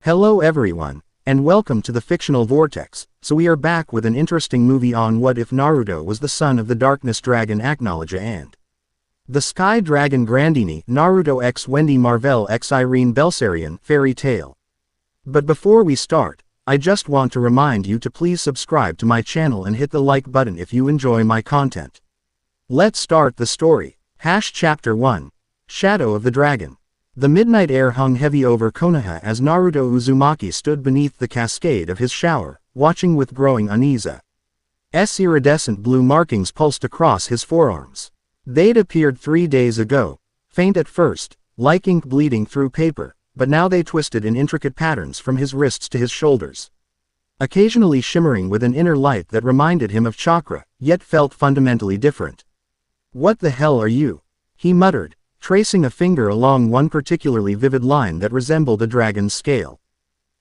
Hello everyone, and welcome to the Fictional Vortex. So we are back with an interesting movie on what if Naruto was the son of the darkness dragon Acnologia and the sky dragon Grandeeney, Naruto x Wendy, Marvell x Irene, Belserion, fairy tale. But before we start, I just want to remind you to please subscribe to my channel and hit the like button if you enjoy my content. Let's start the story. Chapter 1. Shadow of the Dragon. The midnight air hung heavy over Konoha as Naruto Uzumaki stood beneath the cascade of his shower, watching with growing unease. Iridescent blue markings pulsed across his forearms. They'd appeared 3 days ago, faint at first, like ink bleeding through paper, but now they twisted in intricate patterns from his wrists to his shoulders, occasionally shimmering with an inner light that reminded him of chakra, yet felt fundamentally different. "What the hell are you?" he muttered, tracing a finger along one particularly vivid line that resembled a dragon's scale.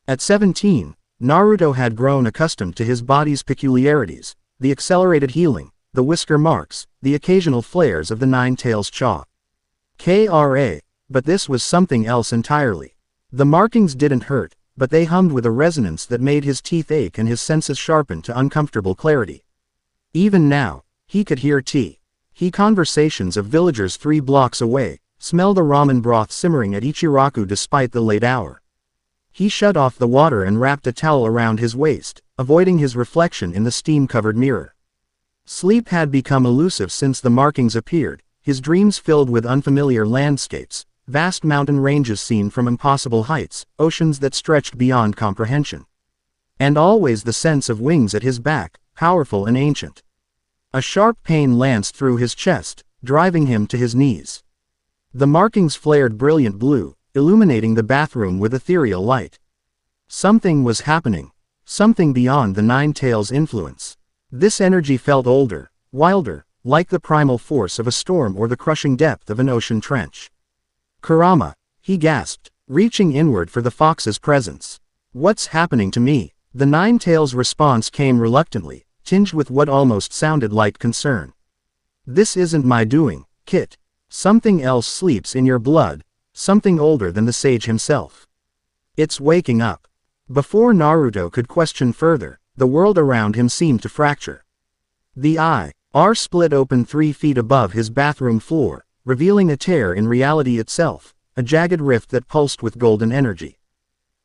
At 17, Naruto had grown accustomed to his body's peculiarities, the accelerated healing, the whisker marks, the occasional flares of the nine tails jaw. But this was something else entirely. The markings didn't hurt, but they hummed with a resonance that made his teeth ache and his senses sharpen to uncomfortable clarity. Even now, he could hear conversations of villagers 3 blocks away, smell the ramen broth simmering at Ichiraku despite the late hour. He shut off the water and wrapped a towel around his waist, avoiding his reflection in the steam-covered mirror. Sleep had become elusive since the markings appeared, his dreams filled with unfamiliar landscapes, vast mountain ranges seen from impossible heights, oceans that stretched beyond comprehension. And always the sense of wings at his back, powerful and ancient. A sharp pain lanced through his chest, driving him to his knees. The markings flared brilliant blue, illuminating the bathroom with ethereal light. Something was happening, something beyond the Nine Tails' influence. This energy felt older, wilder, like the primal force of a storm or the crushing depth of an ocean trench. "Kurama," he gasped, reaching inward for the fox's presence. "What's happening to me?" The Nine Tails' response came reluctantly, tinged with what almost sounded like concern. "This isn't my doing, Kit. Something else sleeps in your blood, something older than the sage himself. It's waking up." Before Naruto could question further, the world around him seemed to fracture. The IR split open 3 feet above his bathroom floor, revealing a tear in reality itself, a jagged rift that pulsed with golden energy.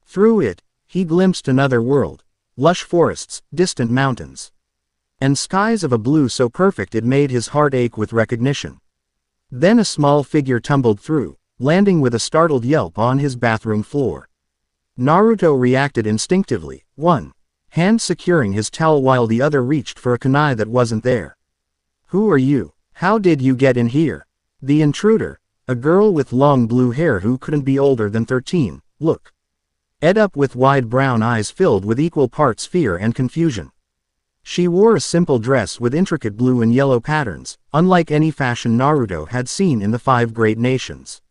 Through it, he glimpsed another world, lush forests, distant mountains, and skies of a blue so perfect it made his heart ache with recognition. Then a small figure tumbled through, landing with a startled yelp on his bathroom floor. Naruto reacted instinctively, one hand securing his towel while the other reached for a kunai that wasn't there. "Who are you? How did you get in here?" The intruder, a girl with long blue hair who couldn't be older than 13, looked up with wide brown eyes filled with equal parts fear and confusion. She wore a simple dress with intricate blue and yellow patterns, unlike any fashion Naruto had seen in the 5 great nations.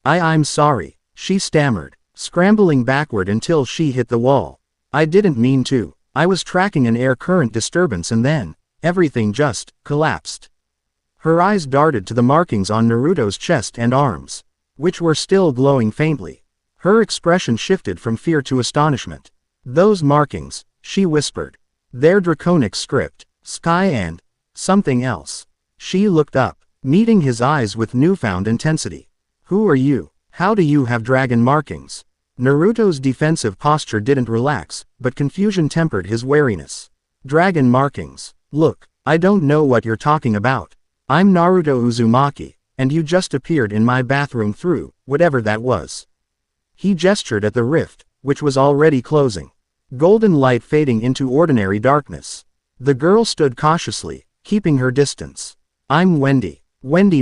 I'm sorry," she stammered, scrambling backward until she hit the wall. "I didn't mean to. I was tracking an air current disturbance and then, everything just collapsed." Her eyes darted to the markings on Naruto's chest and arms, which were still glowing faintly. Her expression shifted from fear to astonishment. "Those markings," she whispered. "Their draconic script, sky and something else." She looked up, meeting his eyes with newfound intensity. "Who are you? How do you have dragon markings?" Naruto's defensive posture didn't relax, but confusion tempered his wariness. "Dragon markings? Look, I don't know what you're talking about. I'm Naruto Uzumaki, and you just appeared in my bathroom through whatever that was." He gestured at the rift, which was already closing, golden light fading into ordinary darkness. The girl stood cautiously, keeping her distance. "I'm Wendy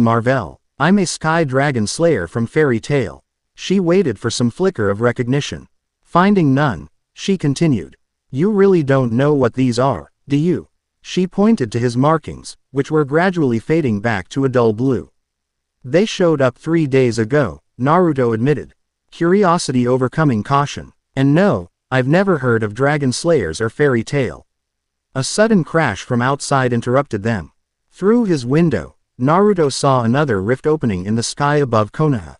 Marvell. I'm a sky dragon slayer from fairy tale." She waited for some flicker of recognition. Finding none, she continued. "You really don't know what these are, do you?" She pointed to his markings, which were gradually fading back to a dull blue. "They showed up 3 days ago," Naruto admitted, curiosity overcoming caution. "And no, I've never heard of dragon slayers or fairy tale." A sudden crash from outside interrupted them. Through his window, Naruto saw another rift opening in the sky above Konoha.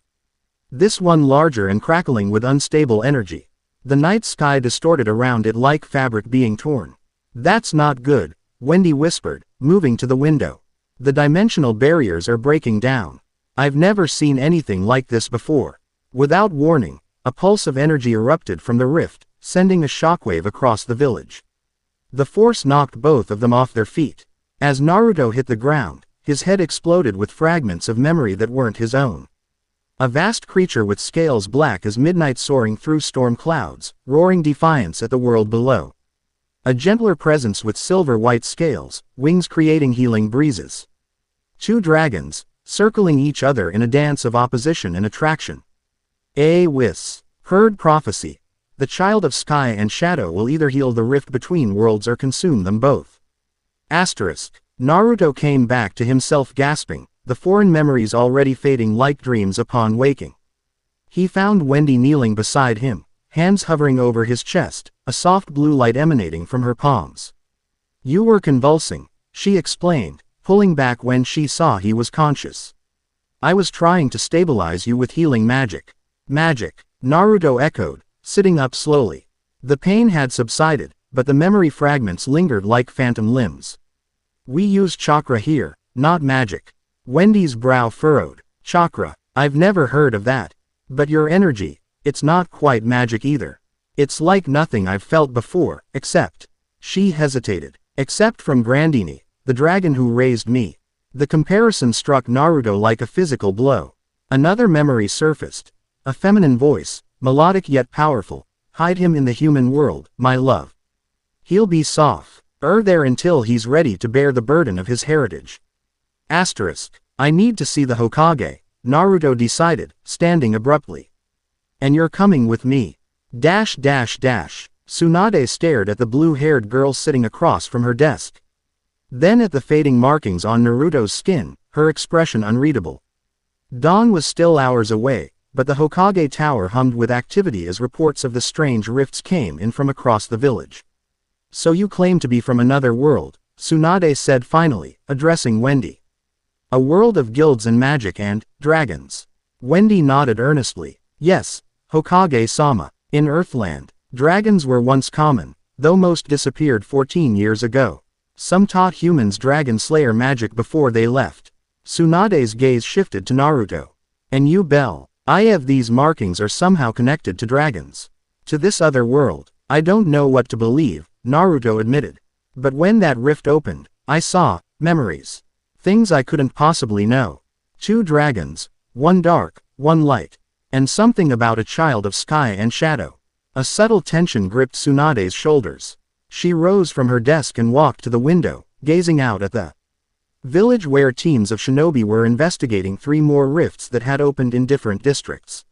This one larger and crackling with unstable energy. The night sky distorted around it like fabric being torn. That's not good, Wendy whispered, moving to the window. The dimensional barriers are breaking down. I've never seen anything like this before. Without warning, a pulse of energy erupted from the rift, sending a shockwave across the village. The force knocked both of them off their feet. As Naruto hit the ground, his head exploded with fragments of memory that weren't his own. A vast creature with scales black as midnight soaring through storm clouds, roaring defiance at the world below. A gentler presence with silver-white scales, wings creating healing breezes. Two dragons, circling each other in a dance of opposition and attraction. Whis. Heard prophecy. The child of sky and shadow will either heal the rift between worlds or consume them both. Asterisk. Naruto came back to himself gasping, the foreign memories already fading like dreams upon waking. He found Wendy kneeling beside him, hands hovering over his chest, a soft blue light emanating from her palms. You were convulsing, she explained, pulling back when she saw he was conscious. I was trying to stabilize you with healing magic. Magic, Naruto echoed, sitting up slowly. The pain had subsided, but the memory fragments lingered like phantom limbs. We use chakra here, not magic. Wendy's brow furrowed. Chakra, I've never heard of that. But your energy, it's not quite magic either. It's like nothing I've felt before, except. She hesitated. Except from Grandeeney, the dragon who raised me. The comparison struck Naruto like a physical blow. Another memory surfaced. A feminine voice, melodic yet powerful. Hide him in the human world, my love. He'll be soft. There until he's ready to bear the burden of his heritage. Asterisk. I need to see the Hokage, Naruto decided, standing abruptly. And you're coming with me. Tsunade stared at the blue-haired girl sitting across from her desk. Then at the fading markings on Naruto's skin, her expression unreadable. Dawn was still hours away, but the Hokage tower hummed with activity as reports of the strange rifts came in from across the village. So you claim to be from another world, Tsunade said finally, addressing Wendy. A world of guilds and magic and dragons. Wendy nodded earnestly. Yes, Hokage-sama. In Earthland, dragons were once common, though most disappeared 14 years ago. Some taught humans dragon slayer magic before they left. Tsunade's gaze shifted to Naruto. And you, Bell, these markings are somehow connected to dragons. To this other world, I don't know what to believe, Naruto admitted. But when that rift opened, I saw memories. Things I couldn't possibly know. Two dragons, one dark, one light. And something about a child of sky and shadow. A subtle tension gripped Tsunade's shoulders. She rose from her desk and walked to the window, gazing out at the village where teams of shinobi were investigating 3 more rifts that had opened in different districts.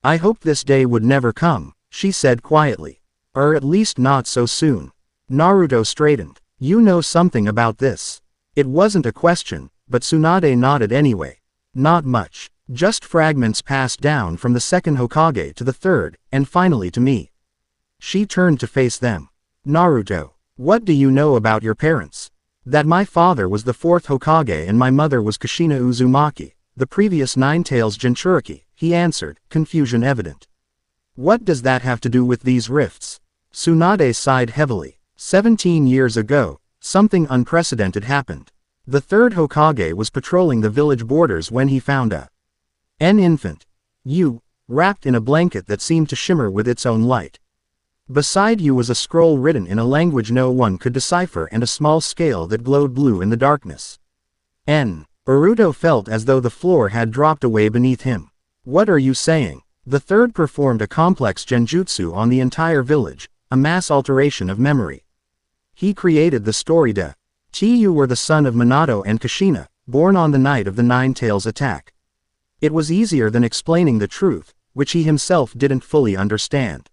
I hoped this day would never come, she said quietly. Or at least not so soon. Naruto straightened. You know something about this. It wasn't a question, but Tsunade nodded anyway. Not much. Just fragments passed down from the second Hokage to the third, and finally to me. She turned to face them. Naruto, what do you know about your parents? That my father was the 4th Hokage and my mother was Kushina Uzumaki, the previous Nine-Tails Jinchuriki, he answered, confusion evident. What does that have to do with these rifts? Tsunade sighed heavily. 17 years ago, something unprecedented happened. The 3rd Hokage was patrolling the village borders when he found an infant. You, wrapped in a blanket that seemed to shimmer with its own light. Beside you was a scroll written in a language no one could decipher and a small scale that glowed blue in the darkness. Naruto felt as though the floor had dropped away beneath him. What are you saying? The 3rd performed a complex genjutsu on the entire village, a mass alteration of memory. He created the story you were the son of Minato and Kushina, born on the night of the Nine-Tails attack. It was easier than explaining the truth, which he himself didn't fully understand.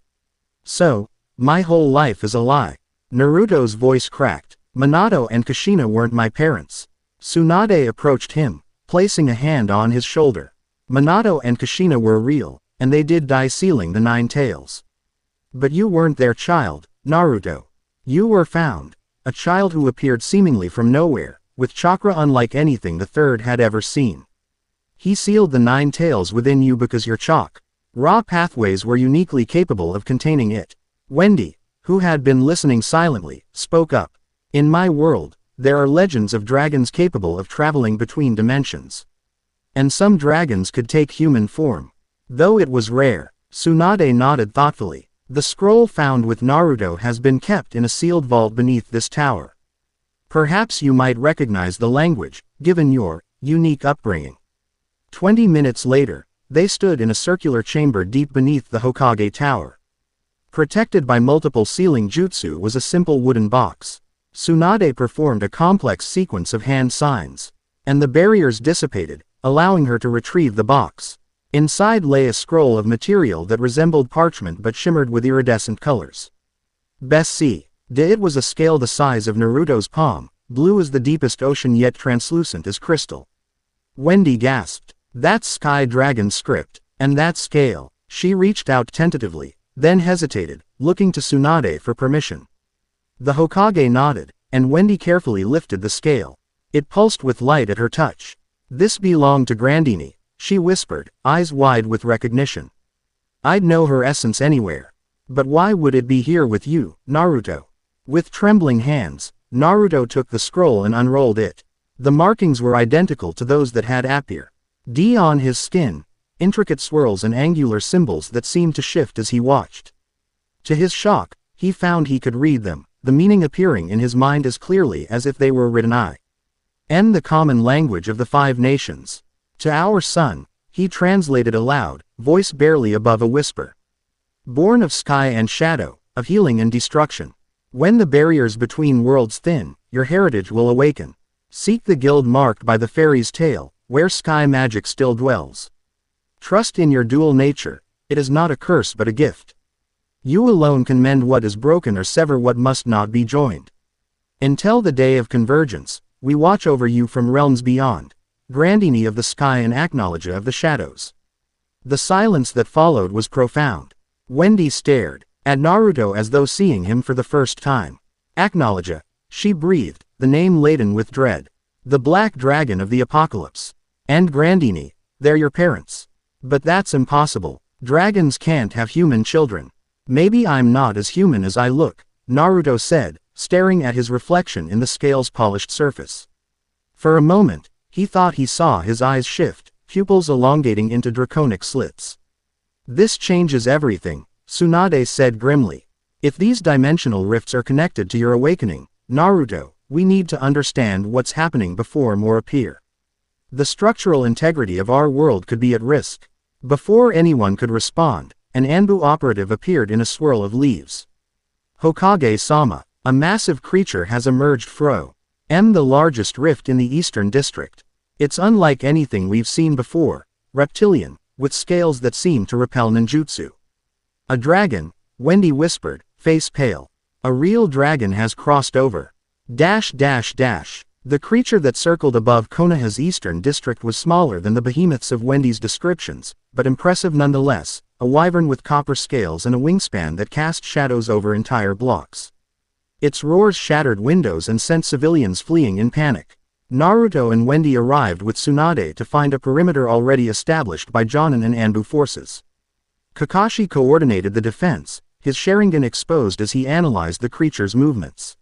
So, my whole life is a lie. Naruto's voice cracked. Minato and Kushina weren't my parents. Tsunade approached him, placing a hand on his shoulder. Minato and Kushina were real, and they did die sealing the Nine-Tails. But you weren't their child, Naruto. You were found. A child who appeared seemingly from nowhere, with chakra unlike anything the 3rd had ever seen. He sealed the Nine-Tails within you because you're Raw pathways were uniquely capable of containing it. Wendy, who had been listening silently, spoke up. In my world, there are legends of dragons capable of traveling between dimensions. And some dragons could take human form. Though it was rare, Tsunade nodded thoughtfully. The scroll found with Naruto has been kept in a sealed vault beneath this tower. Perhaps you might recognize the language, given your unique upbringing. 20 minutes later, they stood in a circular chamber deep beneath the Hokage Tower. Protected by multiple sealing jutsu was a simple wooden box. Tsunade performed a complex sequence of hand signs, and the barriers dissipated, allowing her to retrieve the box. Inside lay a scroll of material that resembled parchment but shimmered with iridescent colors. Bessie. It was a scale the size of Naruto's palm, blue as the deepest ocean yet translucent as crystal. Wendy gasped. That's Sky Dragon's script, and that scale. She reached out tentatively, then hesitated, looking to Tsunade for permission. The Hokage nodded, and Wendy carefully lifted the scale. It pulsed with light at her touch. This belonged to Grandeeney, she whispered, eyes wide with recognition. I'd know her essence anywhere. But why would it be here with you, Naruto? With trembling hands, Naruto took the scroll and unrolled it. The markings were identical to those that had appeared on his skin, intricate swirls and angular symbols that seemed to shift as he watched. To his shock, he found he could read them, the meaning appearing in his mind as clearly as if they were written in the common language of the 5 nations. To our son, he translated aloud, voice barely above a whisper. Born of sky and shadow, of healing and destruction. When the barriers between worlds thin, your heritage will awaken. Seek the guild marked by the fairy's tale, where sky magic still dwells. Trust in your dual nature, it is not a curse but a gift. You alone can mend what is broken or sever what must not be joined. Until the day of convergence, we watch over you from realms beyond. Grandeeney of the sky and Acnologia of the shadows. The silence that followed was profound. Wendy stared at Naruto as though seeing him for the first time. Acnologia, she breathed, the name laden with dread. The black dragon of the apocalypse. And Grandeeney, they're your parents. But that's impossible. Dragons can't have human children. Maybe I'm not as human as I look, Naruto said, staring at his reflection in the scale's polished surface. For a moment, he thought he saw his eyes shift, pupils elongating into draconic slits. This changes everything, Tsunade said grimly. If these dimensional rifts are connected to your awakening, Naruto, we need to understand what's happening before more appear. The structural integrity of our world could be at risk. Before anyone could respond, an Anbu operative appeared in a swirl of leaves. Hokage-sama, a massive creature has emerged from the largest rift in the eastern district. It's unlike anything we've seen before, reptilian, with scales that seem to repel ninjutsu. A dragon, Wendy whispered, face pale. A real dragon has crossed over. The creature that circled above Konoha's eastern district was smaller than the behemoths of Wendy's descriptions, but impressive nonetheless, a wyvern with copper scales and a wingspan that cast shadows over entire blocks. Its roars shattered windows and sent civilians fleeing in panic. Naruto and Wendy arrived with Tsunade to find a perimeter already established by Jonin and Anbu forces. Kakashi coordinated the defense, his Sharingan exposed as he analyzed the creature's movements.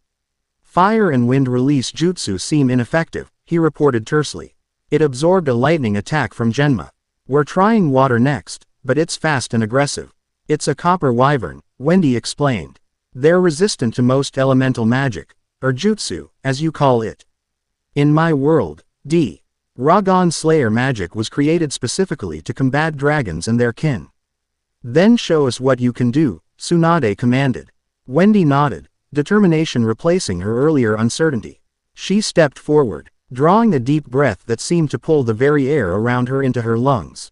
Fire and wind release jutsu seem ineffective, he reported tersely. It absorbed a lightning attack from Genma. We're trying water next, but it's fast and aggressive. It's a copper wyvern, Wendy explained. They're resistant to most elemental magic, or jutsu, as you call it. In my world, Ragon Slayer magic was created specifically to combat dragons and their kin. Then show us what you can do, Tsunade commanded. Wendy nodded, determination replacing her earlier uncertainty. She stepped forward, drawing a deep breath that seemed to pull the very air around her into her lungs.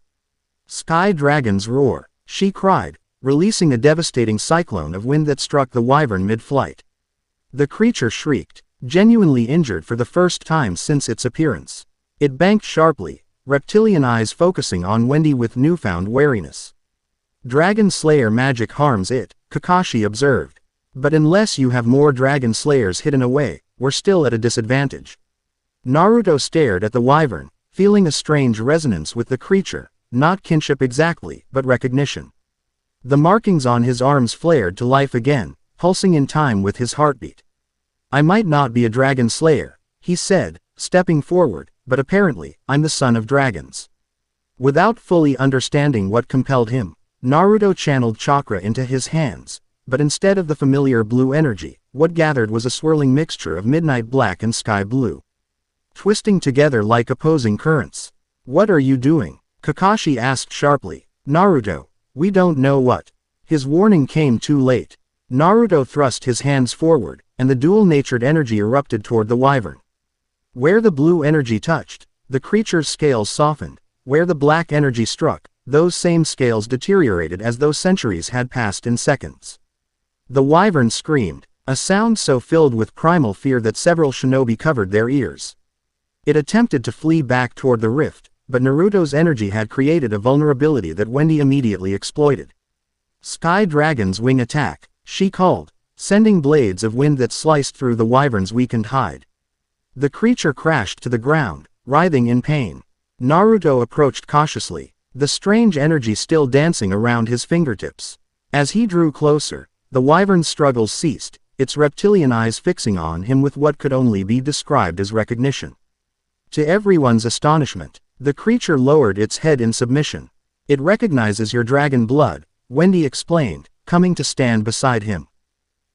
Sky Dragon's roar, she cried, releasing a devastating cyclone of wind that struck the wyvern mid-flight. The creature shrieked, genuinely injured for the first time since its appearance. It banked sharply, reptilian eyes focusing on Wendy with newfound wariness. Dragon Slayer magic harms it, Kakashi observed. But unless you have more Dragon Slayers hidden away, we're still at a disadvantage. Naruto stared at the wyvern, feeling a strange resonance with the creature, not kinship exactly, but recognition. The markings on his arms flared to life again, pulsing in time with his heartbeat. I might not be a dragon slayer, he said, stepping forward, but apparently, I'm the son of dragons. Without fully understanding what compelled him, Naruto channeled chakra into his hands, but instead of the familiar blue energy, what gathered was a swirling mixture of midnight black and sky blue, twisting together like opposing currents. What are you doing? Kakashi asked sharply. Naruto, we don't know what. His warning came too late. Naruto thrust his hands forward, and the dual-natured energy erupted toward the wyvern. Where the blue energy touched, the creature's scales softened. Where the black energy struck, those same scales deteriorated as though centuries had passed in seconds. The wyvern screamed, a sound so filled with primal fear that several shinobi covered their ears. It attempted to flee back toward the rift, but Naruto's energy had created a vulnerability that Wendy immediately exploited. Sky Dragon's wing attack, she called, sending blades of wind that sliced through the wyvern's weakened hide. The creature crashed to the ground, writhing in pain. Naruto approached cautiously, the strange energy still dancing around his fingertips. As he drew closer, the wyvern's struggles ceased, its reptilian eyes fixing on him with what could only be described as recognition. To everyone's astonishment, the creature lowered its head in submission. It recognizes your dragon blood, Wendy explained, coming to stand beside him.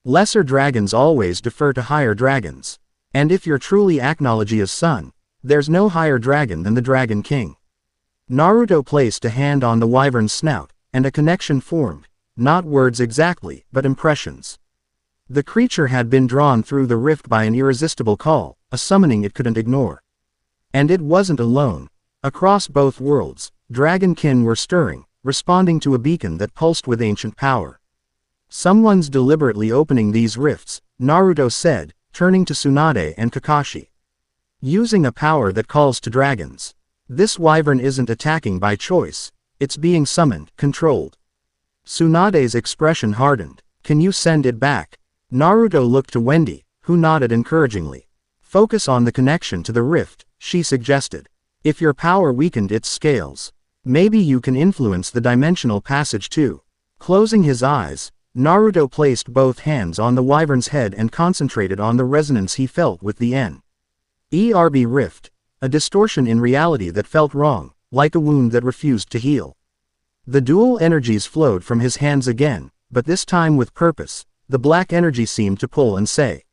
Lesser dragons always defer to higher dragons. And if you're truly Acnologia's son, there's no higher dragon than the Dragon King. Naruto placed a hand on the wyvern's snout, and a connection formed, not words exactly, but impressions. The creature had been drawn through the rift by an irresistible call, a summoning it couldn't ignore. And it wasn't alone. Across both worlds, dragonkin were stirring, responding to a beacon that pulsed with ancient power. Someone's deliberately opening these rifts, Naruto said, turning to Tsunade and Kakashi. Using a power that calls to dragons. This wyvern isn't attacking by choice, it's being summoned, controlled. Tsunade's expression hardened. Can you send it back? Naruto looked to Wendy, who nodded encouragingly. Focus on the connection to the rift, she suggested. If your power weakened its scales, maybe you can influence the dimensional passage too. Closing his eyes, Naruto placed both hands on the wyvern's head and concentrated on the resonance he felt with the ERB rift, a distortion in reality that felt wrong, like a wound that refused to heal. The dual energies flowed from his hands again, but this time with purpose. The black energy seemed to pull and say,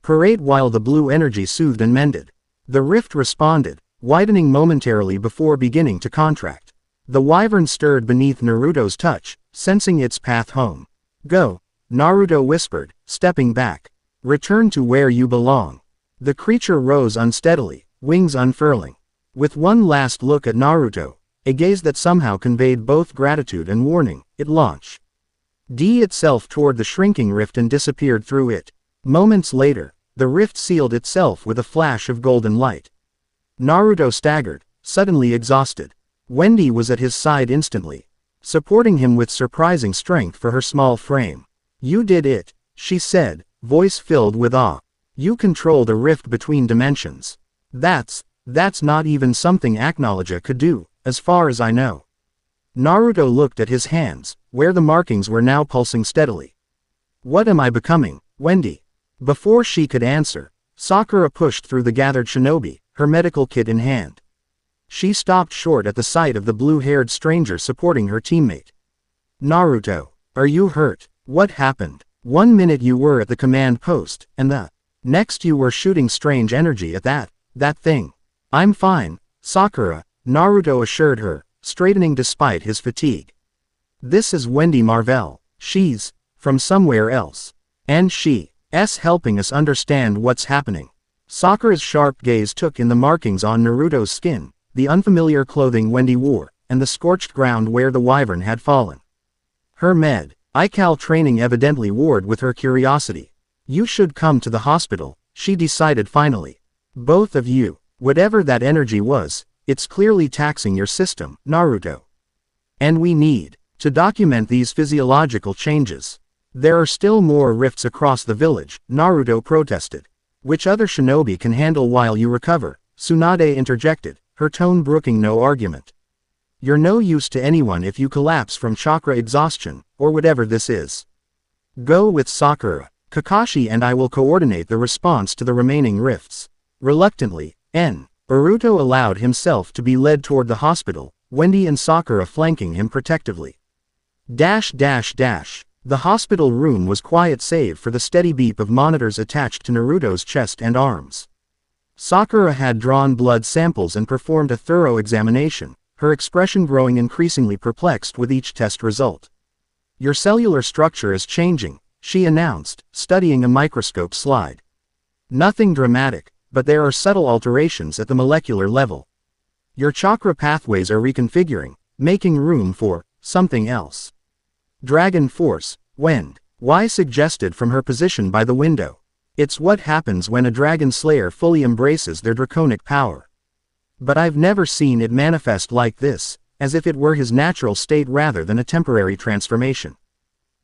parade, while the blue energy soothed and mended. The rift responded, widening momentarily before beginning to contract. The wyvern stirred beneath Naruto's touch, sensing its path home. Go, Naruto whispered, stepping back. Return to where you belong. The creature rose unsteadily, wings unfurling. With one last look at Naruto, a gaze that somehow conveyed both gratitude and warning, it launched itself toward the shrinking rift and disappeared through it. Moments later, the rift sealed itself with a flash of golden light. Naruto staggered, suddenly exhausted. Wendy was at his side instantly, supporting him with surprising strength for her small frame. You did it, she said, voice filled with awe. You control the rift between dimensions. That's not even something Acnologia could do, as far as I know. Naruto looked at his hands, where the markings were now pulsing steadily. What am I becoming, Wendy? Before she could answer, Sakura pushed through the gathered shinobi, her medical kit in hand. She stopped short at the sight of the blue-haired stranger supporting her teammate. Naruto, are you hurt? What happened? 1 minute you were at the command post, and the next you were shooting strange energy at that thing. I'm fine, Sakura, Naruto assured her, straightening despite his fatigue. This is Wendy Marvell. She's from somewhere else. And she's helping us understand what's happening. Sakura's sharp gaze took in the markings on Naruto's skin, the unfamiliar clothing Wendy wore, and the scorched ground where the wyvern had fallen. Her medical training evidently warred with her curiosity. You should come to the hospital, she decided finally. Both of you, whatever that energy was, it's clearly taxing your system, Naruto. And we need to document these physiological changes. There are still more rifts across the village, Naruto protested. Which other shinobi can handle while you recover? Tsunade interjected, her tone brooking no argument. You're no use to anyone if you collapse from chakra exhaustion, or whatever this is. Go with Sakura. Kakashi and I will coordinate the response to the remaining rifts. Reluctantly, Naruto allowed himself to be led toward the hospital, Wendy and Sakura flanking him protectively. The hospital room was quiet save for the steady beep of monitors attached to Naruto's chest and arms. Sakura had drawn blood samples and performed a thorough examination, her expression growing increasingly perplexed with each test result. Your cellular structure is changing, she announced, studying a microscope slide. Nothing dramatic, but there are subtle alterations at the molecular level. Your chakra pathways are reconfiguring, making room for something else. Dragon Force, Wendy suggested from her position by the window. It's what happens when a dragon slayer fully embraces their draconic power. But I've never seen it manifest like this, as if it were his natural state rather than a temporary transformation.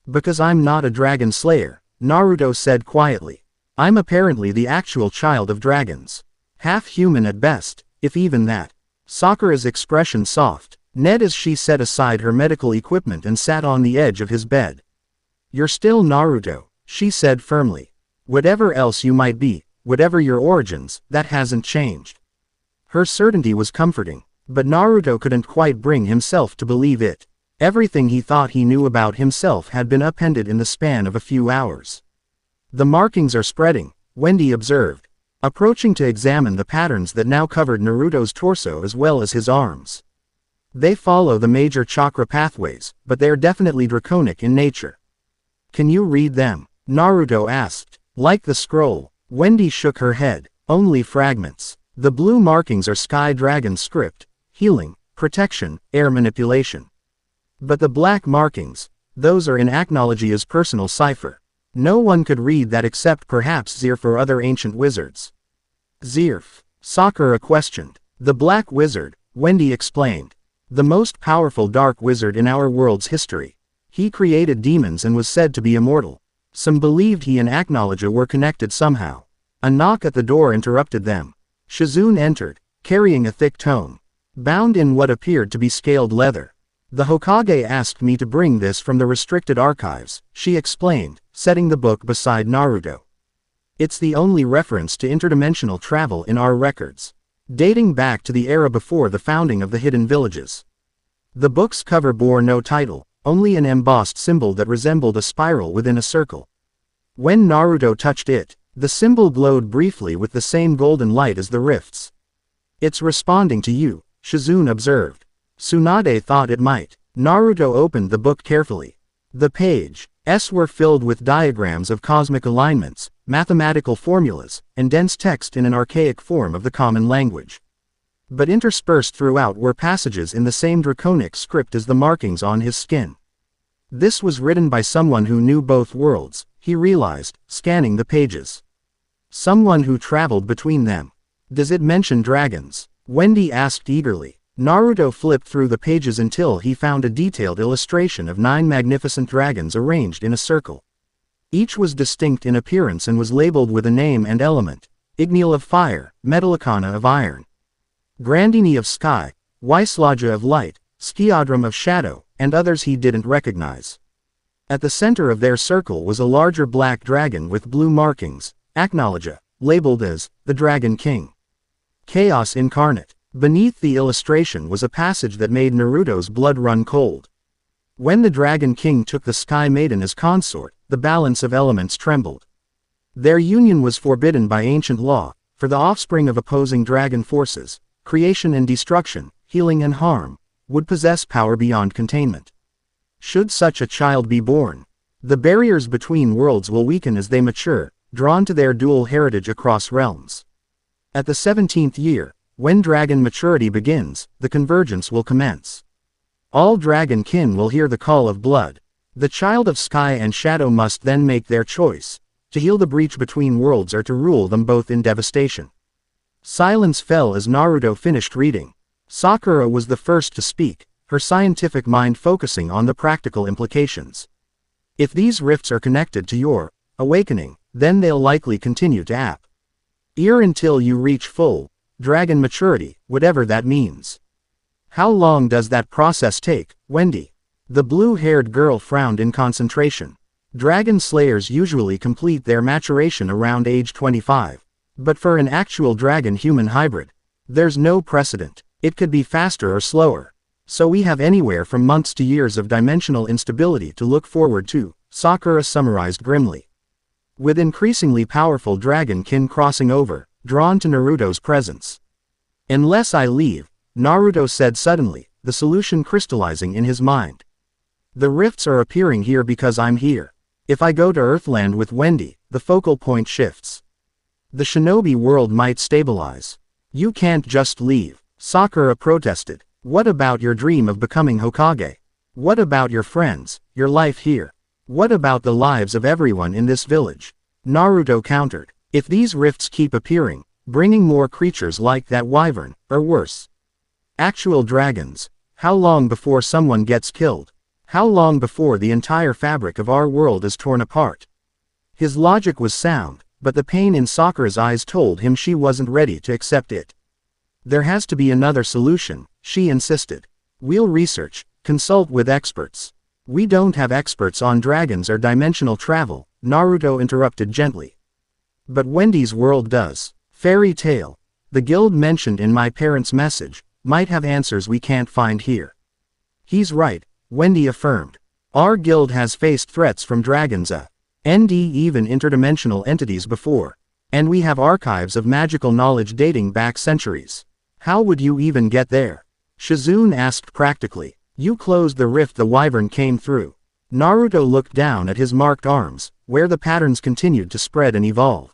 Because I'm not a dragon slayer, Naruto said quietly. I'm apparently the actual child of dragons. Half human at best, if even that. Sakura's expression soft, as she set aside her medical equipment and sat on the edge of his bed. You're still Naruto, she said firmly. Whatever else you might be, whatever your origins, that hasn't changed. Her certainty was comforting, but Naruto couldn't quite bring himself to believe it. Everything he thought he knew about himself had been upended in the span of a few hours. The markings are spreading, Wendy observed, approaching to examine the patterns that now covered Naruto's torso as well as his arms. They follow the major chakra pathways, but they are definitely draconic in nature. Can you read them? Naruto asked. Like the scroll, Wendy shook her head. Only fragments. The blue markings are Sky Dragon script, healing, protection, air manipulation. But the black markings, those are in Acnologia's personal cipher. No one could read that except perhaps Zirf or other ancient wizards. Zirf? Sakura questioned. The Black Wizard, Wendy explained. The most powerful dark wizard in our world's history. He created demons and was said to be immortal. Some believed he and Acnologia were connected somehow. A knock at the door interrupted them. Shizune entered, carrying a thick tome, bound in what appeared to be scaled leather. The Hokage asked me to bring this from the restricted archives, she explained, setting the book beside Naruto. It's the only reference to interdimensional travel in our records, dating back to the era before the founding of the hidden villages. The book's cover bore no title, only an embossed symbol that resembled a spiral within a circle. When Naruto touched it, the symbol glowed briefly with the same golden light as the rifts. It's responding to you, Shizune observed. Tsunade thought it might. Naruto opened the book carefully. The pages were filled with diagrams of cosmic alignments, mathematical formulas, and dense text in an archaic form of the common language. But interspersed throughout were passages in the same draconic script as the markings on his skin. This was written by someone who knew both worlds, he realized, scanning the pages. Someone who traveled between them. Does it mention dragons? Wendy asked eagerly. Naruto flipped through the pages until he found a detailed illustration of 9 magnificent dragons arranged in a circle. Each was distinct in appearance and was labeled with a name and element. Igneal of fire, Metallicana of iron, Grandeeney of sky, Weislaja of light, Skiadrum of shadow, and others he didn't recognize. At the center of their circle was a larger black dragon with blue markings, Acnologia, labeled as the Dragon King. Chaos incarnate. Beneath the illustration was a passage that made Naruto's blood run cold. When the Dragon King took the Sky Maiden as consort, the balance of elements trembled. Their union was forbidden by ancient law, for the offspring of opposing dragon forces, creation and destruction, healing and harm, would possess power beyond containment. Should such a child be born, the barriers between worlds will weaken as they mature, drawn to their dual heritage across realms. At the 17th year, when dragon maturity begins, the convergence will commence. All dragon kin will hear the call of blood. The child of sky and shadow must then make their choice, to heal the breach between worlds or to rule them both in devastation. Silence fell as Naruto finished reading. Sakura was the first to speak, her scientific mind focusing on the practical implications. If these rifts are connected to your awakening, then they'll likely continue to until you reach full dragon maturity, whatever that means. How long does that process take, Wendy? The blue-haired girl frowned in concentration. Dragon slayers usually complete their maturation around age 25. But for an actual dragon-human hybrid, there's no precedent. It could be faster or slower. So we have anywhere from months to years of dimensional instability to look forward to, Sakura summarized grimly. With increasingly powerful dragon kin crossing over, drawn to Naruto's presence. Unless I leave, Naruto said suddenly, the solution crystallizing in his mind. The rifts are appearing here because I'm here. If I go to Earthland with Wendy, the focal point shifts. The shinobi world might stabilize. You can't just leave, Sakura protested. What about your dream of becoming Hokage? What about your friends, your life here? What about the lives of everyone in this village? Naruto countered. If these rifts keep appearing, bringing more creatures like that wyvern, or worse. Actual dragons. How long before someone gets killed? How long before the entire fabric of our world is torn apart? His logic was sound, but the pain in Sakura's eyes told him she wasn't ready to accept it. There has to be another solution, she insisted. We'll research, consult with experts. We don't have experts on dragons or dimensional travel, Naruto interrupted gently. But Wendy's world does. Fairy tale. The guild mentioned in my parents' message might have answers we can't find here. He's right, Wendy affirmed. Our guild has faced threats from dragons, and even interdimensional entities before. And we have archives of magical knowledge dating back centuries. How would you even get there? Shizune asked practically. You closed the rift the wyvern came through. Naruto looked down at his marked arms, where the patterns continued to spread and evolve.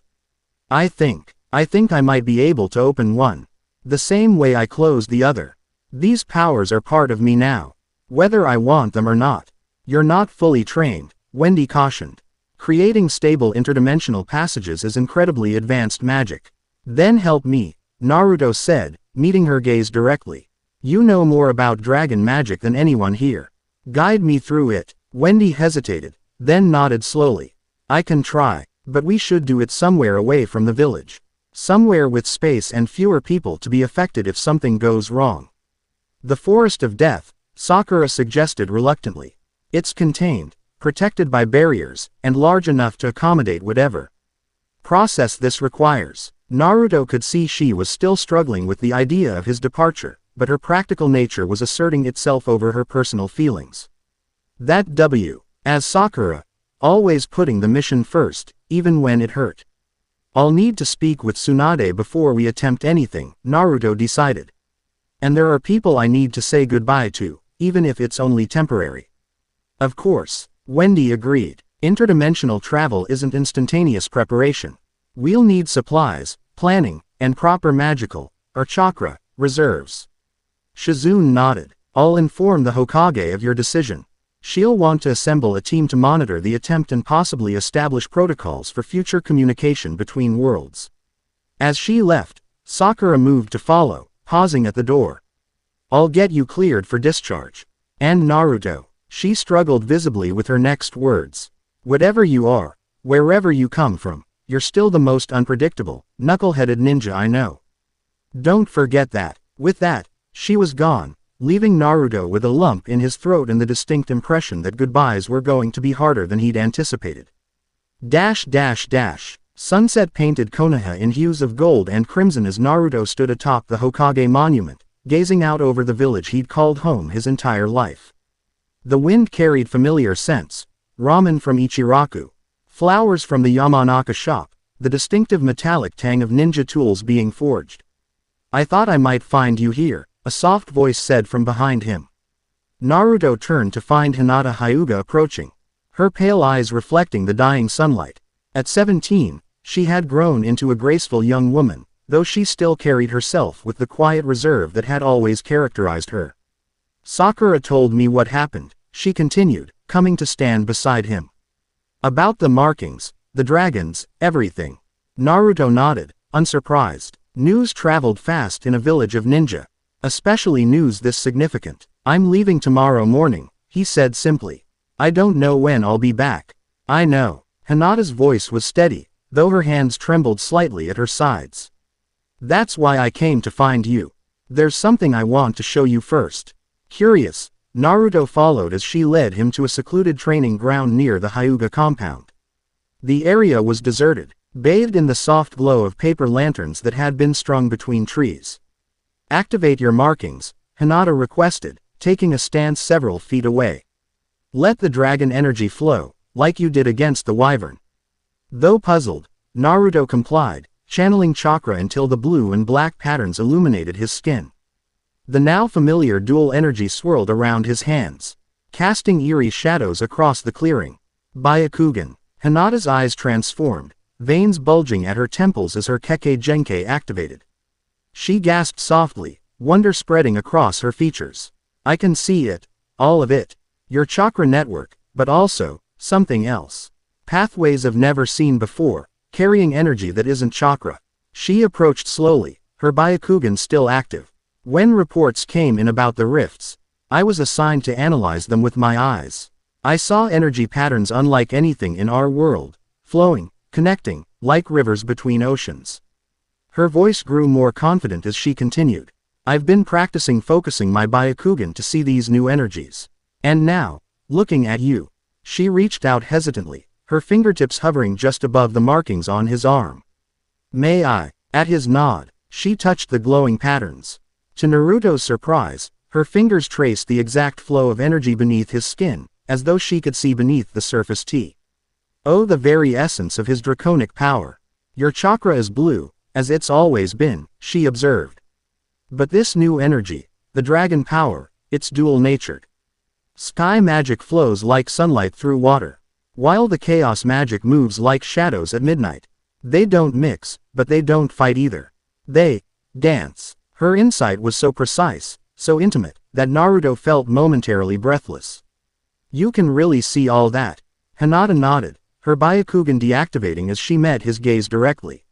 I think I might be able to open one. The same way I closed the other. These powers are part of me now. Whether I want them or not. You're not fully trained, Wendy cautioned. Creating stable interdimensional passages is incredibly advanced magic. Then help me, Naruto said, meeting her gaze directly. You know more about dragon magic than anyone here. Guide me through it. Wendy hesitated, then nodded slowly. I can try, but we should do it somewhere away from the village. Somewhere with space and fewer people to be affected if something goes wrong. The Forest of Death, Sakura suggested reluctantly. It's contained, protected by barriers, and large enough to accommodate whatever process this requires. Naruto could see she was still struggling with the idea of his departure, but her practical nature was asserting itself over her personal feelings. That as Sakura, always putting the mission first, even when it hurt. I'll need to speak with Tsunade before we attempt anything, Naruto decided. And there are people I need to say goodbye to, even if it's only temporary. Of course, Wendy agreed. Interdimensional travel isn't instantaneous preparation. We'll need supplies, planning, and proper magical, or chakra, reserves. Shizune nodded. I'll inform the Hokage of your decision. She'll want to assemble a team to monitor the attempt and possibly establish protocols for future communication between worlds. As she left, Sakura moved to follow, pausing at the door. I'll get you cleared for discharge. And Naruto. She struggled visibly with her next words. Whatever you are, wherever you come from, you're still the most unpredictable, knuckle-headed ninja I know. Don't forget that. With that, she was gone, leaving Naruto with a lump in his throat and the distinct impression that goodbyes were going to be harder than he'd anticipated. Sunset painted Konoha in hues of gold and crimson as Naruto stood atop the Hokage monument, gazing out over the village he'd called home his entire life. The wind carried familiar scents, ramen from Ichiraku, flowers from the Yamanaka shop, the distinctive metallic tang of ninja tools being forged. I thought I might find you here, a soft voice said from behind him. Naruto turned to find Hinata Hyuga approaching, her pale eyes reflecting the dying sunlight. At 17, she had grown into a graceful young woman, though she still carried herself with the quiet reserve that had always characterized her. Sakura told me what happened, she continued, coming to stand beside him. About the markings, the dragons, everything. Naruto nodded, unsurprised. News traveled fast in a village of ninja. Especially news this significant. I'm leaving tomorrow morning, he said simply. I don't know when I'll be back. I know. Hinata's voice was steady, though her hands trembled slightly at her sides. That's why I came to find you. There's something I want to show you first. Curious, Naruto followed as she led him to a secluded training ground near the Hyuga compound. The area was deserted, bathed in the soft glow of paper lanterns that had been strung between trees. Activate your markings, Hinata requested, taking a stance several feet away. Let the dragon energy flow, like you did against the wyvern. Though puzzled, Naruto complied, channeling chakra until the blue and black patterns illuminated his skin. The now familiar dual energy swirled around his hands, casting eerie shadows across the clearing. Byakugan. Hinata's eyes transformed, veins bulging at her temples as her Kekkei Genkei activated. She gasped softly, wonder spreading across her features. I can see it, all of it. Your chakra network, but also, something else. Pathways I've never seen before, carrying energy that isn't chakra. She approached slowly, her Byakugan still active. When reports came in about the rifts, I was assigned to analyze them with my eyes. I saw energy patterns unlike anything in our world, flowing, connecting, like rivers between oceans. Her voice grew more confident as she continued. I've been practicing focusing my Byakugan to see these new energies. And now, looking at you. She reached out hesitantly, her fingertips hovering just above the markings on his arm. May I? At his nod, she touched the glowing patterns. To Naruto's surprise, her fingers traced the exact flow of energy beneath his skin, as though she could see beneath the surface. Oh, the very essence of his draconic power. Your chakra is blue, as it's always been, she observed. But this new energy, the dragon power, it's dual-natured. Sky magic flows like sunlight through water, while the chaos magic moves like shadows at midnight. They don't mix, but they don't fight either. They dance. Her insight was so precise, so intimate, that Naruto felt momentarily breathless. You can really see all that. Hinata nodded, her Byakugan deactivating as she met his gaze directly.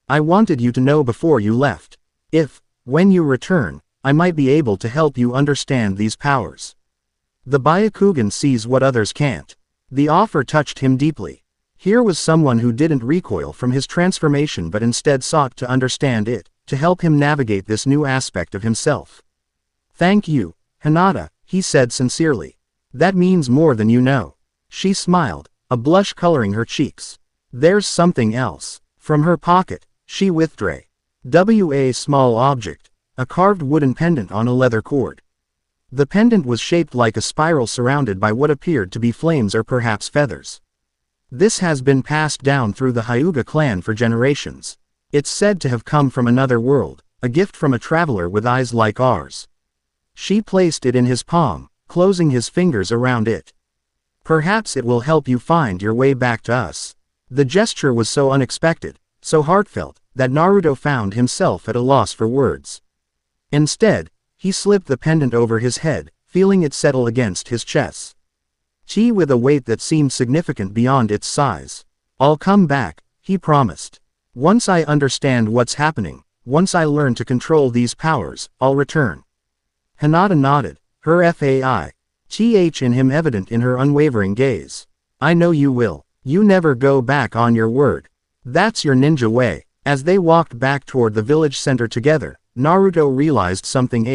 I wanted you to know before you left. If, when you return, I might be able to help you understand these powers. The Byakugan sees what others can't. The offer touched him deeply. Here was someone who didn't recoil from his transformation but instead sought to understand it, to help him navigate this new aspect of himself. Thank you, Hinata, he said sincerely. That means more than you know. She smiled, a blush coloring her cheeks. There's something else. From her pocket, she withdrew a small object, a carved wooden pendant on a leather cord. The pendant was shaped like a spiral surrounded by what appeared to be flames or perhaps feathers. This has been passed down through the Hyuga clan for generations. It's said to have come from another world, a gift from a traveler with eyes like ours. She placed it in his palm, closing his fingers around it. Perhaps it will help you find your way back to us. The gesture was so unexpected, so heartfelt, that Naruto found himself at a loss for words. Instead, he slipped the pendant over his head, feeling it settle against his chest. With a weight that seemed significant beyond its size. I'll come back, he promised. Once I understand what's happening, once I learn to control these powers, I'll return. Hinata nodded, her faith in him evident in her unwavering gaze. I know you will. You never go back on your word. That's your ninja way. As they walked back toward the village center together, Naruto realized something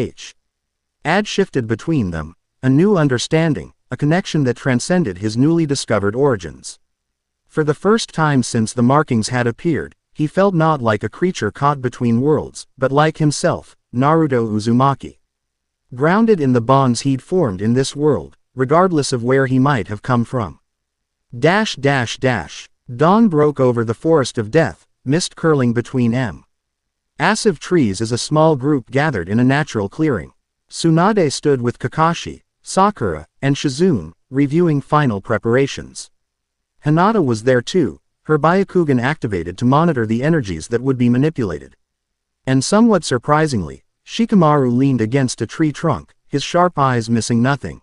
had shifted between them, a new understanding, a connection that transcended his newly discovered origins. For the first time since the markings had appeared, he felt not like a creature caught between worlds, but like himself, Naruto Uzumaki. Grounded in the bonds he'd formed in this world, regardless of where he might have come from. Dawn broke over the forest of death, mist curling between massive trees as a small group gathered in a natural clearing. Tsunade stood with Kakashi, Sakura, and Shizune, reviewing final preparations. Hinata was there too, her Byakugan activated to monitor the energies that would be manipulated. And somewhat surprisingly, Shikamaru leaned against a tree trunk, his sharp eyes missing nothing.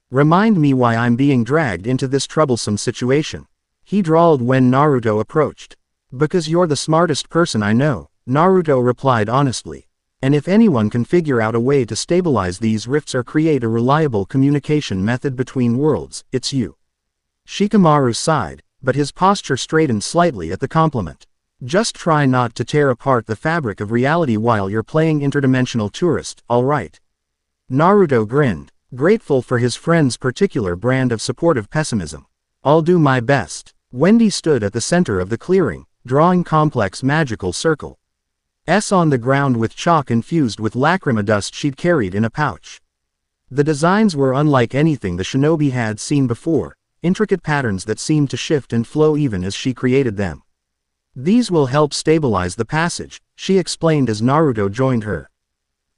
Remind me why I'm being dragged into this troublesome situation, he drawled when Naruto approached. Because you're the smartest person I know, Naruto replied honestly. And if anyone can figure out a way to stabilize these rifts or create a reliable communication method between worlds, it's you. Shikamaru sighed, but his posture straightened slightly at the compliment. Just try not to tear apart the fabric of reality while you're playing interdimensional tourist, alright? Naruto grinned, grateful for his friend's particular brand of supportive pessimism. I'll do my best. Wendy stood at the center of the clearing, drawing complex magical circle. S on the ground with chalk infused with lacrima dust she'd carried in a pouch. The designs were unlike anything the shinobi had seen before, intricate patterns that seemed to shift and flow even as she created them. These will help stabilize the passage, she explained as Naruto joined her.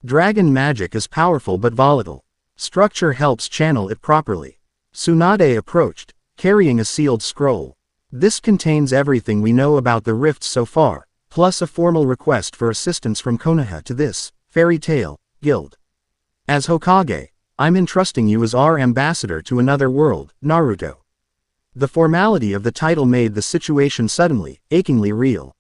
Dragon magic is powerful but volatile. Structure helps channel it properly. Tsunade approached, carrying a sealed scroll. This contains everything we know about the rift so far, plus a formal request for assistance from Konoha to this fairy tale guild. As Hokage, I'm entrusting you as our ambassador to another world, Naruto. The formality of the title made the situation suddenly, achingly real.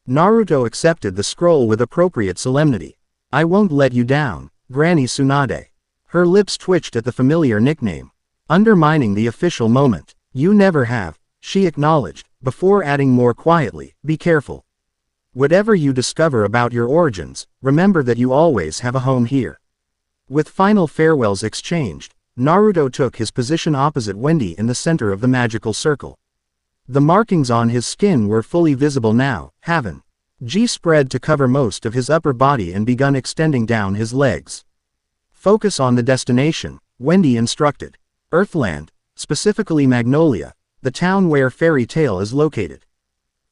Naruto accepted the scroll with appropriate solemnity. I won't let you down, Granny Tsunade. Her lips twitched at the familiar nickname, undermining the official moment. You never have, she acknowledged, before adding more quietly, be careful. Whatever you discover about your origins, remember that you always have a home here. With final farewells exchanged, Naruto took his position opposite Wendy in the center of the magical circle. The markings on his skin were fully visible now, having G spread to cover most of his upper body and begun extending down his legs. Focus on the destination, Wendy instructed. Earthland, specifically Magnolia, the town where Fairy Tail is located.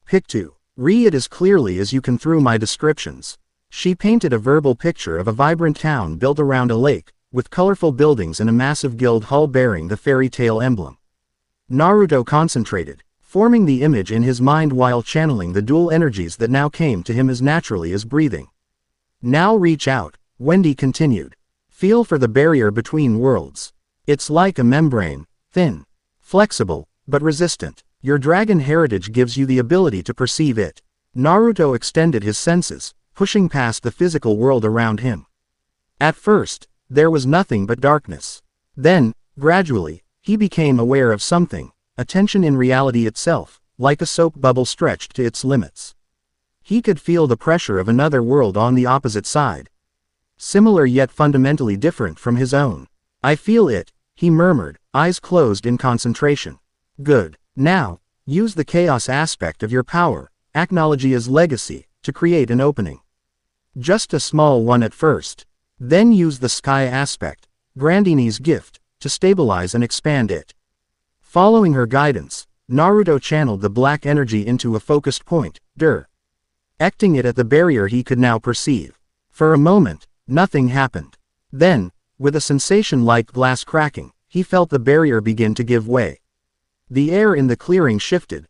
Pick 2. Read it as clearly as you can through my descriptions. She painted a verbal picture of a vibrant town built around a lake, with colorful buildings and a massive guild hall bearing the Fairy Tail emblem. Naruto concentrated, forming the image in his mind while channeling the dual energies that now came to him as naturally as breathing. Now reach out, Wendy continued. Feel for the barrier between worlds. It's like a membrane, thin, flexible, but resistant. Your dragon heritage gives you the ability to perceive it. Naruto extended his senses, pushing past the physical world around him. At first, there was nothing but darkness. Then, gradually, he became aware of something, a tension in reality itself, like a soap bubble stretched to its limits. He could feel the pressure of another world on the opposite side. Similar yet fundamentally different from his own. I feel it, he murmured, eyes closed in concentration. Good. Now, use the chaos aspect of your power, Acnologia's legacy, to create an opening. Just a small one at first. Then use the sky aspect, Grandeeney's gift, to stabilize and expand it. Following her guidance, Naruto channeled the black energy into a focused point, acting it at the barrier he could now perceive. For a moment, nothing happened. Then, with a sensation like glass cracking, he felt the barrier begin to give way. The air in the clearing shifted,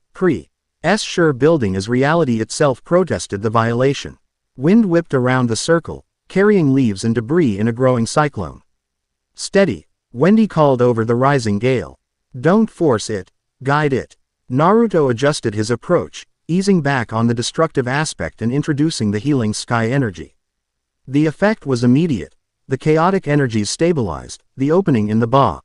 sure building as reality itself protested the violation. Wind whipped around the circle, carrying leaves and debris in a growing cyclone. Steady, Wendy called over the rising gale. Don't force it, guide it. Naruto adjusted his approach, easing back on the destructive aspect and introducing the healing sky energy. The effect was immediate. The chaotic energies stabilized, the opening in the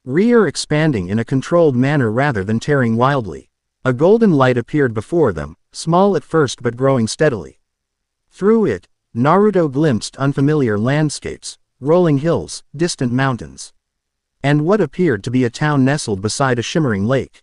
rear expanding in a controlled manner rather than tearing wildly. A golden light appeared before them, small at first but growing steadily. Through it, Naruto glimpsed unfamiliar landscapes, rolling hills, distant mountains, and what appeared to be a town nestled beside a shimmering lake.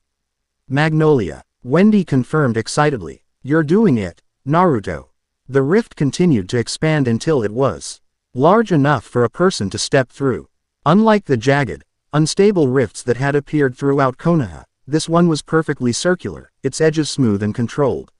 Magnolia, Wendy confirmed excitedly. You're doing it, Naruto. The rift continued to expand until it was large enough for a person to step through. Unlike the jagged, unstable rifts that had appeared throughout Konoha, this one was perfectly circular, its edges smooth and controlled.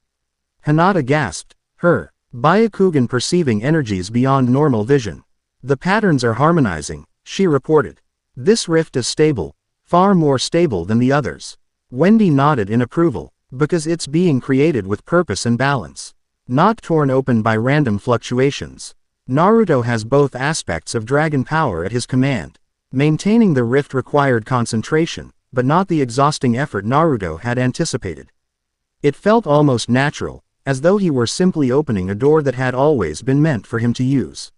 Hinata gasped, her Byakugan perceiving energies beyond normal vision. The patterns are harmonizing, she reported. This rift is stable, far more stable than the others. Wendy nodded in approval, because it's being created with purpose and balance, not torn open by random fluctuations. Naruto has both aspects of dragon power at his command. Maintaining the rift required concentration, but not the exhausting effort Naruto had anticipated. It felt almost natural, as though he were simply opening a door that had always been meant for him to use.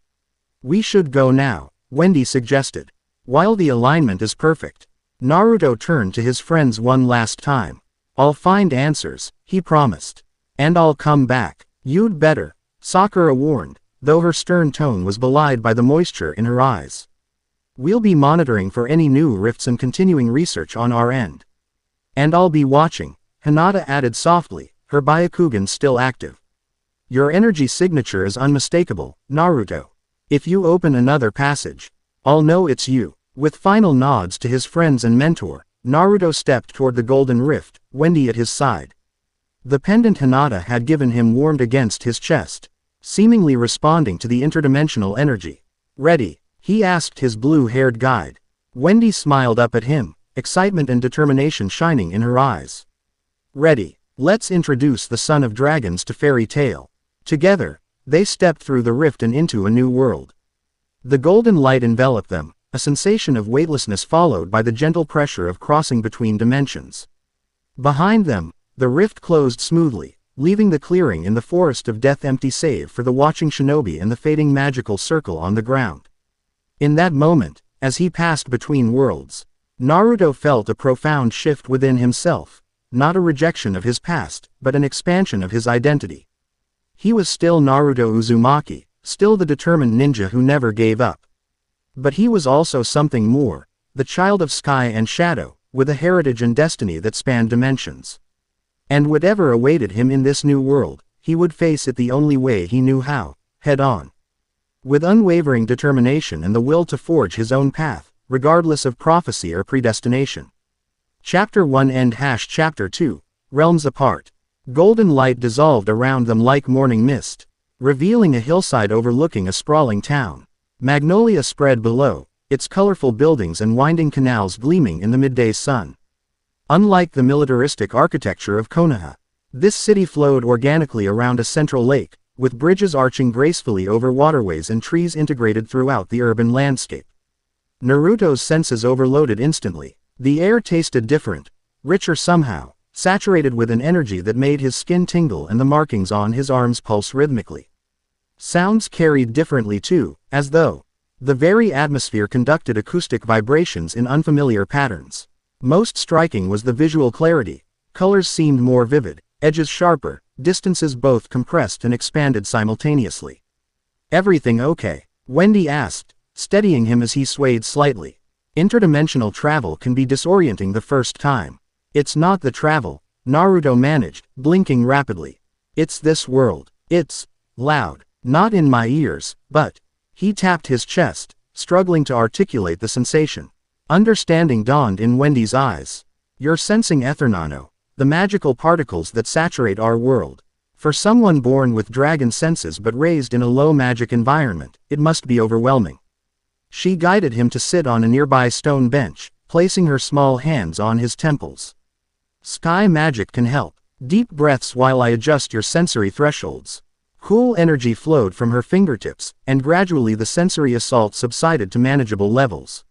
We should go now, Wendy suggested. While the alignment is perfect. Naruto turned to his friends one last time. I'll find answers, he promised. And I'll come back. You'd better, Sakura warned, though her stern tone was belied by the moisture in her eyes. We'll be monitoring for any new rifts and continuing research on our end. And I'll be watching, Hinata added softly, her Byakugan still active. Your energy signature is unmistakable, Naruto. If you open another passage, I'll know it's you. With final nods to his friends and mentor, Naruto stepped toward the golden rift, Wendy at his side. The pendant Hinata had given him warmed against his chest, seemingly responding to the interdimensional energy. Ready? He asked his blue-haired guide. Wendy smiled up at him, excitement and determination shining in her eyes. Ready. Let's introduce the son of dragons to Fairy Tail. Together, they stepped through the rift and into a new world. The golden light enveloped them, a sensation of weightlessness followed by the gentle pressure of crossing between dimensions. Behind them, the rift closed smoothly, leaving the clearing in the forest of death empty save for the watching shinobi and the fading magical circle on the ground. In that moment, as he passed between worlds, Naruto felt a profound shift within himself, not a rejection of his past, but an expansion of his identity. He was still Naruto Uzumaki, still the determined ninja who never gave up. But he was also something more, the child of sky and shadow, with a heritage and destiny that spanned dimensions. And whatever awaited him in this new world, he would face it the only way he knew how, head on. With unwavering determination and the will to forge his own path, regardless of prophecy or predestination. Chapter 1 End Chapter 2, Realms Apart. Golden light dissolved around them like morning mist, revealing a hillside overlooking a sprawling town. Magnolia spread below, its colorful buildings and winding canals gleaming in the midday sun. Unlike the militaristic architecture of Konoha, this city flowed organically around a central lake, with bridges arching gracefully over waterways and trees integrated throughout the urban landscape. Naruto's senses overloaded instantly. The air tasted different, richer somehow, saturated with an energy that made his skin tingle and the markings on his arms pulse rhythmically. Sounds carried differently too, as though the very atmosphere conducted acoustic vibrations in unfamiliar patterns. Most striking was the visual clarity. Colors seemed more vivid, edges sharper, distances both compressed and expanded simultaneously. Everything okay? Wendy asked, steadying him as he swayed slightly. Interdimensional travel can be disorienting the first time. It's not the travel, Naruto managed, blinking rapidly. It's this world. It's loud. Not in my ears, but... He tapped his chest, struggling to articulate the sensation. Understanding dawned in Wendy's eyes. You're sensing Ethernano, the magical particles that saturate our world. For someone born with dragon senses but raised in a low magic environment, it must be overwhelming. She guided him to sit on a nearby stone bench, placing her small hands on his temples. Sky magic can help. Deep breaths while I adjust your sensory thresholds. Cool energy flowed from her fingertips, and gradually the sensory assault subsided to manageable levels.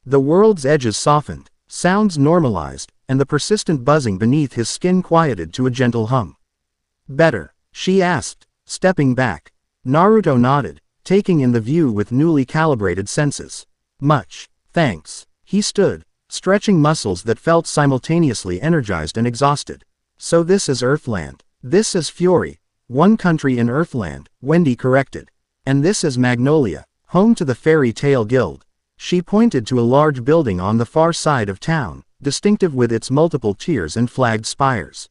The world's edges softened, sounds normalized, and the persistent buzzing beneath his skin quieted to a gentle hum. Better? She asked, stepping back. Naruto nodded, taking in the view with newly calibrated senses. Much thanks. He stood, stretching muscles that felt simultaneously energized and exhausted. So this is Earthland. This is Fury. One country in Earthland, Wendy corrected. And this is Magnolia, home to the Fairy Tail Guild. She pointed to a large building on the far side of town, distinctive with its multiple tiers and flagged spires.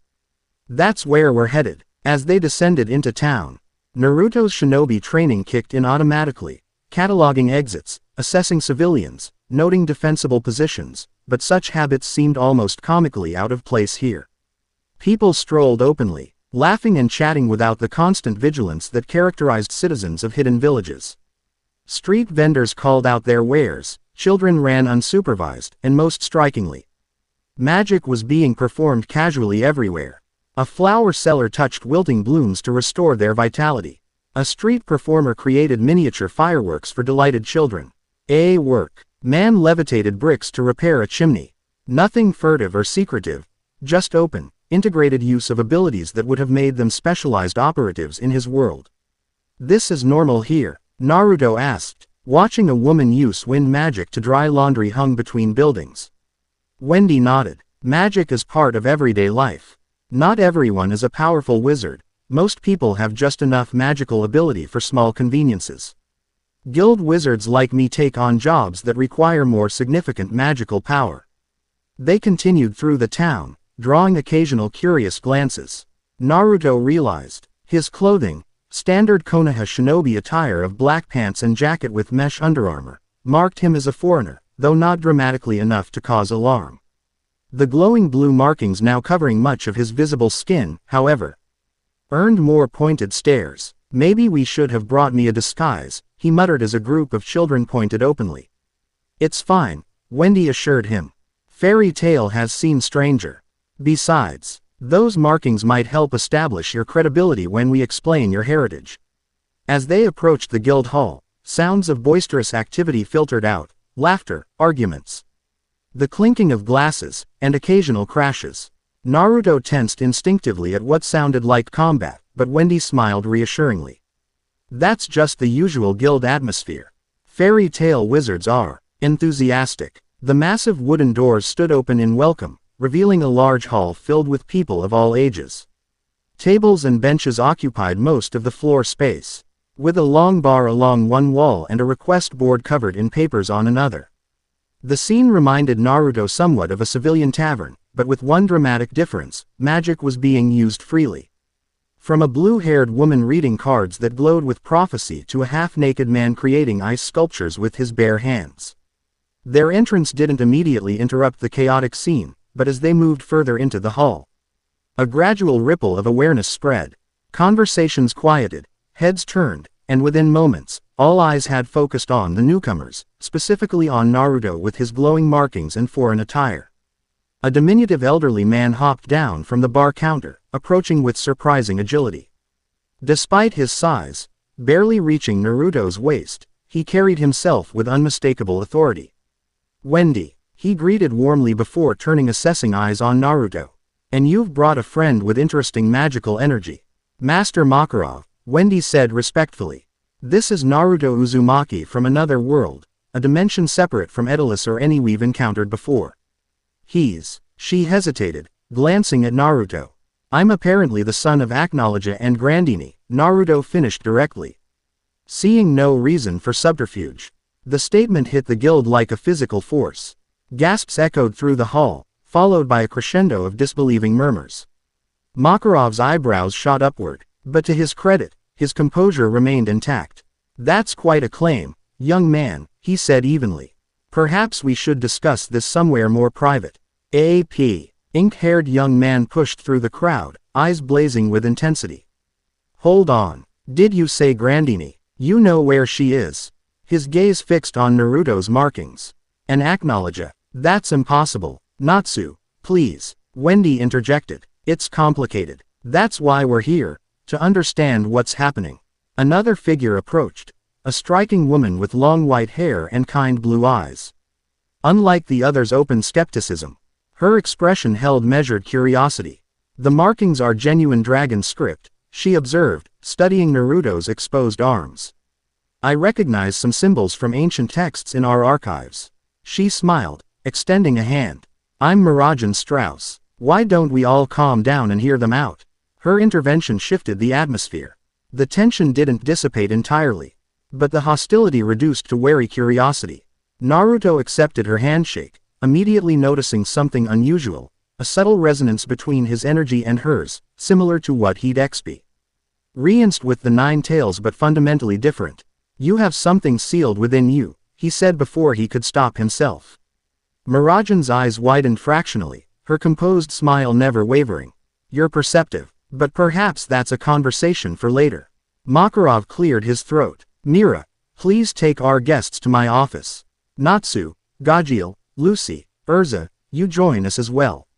That's where we're headed. As they descended into town, Naruto's shinobi training kicked in automatically, cataloging exits, assessing civilians, noting defensible positions, but such habits seemed almost comically out of place here. People strolled openly, laughing and chatting without the constant vigilance that characterized citizens of hidden villages. Street vendors called out their wares, children ran unsupervised, and most strikingly, magic was being performed casually everywhere. A flower seller touched wilting blooms to restore their vitality. A street performer created miniature fireworks for delighted children. Work. Man levitated bricks to repair a chimney. Nothing furtive or secretive, just open, integrated use of abilities that would have made them specialized operatives in his world. This is normal here, Naruto asked, watching a woman use wind magic to dry laundry hung between buildings. Wendy nodded. Magic is part of everyday life. Not everyone is a powerful wizard. Most people have just enough magical ability for small conveniences. Guild wizards like me take on jobs that require more significant magical power. They continued through the town, drawing occasional curious glances. Naruto realized. His clothing, standard Konoha shinobi attire of black pants and jacket with mesh underarmor, marked him as a foreigner, though not dramatically enough to cause alarm. The glowing blue markings now covering much of his visible skin, however, earned more pointed stares. Maybe we should have brought me a disguise, he muttered as a group of children pointed openly. It's fine, Wendy assured him. Fairy tale has seen stranger. Besides, those markings might help establish your credibility when we explain your heritage. As they approached the guild hall, sounds of boisterous activity filtered out, laughter, arguments, the clinking of glasses, and occasional crashes. Naruto tensed instinctively at what sounded like combat, but Wendy smiled reassuringly. That's just the usual guild atmosphere. Fairy tale wizards are enthusiastic. The massive wooden doors stood open in welcome, revealing a large hall filled with people of all ages. Tables and benches occupied most of the floor space, with a long bar along one wall and a request board covered in papers on another. The scene reminded Naruto somewhat of a civilian tavern, but with one dramatic difference: magic was being used freely. From a blue-haired woman reading cards that glowed with prophecy to a half-naked man creating ice sculptures with his bare hands. Their entrance didn't immediately interrupt the chaotic scene, but as they moved further into the hall, a gradual ripple of awareness spread. Conversations quieted, heads turned, and within moments, all eyes had focused on the newcomers, specifically on Naruto with his glowing markings and foreign attire. A diminutive elderly man hopped down from the bar counter, approaching with surprising agility. Despite his size, barely reaching Naruto's waist, he carried himself with unmistakable authority. Wendy, he greeted warmly before turning assessing eyes on Naruto. And you've brought a friend with interesting magical energy. Master Makarov, Wendy said respectfully. This is Naruto Uzumaki from another world, a dimension separate from Daedalus or any we've encountered before. She hesitated, glancing at Naruto. I'm apparently the son of Acnologia and Grandeeney, Naruto finished directly. Seeing no reason for subterfuge. The statement hit the guild like a physical force. Gasps echoed through the hall, followed by a crescendo of disbelieving murmurs. Makarov's eyebrows shot upward, but to his credit, his composure remained intact. That's quite a claim, young man, he said evenly. Perhaps we should discuss this somewhere more private. A.P. Ink-haired young man pushed through the crowd, eyes blazing with intensity. Hold on. Did you say Grandeeney? You know where she is. His gaze fixed on Naruto's markings. An Acnologia. That's impossible. Natsu, please. Wendy interjected. It's complicated. That's why we're here, to understand what's happening. Another figure approached. A striking woman with long white hair and kind blue eyes. Unlike the other's open skepticism, her expression held measured curiosity. The markings are genuine dragon script, she observed, studying Naruto's exposed arms. I recognize some symbols from ancient texts in our archives. She smiled, extending a hand. I'm Mirajan Strauss. Why don't we all calm down and hear them out? Her intervention shifted the atmosphere. The tension didn't dissipate entirely, but the hostility reduced to wary curiosity. Naruto accepted her handshake, immediately noticing something unusual, a subtle resonance between his energy and hers, similar to what he'd experienced with the Nine Tails but fundamentally different. You have something sealed within you, he said before he could stop himself. Mirajan's eyes widened fractionally, her composed smile never wavering. You're perceptive, but perhaps that's a conversation for later. Makarov cleared his throat. Mira, please take our guests to my office. Natsu, Gajiel, Lucy, Urza, you join us as well.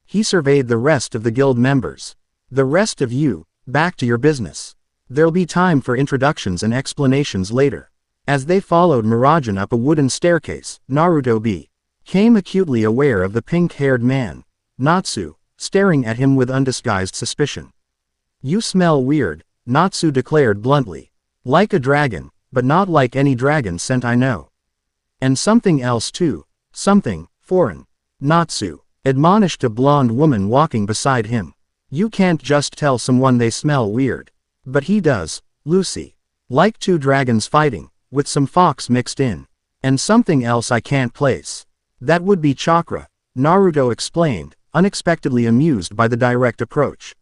He surveyed the rest of the guild members. The rest of you, back to your business. There'll be time for introductions and explanations later. As they followed Mirajan up a wooden staircase, Naruto became acutely aware of the pink-haired man, Natsu, staring at him with undisguised suspicion. You smell weird, Natsu declared bluntly. Like a dragon, but not like any dragon scent I know. And something else too, something foreign. Natsu admonished a blonde woman walking beside him. You can't just tell someone they smell weird. But he does, Lucy. Like two dragons fighting, with some fox mixed in. And something else I can't place. That would be chakra, Naruto explained, unexpectedly amused by the direct approach.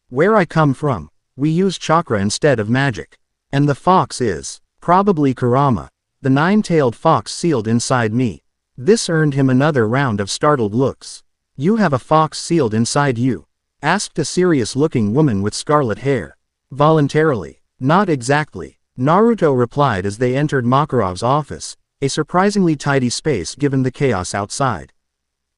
Where I come from, we use chakra instead of magic. And the fox is, probably Kurama, the nine-tailed fox sealed inside me. This earned him another round of startled looks. You have a fox sealed inside you? Asked a serious-looking woman with scarlet hair. Voluntarily. Not exactly, Naruto replied as they entered Makarov's office, a surprisingly tidy space given the chaos outside.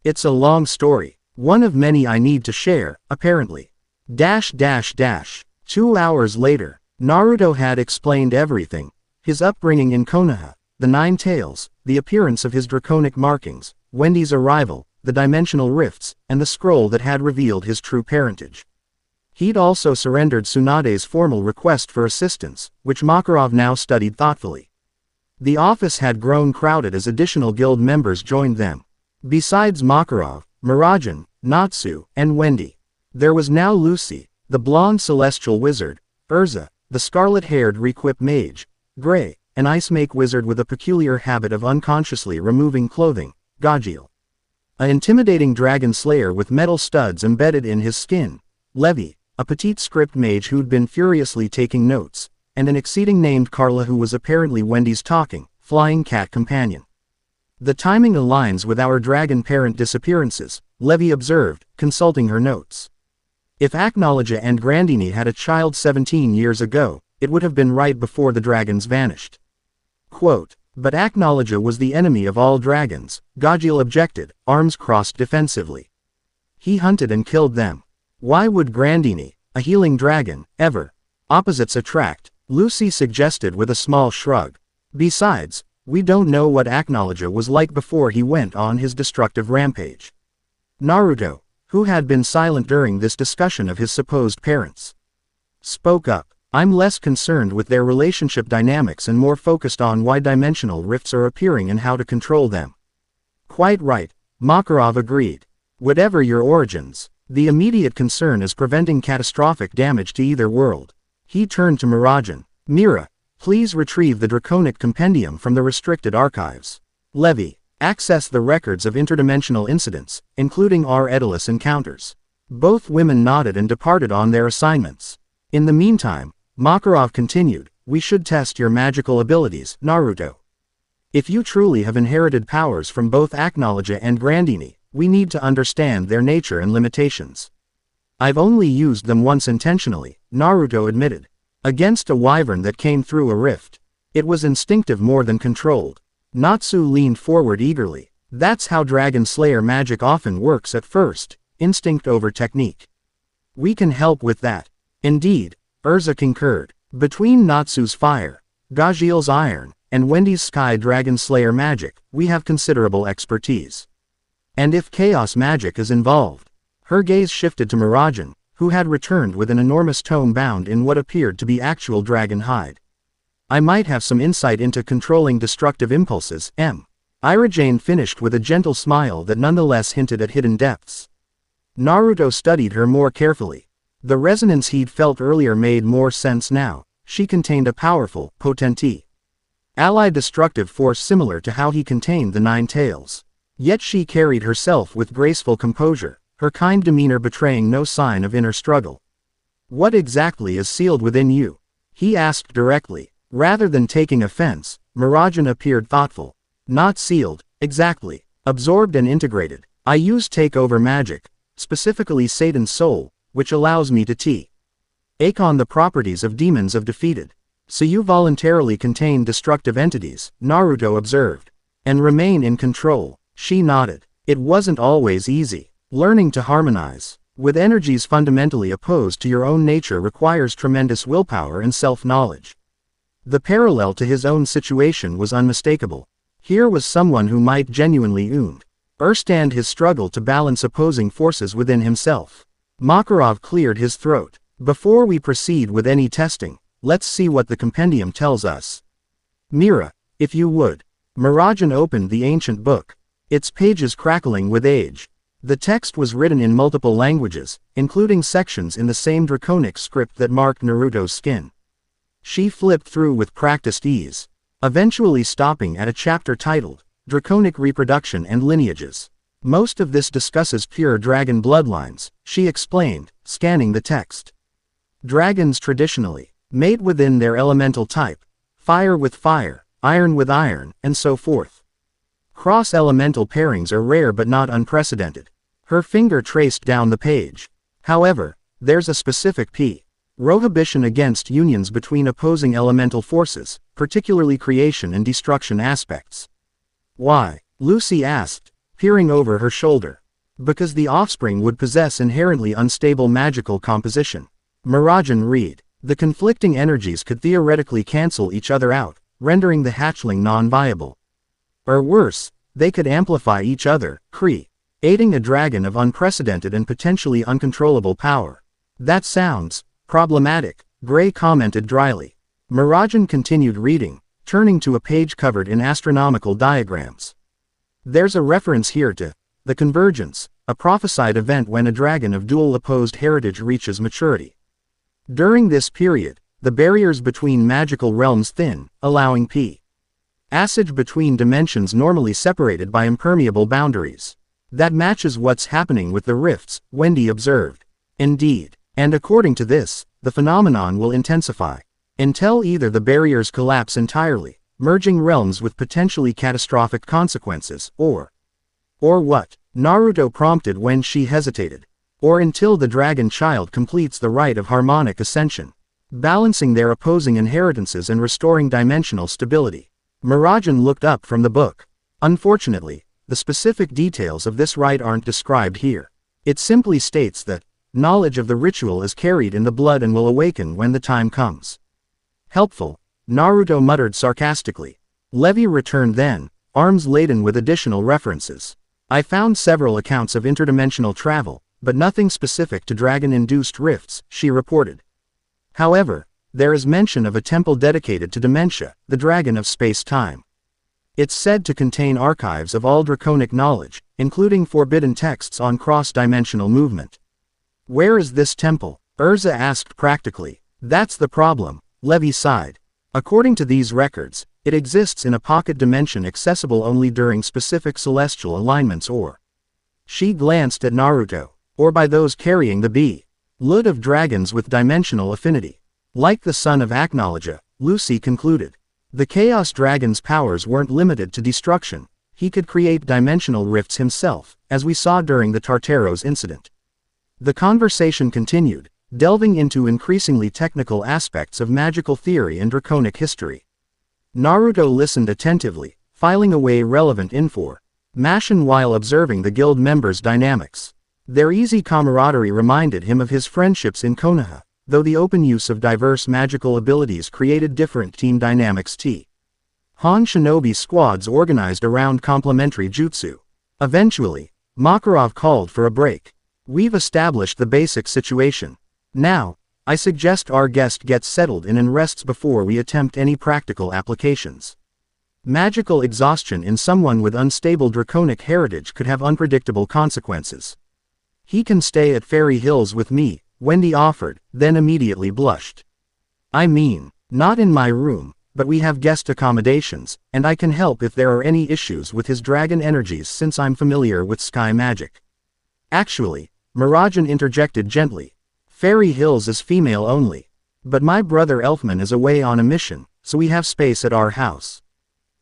It's a long story, one of many I need to share, apparently. 2 hours later, Naruto had explained everything. His upbringing in Konoha, the Nine Tails, the appearance of his draconic markings, Wendy's arrival, the dimensional rifts, and the scroll that had revealed his true parentage. He'd also surrendered Tsunade's formal request for assistance, which Makarov now studied thoughtfully. The office had grown crowded as additional guild members joined them. Besides Makarov, Mirajan, Natsu, and Wendy, there was now Lucy, the blonde celestial wizard, Urza, the scarlet-haired Requip mage, Gray, an ice make wizard with a peculiar habit of unconsciously removing clothing, Gajiel. An intimidating dragon slayer with metal studs embedded in his skin, Levi, a petite script mage who'd been furiously taking notes, and an exceeding named Carla who was apparently Wendy's talking, flying cat companion. The timing aligns with our dragon parent disappearances, Levi observed, consulting her notes. If Acnologia and Grandeeney had a child 17 years ago, it would have been right before the dragons vanished. Quote, but Acnologia was the enemy of all dragons, Gajiel objected, arms crossed defensively. He hunted and killed them. Why would Grandeeney, a healing dragon, ever? Opposites attract, Lucy suggested with a small shrug. Besides, we don't know what Acnologia was like before he went on his destructive rampage. Naruto, who had been silent during this discussion of his supposed parents, spoke up. I'm less concerned with their relationship dynamics and more focused on why dimensional rifts are appearing and how to control them. Quite right, Makarov agreed. Whatever your origins, the immediate concern is preventing catastrophic damage to either world. He turned to Mirajan. Mira, please retrieve the Draconic Compendium from the restricted archives. Levi, access the records of interdimensional incidents, including our Edalus encounters. Both women nodded and departed on their assignments. In the meantime, Makarov continued, we should test your magical abilities, Naruto. If you truly have inherited powers from both Acnologia and Grandeeney, we need to understand their nature and limitations. I've only used them once intentionally, Naruto admitted. Against a wyvern that came through a rift. It was instinctive more than controlled. Natsu leaned forward eagerly. That's how Dragon Slayer magic often works at first, instinct over technique. We can help with that. Indeed, Urza concurred. Between Natsu's fire, Gajiel's iron, and Wendy's sky dragon slayer magic, we have considerable expertise. And if chaos magic is involved. Her gaze shifted to Mirajan, who had returned with an enormous tome bound in what appeared to be actual dragon hide. I might have some insight into controlling destructive impulses, Irene finished with a gentle smile that nonetheless hinted at hidden depths. Naruto studied her more carefully. The resonance he'd felt earlier made more sense now. She contained a powerful, potentee, allied destructive force similar to how he contained the Nine Tails. Yet she carried herself with graceful composure, her kind demeanor betraying no sign of inner struggle. What exactly is sealed within you? He asked directly. Rather than taking offense, Mirajan appeared thoughtful. Not sealed, exactly. Absorbed and integrated. I use takeover magic, specifically Satan's soul, which allows me to take on the properties of demons of defeated. So you voluntarily contain destructive entities, Naruto observed. And remain in control. She nodded. It wasn't always easy. Learning to harmonize with energies fundamentally opposed to your own nature requires tremendous willpower and self-knowledge. The parallel to his own situation was unmistakable. Here was someone who might genuinely understand his struggle to balance opposing forces within himself. Makarov cleared his throat. Before we proceed with any testing, let's see what the compendium tells us. Mira, if you would. Mirajan opened the ancient book. Its pages crackling with age. The text was written in multiple languages, including sections in the same draconic script that marked Naruto's skin. She flipped through with practiced ease, eventually stopping at a chapter titled, Draconic Reproduction and Lineages. Most of this discusses pure dragon bloodlines, she explained, scanning the text. Dragons traditionally mate within their elemental type, fire with fire, iron with iron, and so forth. Cross-elemental pairings are rare but not unprecedented. Her finger traced down the page. However, there's a specific prohibition against unions between opposing elemental forces, particularly creation and destruction aspects. Why? Lucy asked, peering over her shoulder. Because the offspring would possess inherently unstable magical composition. Mirajan read. The conflicting energies could theoretically cancel each other out, rendering the hatchling non-viable. Or worse, they could amplify each other, creating a dragon of unprecedented and potentially uncontrollable power. That sounds problematic, Gray commented dryly. Mirajan continued reading, turning to a page covered in astronomical diagrams. There's a reference here to the convergence, a prophesied event when a dragon of dual-opposed heritage reaches maturity. During this period, the barriers between magical realms thin, allowing passage between dimensions normally separated by impermeable boundaries. That matches what's happening with the rifts, Wendy observed. Indeed. And according to this, the phenomenon will intensify until either the barriers collapse entirely, merging realms with potentially catastrophic consequences, or what? Naruto prompted when she hesitated. Or until the dragon child completes the rite of harmonic ascension, balancing their opposing inheritances and restoring dimensional stability. Mirajan looked up from the book. Unfortunately, the specific details of this rite aren't described here. It simply states that knowledge of the ritual is carried in the blood and will awaken when the time comes. Helpful, Naruto muttered sarcastically. Levi returned then, arms laden with additional references. I found several accounts of interdimensional travel, but nothing specific to dragon-induced rifts, she reported. However, there is mention of a temple dedicated to Dementia, the dragon of space-time. It's said to contain archives of all draconic knowledge, including forbidden texts on cross-dimensional movement. Where is this temple? Urza asked practically. That's the problem, Levi sighed. According to these records, it exists in a pocket dimension accessible only during specific celestial alignments or. She glanced at Naruto. Or by those carrying the blood of dragons with dimensional affinity. Like the son of Acnologia, Lucy concluded. The Chaos Dragon's powers weren't limited to destruction, he could create dimensional rifts himself, as we saw during the Tartaros incident. The conversation continued, delving into increasingly technical aspects of magical theory and draconic history. Naruto listened attentively, filing away relevant information while observing the guild members' dynamics. Their easy camaraderie reminded him of his friendships in Konoha, though the open use of diverse magical abilities created different team dynamics. Han shinobi squads organized around complementary jutsu. Eventually, Makarov called for a break. We've established the basic situation. Now, I suggest our guest gets settled in and rests before we attempt any practical applications. Magical exhaustion in someone with unstable draconic heritage could have unpredictable consequences. He can stay at Fairy Hills with me, Wendy offered, then immediately blushed. I mean, not in my room, but we have guest accommodations, and I can help if there are any issues with his dragon energies since I'm familiar with sky magic. Actually, Mirajan interjected gently. Fairy Hills is female only. But my brother Elfman is away on a mission, so we have space at our house.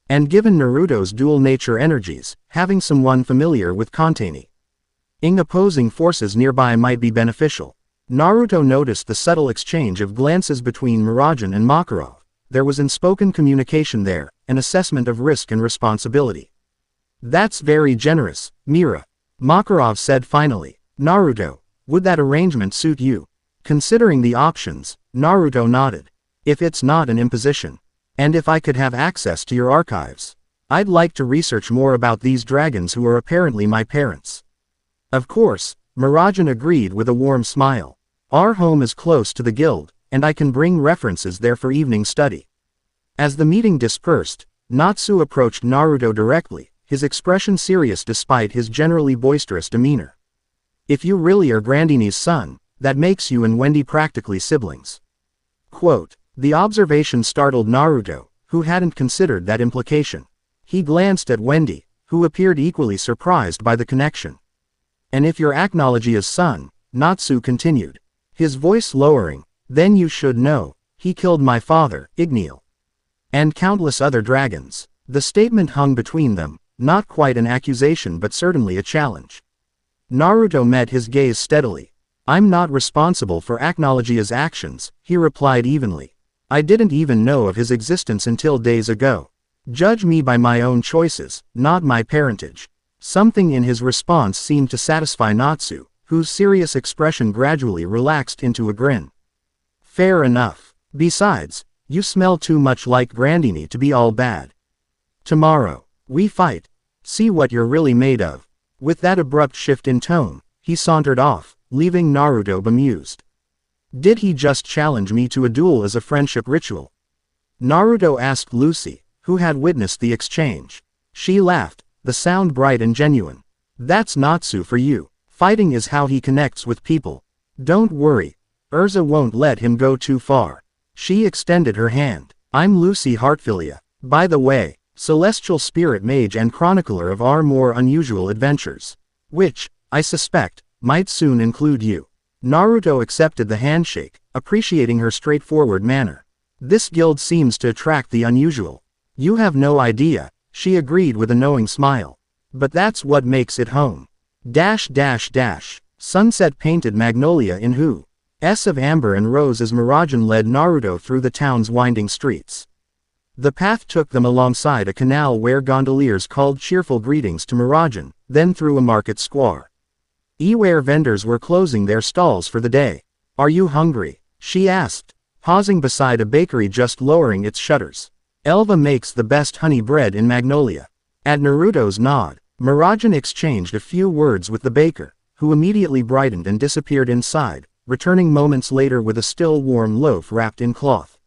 And given Naruto's dual nature energies, having someone familiar with Grandeeney opposing forces nearby might be beneficial. Naruto noticed the subtle exchange of glances between Mirajan and Makarov. There was unspoken communication there, an assessment of risk and responsibility. That's very generous, Mira. Makarov said finally. Naruto, would that arrangement suit you? Considering the options, Naruto nodded. If it's not an imposition. And if I could have access to your archives. I'd like to research more about these dragons who are apparently my parents. Of course, Mirajan agreed with a warm smile. Our home is close to the guild, and I can bring references there for evening study. As the meeting dispersed, Natsu approached Naruto directly, his expression serious despite his generally boisterous demeanor. If you really are Grandeeney's son, that makes you and Wendy practically siblings. Quote, the observation startled Naruto, who hadn't considered that implication. He glanced at Wendy, who appeared equally surprised by the connection. And if you're Acnologia's son, Natsu continued, his voice lowering, then you should know, he killed my father, Igneal. And countless other dragons. The statement hung between them, not quite an accusation but certainly a challenge. Naruto met his gaze steadily. I'm not responsible for Acnologia's actions, he replied evenly. I didn't even know of his existence until days ago. Judge me by my own choices, not my parentage. Something in his response seemed to satisfy Natsu, whose serious expression gradually relaxed into a grin. Fair enough. Besides, you smell too much like Grandeeney to be all bad. Tomorrow, we fight. See what you're really made of. With that abrupt shift in tone, he sauntered off, leaving Naruto bemused. Did he just challenge me to a duel as a friendship ritual? Naruto asked Lucy, who had witnessed the exchange. She laughed, the sound bright and genuine. That's Natsu for you. Fighting is how he connects with people. Don't worry, Urza won't let him go too far. She extended her hand. I'm Lucy Heartfilia, by the way, celestial spirit mage and chronicler of our more unusual adventures. Which, I suspect, might soon include you. Naruto accepted the handshake, appreciating her straightforward manner. This guild seems to attract the unusual. You have no idea, she agreed with a knowing smile. But that's what makes it home. Sunset painted Magnolia in Who? S of amber and rose as Miragen led Naruto through the town's winding streets. The path took them alongside a canal where gondoliers called cheerful greetings to Miragen, then through a market square. Where vendors were closing their stalls for the day. Are you hungry? She asked, pausing beside a bakery just lowering its shutters. Elva makes the best honey bread in Magnolia. At Naruto's nod, Miragen exchanged a few words with the baker, who immediately brightened and disappeared inside, returning moments later with a still warm loaf wrapped in cloth.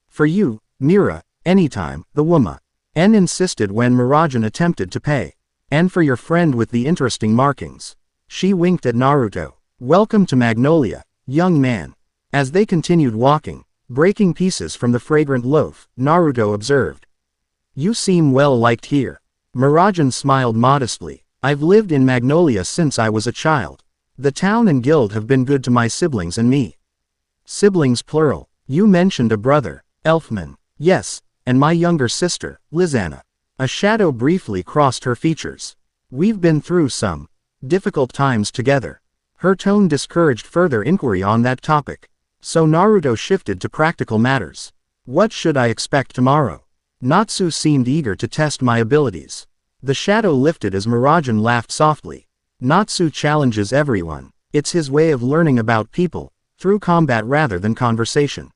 For you, Mira, anytime, the woman. N insisted when Miragen attempted to pay. And for your friend with the interesting markings. She winked at Naruto. Welcome to Magnolia, young man. As they continued walking, breaking pieces from the fragrant loaf, Naruto observed. You seem well liked here. Miragen smiled modestly. I've lived in Magnolia since I was a child. The town and guild have been good to my siblings and me. Siblings plural. You mentioned a brother, Elfman. Yes, and my younger sister, Lizanna. A shadow briefly crossed her features. We've been through some difficult times together. Her tone discouraged further inquiry on that topic. So Naruto shifted to practical matters. What should I expect tomorrow? Natsu seemed eager to test my abilities. The shadow lifted as Miragen laughed softly. Natsu challenges everyone. It's his way of learning about people, through combat rather than conversation.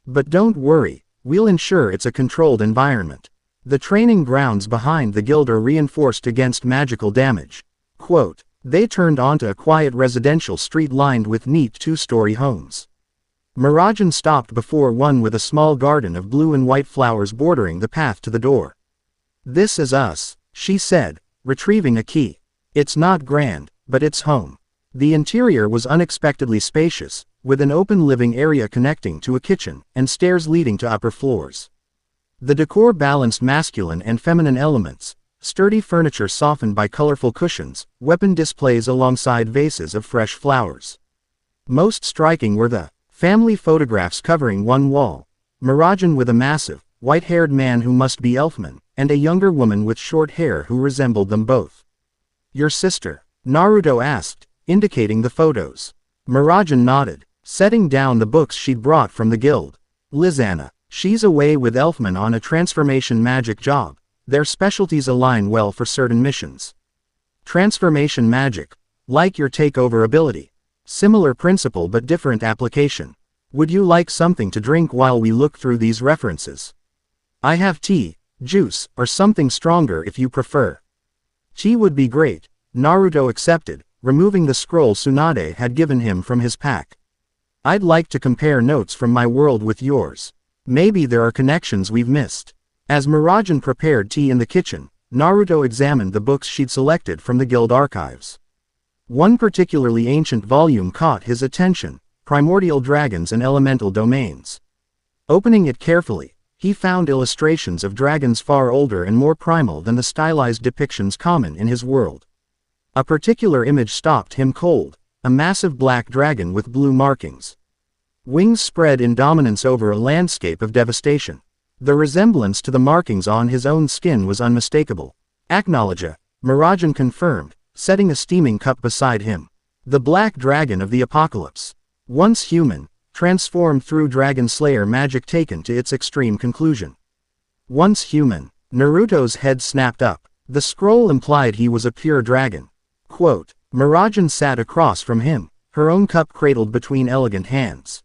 But don't worry, we'll ensure it's a controlled environment. The training grounds behind the guild are reinforced against magical damage. Quote, they turned onto a quiet residential street lined with neat two-story homes. Miragen stopped before one with a small garden of blue and white flowers bordering the path to the door. This is us, she said, retrieving a key. It's not grand, but it's home. The interior was unexpectedly spacious, with an open living area connecting to a kitchen, and stairs leading to upper floors. The decor balanced masculine and feminine elements, sturdy furniture softened by colorful cushions, weapon displays alongside vases of fresh flowers. Most striking were the family photographs covering one wall, Miragen with a massive, white-haired man who must be Elfman, and a younger woman with short hair who resembled them both. Your sister? Naruto asked, indicating the photos. Miragen nodded, setting down the books she'd brought from the guild. Lizanna. She's away with Elfman on a transformation magic job. Their specialties align well for certain missions. Transformation magic. Like your takeover ability. Similar principle but different application. Would you like something to drink while we look through these references? I have tea, juice, or something stronger if you prefer. Tea would be great, Naruto accepted, removing the scroll Tsunade had given him from his pack. I'd like to compare notes from my world with yours. Maybe there are connections we've missed. As Miragen prepared tea in the kitchen, Naruto examined the books she'd selected from the guild archives. One particularly ancient volume caught his attention: Primordial Dragons and Elemental Domains. Opening it carefully, he found illustrations of dragons far older and more primal than the stylized depictions common in his world. A particular image stopped him cold: a massive black dragon with blue markings. Wings spread in dominance over a landscape of devastation. The resemblance to the markings on his own skin was unmistakable. Acnologia, Mirajan confirmed, setting a steaming cup beside him. The black dragon of the apocalypse. Once human, transformed through dragon slayer magic taken to its extreme conclusion. Once human, Naruto's head snapped up. The scroll implied he was a pure dragon. Quote, Mirajan sat across from him, her own cup cradled between elegant hands.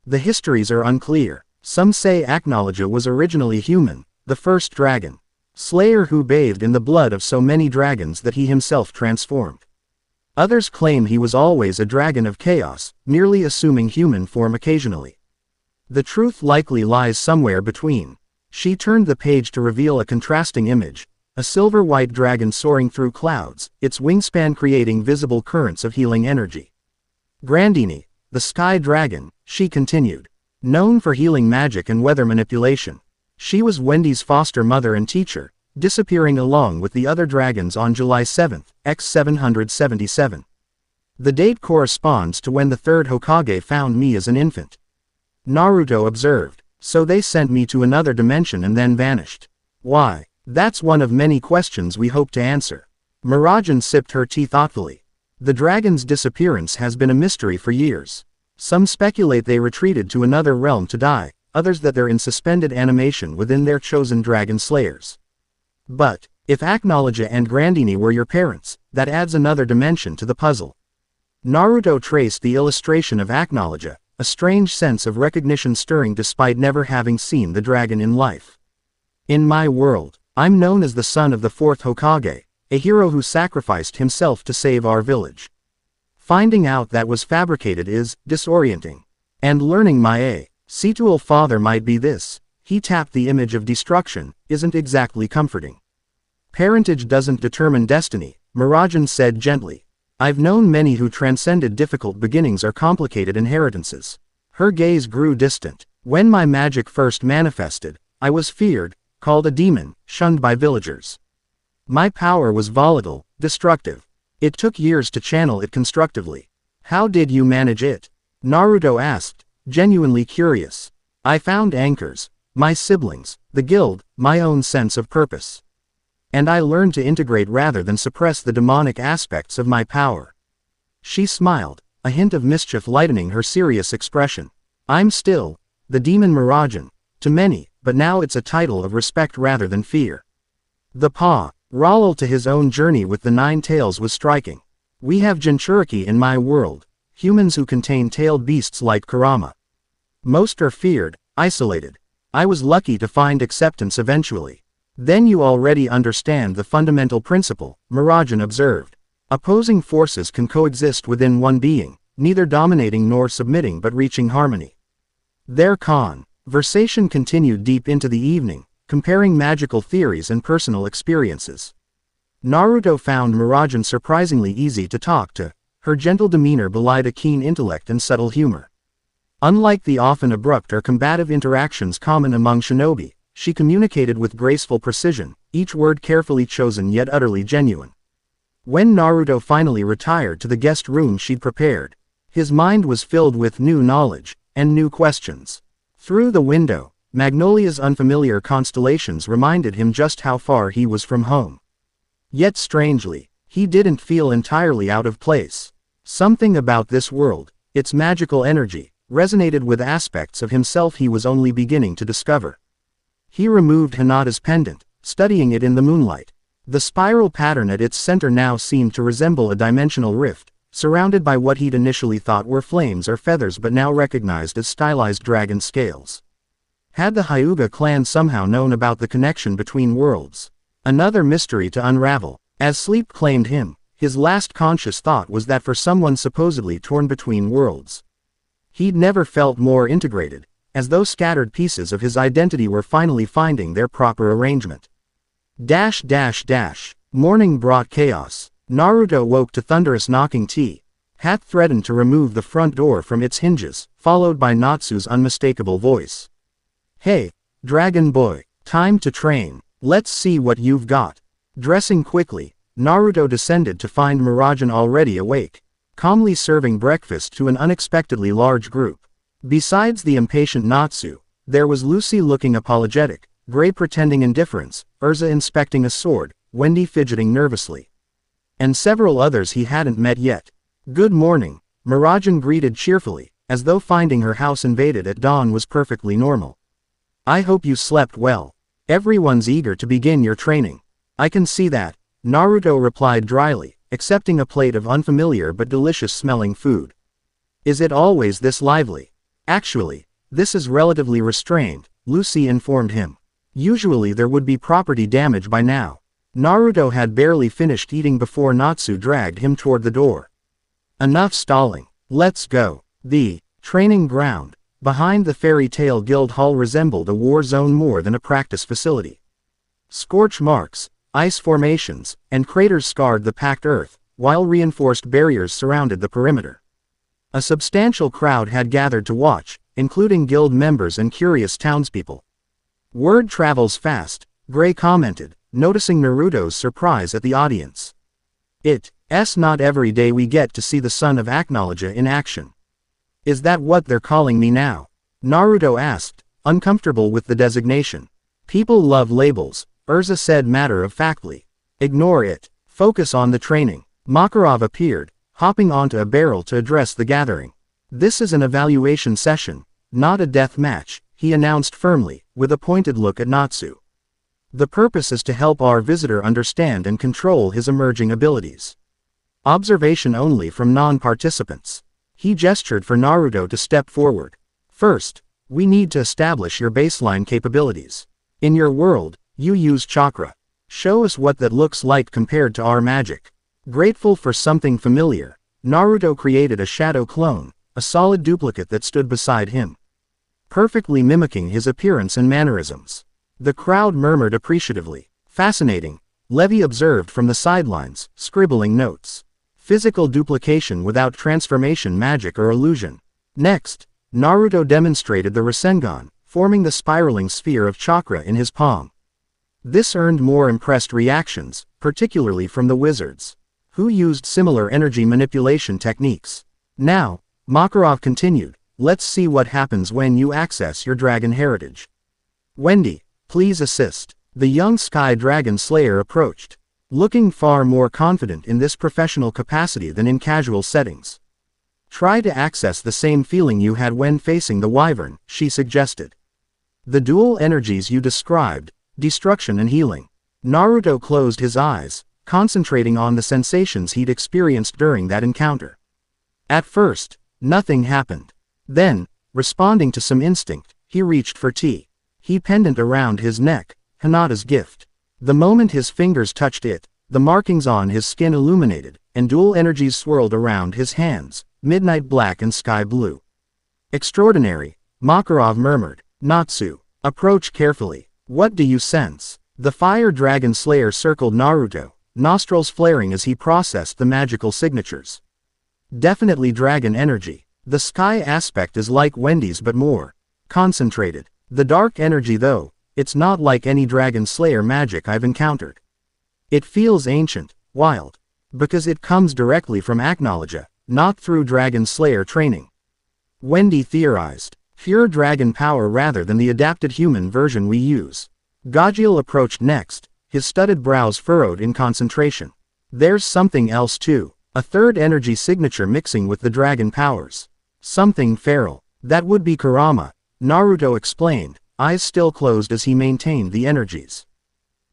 The histories are unclear. Some say Acnologia was originally human, the first dragon slayer who bathed in the blood of so many dragons that he himself transformed. Others claim he was always a dragon of chaos, merely assuming human form occasionally. The truth likely lies somewhere between. She turned the page to reveal a contrasting image: a silver-white dragon soaring through clouds, its wingspan creating visible currents of healing energy. Grandeeney, the sky dragon, she continued. Known for healing magic and weather manipulation. She was Wendy's foster mother and teacher, disappearing along with the other dragons on July 7, X 777. The date corresponds to when the third Hokage found me as an infant. Naruto observed. So they sent me to another dimension and then vanished. Why? That's one of many questions we hope to answer. Mirajan sipped her tea thoughtfully. The dragon's disappearance has been a mystery for years. Some speculate they retreated to another realm to die, others that they're in suspended animation within their chosen dragon slayers. But, if Acnologia and Grandeeney were your parents, that adds another dimension to the puzzle. Naruto traced the illustration of Acnologia, a strange sense of recognition stirring despite never having seen the dragon in life. In my world, I'm known as the son of the fourth Hokage, a hero who sacrificed himself to save our village. Finding out that was fabricated is disorienting. And learning my Situal father might be this, he tapped the image of destruction, isn't exactly comforting. Parentage doesn't determine destiny, Mirajan said gently. I've known many who transcended difficult beginnings or complicated inheritances. Her gaze grew distant. When my magic first manifested, I was feared, called a demon, shunned by villagers. My power was volatile, destructive. It took years to channel it constructively. How did you manage it? Naruto asked, genuinely curious. I found anchors, my siblings, the guild, my own sense of purpose. And I learned to integrate rather than suppress the demonic aspects of my power. She smiled, a hint of mischief lightening her serious expression. I'm still the demon Mirajan, to many, but now it's a title of respect rather than fear. The parallel to his own journey with the nine tails was striking. We have Jinchuriki in my world, humans who contain tailed beasts like Kurama. Most are feared, isolated. I was lucky to find acceptance eventually. Then you already understand the fundamental principle, Mirajan observed. Opposing forces can coexist within one being, neither dominating nor submitting but reaching harmony. Their conversation continued deep into the evening, comparing magical theories and personal experiences. Naruto found Mirajan surprisingly easy to talk to. Her gentle demeanor belied a keen intellect and subtle humor. Unlike the often abrupt or combative interactions common among shinobi, she communicated with graceful precision, each word carefully chosen yet utterly genuine. When Naruto finally retired to the guest room she'd prepared, his mind was filled with new knowledge, and new questions. Through the window, Magnolia's unfamiliar constellations reminded him just how far he was from home. Yet strangely, he didn't feel entirely out of place. Something about this world, its magical energy, resonated with aspects of himself he was only beginning to discover. He removed Hinata's pendant, studying it in the moonlight. The spiral pattern at its center now seemed to resemble a dimensional rift, surrounded by what he'd initially thought were flames or feathers but now recognized as stylized dragon scales. Had the Hyuga clan somehow known about the connection between worlds? Another mystery to unravel. As sleep claimed him, his last conscious thought was that for someone supposedly torn between worlds, he'd never felt more integrated, as though scattered pieces of his identity were finally finding their proper arrangement. Dash dash dash. Morning brought chaos. Naruto woke to thunderous knocking. Hat threatened to remove the front door from its hinges, followed by Natsu's unmistakable voice. Hey, Dragon Boy, time to train. Let's see what you've got. Dressing quickly, Naruto descended to find Miragen already awake, calmly serving breakfast to an unexpectedly large group. Besides the impatient Natsu, there was Lucy looking apologetic, Gray pretending indifference, Urza inspecting a sword, Wendy fidgeting nervously, and several others he hadn't met yet. Good morning, Miragen greeted cheerfully, as though finding her house invaded at dawn was perfectly normal. I hope you slept well. Everyone's eager to begin your training. I can see that, Naruto replied dryly, accepting a plate of unfamiliar but delicious-smelling food. Is it always this lively? Actually, this is relatively restrained, Lucy informed him. Usually there would be property damage by now. Naruto had barely finished eating before Natsu dragged him toward the door. Enough stalling. Let's go. The training ground behind the Fairy Tale Guild Hall resembled a war zone more than a practice facility. Scorch marks, ice formations, and craters scarred the packed earth, while reinforced barriers surrounded the perimeter. A substantial crowd had gathered to watch, including guild members and curious townspeople. Word travels fast, Gray commented, noticing Naruto's surprise at the audience. It's not every day we get to see the son of Acnologia in action. Is that what they're calling me now? Naruto asked, uncomfortable with the designation. People love labels, Urza said matter-of-factly. Ignore it. Focus on the training. Makarov appeared, hopping onto a barrel to address the gathering. This is an evaluation session, not a death match, he announced firmly, with a pointed look at Natsu. The purpose is to help our visitor understand and control his emerging abilities. Observation only from non-participants. He gestured for Naruto to step forward. First, we need to establish your baseline capabilities. In your world, you use chakra. Show us what that looks like compared to our magic. Grateful for something familiar, Naruto created a shadow clone, a solid duplicate that stood beside him, perfectly mimicking his appearance and mannerisms. The crowd murmured appreciatively. Fascinating, Levi observed from the sidelines, scribbling notes. Physical duplication without transformation magic or illusion. Next, Naruto demonstrated the Rasengan, forming the spiraling sphere of chakra in his palm. This earned more impressed reactions, particularly from the wizards, who used similar energy manipulation techniques. Now, Makarov continued, let's see what happens when you access your dragon heritage. Wendy, please assist. The young Sky Dragon Slayer approached, looking far more confident in this professional capacity than in casual settings. Try to access the same feeling you had when facing the Wyvern, she suggested. The dual energies you described, destruction and healing. Naruto closed his eyes, concentrating on the sensations he'd experienced during that encounter. At first, nothing happened. Then, responding to some instinct, he reached for tea. He pendant around his neck, Hinata's gift. The moment his fingers touched it, the markings on his skin illuminated, and dual energies swirled around his hands, midnight black and sky blue. Extraordinary, Makarov murmured. Natsu, approach carefully. What do you sense? The Fire Dragon Slayer circled Naruto, nostrils flaring as he processed the magical signatures. Definitely dragon energy. The sky aspect is like Wendy's but more concentrated. The dark energy though, it's not like any Dragon Slayer magic I've encountered. It feels ancient, wild. Because it comes directly from Acnologia, not through Dragon Slayer training. Wendy theorized. Pure dragon power rather than the adapted human version we use. Gajiel approached next, his studded brows furrowed in concentration. There's something else too. A third energy signature mixing with the dragon powers. Something feral. That would be Kurama, Naruto explained, eyes still closed as he maintained the energies.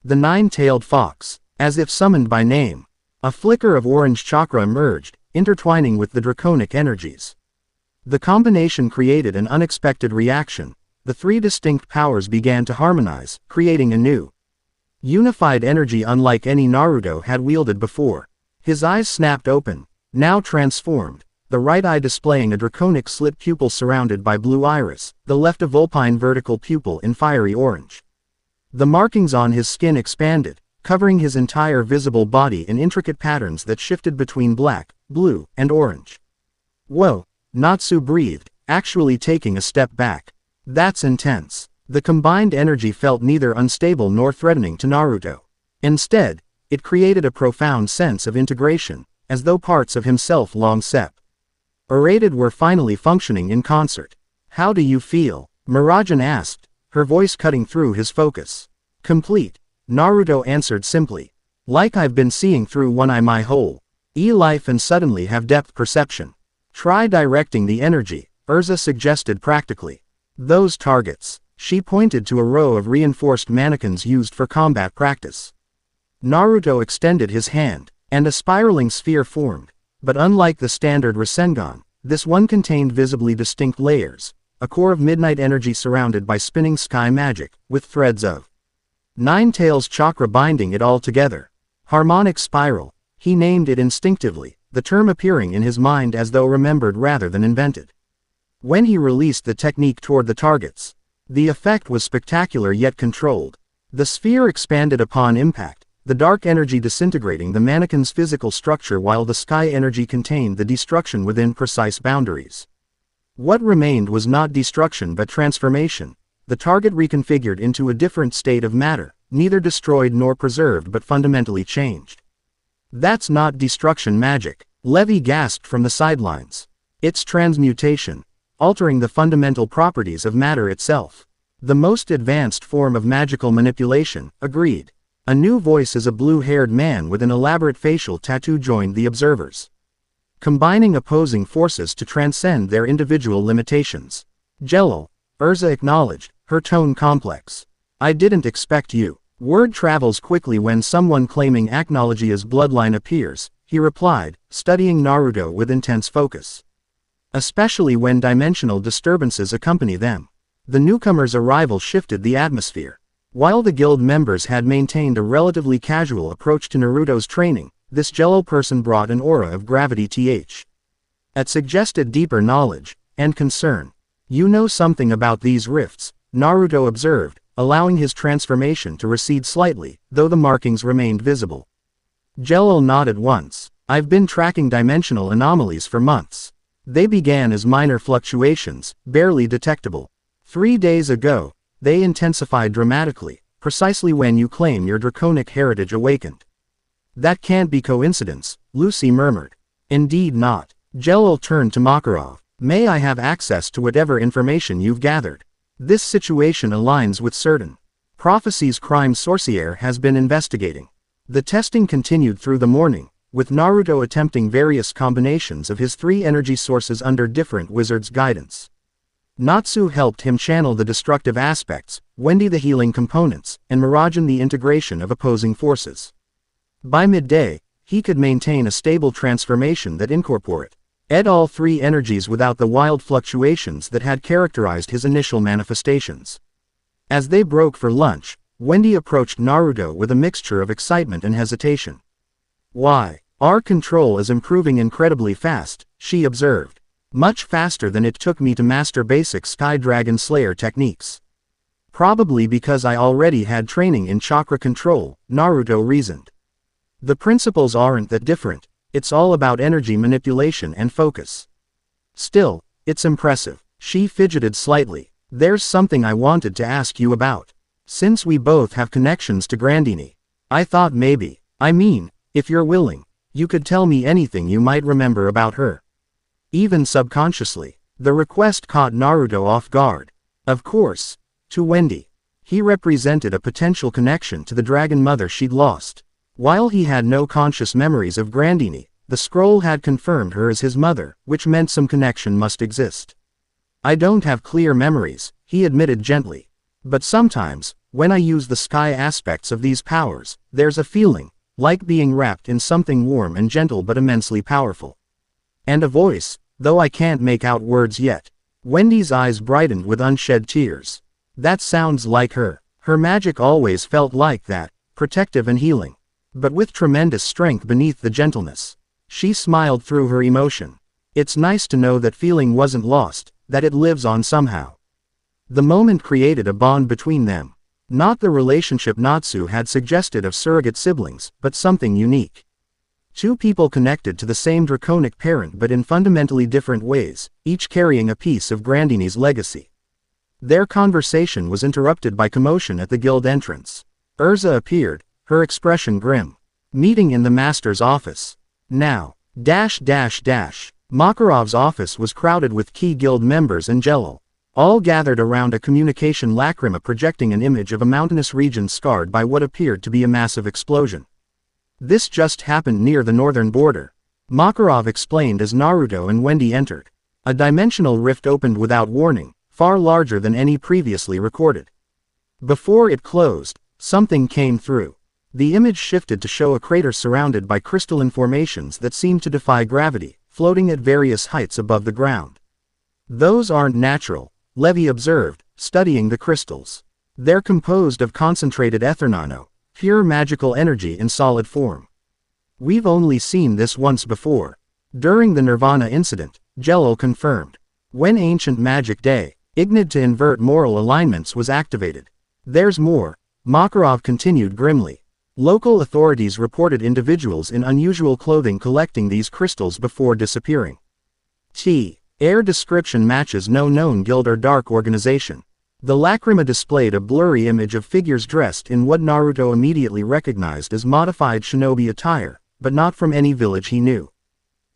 The nine-tailed fox, as if summoned by name. A flicker of orange chakra emerged, intertwining with the draconic energies. The combination created an unexpected reaction. The three distinct powers began to harmonize, creating a new, unified energy unlike any Naruto had wielded before. His eyes snapped open, now transformed, the right eye displaying a draconic slit pupil surrounded by blue iris, the left a vulpine vertical pupil in fiery orange. The markings on his skin expanded, covering his entire visible body in intricate patterns that shifted between black, blue, and orange. Whoa, Natsu breathed, actually taking a step back. That's intense. The combined energy felt neither unstable nor threatening to Naruto. Instead, it created a profound sense of integration, as though parts of himself long separated were finally functioning in concert. How do you feel? Murajan asked, her voice cutting through his focus. Complete, Naruto answered simply. Like I've been seeing through one eye my whole life and suddenly have depth perception. Try directing the energy, Urza suggested practically. Those targets. She pointed to a row of reinforced mannequins used for combat practice. Naruto extended his hand, and a spiraling sphere formed. But unlike the standard Rasengan, this one contained visibly distinct layers, a core of midnight energy surrounded by spinning sky magic, with threads of Nine Tails chakra binding it all together. Harmonic spiral, he named it instinctively, the term appearing in his mind as though remembered rather than invented. When he released the technique toward the targets, the effect was spectacular yet controlled. The sphere expanded upon impact, the dark energy disintegrating the mannequin's physical structure while the sky energy contained the destruction within precise boundaries. What remained was not destruction but transformation, the target reconfigured into a different state of matter, neither destroyed nor preserved but fundamentally changed. That's not destruction magic, Levi gasped from the sidelines. It's transmutation, altering the fundamental properties of matter itself. The most advanced form of magical manipulation, agreed. A new voice as a blue-haired man with an elaborate facial tattoo joined the observers. Combining opposing forces to transcend their individual limitations. Jelal, Urza acknowledged, her tone complex. I didn't expect you. Word travels quickly when someone claiming Acnologia's bloodline appears, he replied, studying Naruto with intense focus. Especially when dimensional disturbances accompany them. The newcomer's arrival shifted the atmosphere. While the guild members had maintained a relatively casual approach to Naruto's training, this Jelal person brought an aura of gravity that suggested deeper knowledge and concern. You know something about these rifts, Naruto observed, allowing his transformation to recede slightly, though the markings remained visible. Jelal nodded once. I've been tracking dimensional anomalies for months. They began as minor fluctuations, barely detectable. 3 days ago, they intensified dramatically, precisely when you claim your draconic heritage awakened. That can't be coincidence, Lucy murmured. Indeed not. Jelal turned to Makarov. May I have access to whatever information you've gathered? This situation aligns with certain prophecies crime Sorcier has been investigating. The testing continued through the morning, with Naruto attempting various combinations of his 3 energy sources under different wizards' guidance. Natsu helped him channel the destructive aspects, Wendy the healing components, and Murajan the integration of opposing forces. By midday, he could maintain a stable transformation that incorporated all 3 energies without the wild fluctuations that had characterized his initial manifestations. As they broke for lunch, Wendy approached Naruto with a mixture of excitement and hesitation. Why, our control is improving incredibly fast, she observed. Much faster than it took me to master basic Sky Dragon Slayer techniques. Probably because I already had training in chakra control, Naruto reasoned. The principles aren't that different, it's all about energy manipulation and focus. Still, it's impressive. She fidgeted slightly. There's something I wanted to ask you about. Since we both have connections to Grandeeney, I thought maybe, if you're willing, you could tell me anything you might remember about her. Even subconsciously, the request caught Naruto off guard. Of course, to Wendy. He represented a potential connection to the dragon mother she'd lost. While he had no conscious memories of Grandeeney, the scroll had confirmed her as his mother, which meant some connection must exist. I don't have clear memories, he admitted gently. But sometimes, when I use the sky aspects of these powers, there's a feeling, like being wrapped in something warm and gentle but immensely powerful. And a voice, though I can't make out words yet. Wendy's eyes brightened with unshed tears. That sounds like her. Her magic always felt like that, protective and healing. But with tremendous strength beneath the gentleness. She smiled through her emotion. It's nice to know that feeling wasn't lost, that it lives on somehow. The moment created a bond between them. Not the relationship Natsu had suggested of surrogate siblings, but something unique. Two people connected to the same draconic parent but in fundamentally different ways, each carrying a piece of Grandeeney's legacy. Their conversation was interrupted by commotion at the guild entrance. Urza appeared, her expression grim. Meeting in the master's office. Now. Makarov's office was crowded with key guild members and Jelal, all gathered around a communication lacrima projecting an image of a mountainous region scarred by what appeared to be a massive explosion. This just happened near the northern border, Makarov explained as Naruto and Wendy entered. A dimensional rift opened without warning, far larger than any previously recorded. Before it closed, something came through. The image shifted to show a crater surrounded by crystalline formations that seemed to defy gravity, floating at various heights above the ground. Those aren't natural, Levi observed, studying the crystals. They're composed of concentrated ethernano, pure magical energy in solid form. We've only seen this once before. During the Nirvana incident, Jelal confirmed. When ancient magic day, ignited to invert moral alignments was activated. There's more, Makarov continued grimly. Local authorities reported individuals in unusual clothing collecting these crystals before disappearing. Air description matches no known guild or dark organization. The lacrima displayed a blurry image of figures dressed in what Naruto immediately recognized as modified shinobi attire, but not from any village he knew.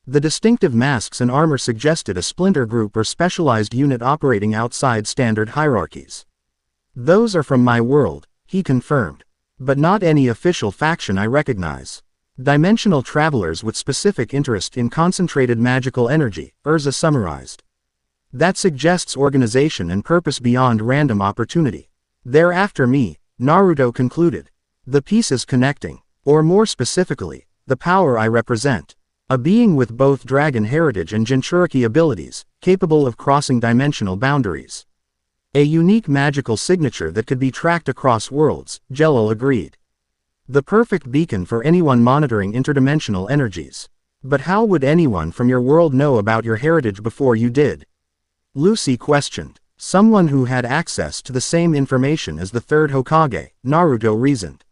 The distinctive masks and armor suggested a splinter group or specialized unit operating outside standard hierarchies. Those are from my world, he confirmed. But not any official faction I recognize. Dimensional travelers with specific interest in concentrated magical energy, Urza summarized. That suggests organization and purpose beyond random opportunity. They're after me, Naruto concluded. The pieces connecting, or more specifically, the power I represent. A being with both dragon heritage and Jinchuriki abilities, capable of crossing dimensional boundaries. A unique magical signature that could be tracked across worlds, Jelal agreed. The perfect beacon for anyone monitoring interdimensional energies. But how would anyone from your world know about your heritage before you did? Lucy questioned. Someone who had access to the same information as the third Hokage, Naruto reasoned.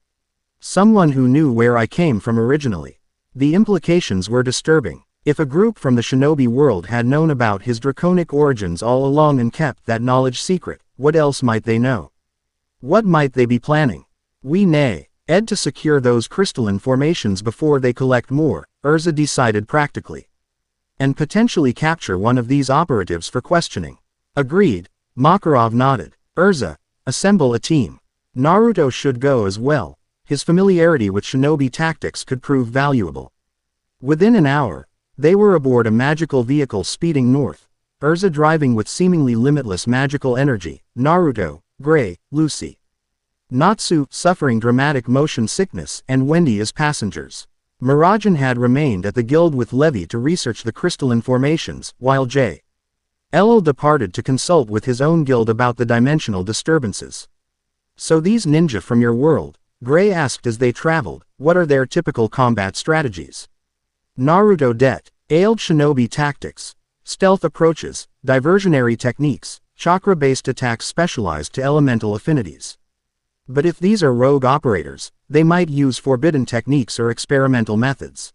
Someone who knew where I came from originally. The implications were disturbing. If a group from the shinobi world had known about his draconic origins all along and kept that knowledge secret, what else might they know? What might they be planning? Ed to secure those crystalline formations before they collect more, Urza decided practically. And potentially capture one of these operatives for questioning. Agreed, Makarov nodded. Urza, assemble a team. Naruto should go as well. His familiarity with shinobi tactics could prove valuable. Within an hour, they were aboard a magical vehicle speeding north, Urza driving with seemingly limitless magical energy, Naruto, Gray, Lucy. Natsu, suffering dramatic motion sickness, and Wendy as passengers. Mirajan had remained at the guild with Levi to research the crystalline formations, while J.L. departed to consult with his own guild about the dimensional disturbances. So these ninja from your world, Gray asked as they traveled, what are their typical combat strategies? Naruto detailed shinobi tactics, stealth approaches, diversionary techniques, chakra-based attacks specialized to elemental affinities. But if these are rogue operators, they might use forbidden techniques or experimental methods.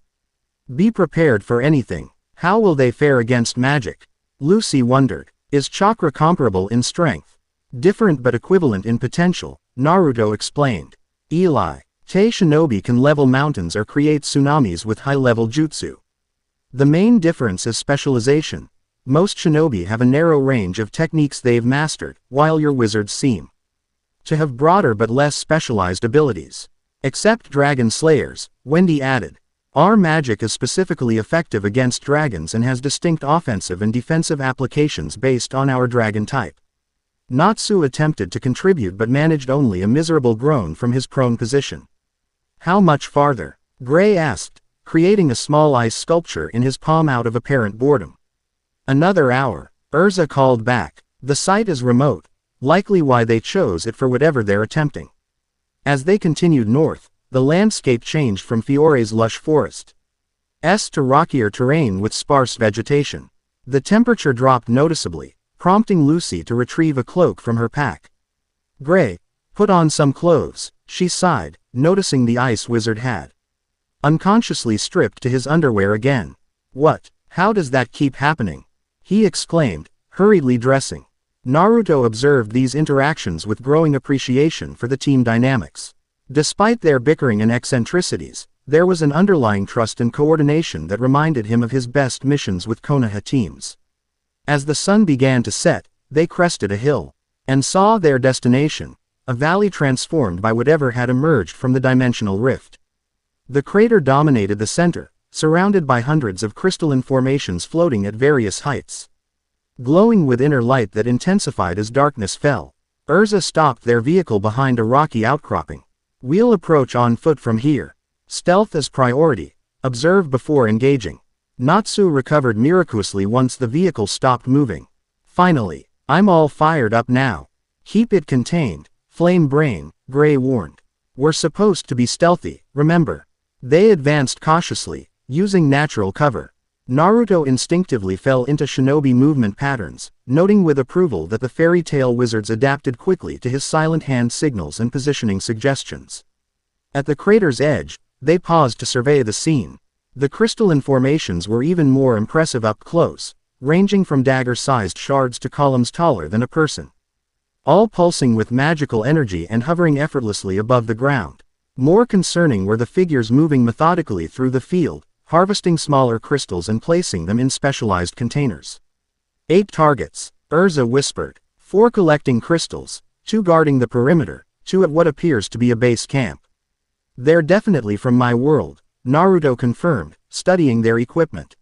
Be prepared for anything. How will they fare against magic? Lucy wondered. Is chakra comparable in strength? Different but equivalent in potential, Naruto explained. Te shinobi can level mountains or create tsunamis with high-level jutsu. The main difference is specialization. Most shinobi have a narrow range of techniques they've mastered, while your wizards seem to have broader but less specialized abilities. Except dragon slayers, Wendy added. Our magic is specifically effective against dragons and has distinct offensive and defensive applications based on our dragon type. Natsu attempted to contribute but managed only a miserable groan from his prone position. How much farther? Gray asked, creating a small ice sculpture in his palm out of apparent boredom. Another hour, Urza called back. The site is remote, likely why they chose it for whatever they're attempting. As they continued north, the landscape changed from Fiore's lush forest to rockier terrain with sparse vegetation. The temperature dropped noticeably, prompting Lucy to retrieve a cloak from her pack. Gray, Put on some clothes, she sighed, noticing the ice wizard had unconsciously stripped to his underwear again. What? How does that keep happening? He exclaimed, hurriedly dressing. Naruto observed these interactions with growing appreciation for the team dynamics. Despite their bickering and eccentricities, there was an underlying trust and coordination that reminded him of his best missions with Konoha teams. As the sun began to set, they crested a hill and saw their destination, a valley transformed by whatever had emerged from the dimensional rift. The crater dominated the center, surrounded by hundreds of crystalline formations floating at various heights, glowing with inner light that intensified as darkness fell. Urza stopped their vehicle behind a rocky outcropping. We'll approach on foot from here. Stealth as priority. Observe before engaging. Natsu recovered miraculously once the vehicle stopped moving. Finally, I'm all fired up now. Keep it contained, Flame Brain, Gray warned. We're supposed to be stealthy, remember. They advanced cautiously, using natural cover. Naruto instinctively fell into shinobi movement patterns, noting with approval that the fairy tale wizards adapted quickly to his silent hand signals and positioning suggestions. At the crater's edge, they paused to survey the scene. The crystalline formations were even more impressive up close, ranging from dagger-sized shards to columns taller than a person, all pulsing with magical energy and hovering effortlessly above the ground. More concerning were the figures moving methodically through the field, harvesting smaller crystals and placing them in specialized containers. 8 targets, Urza whispered. 4 collecting crystals, 2 guarding the perimeter, 2 at what appears to be a base camp. They're definitely from my world, Naruto confirmed, studying their equipment.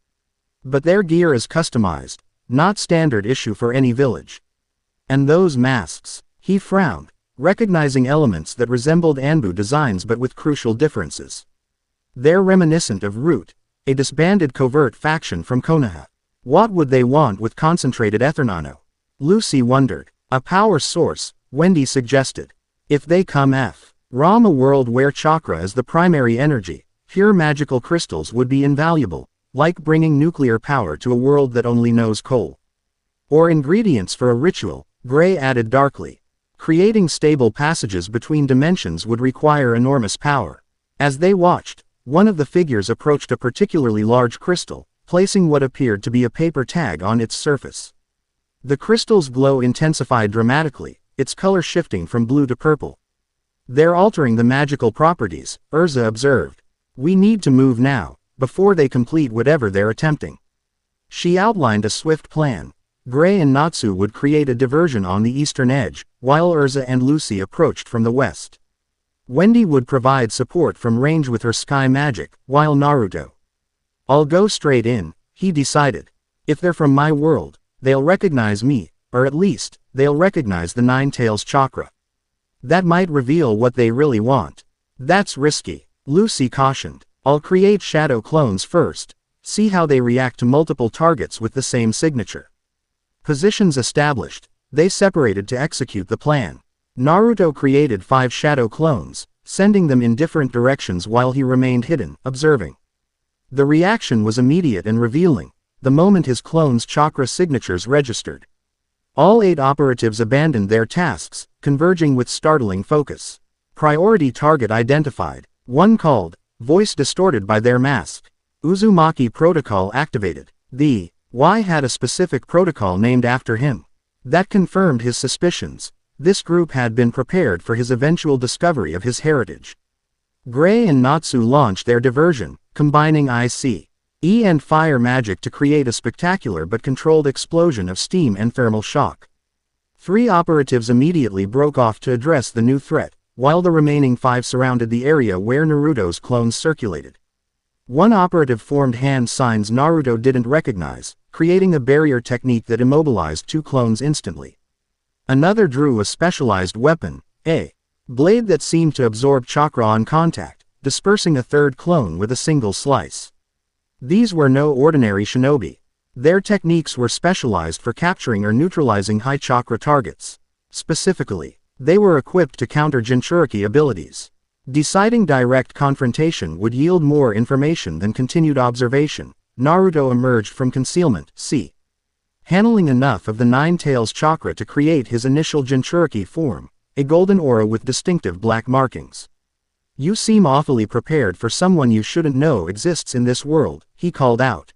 But their gear is customized, not standard issue for any village. And those masks, he frowned, recognizing elements that resembled Anbu designs but with crucial differences. They're reminiscent of Root, a disbanded covert faction from Konoha. What would they want with concentrated ethernano? Lucy wondered. A power source, Wendy suggested. If they come from a world where chakra is the primary energy, pure magical crystals would be invaluable, like bringing nuclear power to a world that only knows coal. Or ingredients for a ritual, Gray added darkly. Creating stable passages between dimensions would require enormous power. As they watched, one of the figures approached a particularly large crystal, placing what appeared to be a paper tag on its surface. The crystal's glow intensified dramatically, its color shifting from blue to purple. They're altering the magical properties, Urza observed. We need to move now, before they complete whatever they're attempting. She outlined a swift plan. Gray and Natsu would create a diversion on the eastern edge, while Urza and Lucy approached from the west. Wendy would provide support from range with her sky magic, while Naruto. I'll go straight in, he decided. If they're from my world, they'll recognize me, or at least, they'll recognize the Nine Tails chakra. That might reveal what they really want. That's risky, Lucy cautioned. I'll create shadow clones first, see how they react to multiple targets with the same signature. Positions established, they separated to execute the plan. Naruto created 5 shadow clones, sending them in different directions while he remained hidden, observing. The reaction was immediate and revealing, the moment his clones' chakra signatures registered. All 8 operatives abandoned their tasks, converging with startling focus. Priority target identified, one called, voice distorted by their mask. Uzumaki protocol activated. The Y had a specific protocol named after him. That confirmed his suspicions. This group had been prepared for his eventual discovery of his heritage. Gray and Natsu launched their diversion, combining ICE and fire magic to create a spectacular but controlled explosion of steam and thermal shock. 3 operatives immediately broke off to address the new threat, while the remaining 5 surrounded the area where Naruto's clones circulated. One operative formed hand signs Naruto didn't recognize, creating a barrier technique that immobilized 2 clones instantly. Another drew a specialized weapon, a blade that seemed to absorb chakra on contact, dispersing a 3rd clone with a single slice. These were no ordinary shinobi. Their techniques were specialized for capturing or neutralizing high chakra targets. Specifically, they were equipped to counter Jinchuriki abilities. Deciding direct confrontation would yield more information than continued observation, Naruto emerged from concealment, handling enough of the Nine Tails chakra to create his initial Jinchuriki form, a golden aura with distinctive black markings. "You seem awfully prepared for someone you shouldn't know exists in this world," he called out.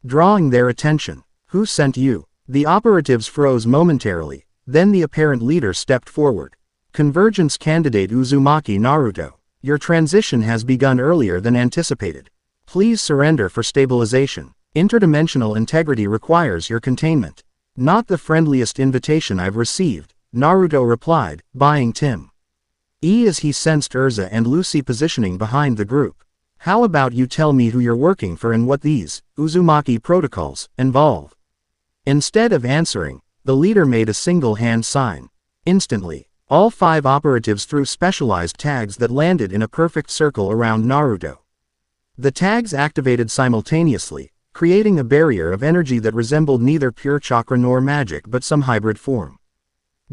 Drawing their attention. "Who sent you?" The operatives froze momentarily, then the apparent leader stepped forward. "Convergence candidate Uzumaki Naruto, your transition has begun earlier than anticipated. Please surrender for stabilization. Interdimensional integrity requires your containment." "Not the friendliest invitation I've received," Naruto replied, buying Tim. As he sensed Urza and Lucy positioning behind the group. "How about you tell me who you're working for and what these Uzumaki protocols involve?" Instead of answering, the leader made a single hand sign. Instantly, all 5 operatives threw specialized tags that landed in a perfect circle around Naruto. The tags activated simultaneously, creating a barrier of energy that resembled neither pure chakra nor magic but some hybrid form.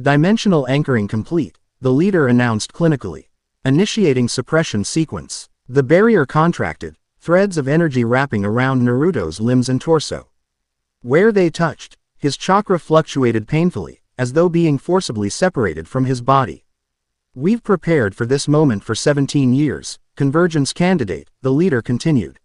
"Dimensional anchoring complete," the leader announced clinically. Initiating suppression sequence. The barrier contracted, threads of energy wrapping around Naruto's limbs and torso. Where they touched, his chakra fluctuated painfully, as though being forcibly separated from his body. "We've prepared for this moment for 17 years, convergence candidate," the leader continued.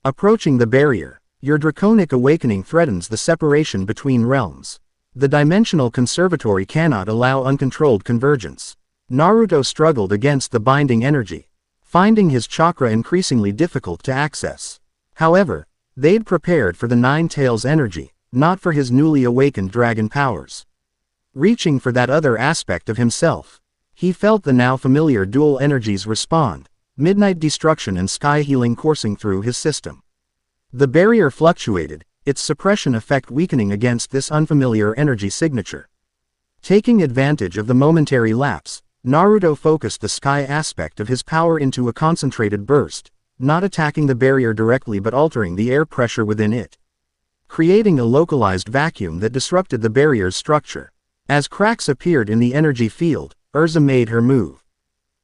Approaching the barrier, your draconic awakening threatens the separation between realms. The dimensional conservatory cannot allow uncontrolled convergence. Naruto struggled against the binding energy, finding his chakra increasingly difficult to access. However, they'd prepared for the Nine Tails energy, not for his newly awakened dragon powers. Reaching for that other aspect of himself, he felt the now familiar dual energies respond, midnight destruction and sky healing coursing through his system. The barrier fluctuated, its suppression effect weakening against this unfamiliar energy signature. Taking advantage of the momentary lapse, Naruto focused the sky aspect of his power into a concentrated burst, not attacking the barrier directly but altering the air pressure within it, creating a localized vacuum that disrupted the barrier's structure. As cracks appeared in the energy field, Urza made her move.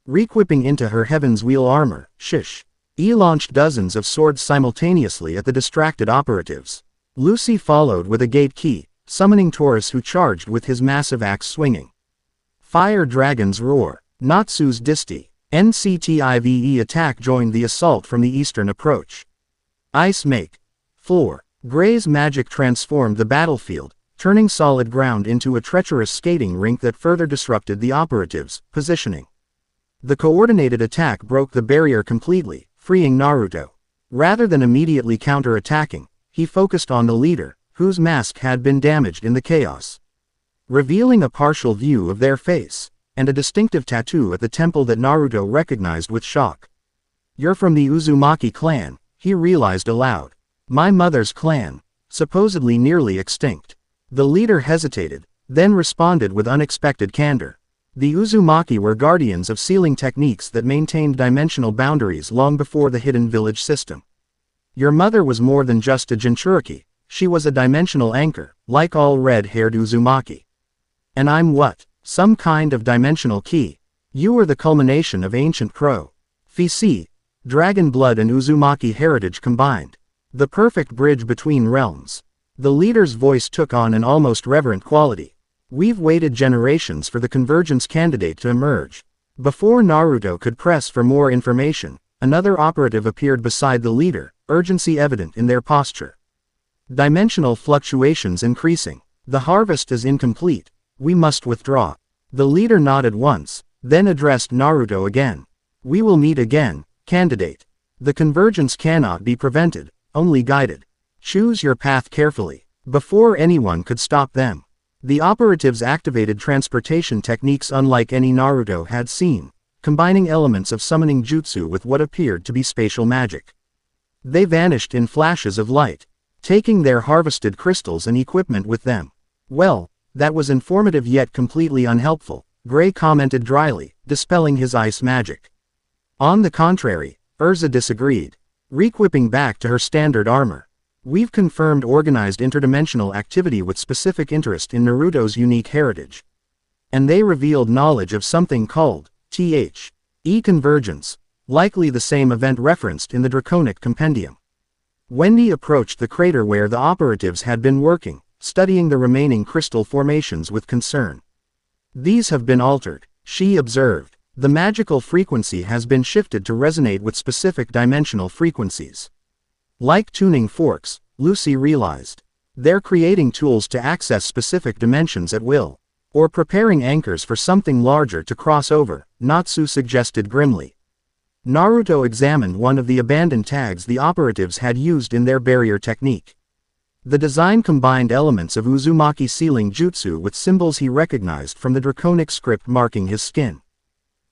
Reequipping into her Heaven's Wheel armor, launched dozens of swords simultaneously at the distracted operatives. Lucy followed with a gate key, summoning Taurus, who charged with his massive axe swinging. Fire Dragon's Roar. Natsu's Disti. NCTIVE attack joined the assault from the eastern approach. Ice Make. Floor. Gray's magic transformed the battlefield, turning solid ground into a treacherous skating rink that further disrupted the operatives' positioning. The coordinated attack broke the barrier completely, freeing Naruto. Rather than immediately counter-attacking, he focused on the leader, whose mask had been damaged in the chaos, revealing a partial view of their face, and a distinctive tattoo at the temple that Naruto recognized with shock. "You're from the Uzumaki clan," he realized aloud. "My mother's clan, supposedly nearly extinct." The leader hesitated, then responded with unexpected candor. "The Uzumaki were guardians of sealing techniques that maintained dimensional boundaries long before the hidden village system. Your mother was more than just a Jinchuriki, she was a dimensional anchor, like all red-haired Uzumaki. And I'm what? Some kind of dimensional key. You were the culmination of ancient prophecy, dragon blood and Uzumaki heritage combined. The perfect bridge between realms." The leader's voice took on an almost reverent quality. "We've waited generations for the convergence candidate to emerge." Before Naruto could press for more information, another operative appeared beside the leader, urgency evident in their posture. "Dimensional fluctuations increasing. The harvest is incomplete. We must withdraw." The leader nodded once, then addressed Naruto again. "We will meet again, candidate. The convergence cannot be prevented, only guided. Choose your path carefully." Before anyone could stop them, the operatives activated transportation techniques unlike any Naruto had seen, combining elements of summoning jutsu with what appeared to be spatial magic. They vanished in flashes of light, taking their harvested crystals and equipment with them. "Well, that was informative yet completely unhelpful," Gray commented dryly, dispelling his ice magic. On the contrary, Urza disagreed, reequipping back to her standard armor. "We've confirmed organized interdimensional activity with specific interest in Naruto's unique heritage. And they revealed knowledge of something called convergence, likely the same event referenced in the Draconic Compendium." Wendy approached the crater where the operatives had been working, studying the remaining crystal formations with concern. These have been altered, she observed. The magical frequency has been shifted to resonate with specific dimensional frequencies. Like tuning forks, Lucy realized. They're creating tools to access specific dimensions at will. Or preparing anchors for something larger to cross over, Natsu suggested grimly. Naruto examined one of the abandoned tags the operatives had used in their barrier technique. The design combined elements of Uzumaki sealing jutsu with symbols he recognized from the draconic script marking his skin.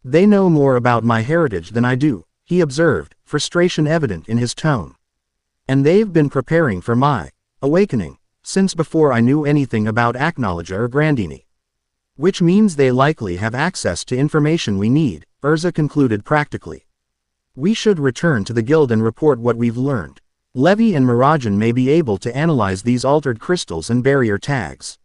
They know more about my heritage than I do, he observed, frustration evident in his tone. And they've been preparing for my awakening since before I knew anything about Acnologia or Grandeeney. Which means they likely have access to information we need, Urza concluded practically. We should return to the guild and report what we've learned. Levi and Mirajan may be able to analyze these altered crystals and barrier tags.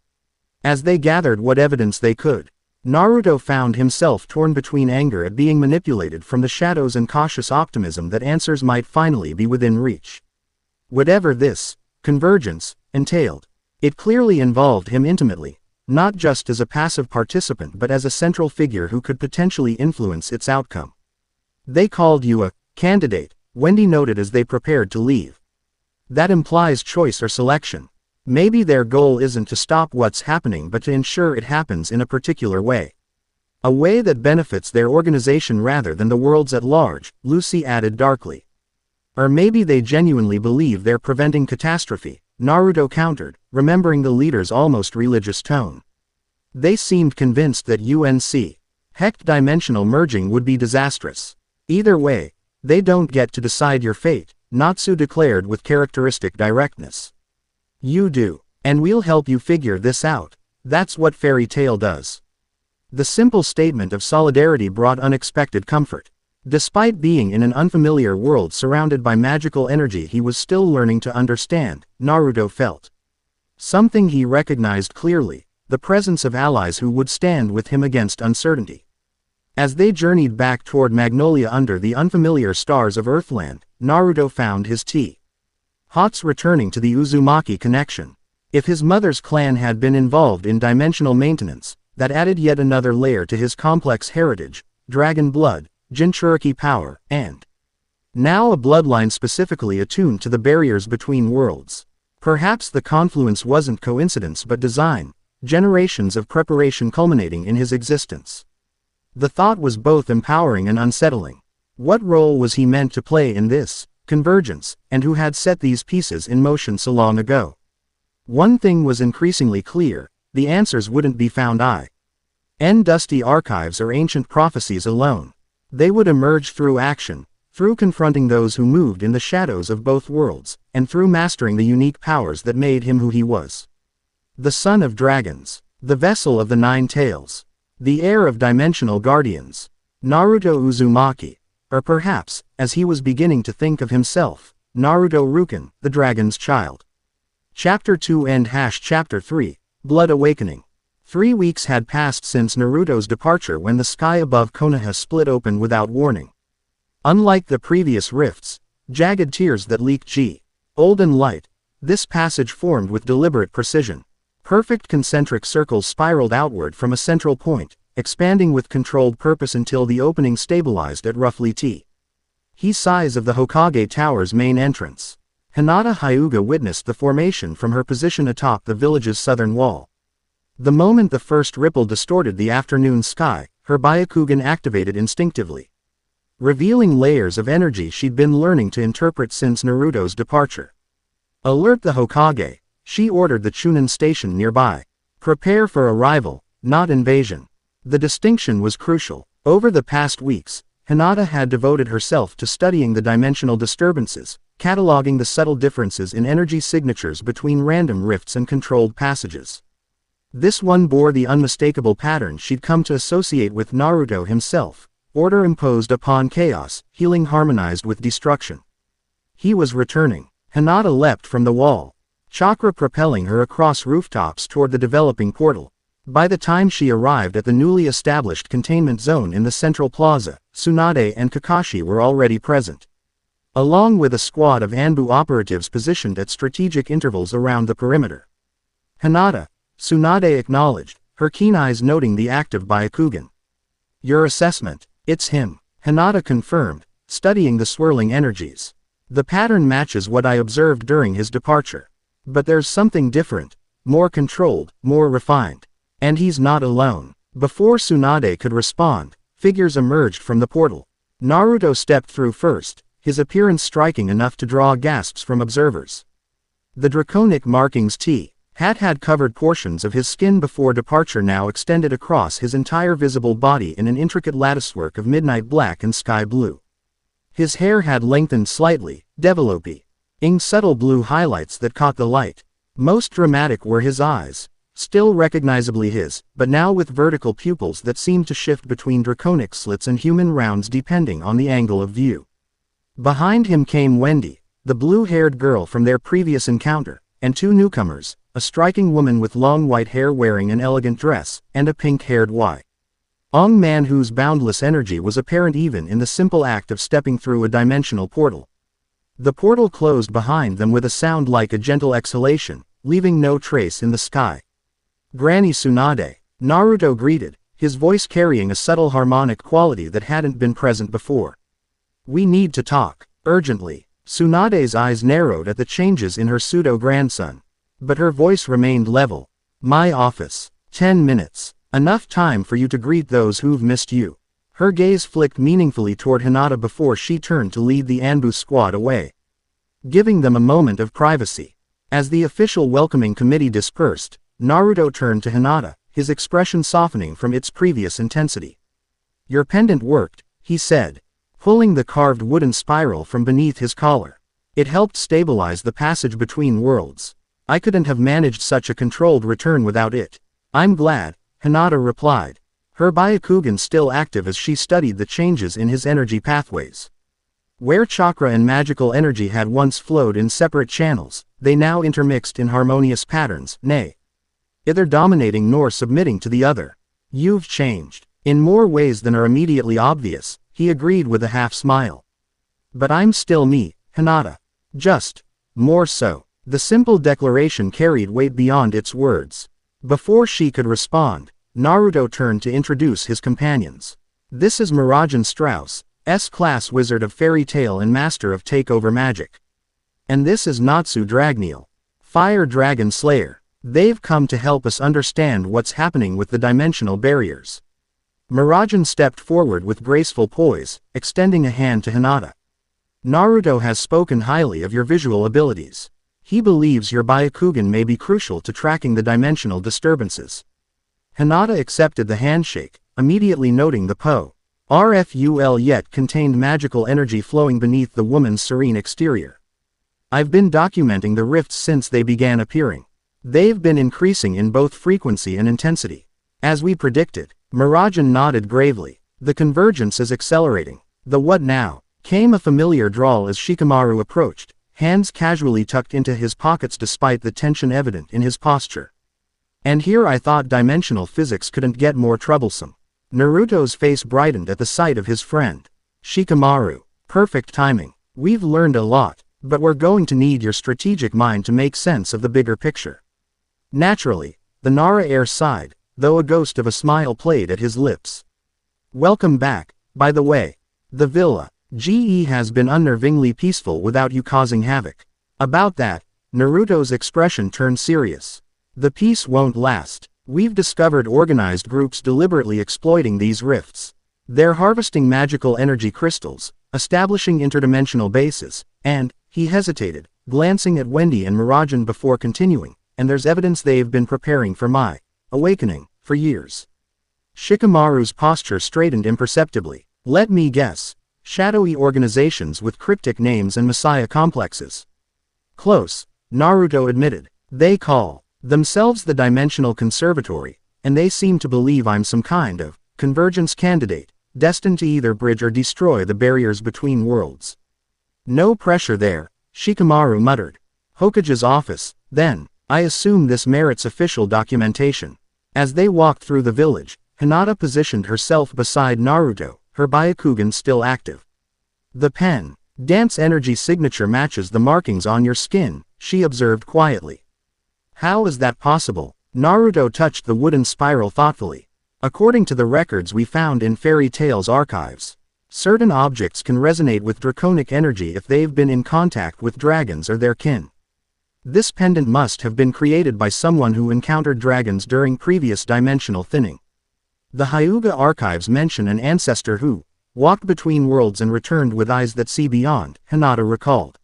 As they gathered what evidence they could, Naruto found himself torn between anger at being manipulated from the shadows and cautious optimism that answers might finally be within reach. Whatever this convergence entailed, it clearly involved him intimately, not just as a passive participant but as a central figure who could potentially influence its outcome. They called you a candidate, Wendy noted as they prepared to leave. That implies choice or selection. Maybe their goal isn't to stop what's happening but to ensure it happens in a particular way. A way that benefits their organization rather than the world's at large, Lucy added darkly. Or maybe they genuinely believe they're preventing catastrophe, Naruto countered, remembering the leader's almost religious tone. They seemed convinced that hecht dimensional merging would be disastrous. Either way, they don't get to decide your fate, Natsu declared with characteristic directness. You do. And we'll help you figure this out. That's what fairy tale does. The simple statement of solidarity brought unexpected comfort. Despite being in an unfamiliar world surrounded by magical energy he was still learning to understand, Naruto felt something he recognized clearly, the presence of allies who would stand with him against uncertainty. As they journeyed back toward Magnolia under the unfamiliar stars of Earthland, Naruto found his thoughts returning to the Uzumaki connection. If his mother's clan had been involved in dimensional maintenance, that added yet another layer to his complex heritage, dragon blood, Jinchuriki power, and now a bloodline specifically attuned to the barriers between worlds. Perhaps the confluence wasn't coincidence but design, generations of preparation culminating in his existence. The thought was both empowering and unsettling. What role was he meant to play in this convergence, and who had set these pieces in motion so long ago? One thing was increasingly clear, the answers wouldn't be found in dusty archives or ancient prophecies alone. They would emerge through action, through confronting those who moved in the shadows of both worlds, and through mastering the unique powers that made him who he was. The son of dragons, the vessel of the nine tails, the heir of dimensional guardians, Naruto Uzumaki, or perhaps, as he was beginning to think of himself, Naruto Ruken, the dragon's child. Chapter 2 and Chapter 3, Blood Awakening. 3 weeks had passed since Naruto's departure when the sky above Konoha split open without warning. Unlike the previous rifts, jagged tears that leaked old and light, this passage formed with deliberate precision. Perfect concentric circles spiraled outward from a central point, expanding with controlled purpose until the opening stabilized at roughly size of the Hokage Tower's main entrance. Hinata Hyuga witnessed the formation from her position atop the village's southern wall. The moment the first ripple distorted the afternoon sky, her Byakugan activated instinctively, revealing layers of energy she'd been learning to interpret since Naruto's departure. Alert the Hokage, she ordered the Chunin station nearby. Prepare for arrival, not invasion. The distinction was crucial. Over the past weeks, Hinata had devoted herself to studying the dimensional disturbances, cataloging the subtle differences in energy signatures between random rifts and controlled passages. This one bore the unmistakable pattern she'd come to associate with Naruto himself: order imposed upon chaos, healing harmonized with destruction. He was returning. Hinata leapt from the wall, chakra propelling her across rooftops toward the developing portal. By the time she arrived at the newly established containment zone in the central plaza, Tsunade and Kakashi were already present, along with a squad of Anbu operatives positioned at strategic intervals around the perimeter. Hinata, Tsunade acknowledged, her keen eyes noting the active Byakugan. Your assessment. It's him, Hinata confirmed, studying the swirling energies. The pattern matches what I observed during his departure. But there's something different, more controlled, more refined. And he's not alone. Before Tsunade could respond, figures emerged from the portal. Naruto stepped through first, his appearance striking enough to draw gasps from observers. The draconic markings had covered portions of his skin before departure now extended across his entire visible body in an intricate latticework of midnight black and sky blue. His hair had lengthened slightly, developing subtle blue highlights that caught the light. Most dramatic were his eyes, still recognizably his, but now with vertical pupils that seemed to shift between draconic slits and human rounds depending on the angle of view. Behind him came Wendy, the blue-haired girl from their previous encounter, and two newcomers, a striking woman with long white hair wearing an elegant dress, and a pink-haired young man whose boundless energy was apparent even in the simple act of stepping through a dimensional portal. The portal closed behind them with a sound like a gentle exhalation, leaving no trace in the sky. Granny Tsunade, Naruto greeted, his voice carrying a subtle harmonic quality that hadn't been present before. We need to talk, urgently. Tsunade's eyes narrowed at the changes in her pseudo-grandson. But her voice remained level. My office. 10 minutes. Enough time for you to greet those who've missed you. Her gaze flicked meaningfully toward Hinata before she turned to lead the Anbu squad away, giving them a moment of privacy. As the official welcoming committee dispersed, Naruto turned to Hinata, his expression softening from its previous intensity. Your pendant worked, he said, pulling the carved wooden spiral from beneath his collar. It helped stabilize the passage between worlds. I couldn't have managed such a controlled return without it. I'm glad, Hinata replied, her Byakugan still active as she studied the changes in his energy pathways. Where chakra and magical energy had once flowed in separate channels, they now intermixed in harmonious patterns, neither dominating nor submitting to the other. You've changed. In more ways than are immediately obvious, he agreed with a half-smile. But I'm still me, Hinata. Just more so. The simple declaration carried weight beyond its words. Before she could respond, Naruto turned to introduce his companions. This is Miragen Strauss, S-class wizard of fairy tale and master of takeover magic. And this is Natsu Dragneel, fire dragon slayer. They've come to help us understand what's happening with the dimensional barriers. Miragen stepped forward with graceful poise, extending a hand to Hinata. Naruto has spoken highly of your visual abilities. He believes your Byakugan may be crucial to tracking the dimensional disturbances. Hinata accepted the handshake, immediately noting the powerful yet contained magical energy flowing beneath the woman's serene exterior. I've been documenting the rifts since they began appearing. They've been increasing in both frequency and intensity. As we predicted, Miragen nodded gravely. The convergence is accelerating. The what now? Came a familiar drawl as Shikamaru approached, hands casually tucked into his pockets despite the tension evident in his posture. And here I thought dimensional physics couldn't get more troublesome. Naruto's face brightened at the sight of his friend. Shikamaru. Perfect timing. We've learned a lot, but we're going to need your strategic mind to make sense of the bigger picture. Naturally, the Nara heir sighed, though a ghost of a smile played at his lips. Welcome back, by the way. The villa, GE has been unnervingly peaceful without you causing havoc. About that, Naruto's expression turned serious. The peace won't last. We've discovered organized groups deliberately exploiting these rifts. They're harvesting magical energy crystals, establishing interdimensional bases, and, he hesitated, glancing at Wendy and Miragen before continuing, and there's evidence they've been preparing for my awakening for years. Shikamaru's posture straightened imperceptibly. Let me guess. Shadowy organizations with cryptic names and messiah complexes. Close, Naruto admitted. They call themselves the Dimensional Conservatory, and they seem to believe I'm some kind of convergence candidate, destined to either bridge or destroy the barriers between worlds. No pressure there, Shikamaru muttered. Hokage's office, then. I assume this merits official documentation. As they walked through the village, Hinata positioned herself beside Naruto, her Byakugan still active. The pen, dance energy signature matches the markings on your skin, she observed quietly. How is that possible? Naruto touched the wooden spiral thoughtfully. According to the records we found in Fairy Tales archives, certain objects can resonate with draconic energy if they've been in contact with dragons or their kin. This pendant must have been created by someone who encountered dragons during previous dimensional thinning. The Hyuga archives mention an ancestor who walked between worlds and returned with eyes that see beyond, Hinata recalled.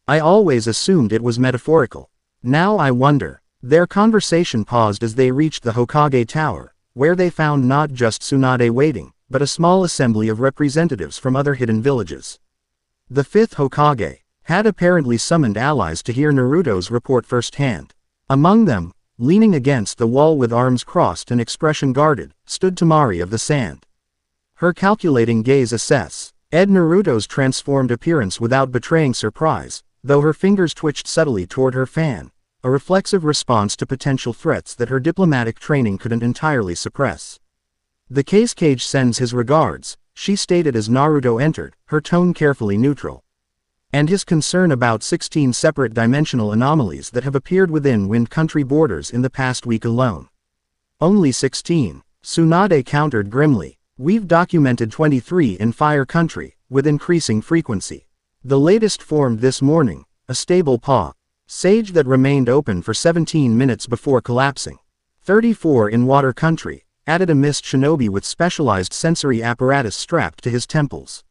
I always assumed it was metaphorical. Now I wonder. Their conversation paused as they reached the Hokage Tower, where they found not just Tsunade waiting, but a small assembly of representatives from other hidden villages. The fifth Hokage had apparently summoned allies to hear Naruto's report firsthand. Among them, leaning against the wall with arms crossed and expression guarded, stood Temari of the Sand. Her calculating gaze assessed Naruto's transformed appearance without betraying surprise, though her fingers twitched subtly toward her fan, a reflexive response to potential threats that her diplomatic training couldn't entirely suppress. The Cage sends his regards, she stated as Naruto entered, her tone carefully neutral. And his concern about 16 separate dimensional anomalies that have appeared within Wind Country borders in the past week alone. Only 16, Tsunade countered grimly. We've documented 23 in Fire Country, with increasing frequency. The latest formed this morning, a stable paw sage that remained open for 17 minutes before collapsing. 34 in Water Country, added a mist shinobi with specialized sensory apparatus strapped to his temples.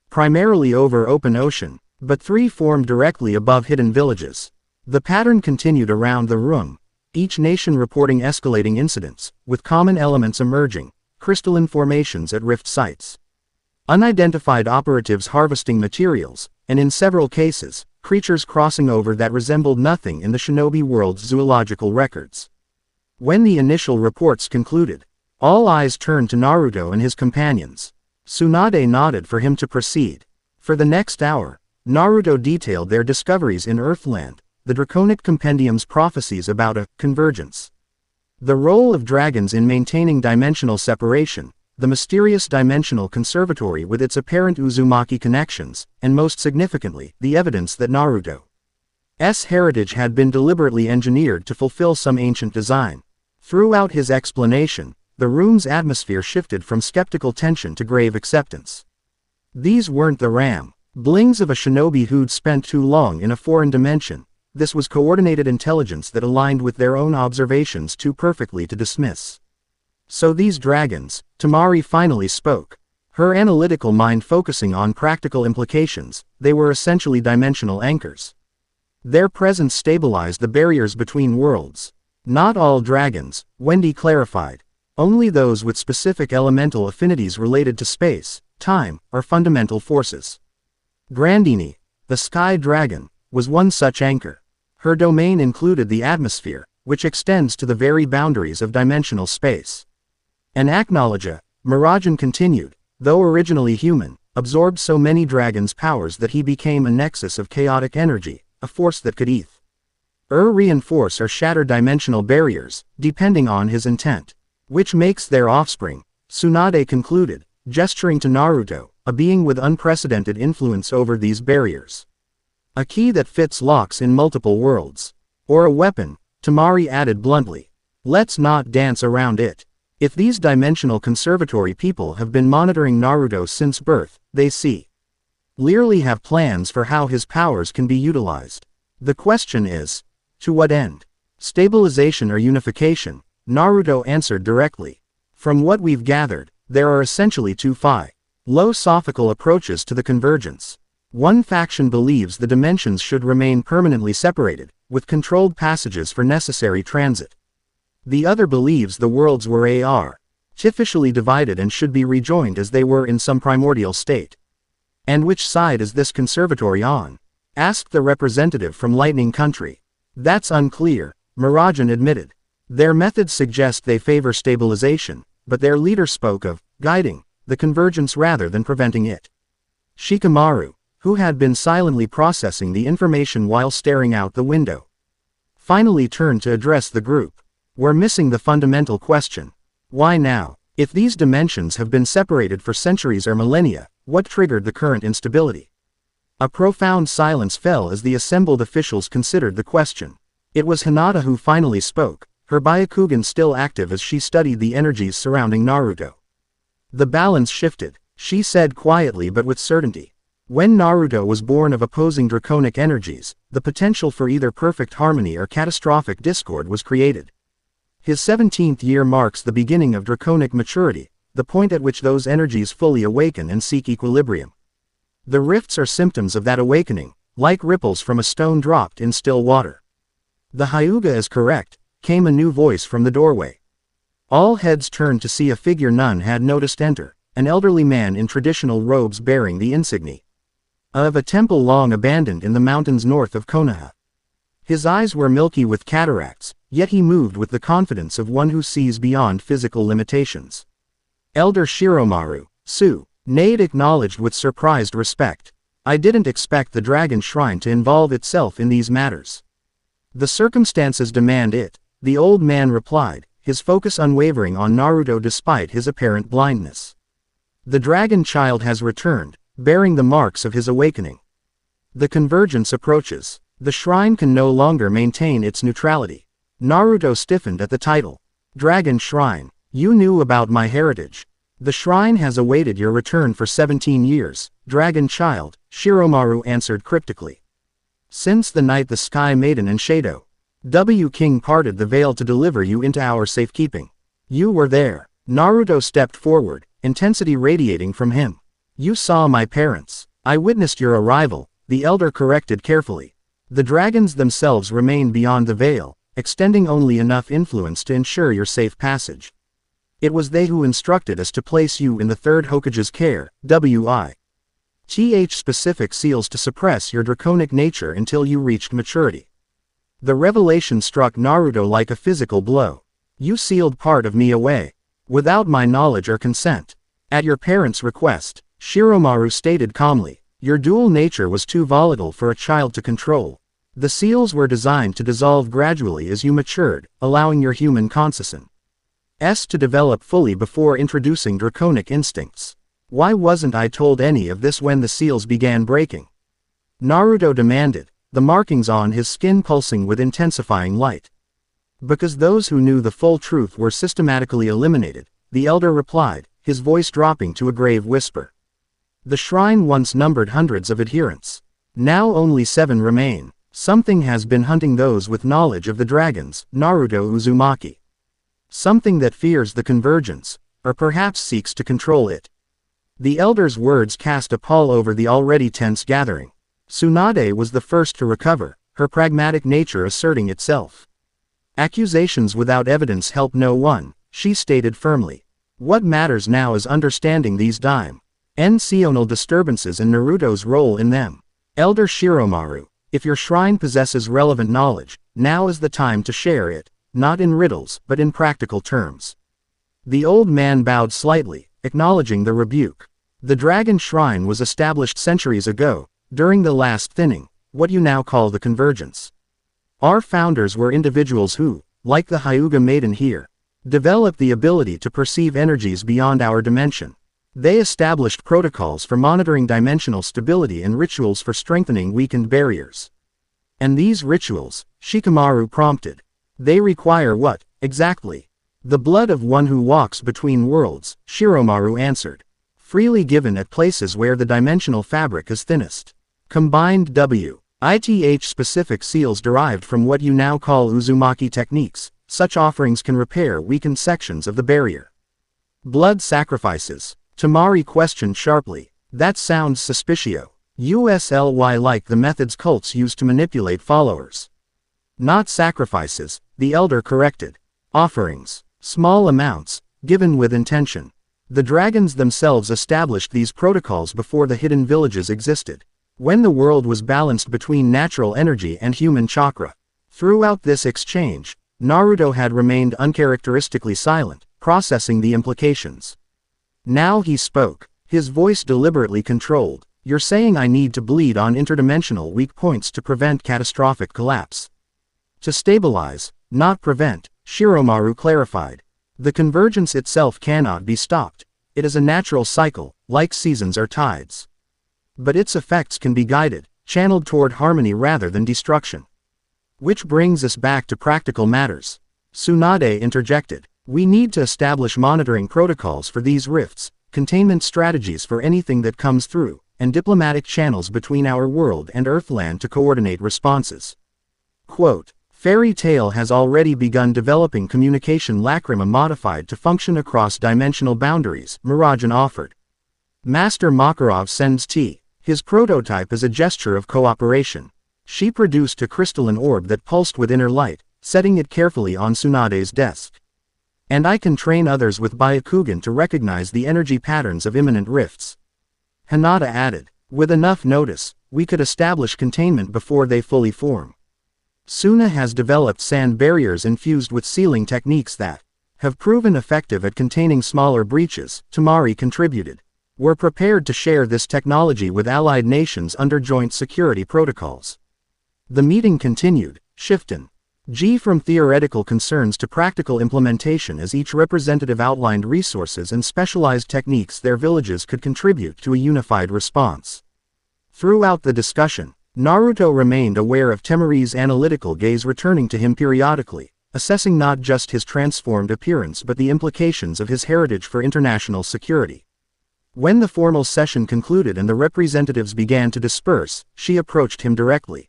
Primarily over open ocean, but 3 formed directly above hidden villages. The pattern continued around the room, each nation reporting escalating incidents, with common elements emerging, crystalline formations at rift sites, unidentified operatives harvesting materials, and in several cases, creatures crossing over that resembled nothing in the shinobi world's zoological records. When the initial reports concluded, all eyes turned to Naruto and his companions. Tsunade nodded for him to proceed. For the next hour, Naruto detailed their discoveries in Earthland, the Draconic Compendium's prophecies about a convergence, the role of dragons in maintaining dimensional separation, the mysterious dimensional conservatory with its apparent Uzumaki connections, and most significantly, the evidence that Naruto's heritage had been deliberately engineered to fulfill some ancient design. Throughout his explanation, the room's atmosphere shifted from skeptical tension to grave acceptance. These weren't the ramblings of a shinobi who'd spent too long in a foreign dimension. This was coordinated intelligence that aligned with their own observations too perfectly to dismiss. So these dragons, Temari finally spoke, her analytical mind focusing on practical implications, they were essentially dimensional anchors. Their presence stabilized the barriers between worlds. Not all dragons, Wendy clarified. Only those with specific elemental affinities related to space, time, or fundamental forces. Grandeeney, the sky dragon, was one such anchor. Her domain included the atmosphere, which extends to the very boundaries of dimensional space. And Acnologia, Mirajan continued, though originally human, absorbed so many dragons' powers that he became a nexus of chaotic energy, a force that could either reinforce or shatter dimensional barriers, depending on his intent. Which makes their offspring, Tsunade concluded, gesturing to Naruto, a being with unprecedented influence over these barriers. A key that fits locks in multiple worlds. Or a weapon, Temari added bluntly. Let's not dance around it. If these dimensional conservatory people have been monitoring Naruto since birth, they clearly have plans for how his powers can be utilized. The question is, to what end? Stabilization or unification? Naruto answered directly. From what we've gathered, there are essentially two philosophical approaches to the convergence. One faction believes the dimensions should remain permanently separated, with controlled passages for necessary transit. The other believes the worlds were artificially divided and should be rejoined as they were in some primordial state. And which side is this conservatory on? Asked the representative from Lightning Country. That's unclear, Mirajan admitted. Their methods suggest they favor stabilization, but their leader spoke of guiding the convergence rather than preventing it. Shikamaru, who had been silently processing the information while staring out the window, finally turned to address the group. We're missing the fundamental question. Why now? If these dimensions have been separated for centuries or millennia, what triggered the current instability? A profound silence fell as the assembled officials considered the question. It was Hinata who finally spoke, her Byakugan still active as she studied the energies surrounding Naruto. The balance shifted, she said quietly but with certainty. When Naruto was born of opposing draconic energies, the potential for either perfect harmony or catastrophic discord was created. His 17th year marks the beginning of draconic maturity, the point at which those energies fully awaken and seek equilibrium. The rifts are symptoms of that awakening, like ripples from a stone dropped in still water. The Hyuga is correct, came a new voice from the doorway. All heads turned to see a figure none had noticed enter, an elderly man in traditional robes bearing the insignia of a temple long abandoned in the mountains north of Konoha. His eyes were milky with cataracts, yet he moved with the confidence of one who sees beyond physical limitations. Elder Shiromaru, Nade acknowledged with surprised respect. I didn't expect the Dragon Shrine to involve itself in these matters. The circumstances demand it, the old man replied, his focus unwavering on Naruto despite his apparent blindness. The dragon child has returned, bearing the marks of his awakening. The convergence approaches. The shrine can no longer maintain its neutrality. Naruto stiffened at the title. Dragon Shrine, you knew about my heritage. The shrine has awaited your return for 17 years, Dragon Child, Shiromaru answered cryptically. Since the night the Sky Maiden and Shadow W. King parted the veil to deliver you into our safekeeping. You were there. Naruto stepped forward, intensity radiating from him. You saw my parents. I witnessed your arrival, the elder corrected carefully. The dragons themselves remained beyond the veil, extending only enough influence to ensure your safe passage. It was they who instructed us to place you in the third Hokage's care, specific seals to suppress your draconic nature until you reached maturity. The revelation struck Naruto like a physical blow. You sealed part of me away, without my knowledge or consent. At your parents' request, Shiromaru stated calmly, your dual nature was too volatile for a child to control. The seals were designed to dissolve gradually as you matured, allowing your human consciousness to develop fully before introducing draconic instincts. Why wasn't I told any of this when the seals began breaking? Naruto demanded, the markings on his skin pulsing with intensifying light. Because those who knew the full truth were systematically eliminated, the elder replied, his voice dropping to a grave whisper. The shrine once numbered hundreds of adherents. Now only 7 remain. Something has been hunting those with knowledge of the dragons, Naruto Uzumaki. Something that fears the convergence, or perhaps seeks to control it. The elder's words cast a pall over the already tense gathering. Tsunade was the first to recover, her pragmatic nature asserting itself. Accusations without evidence help no one, she stated firmly. What matters now is understanding these dimensional disturbances and Naruto's role in them. Elder Shiromaru, if your shrine possesses relevant knowledge, now is the time to share it, not in riddles but in practical terms. The old man bowed slightly, acknowledging the rebuke. The Dragon Shrine was established centuries ago, during the last thinning, what you now call the convergence. Our founders were individuals who, like the Hyuga Maiden here, developed the ability to perceive energies beyond our dimension. They established protocols for monitoring dimensional stability and rituals for strengthening weakened barriers. And these rituals, Shikamaru prompted. They require what, exactly? The blood of one who walks between worlds, Shiromaru answered. Freely given at places where the dimensional fabric is thinnest. Combined specific seals derived from what you now call Uzumaki techniques, such offerings can repair weakened sections of the barrier. Blood sacrifices. Tamari questioned sharply. That sounds suspicious. Like the methods cults use to manipulate followers. Not sacrifices, the elder corrected. Offerings. Small amounts, given with intention. The dragons themselves established these protocols before the hidden villages existed. When the world was balanced between natural energy and human chakra. Throughout this exchange, Naruto had remained uncharacteristically silent, processing the implications. Now he spoke, his voice deliberately controlled. You're saying I need to bleed on interdimensional weak points to prevent catastrophic collapse. To stabilize, not prevent, Shiromaru clarified. The convergence itself cannot be stopped. It is a natural cycle, like seasons or tides. But its effects can be guided, channeled toward harmony rather than destruction. Which brings us back to practical matters. Tsunade interjected. We need to establish monitoring protocols for these rifts, containment strategies for anything that comes through, and diplomatic channels between our world and Earthland to coordinate responses. Quote, Fairy Tail has already begun developing communication lacrima modified to function across dimensional boundaries, Mirajan offered. Master Makarov sends T. His prototype is a gesture of cooperation. She produced a crystalline orb that pulsed with inner light, setting it carefully on Tsunade's desk. And I can train others with Byakugan to recognize the energy patterns of imminent rifts. Hinata added, with enough notice, we could establish containment before they fully form. Suna has developed sand barriers infused with sealing techniques that have proven effective at containing smaller breaches, Tamari contributed. We're prepared to share this technology with allied nations under joint security protocols. The meeting continued, shifting from theoretical concerns to practical implementation as each representative outlined resources and specialized techniques their villages could contribute to a unified response. Throughout the discussion, Naruto remained aware of Temari's analytical gaze returning to him periodically, assessing not just his transformed appearance but the implications of his heritage for international security. When the formal session concluded and the representatives began to disperse, she approached him directly.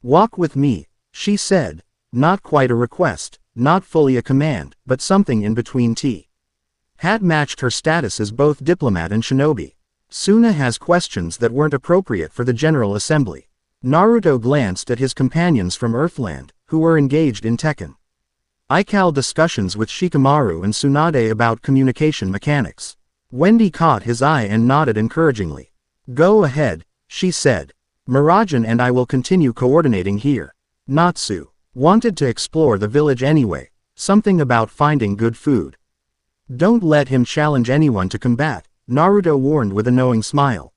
Walk with me, she said, not quite a request, not fully a command, but something in between. T. had matched her status as both diplomat and shinobi. Suna has questions that weren't appropriate for the General Assembly. Naruto glanced at his companions from Earthland, who were engaged in Tekken. Ikal discussions with Shikamaru and Tsunade about communication mechanics. Wendy caught his eye and nodded encouragingly. Go ahead, she said. Mirajan and I will continue coordinating here. Natsu wanted to explore the village anyway, something about finding good food. Don't let him challenge anyone to combat, Naruto warned with a knowing smile.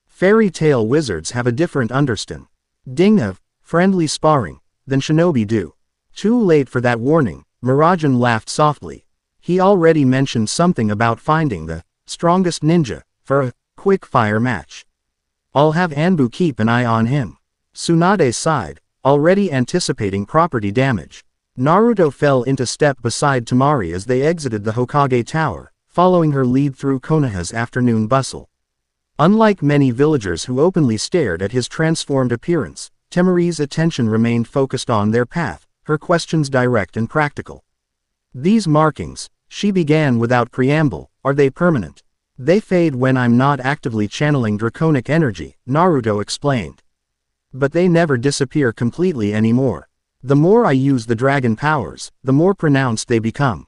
Fairy Tail wizards have a different understanding of friendly sparring than shinobi do. Too late for that warning, Mirajan laughed softly. He already mentioned something about finding the strongest ninja for a quick-fire match. I'll have Anbu keep an eye on him. Tsunade sighed, already anticipating property damage. Naruto fell into step beside Tamari as they exited the Hokage Tower, following her lead through Konoha's afternoon bustle. Unlike many villagers who openly stared at his transformed appearance, Temari's attention remained focused on their path, her questions direct and practical. These markings, she began without preamble, are they permanent? They fade when I'm not actively channeling draconic energy, Naruto explained. But they never disappear completely anymore. The more I use the dragon powers, the more pronounced they become.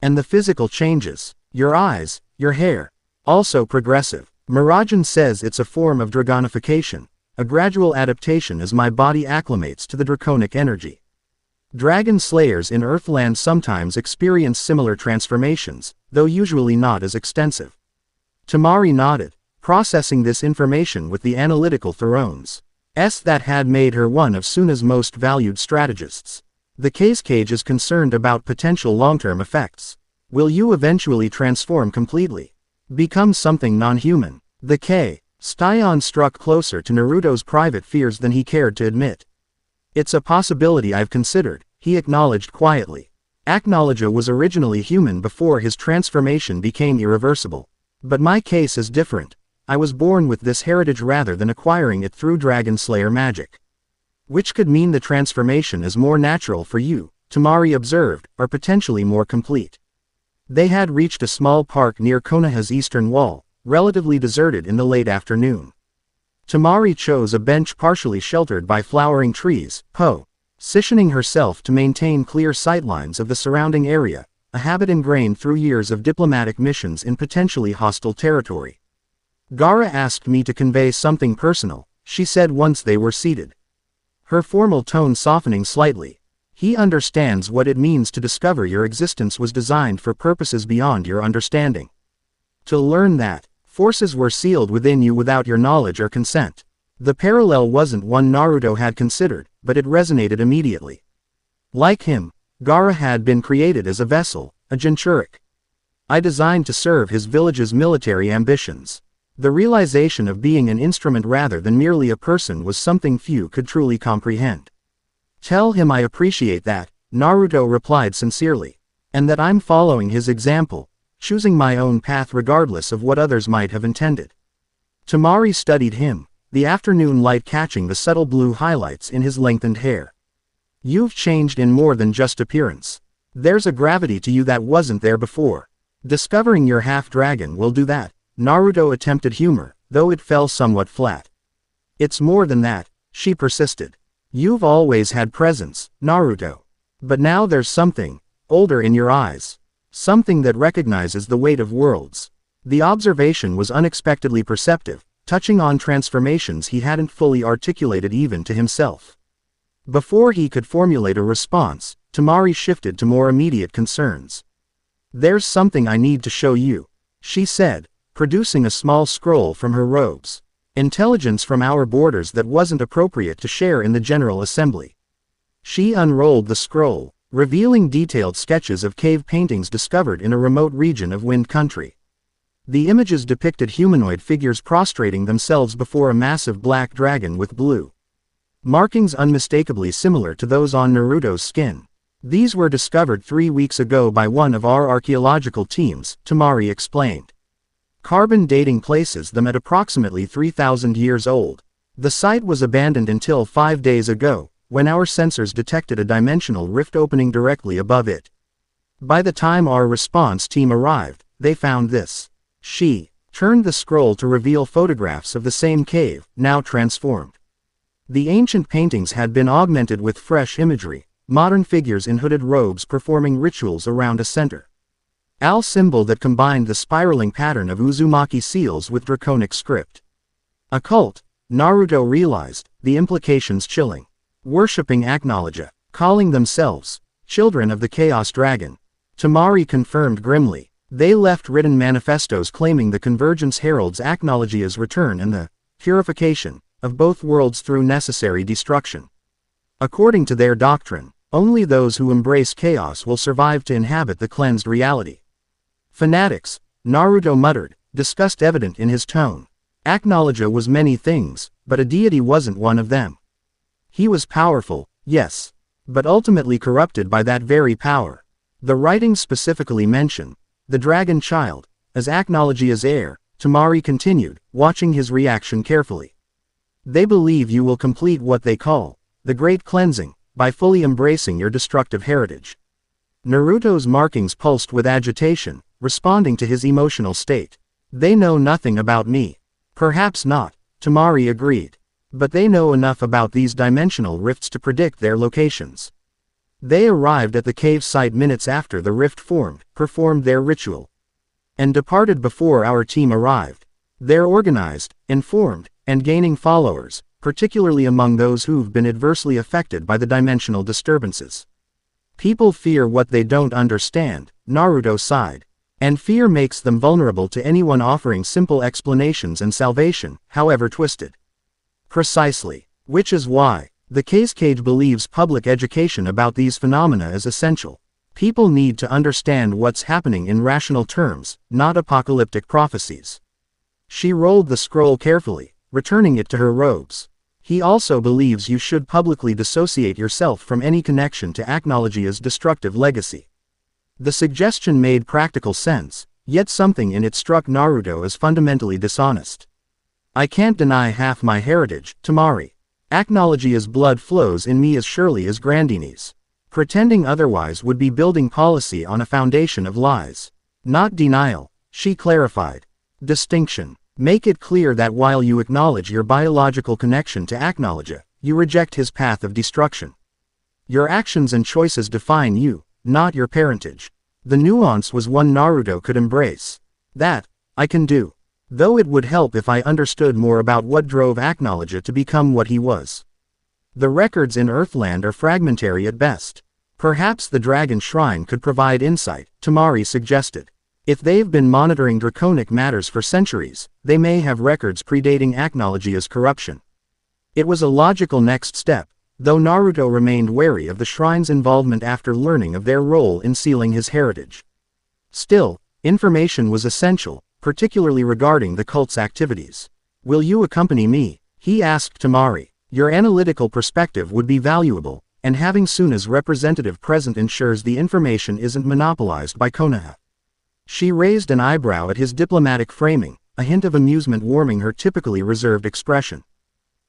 And the physical changes, your eyes, your hair, also progressive. Mirajan says it's a form of dragonification, a gradual adaptation as my body acclimates to the draconic energy. Dragon slayers in Earthland sometimes experience similar transformations, though usually not as extensive. Tamari nodded, processing this information with the analytical thrones. That had made her one of Suna's most valued strategists. The cage is concerned about potential long-term effects. Will you eventually transform completely? Become something non-human? The Styron struck closer to Naruto's private fears than he cared to admit. It's a possibility I've considered, he acknowledged quietly. Acnologia was originally human before his transformation became irreversible. But my case is different. I was born with this heritage rather than acquiring it through Dragon Slayer magic. Which could mean the transformation is more natural for you, Tamari observed, or potentially more complete. They had reached a small park near Konoha's eastern wall, relatively deserted in the late afternoon. Tamari chose a bench partially sheltered by flowering trees, positioning herself to maintain clear sightlines of the surrounding area, a habit ingrained through years of diplomatic missions in potentially hostile territory. Gaara asked me to convey something personal, she said once they were seated. Her formal tone softening slightly. He understands what it means to discover your existence was designed for purposes beyond your understanding. To learn that forces were sealed within you without your knowledge or consent. The parallel wasn't one Naruto had considered, but it resonated immediately. Like him, Gaara had been created as a vessel, a Jinchurik. I designed to serve his village's military ambitions. The realization of being an instrument rather than merely a person was something few could truly comprehend. Tell him I appreciate that, Naruto replied sincerely. And that I'm following his example, choosing my own path regardless of what others might have intended. Temari studied him, the afternoon light catching the subtle blue highlights in his lengthened hair. You've changed in more than just appearance. There's a gravity to you that wasn't there before. Discovering your half-dragon will do that. Naruto attempted humor, though it fell somewhat flat. It's more than that, she persisted. You've always had presence, Naruto. But now there's something older in your eyes. Something that recognizes the weight of worlds. The observation was unexpectedly perceptive, touching on transformations he hadn't fully articulated even to himself. Before he could formulate a response, Temari shifted to more immediate concerns. There's something I need to show you, she said, producing a small scroll from her robes. Intelligence from our borders that wasn't appropriate to share in the General Assembly. She unrolled the scroll, revealing detailed sketches of cave paintings discovered in a remote region of Wind Country. The images depicted humanoid figures prostrating themselves before a massive black dragon with blue markings unmistakably similar to those on Naruto's skin. These were discovered 3 weeks ago by one of our archaeological teams, Temari explained. Carbon dating places them at approximately 3,000 years old. The site was abandoned until 5 days ago, when our sensors detected a dimensional rift opening directly above it. By the time our response team arrived, they found this. She turned the scroll to reveal photographs of the same cave, now transformed. The ancient paintings had been augmented with fresh imagery, modern figures in hooded robes performing rituals around a center Al symbol that combined the spiraling pattern of Uzumaki seals with draconic script. A cult, Naruto realized, the implications chilling. Worshipping Acnologia, calling themselves children of the Chaos Dragon. Temari confirmed grimly. They left written manifestos claiming the Convergence heralds Acnologia's return and the purification of both worlds through necessary destruction. According to their doctrine, only those who embrace chaos will survive to inhabit the cleansed reality. Fanatics, Naruto muttered, disgust evident in his tone. Acnologia was many things, but a deity wasn't one of them. He was powerful, yes, but ultimately corrupted by that very power. The writings specifically mention the Dragon Child as Acnologia's heir, Temari continued, watching his reaction carefully. They believe you will complete what they call the Great Cleansing by fully embracing your destructive heritage. Naruto's markings pulsed with agitation, responding to his emotional state. They know nothing about me. Perhaps not, Temari agreed. But they know enough about these dimensional rifts to predict their locations. They arrived at the cave site minutes after the rift formed, performed their ritual, and departed before our team arrived. They're organized, informed, and gaining followers, particularly among those who've been adversely affected by the dimensional disturbances. People fear what they don't understand, Naruto sighed. And fear makes them vulnerable to anyone offering simple explanations and salvation, however twisted. Precisely. Which is why the Cage believes public education about these phenomena is essential. People need to understand what's happening in rational terms, not apocalyptic prophecies. She rolled the scroll carefully, returning it to her robes. He also believes you should publicly dissociate yourself from any connection to Acnologia's destructive legacy. The suggestion made practical sense, yet something in it struck Naruto as fundamentally dishonest. I can't deny half my heritage, Temari. Acnologia's blood flows in me as surely as Grandeeney's. Pretending otherwise would be building policy on a foundation of lies. Not denial, she clarified. Distinction. Make it clear that while you acknowledge your biological connection to Acnologia, you reject his path of destruction. Your actions and choices define you, not your parentage. The nuance was one Naruto could embrace. That, I can do. Though it would help if I understood more about what drove Acnologia to become what he was. The records in Earthland are fragmentary at best. Perhaps the Dragon Shrine could provide insight, Temari suggested. If they've been monitoring draconic matters for centuries, they may have records predating Acnologia's corruption. It was a logical next step, though Naruto remained wary of the Shrine's involvement after learning of their role in sealing his heritage. Still, information was essential, particularly regarding the cult's activities. Will you accompany me? He asked Temari. Your analytical perspective would be valuable, and having Suna's representative present ensures the information isn't monopolized by Konoha. She raised an eyebrow at his diplomatic framing, a hint of amusement warming her typically reserved expression.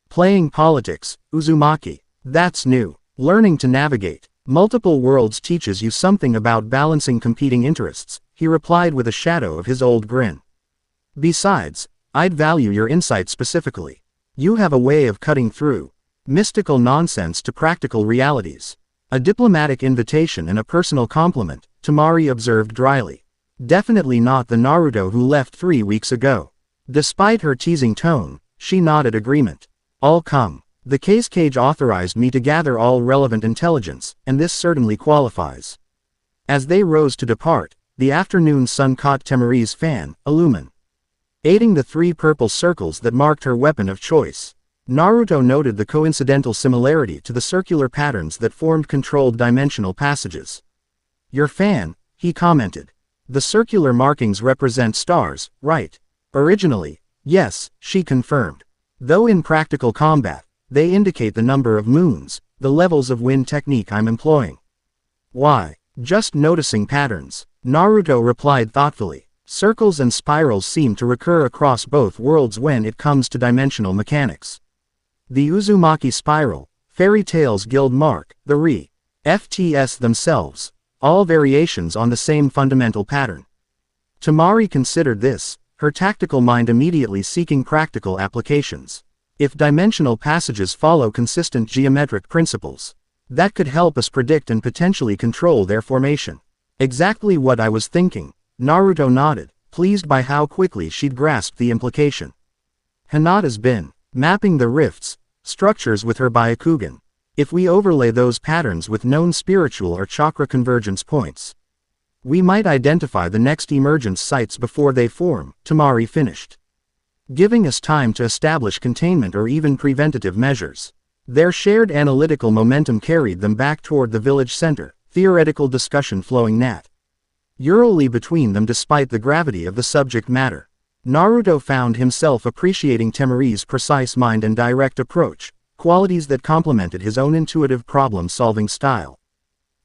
Playing politics, Uzumaki. That's new. Learning to navigate multiple worlds teaches you something about balancing competing interests, he replied with a shadow of his old grin. Besides, I'd value your insight specifically. You have a way of cutting through mystical nonsense to practical realities. A diplomatic invitation and a personal compliment, Tamari observed dryly. Definitely not the Naruto who left 3 weeks ago. Despite her teasing tone, she nodded agreement. I'll come. The case cage authorized me to gather all relevant intelligence, and this certainly qualifies. As they rose to depart, the afternoon sun caught Temari's fan, illuminating the 3 purple circles that marked her weapon of choice. Naruto noted the coincidental similarity to the circular patterns that formed controlled dimensional passages. Your fan, he commented. The circular markings represent stars, right? Originally, yes, she confirmed. Though in practical combat, they indicate the number of moons, the levels of wind technique I'm employing. Why? Just noticing patterns, Naruto replied thoughtfully. Circles and spirals seem to recur across both worlds when it comes to dimensional mechanics. The Uzumaki spiral, Fairy Tail's guild mark, the FTS themselves, all variations on the same fundamental pattern. Tamari considered this, her tactical mind immediately seeking practical applications. If dimensional passages follow consistent geometric principles, that could help us predict and potentially control their formation. Exactly what I was thinking, Naruto nodded, pleased by how quickly she'd grasped the implication. Hinata's been mapping the rifts, structures with her Byakugan. If we overlay those patterns with known spiritual or chakra convergence points, we might identify the next emergence sites before they form, Tamari finished. Giving us time to establish containment or even preventative measures. Their shared analytical momentum carried them back toward the village center, theoretical discussion flowing naturally between them despite the gravity of the subject matter. Naruto found himself appreciating Temari's precise mind and direct approach, qualities that complemented his own intuitive problem-solving style.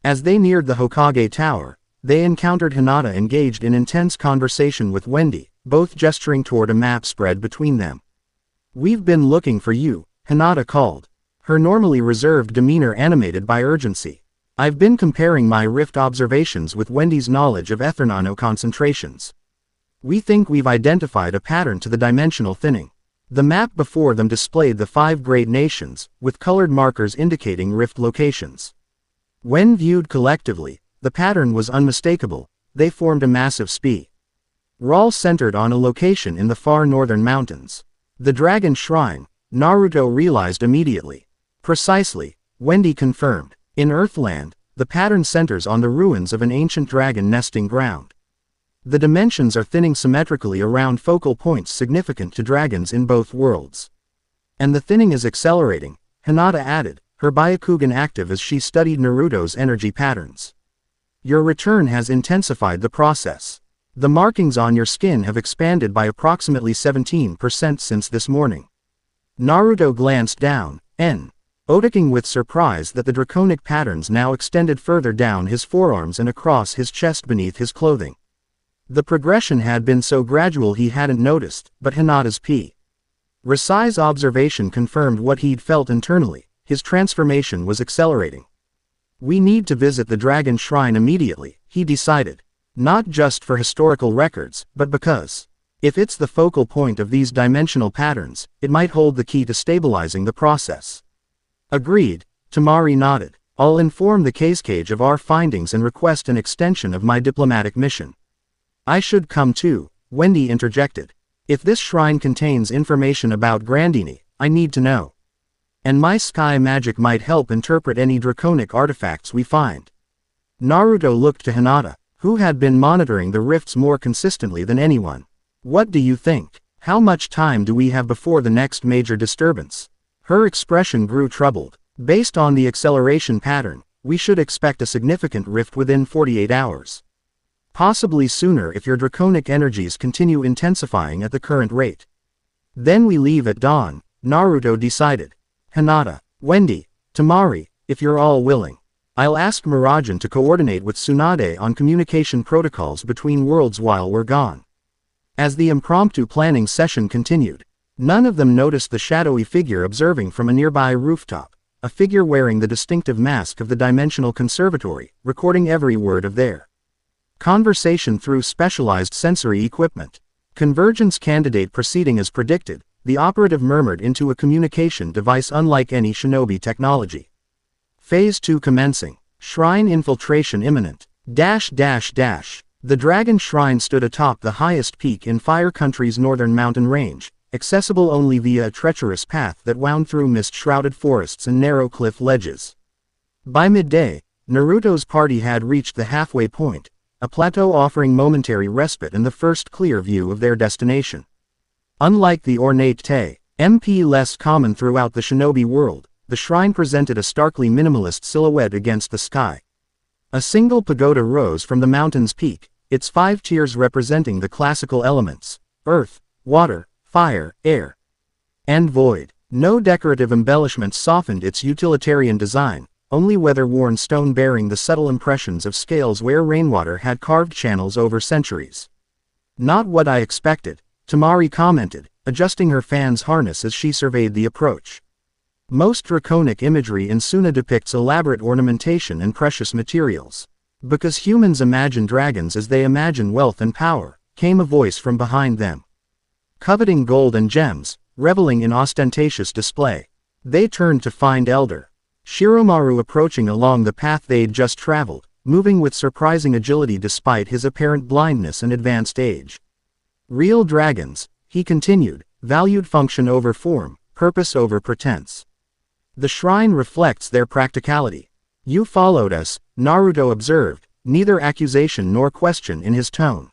As they neared the Hokage Tower, they encountered Hinata engaged in intense conversation with Wendy, both gesturing toward a map spread between them. We've been looking for you, Hinata called, her normally reserved demeanor animated by urgency. I've been comparing my rift observations with Wendy's knowledge of ether nano concentrations. We think we've identified a pattern to the dimensional thinning. The map before them displayed the 5 great nations, with colored markers indicating rift locations. When viewed collectively, the pattern was unmistakable. They formed a massive spiral centered on a location in the far northern mountains. The Dragon Shrine, Naruto realized immediately. Precisely, Wendy confirmed. In Earthland, the pattern centers on the ruins of an ancient dragon nesting ground. The dimensions are thinning symmetrically around focal points significant to dragons in both worlds. And the thinning is accelerating, Hinata added, her Byakugan active as she studied Naruto's energy patterns. Your return has intensified the process. The markings on your skin have expanded by approximately 17% since this morning. Naruto glanced down, noticing with surprise that the draconic patterns now extended further down his forearms and across his chest beneath his clothing. The progression had been so gradual he hadn't noticed, but Hinata's precise observation confirmed what he'd felt internally. His transformation was accelerating. We need to visit the Dragon Shrine immediately, he decided. Not just for historical records, but because, if it's the focal point of these dimensional patterns, it might hold the key to stabilizing the process. Agreed, Tamari nodded. I'll inform the case cage of our findings and request an extension of my diplomatic mission. I should come too, Wendy interjected. If this shrine contains information about Grandeeney, I need to know. And my sky magic might help interpret any draconic artifacts we find. Naruto looked to Hinata, who had been monitoring the rifts more consistently than anyone. What do you think? How much time do we have before the next major disturbance? Her expression grew troubled. Based on the acceleration pattern, we should expect a significant rift within 48 hours. Possibly sooner if your draconic energies continue intensifying at the current rate. Then we leave at dawn, Naruto decided. Hinata, Wendy, Tamari, if you're all willing. I'll ask Mirajan to coordinate with Tsunade on communication protocols between worlds while we're gone. As the impromptu planning session continued, none of them noticed the shadowy figure observing from a nearby rooftop, a figure wearing the distinctive mask of the Dimensional Conservatory, recording every word of their conversation through specialized sensory equipment. Convergence candidate proceeding as predicted, the operative murmured into a communication device unlike any shinobi technology. Phase 2 commencing. Shrine infiltration imminent. The Dragon Shrine stood atop the highest peak in Fire Country's northern mountain range, accessible only via a treacherous path that wound through mist-shrouded forests and narrow cliff ledges. By midday, Naruto's party had reached the halfway point, a plateau offering momentary respite and the first clear view of their destination. Unlike the ornate Te less common throughout the shinobi world, the shrine presented a starkly minimalist silhouette against the sky. A single pagoda rose from the mountain's peak, its 5 tiers representing the classical elements: earth, water, fire, air, and void. No decorative embellishments softened its utilitarian design, only weather-worn stone bearing the subtle impressions of scales where rainwater had carved channels over centuries. Not what I expected, Tamari commented, adjusting her fan's harness as she surveyed the approach. Most draconic imagery in Suna depicts elaborate ornamentation and precious materials. Because humans imagine dragons as they imagine wealth and power, came a voice from behind them. Coveting gold and gems, reveling in ostentatious display. They turned to find Elder Shiromaru approaching along the path they'd just traveled, moving with surprising agility despite his apparent blindness and advanced age. Real dragons, he continued, valued function over form, purpose over pretense. The shrine reflects their practicality. You followed us, Naruto observed, neither accusation nor question in his tone.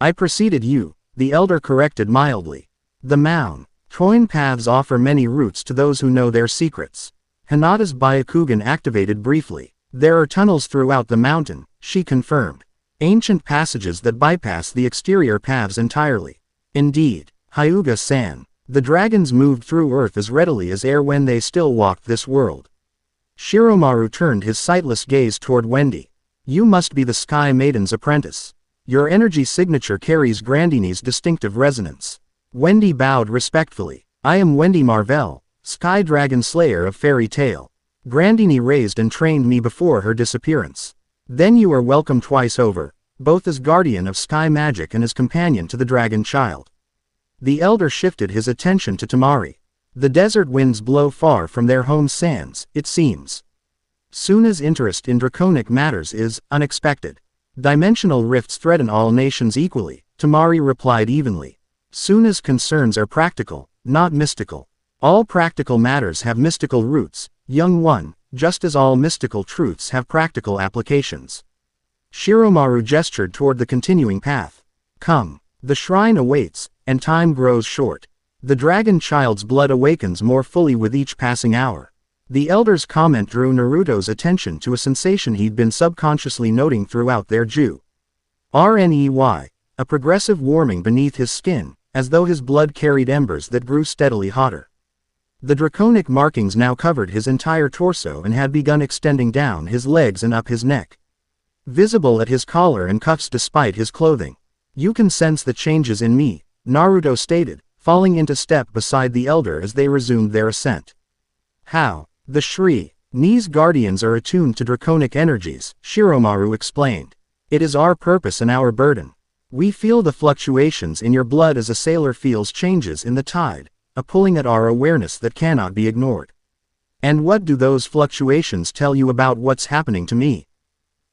I preceded you, the elder corrected mildly. The Mound Toin paths offer many routes to those who know their secrets. Hinata's Byakugan activated briefly. There are tunnels throughout the mountain, she confirmed. Ancient passages that bypass the exterior paths entirely. Indeed, Hyuga-san. The dragons moved through earth as readily as air when they still walked this world. Shiromaru turned his sightless gaze toward Wendy. You must be the Sky Maiden's apprentice. Your energy signature carries Grandeeney's distinctive resonance. Wendy bowed respectfully. I am Wendy Marvell, Sky Dragon Slayer of Fairy Tale. Grandeeney raised and trained me before her disappearance. Then you are welcome twice over, both as guardian of sky magic and as companion to the dragon child. The elder shifted his attention to Tamari. The desert winds blow far from their home sands, it seems. Suna's interest in draconic matters is unexpected. Dimensional rifts threaten all nations equally, Tamari replied evenly. Suna's concerns are practical, not mystical. All practical matters have mystical roots, young one, just as all mystical truths have practical applications. Shiromaru gestured toward the continuing path. Come, the shrine awaits, and time grows short. The dragon child's blood awakens more fully with each passing hour. The elder's comment drew Naruto's attention to a sensation he'd been subconsciously noting throughout their RNEY, a progressive warming beneath his skin, as though his blood carried embers that grew steadily hotter. The draconic markings now covered his entire torso and had begun extending down his legs and up his neck. Visible at his collar and cuffs despite his clothing. You can sense the changes in me, Naruto stated, falling into step beside the elder as they resumed their ascent. How? The Shri's guardians are attuned to draconic energies, Shiromaru explained. It is our purpose and our burden. We feel the fluctuations in your blood as a sailor feels changes in the tide, a pulling at our awareness that cannot be ignored. And what do those fluctuations tell you about what's happening to me?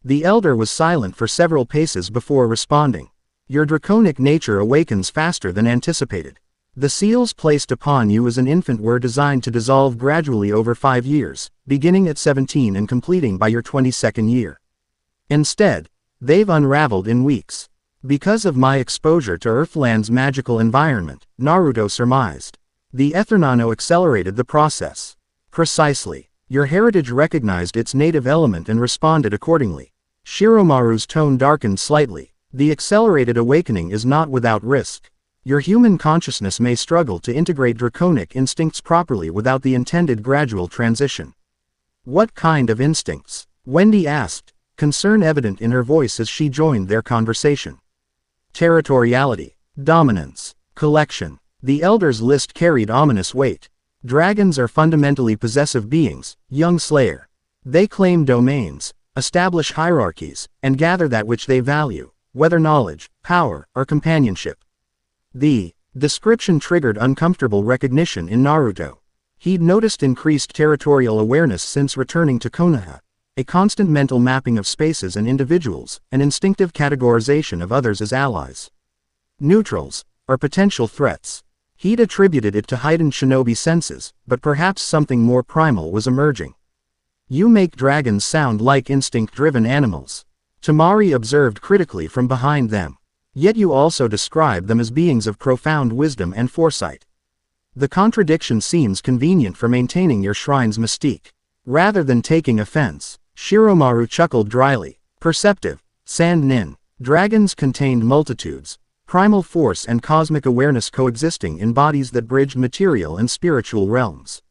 The elder was silent for several paces before responding. Your draconic nature awakens faster than anticipated. The seals placed upon you as an infant were designed to dissolve gradually over 5 years, beginning at 17 and completing by your 22nd year. Instead, they've unraveled in weeks. Because of my exposure to Earthland's magical environment, Naruto surmised. The Ethernano accelerated the process. Precisely. Your heritage recognized its native element and responded accordingly. Shiromaru's tone darkened slightly. The accelerated awakening is not without risk. Your human consciousness may struggle to integrate draconic instincts properly without the intended gradual transition. What kind of instincts? Wendy asked, concern evident in her voice as she joined their conversation. Territoriality, dominance, collection. The Elder's list carried ominous weight. Dragons are fundamentally possessive beings, young Slayer. They claim domains, establish hierarchies, and gather that which they value, whether knowledge, power, or companionship. The description triggered uncomfortable recognition in Naruto. He'd noticed increased territorial awareness since returning to Konoha, a constant mental mapping of spaces and individuals, an instinctive categorization of others as allies, neutrals, or potential threats. He'd attributed it to heightened shinobi senses, but perhaps something more primal was emerging. You make dragons sound like instinct-driven animals, Tamari observed critically from behind them. Yet you also describe them as beings of profound wisdom and foresight. The contradiction seems convenient for maintaining your shrine's mystique. Rather than taking offense, Shiromaru chuckled dryly. Perceptive, Sand Nin. Dragons contained multitudes, primal force and cosmic awareness coexisting in bodies that bridged material and spiritual realms.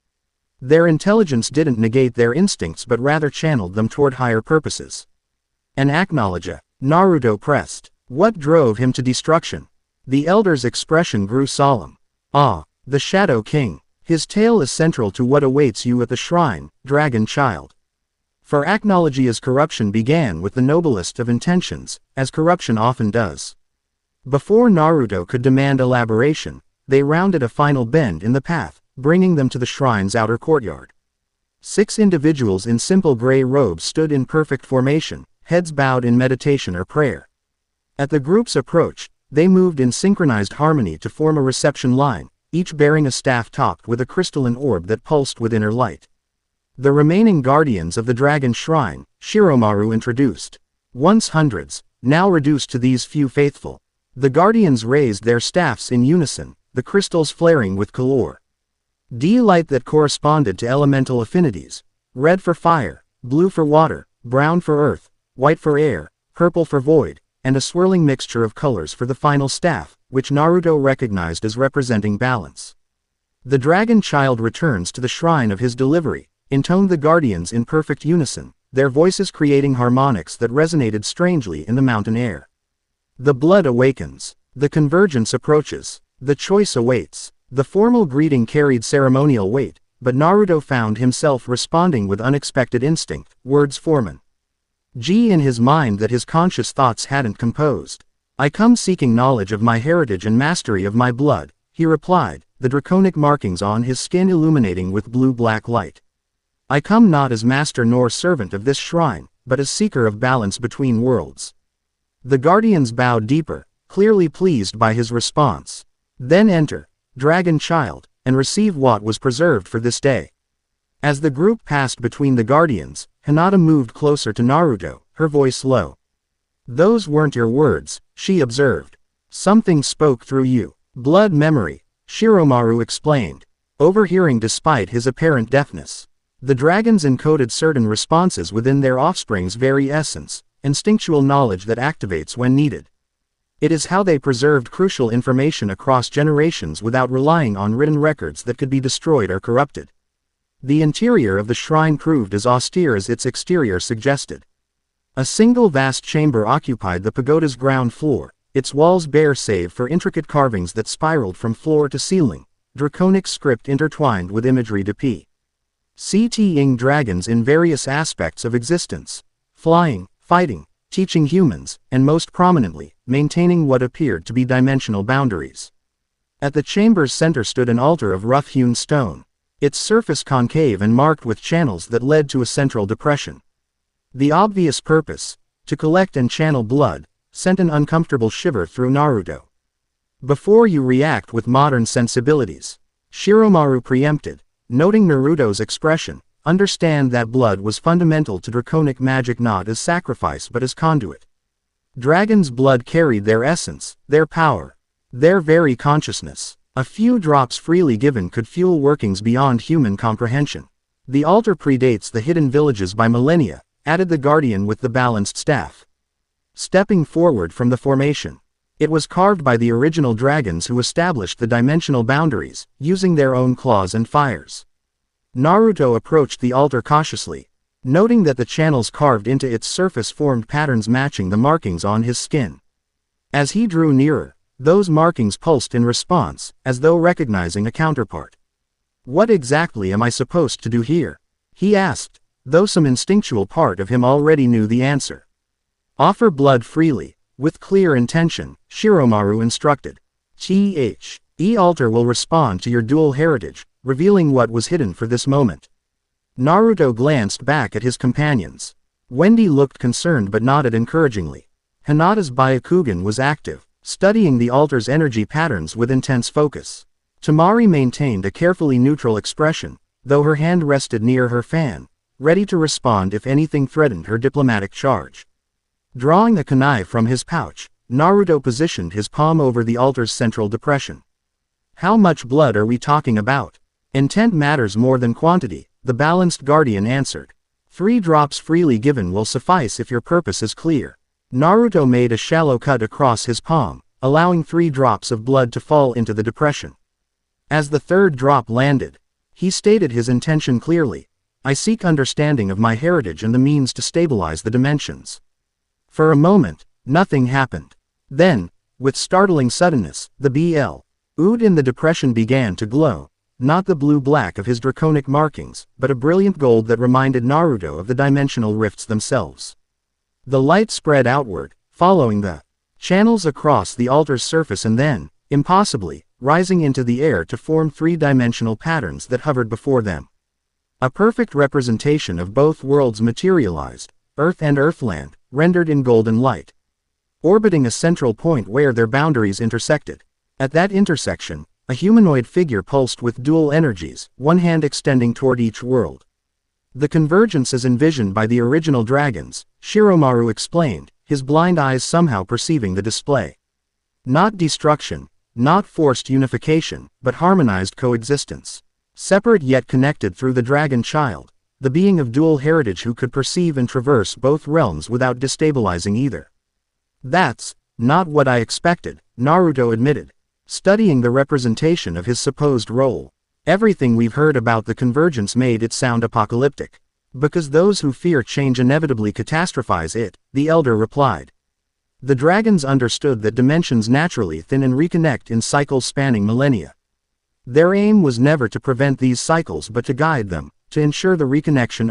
Their intelligence didn't negate their instincts but rather channeled them toward higher purposes. An Acnologia, Naruto pressed. What drove him to destruction? The Elder's expression grew solemn. Ah, the Shadow King. His tale is central to what awaits you at the shrine, Dragon Child. For Acnologia's corruption began with the noblest of intentions, as corruption often does. Before Naruto could demand elaboration, they rounded a final bend in the path, bringing them to the shrine's outer courtyard. 6 individuals in simple gray robes stood in perfect formation, heads bowed in meditation or prayer. At the group's approach, they moved in synchronized harmony to form a reception line, each bearing a staff topped with a crystalline orb that pulsed with inner light. The remaining guardians of the Dragon Shrine, Shiromaru introduced. Once hundreds, now reduced to these few faithful. The guardians raised their staffs in unison, the crystals flaring with color. D-light that corresponded to elemental affinities. Red for fire, blue for water, brown for earth, white for air, purple for void, and a swirling mixture of colors for the final staff, which Naruto recognized as representing balance. The Dragon Child returns to the shrine of his delivery, intoned the guardians in perfect unison, their voices creating harmonics that resonated strangely in the mountain air. The blood awakens. The convergence approaches. The choice awaits. The formal greeting carried ceremonial weight, but Naruto found himself responding with unexpected instinct, words foreman. In his mind that his conscious thoughts hadn't composed. I come seeking knowledge of my heritage and mastery of my blood, he replied, the draconic markings on his skin illuminating with blue-black light. I come not as master nor servant of this shrine, but as seeker of balance between worlds. The guardians bowed deeper, clearly pleased by his response. Then enter, Dragon Child, and receive what was preserved for this day. As the group passed between the guardians, Hinata moved closer to Naruto, her voice low. Those weren't your words, she observed. Something spoke through you. Blood memory, Shiromaru explained, overhearing despite his apparent deafness. The dragons encoded certain responses within their offspring's very essence, instinctual knowledge that activates when needed. It is how they preserved crucial information across generations without relying on written records that could be destroyed or corrupted. The interior of the shrine proved as austere as its exterior suggested. A single vast chamber occupied the pagoda's ground floor, its walls bare save for intricate carvings that spiraled from floor to ceiling, draconic script intertwined with imagery depicting dragons in various aspects of existence, flying, fighting, teaching humans, and most prominently, maintaining what appeared to be dimensional boundaries. At the chamber's center stood an altar of rough-hewn stone, its surface concave and marked with channels that led to a central depression. The obvious purpose, to collect and channel blood, sent an uncomfortable shiver through Naruto. Before you react with modern sensibilities, Shiromaru preempted, noting Naruto's expression, understand that blood was fundamental to draconic magic not as sacrifice but as conduit. Dragon's blood carried their essence, their power, their very consciousness. A few drops freely given could fuel workings beyond human comprehension. The altar predates the hidden villages by millennia, added the guardian with the balanced staff. Stepping forward from the formation, it was carved by the original dragons who established the dimensional boundaries, using their own claws and fires. Naruto approached the altar cautiously, noting that the channels carved into its surface formed patterns matching the markings on his skin. As he drew nearer, those markings pulsed in response, as though recognizing a counterpart. "What exactly am I supposed to do here?" he asked, though some instinctual part of him already knew the answer. "Offer blood freely, with clear intention," Shiramaru instructed. The altar will respond to your dual heritage, revealing what was hidden for this moment. Naruto glanced back at his companions. Wendy looked concerned but nodded encouragingly. Hinata's Byakugan was active, studying the altar's energy patterns with intense focus. Temari maintained a carefully neutral expression, though her hand rested near her fan, ready to respond if anything threatened her diplomatic charge. Drawing a kunai from his pouch, Naruto positioned his palm over the altar's central depression. "How much blood are we talking about?" "Intent matters more than quantity," the balanced guardian answered. 3 drops freely given will suffice if your purpose is clear." Naruto made a shallow cut across his palm, allowing 3 drops of blood to fall into the depression. As the 3rd drop landed, he stated his intention clearly. "I seek understanding of my heritage and the means to stabilize the dimensions." For a moment, nothing happened. Then, with startling suddenness, the Bl. in the depression began to glow, not the blue-black of his draconic markings, but a brilliant gold that reminded Naruto of the dimensional rifts themselves. The light spread outward, following the channels across the altar's surface and then, impossibly, rising into the air to form 3-dimensional patterns that hovered before them. A perfect representation of both worlds materialized, Earth and Earthland, rendered in golden light, orbiting a central point where their boundaries intersected. At that intersection, a humanoid figure pulsed with dual energies, one hand extending toward each world. "The convergence is envisioned by the original dragons," Shiramaru explained, his blind eyes somehow perceiving the display. "Not destruction, not forced unification, but harmonized coexistence. Separate yet connected through the dragon child, the being of dual heritage who could perceive and traverse both realms without destabilizing either." "That's not what I expected," Naruto admitted, studying the representation of his supposed role. "Everything we've heard about the convergence made it sound apocalyptic. Because those who fear change inevitably catastrophize it," the elder replied. "The dragons understood that dimensions naturally thin and reconnect in cycles spanning millennia. Their aim was never to prevent these cycles but to guide them, to ensure the reconnection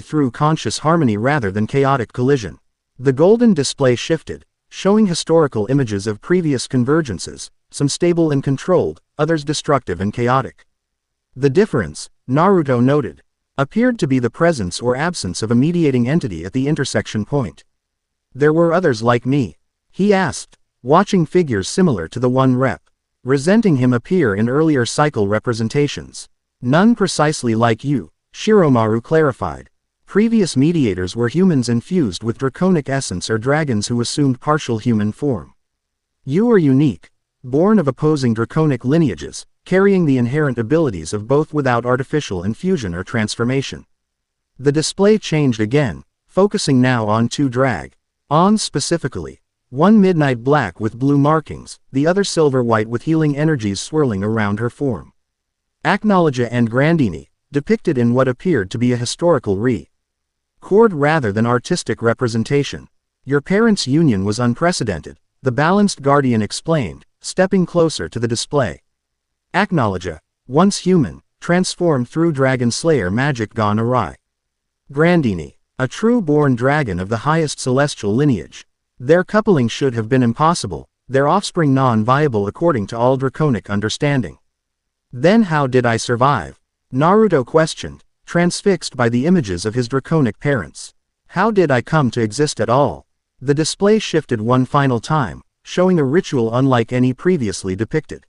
through conscious harmony rather than chaotic collision." The golden display shifted, showing historical images of previous convergences, some stable and controlled, others destructive and chaotic. The difference, Naruto noted, appeared to be the presence or absence of a mediating entity at the intersection point. "There were others like me?" he asked, watching figures similar to the one representing him appear in earlier cycle representations. "None precisely like you," Shiramaru clarified. "Previous mediators were humans infused with draconic essence or dragons who assumed partial human form. You are unique, born of opposing draconic lineages, carrying the inherent abilities of both without artificial infusion or transformation." The display changed again, focusing now on 2 dragons specifically. One midnight black with blue markings, the other silver-white with healing energies swirling around her form. Acnologia and Grandeeney, depicted in what appeared to be a historical record rather than artistic representation. "Your parents' union was unprecedented," the balanced guardian explained, stepping closer to the display. Acnologia, once human, transformed through dragon slayer magic gone awry. Grandeeney, a true-born dragon of the highest celestial lineage. Their coupling should have been impossible, their offspring non-viable according to all draconic understanding. "Then how did I survive?" Naruto questioned, transfixed by the images of his draconic parents. "How did I come to exist at all?" The display shifted one final time, showing a ritual unlike any previously depicted.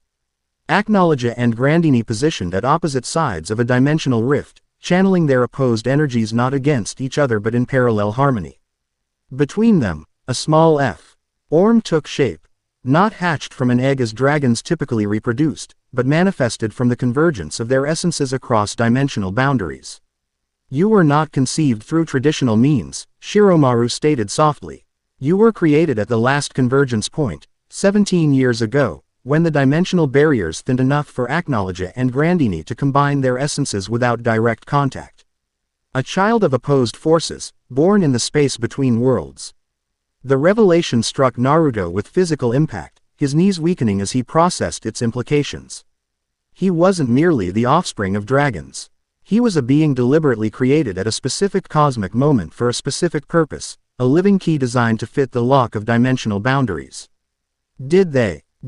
Acnologia and Grandeeney positioned at opposite sides of a dimensional rift, channeling their opposed energies not against each other but in parallel harmony. Between them, a small orm took shape, not hatched from an egg as dragons typically reproduced, but manifested from the convergence of their essences across dimensional boundaries. "You were not conceived through traditional means," Shiramaru stated softly. "You were created at the last convergence point, 17 years ago, when the dimensional barriers thinned enough for Acnologia and Grandeeney to combine their essences without direct contact. A child of opposed forces, born in the space between worlds. The revelation struck Naruto with physical impact, his knees weakening as he processed its implications. He wasn't merely the offspring of dragons. He was a being deliberately created at a specific cosmic moment for a specific purpose, a living key designed to fit the lock of dimensional boundaries.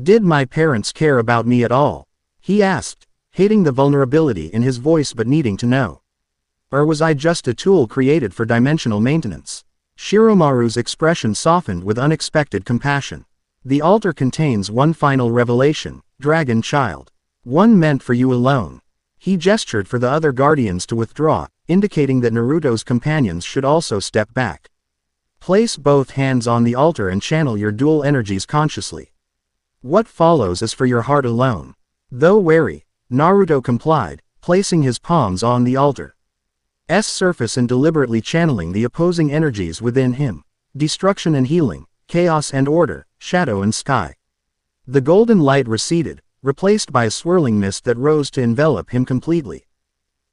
Did my parents care about me at all? He asked, hating the vulnerability in his voice but needing to know. Or was I just a tool created for dimensional maintenance? Shiromaru's expression softened with unexpected compassion. The altar contains one final revelation, Dragon Child. One meant for you alone. He gestured for the other guardians to withdraw, indicating that Naruto's companions should also step back. Place both hands on the altar and channel your dual energies consciously. What follows is for your heart alone. Though wary, Naruto complied, placing his palms on the altar's surface and deliberately channeling the opposing energies within him. Destruction and healing, chaos and order, shadow and sky. The golden light receded, replaced by a swirling mist that rose to envelop him completely,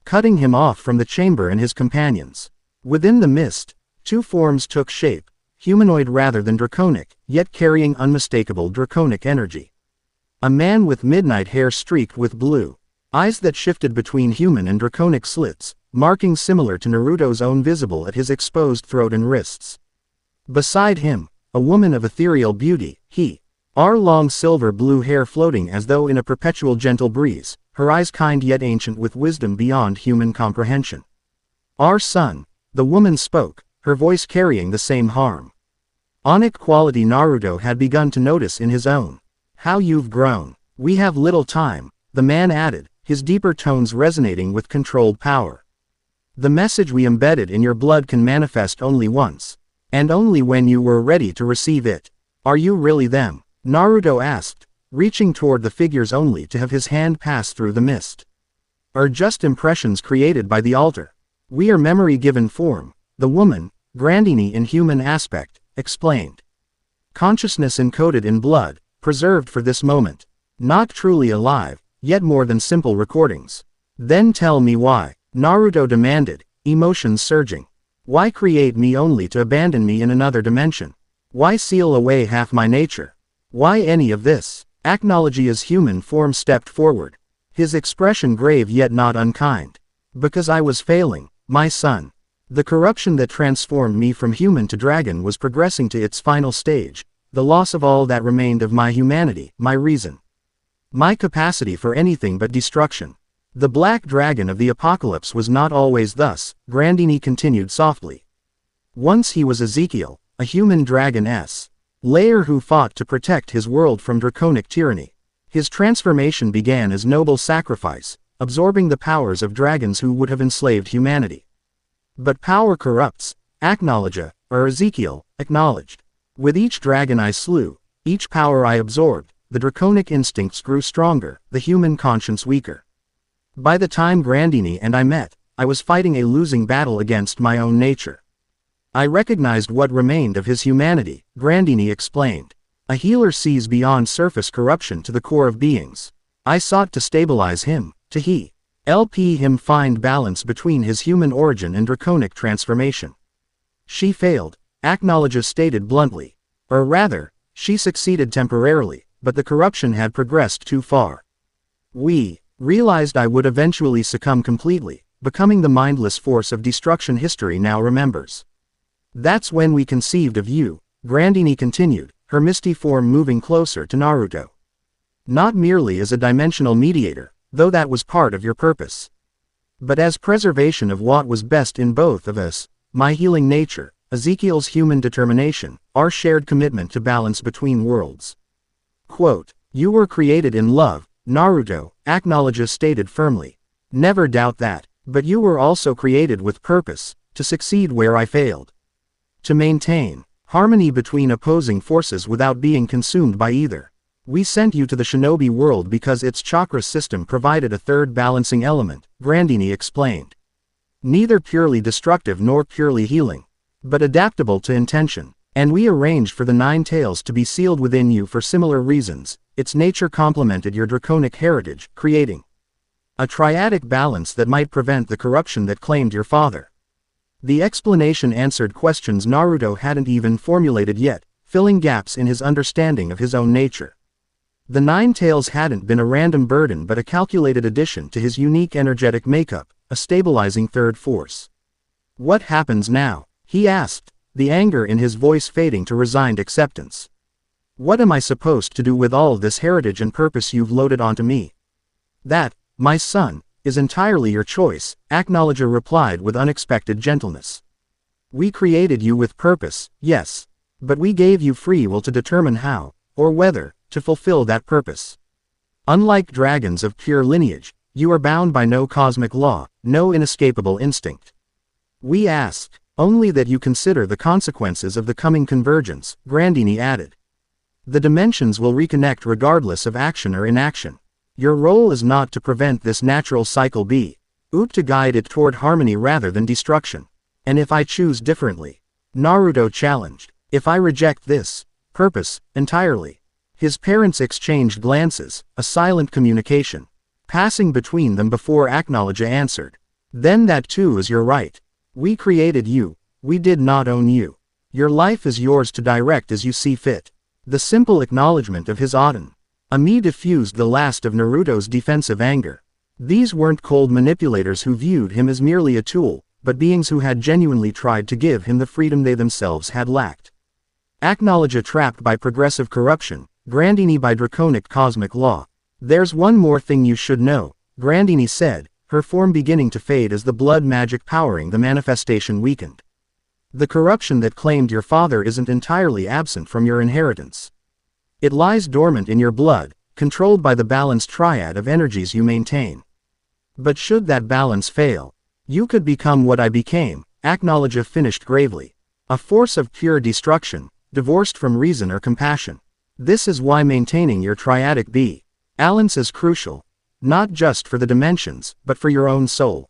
cutting him off from the chamber and his companions. Within the mist, two forms took shape, humanoid rather than draconic, yet carrying unmistakable draconic energy. A man with midnight hair streaked with blue, eyes that shifted between human and draconic slits, markings similar to Naruto's own visible at his exposed throat and wrists. Beside him, a woman of ethereal beauty, her long silver-blue hair floating as though in a perpetual gentle breeze, her eyes kind yet ancient with wisdom beyond human comprehension. Our son, the woman spoke, her voice carrying the same harmonic quality Naruto had begun to notice in his own. How you've grown. We have little time, the man added, his deeper tones resonating with controlled power. The message we embedded in your blood can manifest only once, and only when you were ready to receive it. Are you really them? Naruto asked, reaching toward the figures only to have his hand pass through the mist. Or just impressions created by the altar? We are memory given form, the woman, Grandeeney in human aspect, explained. Consciousness encoded in blood, preserved for this moment. Not truly alive, yet more than simple recordings. Then tell me why, Naruto demanded, emotions surging. Why create me only to abandon me in another dimension? Why seal away half my nature? Why any of this? Acnologia's human form stepped forward, his expression grave yet not unkind. Because I was failing, my son. The corruption that transformed me from human to dragon was progressing to its final stage, the loss of all that remained of my humanity, my reason. My capacity for anything but destruction. The black dragon of the apocalypse was not always thus, Grandeeney continued softly. Once he was Ezekiel, a human dragon-s layer who fought to protect his world from draconic tyranny. His transformation began as noble sacrifice, absorbing the powers of dragons who would have enslaved humanity. But power corrupts, Acnologia, or Ezekiel, acknowledged. With each dragon I slew, each power I absorbed, the draconic instincts grew stronger, the human conscience weaker. By the time Grandeeney and I met, I was fighting a losing battle against my own nature. I recognized what remained of his humanity, Grandeeney explained. A healer sees beyond surface corruption to the core of beings. I sought to stabilize him, to help him find balance between his human origin and draconic transformation. She failed, Acnologia stated bluntly. Or rather, she succeeded temporarily, but the corruption had progressed too far. We realized I would eventually succumb completely, becoming the mindless force of destruction history now remembers. That's when we conceived of you, Grandeeney continued, her misty form moving closer to Naruto. Not merely as a dimensional mediator, though that was part of your purpose, but as preservation of what was best in both of us, my healing nature, Ezekiel's human determination, our shared commitment to balance between worlds. Quote, you were created in love, Naruto, Acnologia stated firmly. Never doubt that, but you were also created with purpose, to succeed where I failed. To maintain harmony between opposing forces without being consumed by either. We sent you to the shinobi world because its chakra system provided a third balancing element, Grandeeney explained. Neither purely destructive nor purely healing, but adaptable to intention. And we arranged for the 9 tails to be sealed within you for similar reasons. Its nature complemented your draconic heritage, creating a triadic balance that might prevent the corruption that claimed your father. The explanation answered questions Naruto hadn't even formulated yet, filling gaps in his understanding of his own nature. The 9 tails hadn't been a random burden but a calculated addition to his unique energetic makeup, a stabilizing third force. What happens now? He asked, the anger in his voice fading to resigned acceptance. What am I supposed to do with all this heritage and purpose you've loaded onto me? That, my son, is entirely your choice, Acnologia replied with unexpected gentleness. We created you with purpose, yes. But we gave you free will to determine how, or whether, to fulfill that purpose. Unlike dragons of pure lineage, you are bound by no cosmic law, no inescapable instinct. We ask only that you consider the consequences of the coming convergence, Grandeeney added. The dimensions will reconnect regardless of action or inaction. Your role is not to prevent this natural cycle but to guide it toward harmony rather than destruction. And if I choose differently? Naruto challenged. If I reject this purpose entirely? His parents exchanged glances, a silent communication passing between them before Acnologia answered. Then that too is your right. We created you, we did not own you. Your life is yours to direct as you see fit. The simple acknowledgement of his Ami diffused the last of Naruto's defensive anger. These weren't cold manipulators who viewed him as merely a tool, but beings who had genuinely tried to give him the freedom they themselves had lacked. Acnologia trapped by progressive corruption, Grandeeney by draconic cosmic law. There's one more thing you should know, Grandeeney said, her form beginning to fade as the blood magic powering the manifestation weakened. The corruption that claimed your father isn't entirely absent from your inheritance. It lies dormant in your blood, controlled by the balanced triad of energies you maintain. But should that balance fail, you could become what I became, Acnologia finished gravely. A force of pure destruction, divorced from reason or compassion. This is why maintaining your triadic balance is crucial. Not just for the dimensions, but for your own soul.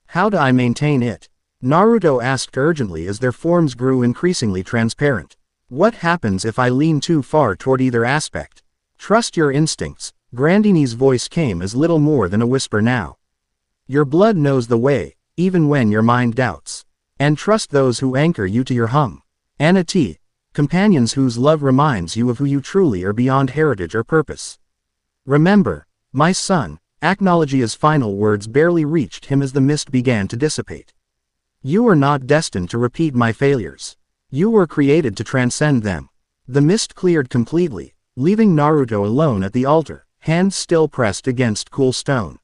How do I maintain it? Naruto asked urgently as their forms grew increasingly transparent. What happens if I lean too far toward either aspect? Trust your instincts, Grandeeney's voice came as little more than a whisper now. Your blood knows the way, even when your mind doubts. And trust those who anchor you to your Anati, companions whose love reminds you of who you truly are beyond heritage or purpose. Remember, my son, Acnologia's final words barely reached him as the mist began to dissipate. You are not destined to repeat my failures. You were created to transcend them. The mist cleared completely, leaving Naruto alone at the altar, hands still pressed against cool stone.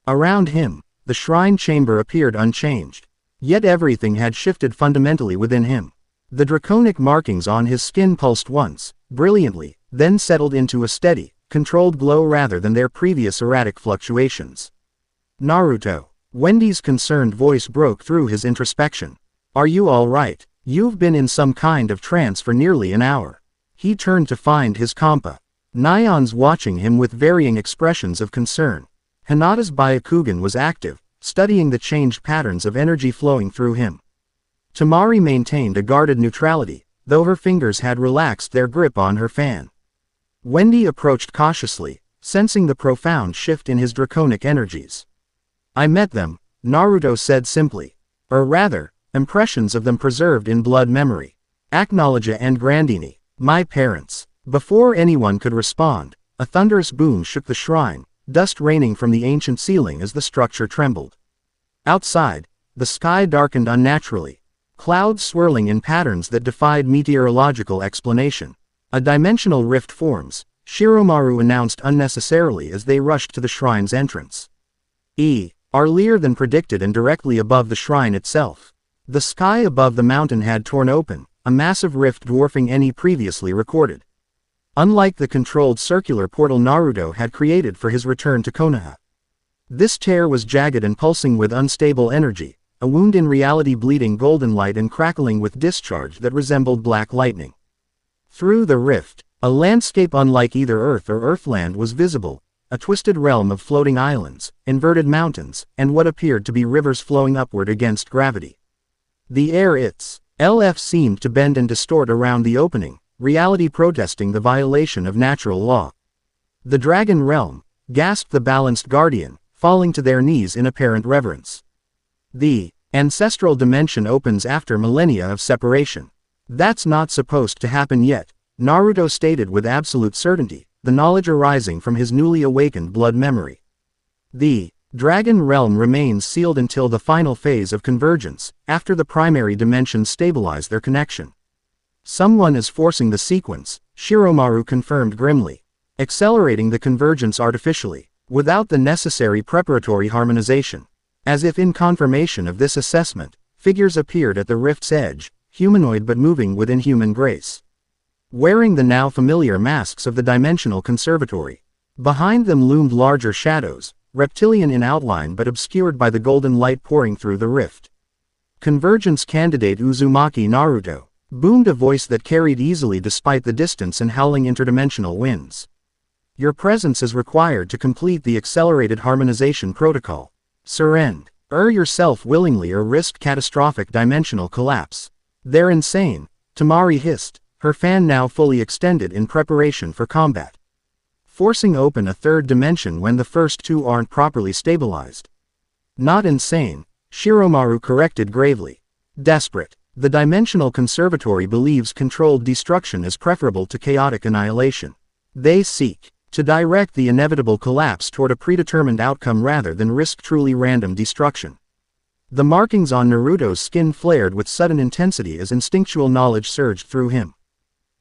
Around him, the shrine chamber appeared unchanged. Yet everything had shifted fundamentally within him. The draconic markings on his skin pulsed once, brilliantly, then settled into a steady, controlled glow rather than their previous erratic fluctuations. Naruto. Wendy's concerned voice broke through his introspection. Are you all right? You've been in some kind of trance for nearly an hour. He turned to find his compa. Nyan's watching him with varying expressions of concern. Hinata's Byakugan was active, studying the changed patterns of energy flowing through him. Tamari maintained a guarded neutrality, though her fingers had relaxed their grip on her fan. Wendy approached cautiously, sensing the profound shift in his draconic energies. I met them, Naruto said simply. Or rather, impressions of them preserved in blood memory. Acnologia and Grandeeney, my parents. Before anyone could respond, a thunderous boom shook the shrine, dust raining from the ancient ceiling as the structure trembled. Outside, the sky darkened unnaturally, clouds swirling in patterns that defied meteorological explanation. A dimensional rift forms, Shiromaru announced unnecessarily as they rushed to the shrine's entrance. Earlier than predicted and directly above the shrine itself. The sky above the mountain had torn open, a massive rift dwarfing any previously recorded. Unlike the controlled circular portal Naruto had created for his return to Konoha. This tear was jagged and pulsing with unstable energy, a wound in reality bleeding golden light and crackling with discharge that resembled black lightning. Through the rift, a landscape unlike either Earth or Earthland was visible, a twisted realm of floating islands, inverted mountains, and what appeared to be rivers flowing upward against gravity. The air LF seemed to bend and distort around the opening, reality protesting the violation of natural law. "The Dragon Realm," gasped the balanced guardian, falling to their knees in apparent reverence. "The ancestral dimension opens after millennia of separation. That's not supposed to happen yet," Naruto stated with absolute certainty, the knowledge arising from his newly awakened blood memory. "The Dragon Realm remains sealed until the final phase of convergence, after the primary dimensions stabilize their connection." "Someone is forcing the sequence," Shiromaru confirmed grimly. "Accelerating the convergence artificially, without the necessary preparatory harmonization." As if in confirmation of this assessment, figures appeared at the rift's edge, humanoid but moving with inhuman grace. Wearing the now familiar masks of the Dimensional Conservatory. Behind them loomed larger shadows, reptilian in outline but obscured by the golden light pouring through the rift. "Convergence candidate Uzumaki Naruto," boomed a voice that carried easily despite the distance and howling interdimensional winds. "Your presence is required to complete the accelerated harmonization protocol. Surrender yourself willingly or risk catastrophic dimensional collapse." "They're insane," Tamari hissed, her fan now fully extended in preparation for combat. "Forcing open a third dimension when the first two aren't properly stabilized." "Not insane," Shiromaru corrected gravely. "Desperate. The Dimensional Conservatory believes controlled destruction is preferable to chaotic annihilation. They seek to direct the inevitable collapse toward a predetermined outcome rather than risk truly random destruction." The markings on Naruto's skin flared with sudden intensity as instinctual knowledge surged through him.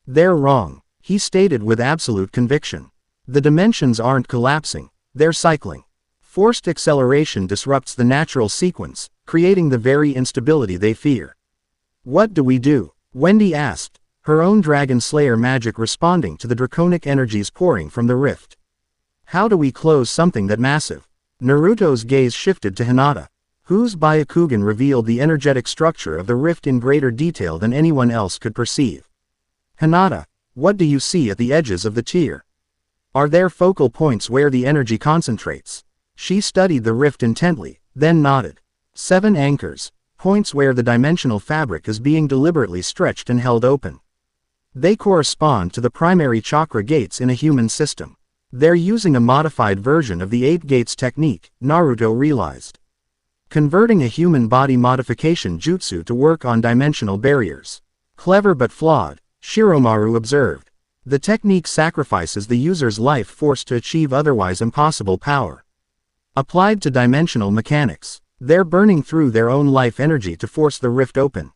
"They're wrong," he stated with absolute conviction. "The dimensions aren't collapsing, they're cycling. Forced acceleration disrupts the natural sequence, creating the very instability they fear." "What do we do?" Wendy asked, her own Dragon Slayer magic responding to the draconic energies pouring from the rift. "How do we close something that massive?" Naruto's gaze shifted to Hinata, whose Byakugan revealed the energetic structure of the rift in greater detail than anyone else could perceive. "Hinata, what do you see at the edges of the tier? Are there focal points where the energy concentrates?" She studied the rift intently, then nodded. 7 anchors, points where the dimensional fabric is being deliberately stretched and held open. They correspond to the primary chakra gates in a human system. They're using a modified version of the 8 gates technique, Naruto realized. Converting a human body modification jutsu to work on dimensional barriers. Clever but flawed, Shiromaru observed. The technique sacrifices the user's life force to achieve otherwise impossible power. Applied to dimensional mechanics, they're burning through their own life energy to force the rift open.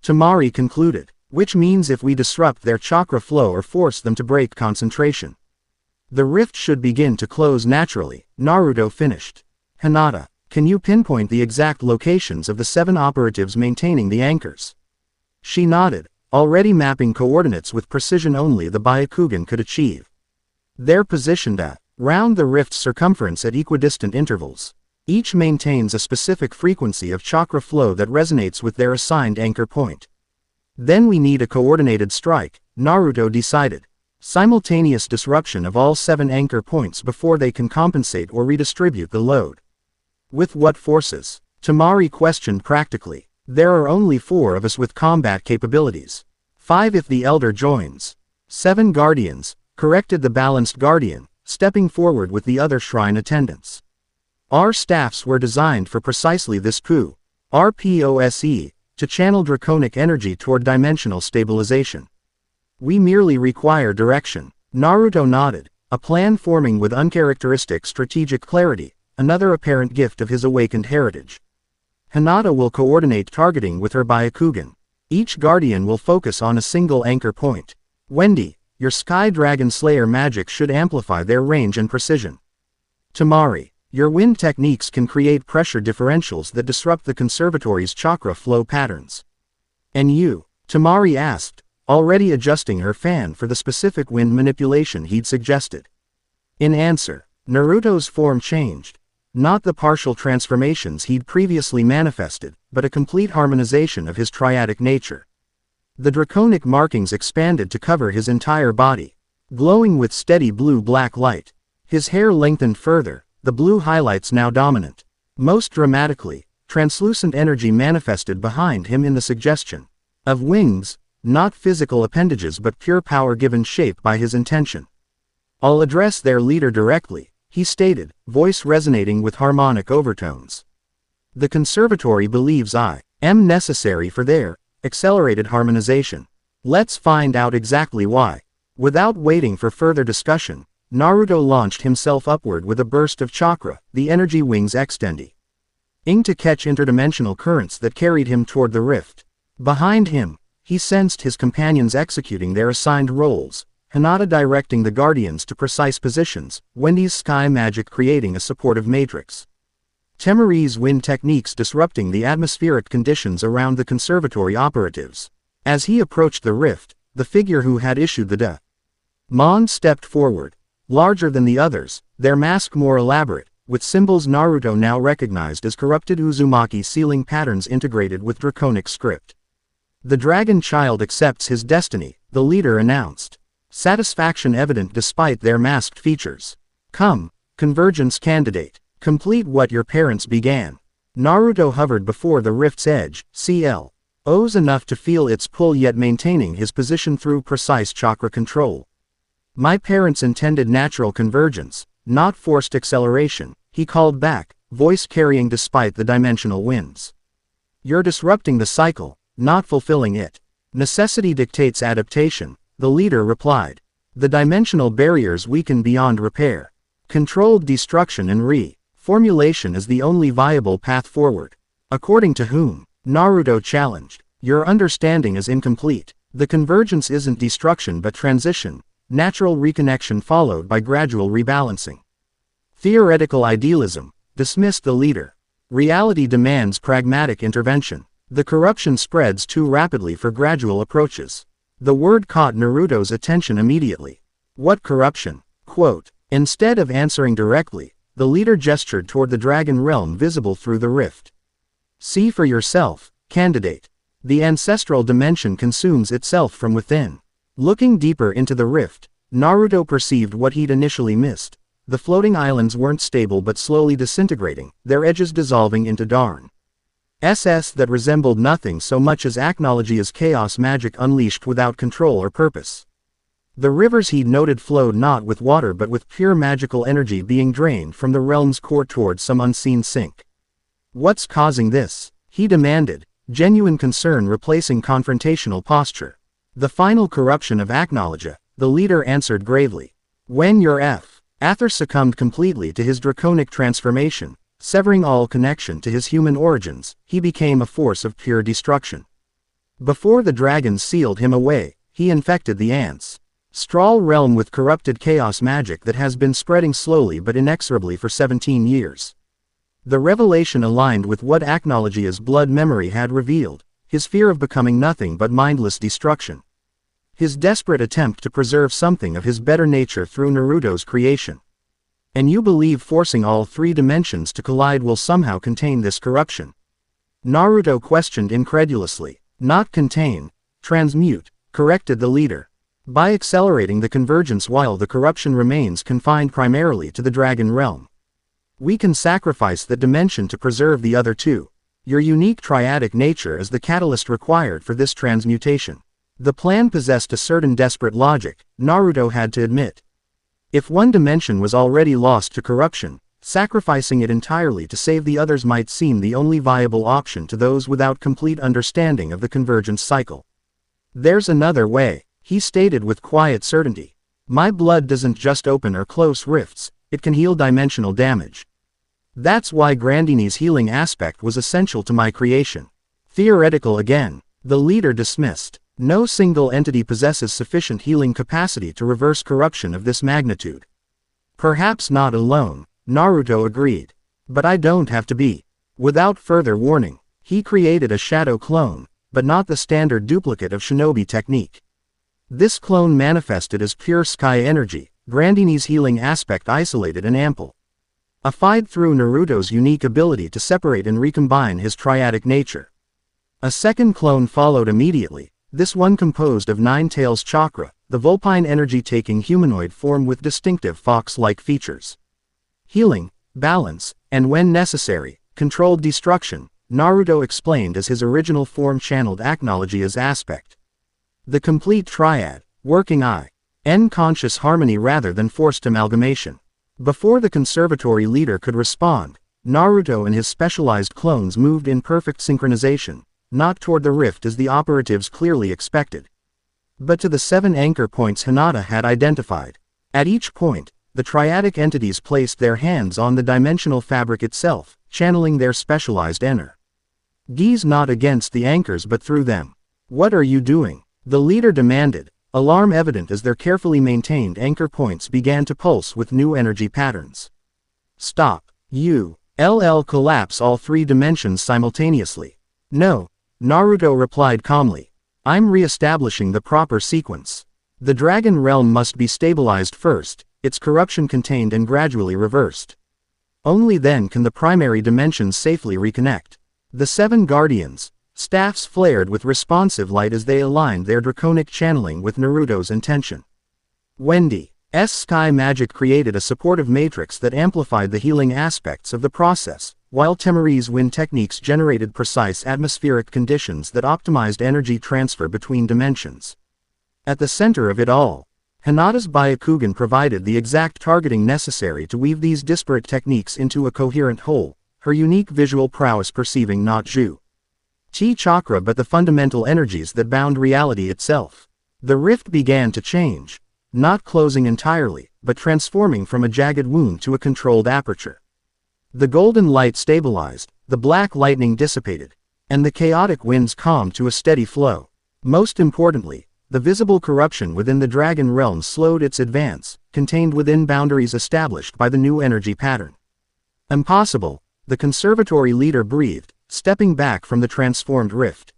Tamari concluded, which means if we disrupt their chakra flow or force them to break concentration, the rift should begin to close naturally, Naruto finished. "Hinata, can you pinpoint the exact locations of the 7 operatives maintaining the anchors?" She nodded, already mapping coordinates with precision only the Byakugan could achieve. "They're positioned at round the rift's circumference at equidistant intervals. Each maintains a specific frequency of chakra flow that resonates with their assigned anchor point. Then we need a coordinated strike," Naruto decided. "Simultaneous disruption of all 7 anchor points before they can compensate or redistribute the load." "With what forces?" Tamari questioned practically. "There are only 4 of us with combat capabilities. 5 if the Elder joins." 7 guardians, corrected the balanced guardian, stepping forward with the other shrine attendants. "Our staffs were designed for precisely this RPOSE, to channel draconic energy toward dimensional stabilization. We merely require direction." Naruto nodded, a plan forming with uncharacteristic strategic clarity, another apparent gift of his awakened heritage. "Hinata will coordinate targeting with her Byakugan. Each guardian will focus on a single anchor point. Wendy, your Sky Dragon Slayer magic should amplify their range and precision. Tamari, your wind techniques can create pressure differentials that disrupt the conservatory's chakra flow patterns." "And you?" Tamari asked, already adjusting her fan for the specific wind manipulation he'd suggested. In answer, Naruto's form changed. Not the partial transformations he'd previously manifested, but a complete harmonization of his triadic nature. The draconic markings expanded to cover his entire body, glowing with steady blue-black light. His hair lengthened further, the blue highlights now dominant. Most dramatically, translucent energy manifested behind him in the suggestion. Of wings, not physical appendages but pure power given shape by his intention. I'll address their leader directly, he stated, voice resonating with harmonic overtones. The conservatory believes I am necessary for their accelerated harmonization. Let's find out exactly why. Without waiting for further discussion, Naruto launched himself upward with a burst of chakra, the energy wings extending to catch interdimensional currents that carried him toward the rift. Behind him, he sensed his companions executing their assigned roles, Hinata directing the guardians to precise positions, Wendy's sky magic creating a supportive matrix. Temeri's wind techniques disrupting the atmospheric conditions around the conservatory operatives. As he approached the rift, the figure who had issued the Mon stepped forward. Larger than the others, their mask more elaborate, with symbols Naruto now recognized as corrupted Uzumaki sealing patterns integrated with draconic script. The dragon child accepts his destiny, the leader announced. Satisfaction evident despite their masked features. Come, convergence candidate, complete what your parents began. Naruto hovered before the rift's edge, CLOs enough to feel its pull yet maintaining his position through precise chakra control. My parents intended natural convergence, not forced acceleration, he called back, voice carrying despite the dimensional winds. You're disrupting the cycle, not fulfilling it. Necessity dictates adaptation, the leader replied. The dimensional barriers weaken beyond repair. Controlled destruction and reformulation is the only viable path forward. According to whom? Naruto challenged. Your understanding is incomplete. The convergence isn't destruction but transition, natural reconnection followed by gradual rebalancing. Theoretical idealism, dismissed the leader. Reality demands pragmatic intervention. The corruption spreads too rapidly for gradual approaches. The word caught Naruto's attention immediately. What corruption? Quote. Instead of answering directly, the leader gestured toward the dragon realm visible through the rift. See for yourself, candidate. The ancestral dimension consumes itself from within. Looking deeper into the rift, Naruto perceived what he'd initially missed. The floating islands weren't stable but slowly disintegrating, their edges dissolving into darn SS that resembled nothing so much as Acnologia's chaos magic unleashed without control or purpose. The rivers he'd noted flowed not with water but with pure magical energy being drained from the realm's core toward some unseen sink. What's causing this? He demanded, genuine concern replacing confrontational posture. The final corruption of Acnologia, the leader answered gravely. When your Aether succumbed completely to his draconic transformation, severing all connection to his human origins, he became a force of pure destruction. Before the dragons sealed him away, he infected the ants. Strahl realm with corrupted chaos magic that has been spreading slowly but inexorably for 17 years. The revelation aligned with what Acnologia's blood memory had revealed, his fear of becoming nothing but mindless destruction. His desperate attempt to preserve something of his better nature through Naruto's creation. And you believe forcing all three dimensions to collide will somehow contain this corruption? Naruto questioned incredulously. Not contain, transmute, corrected the leader. By accelerating the convergence while the corruption remains confined primarily to the dragon realm. We can sacrifice that dimension to preserve the other two. Your unique triadic nature is the catalyst required for this transmutation. The plan possessed a certain desperate logic, Naruto had to admit. If one dimension was already lost to corruption, sacrificing it entirely to save the others might seem the only viable option to those without complete understanding of the convergence cycle. There's another way, he stated with quiet certainty. My blood doesn't just open or close rifts, it can heal dimensional damage. That's why Grandeeney's healing aspect was essential to my creation. Theoretical again, the leader dismissed. No single entity possesses sufficient healing capacity to reverse corruption of this magnitude. Perhaps not alone, Naruto agreed. But I don't have to be. Without further warning, he created a shadow clone, but not the standard duplicate of shinobi technique. This clone manifested as pure sky energy, Grandeeney's healing aspect isolated and ample. Affied through Naruto's unique ability to separate and recombine his triadic nature. A second clone followed immediately. This one composed of Nine Tails chakra, the vulpine energy taking humanoid form with distinctive fox-like features. Healing, balance, and when necessary, controlled destruction, Naruto explained as his original form channeled Acnologia's aspect. The complete triad, working I-N conscious harmony rather than forced amalgamation. Before the conservatory leader could respond, Naruto and his specialized clones moved in perfect synchronization, not toward the rift as the operatives clearly expected, but to the 7 anchor points Hinata had identified. At each point, the triadic entities placed their hands on the dimensional fabric itself, channeling their specialized energies not against the anchors but through them. "What are you doing?" the leader demanded, alarm evident as their carefully maintained anchor points began to pulse with new energy patterns. "Stop. You collapse all 3 dimensions simultaneously." "No," Naruto replied calmly. "I'm re-establishing the proper sequence. The dragon realm must be stabilized first, its corruption contained and gradually reversed. Only then can the primary dimensions safely reconnect." The 7 guardians' staffs flared with responsive light as they aligned their draconic channeling with Naruto's intention. Wendy's sky magic created a supportive matrix that amplified the healing aspects of the process, while Temari's wind techniques generated precise atmospheric conditions that optimized energy transfer between dimensions. At the center of it all, Hinata's Byakugan provided the exact targeting necessary to weave these disparate techniques into a coherent whole, her unique visual prowess perceiving not Chi chakra but the fundamental energies that bound reality itself. The rift began to change, not closing entirely, but transforming from a jagged wound to a controlled aperture. The golden light stabilized, the black lightning dissipated, and the chaotic winds calmed to a steady flow. Most importantly, the visible corruption within the dragon realm slowed its advance, contained within boundaries established by the new energy pattern. "Impossible," the conservatory leader breathed, stepping back from the transformed rift.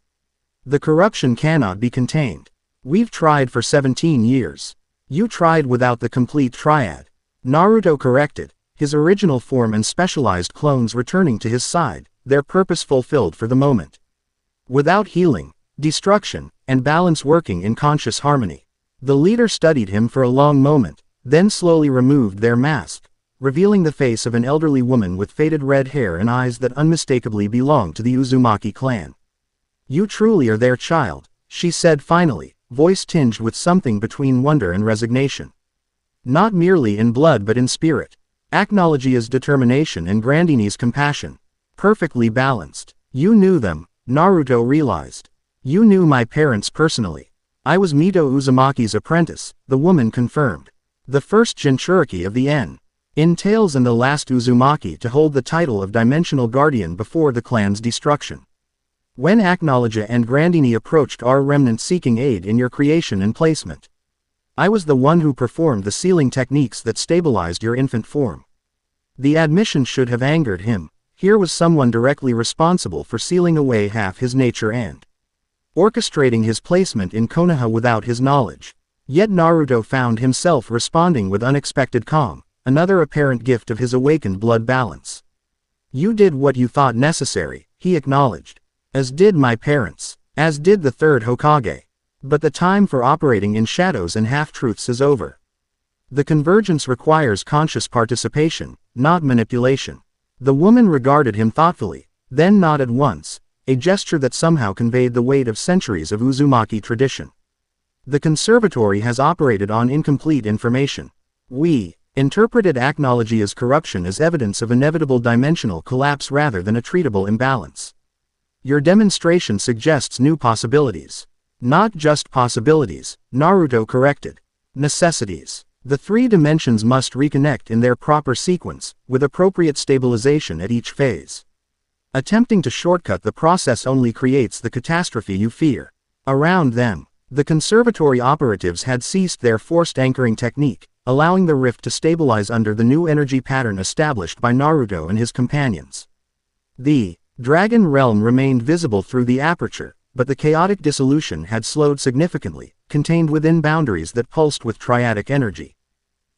"The corruption cannot be contained. We've tried for 17 years. You tried without the complete triad," Naruto corrected, his original form and specialized clones returning to his side, their purpose fulfilled for the moment. "Without healing, destruction, and balance working in conscious harmony." The leader studied him for a long moment, then slowly removed their mask, revealing the face of an elderly woman with faded red hair and eyes that unmistakably belonged to the Uzumaki clan. "You truly are their child," she said finally, voice tinged with something between wonder and resignation. "Not merely in blood but in spirit. Acnologia's determination and Grandeeney's compassion. Perfectly balanced. You knew them," Naruto realized. "You knew my parents personally." "I was Mito Uzumaki's apprentice," the woman confirmed. "The first Jinchuriki of the entails and the last Uzumaki to hold the title of Dimensional Guardian before the clan's destruction. When Acnologia and Grandeeney approached our remnant seeking aid in your creation and placement, I was the one who performed the sealing techniques that stabilized your infant form." The admission should have angered him. Here was someone directly responsible for sealing away half his nature and orchestrating his placement in Konoha without his knowledge. Yet Naruto found himself responding with unexpected calm, another apparent gift of his awakened blood balance. "You did what you thought necessary," he acknowledged. "As did my parents. As did the third Hokage. But the time for operating in shadows and half-truths is over. The convergence requires conscious participation, not manipulation." The woman regarded him thoughtfully, then nodded once, a gesture that somehow conveyed the weight of centuries of Uzumaki tradition. "The conservatory has operated on incomplete information. We interpreted Acnologia's corruption as evidence of inevitable dimensional collapse rather than a treatable imbalance. Your demonstration suggests new possibilities." "Not just possibilities," Naruto corrected. "Necessities. The 3 dimensions must reconnect in their proper sequence, with appropriate stabilization at each phase. Attempting to shortcut the process only creates the catastrophe you fear." Around them, the conservatory operatives had ceased their forced anchoring technique, allowing the rift to stabilize under the new energy pattern established by Naruto and his companions. The dragon realm remained visible through the aperture, but the chaotic dissolution had slowed significantly, contained within boundaries that pulsed with triadic energy.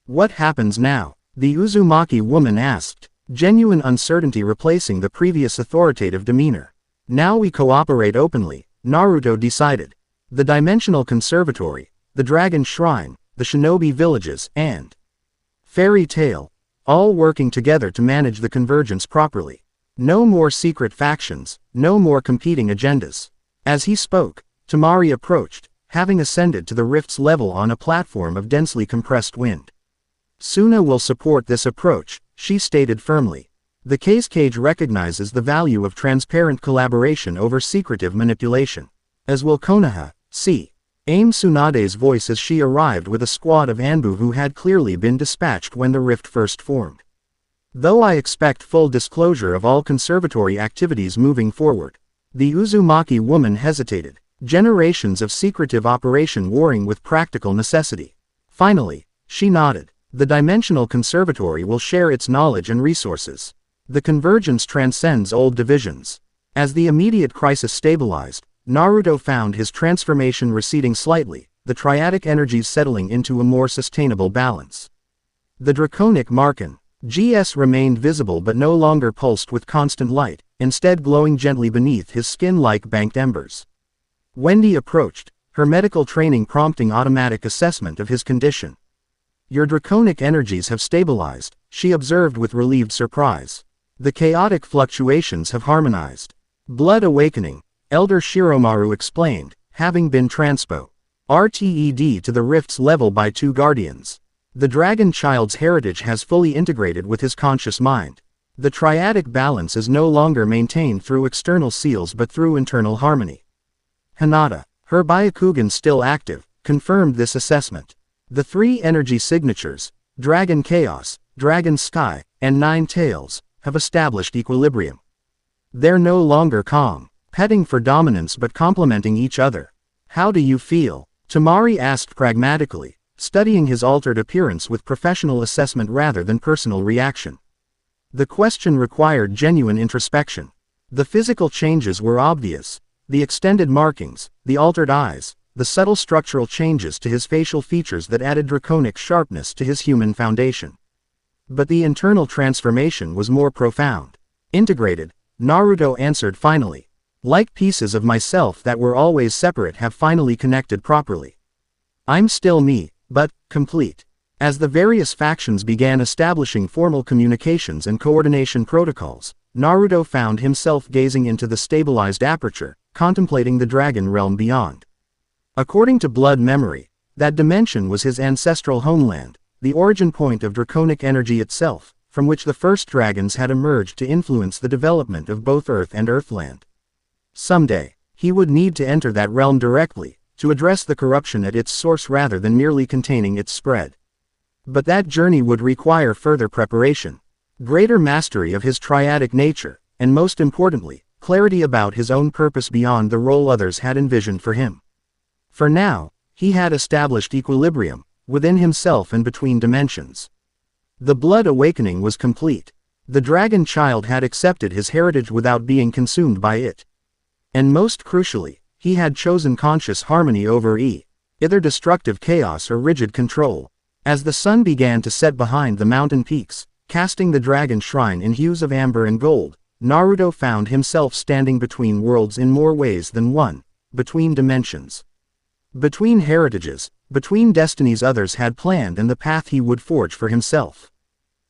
"What happens now?" the Uzumaki woman asked, genuine uncertainty replacing the previous authoritative demeanor. "Now we cooperate openly," Naruto decided. "The Dimensional Conservatory, the Dragon Shrine, the Shinobi Villages, and Fairy Tale, all working together to manage the convergence properly." No more secret factions, no more competing agendas. As he spoke, Tamari approached, having ascended to the rift's level on a platform of densely compressed wind. Suna will support this approach, she stated firmly. The cage recognizes the value of transparent collaboration over secretive manipulation. As will Konoha, see. Aim Tsunade's voice as she arrived with a squad of Anbu who had clearly been dispatched when the rift first formed. Though I expect full disclosure of all conservatory activities moving forward. The Uzumaki woman hesitated. Generations of secretive operation warring with practical necessity. Finally, she nodded. The Dimensional Conservatory will share its knowledge and resources. The convergence transcends old divisions. As the immediate crisis stabilized, Naruto found his transformation receding slightly, the triadic energies settling into a more sustainable balance. The draconic Markin, GS remained visible but no longer pulsed with constant light, instead glowing gently beneath his skin like banked embers. Wendy approached, her medical training prompting automatic assessment of his condition. Your draconic energies have stabilized, she observed with relieved surprise. The chaotic fluctuations have harmonized. Blood awakening, Elder Shiromaru explained, having been RTED to the rift's level by 2 guardians. The dragon child's heritage has fully integrated with his conscious mind. The triadic balance is no longer maintained through external seals but through internal harmony. Hinata, her Byakugan still active, confirmed this assessment. The 3 energy signatures, Dragon Chaos, Dragon Sky, and 9 Tails, have established equilibrium. They're no longer competing for dominance but complementing each other. How do you feel? Tamari asked pragmatically, studying his altered appearance with professional assessment rather than personal reaction. The question required genuine introspection. The physical changes were obvious. The extended markings, the altered eyes, the subtle structural changes to his facial features that added draconic sharpness to his human foundation. But the internal transformation was more profound. Integrated, Naruto answered finally. Like pieces of myself that were always separate have finally connected properly. I'm still me, but complete. As the various factions began establishing formal communications and coordination protocols, Naruto found himself gazing into the stabilized aperture, contemplating the dragon realm beyond. According to blood memory, that dimension was his ancestral homeland, the origin point of draconic energy itself, from which the first dragons had emerged to influence the development of both Earth and Earthland. Someday, he would need to enter that realm directly, to address the corruption at its source rather than merely containing its spread. But that journey would require further preparation, greater mastery of his triadic nature, and most importantly, clarity about his own purpose beyond the role others had envisioned for him. For now, he had established equilibrium, within himself and between dimensions. The blood awakening was complete. The dragon child had accepted his heritage without being consumed by it. And most crucially, he had chosen conscious harmony over either destructive chaos or rigid control. As the sun began to set behind the mountain peaks, casting the dragon shrine in hues of amber and gold, Naruto found himself standing between worlds in more ways than one, between dimensions. Between heritages, between destinies others had planned and the path he would forge for himself.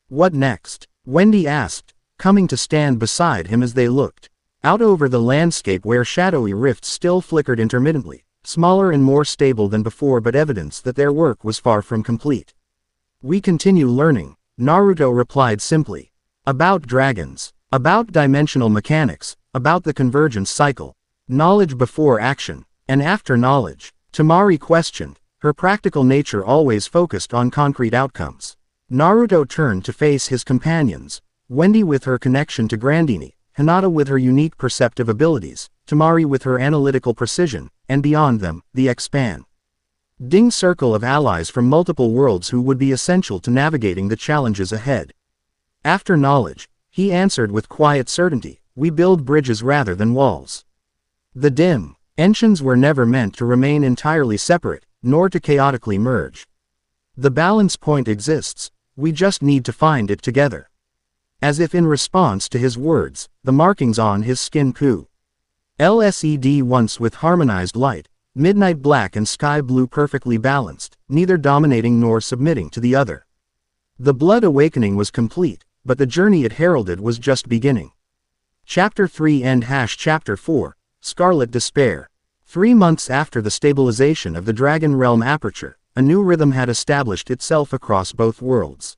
What next? Wendy asked, coming to stand beside him as they looked out over the landscape where shadowy rifts still flickered intermittently, smaller and more stable than before but evidence that their work was far from complete. We continue learning, Naruto replied simply. About dragons, about dimensional mechanics, about the convergence cycle, knowledge before action, and after knowledge, Tamari questioned, her practical nature always focused on concrete outcomes. Naruto turned to face his companions, Wendy with her connection to Grandeeney, Hinata with her unique perceptive abilities, Tamari with her analytical precision, and beyond them, the expanding circle of allies from multiple worlds who would be essential to navigating the challenges ahead. After knowledge, he answered with quiet certainty, we build bridges rather than walls. The dimensions were never meant to remain entirely separate, nor to chaotically merge. The balance point exists, we just need to find it together. As if in response to his words, the markings on his skin LSED once with harmonized light, midnight black and sky blue perfectly balanced, neither dominating nor submitting to the other. The blood awakening was complete, but the journey it heralded was just beginning. Chapter 3 End Chapter 4, Scarlet Despair. 3 months after the stabilization of the Dragon Realm aperture, a new rhythm had established itself across both worlds.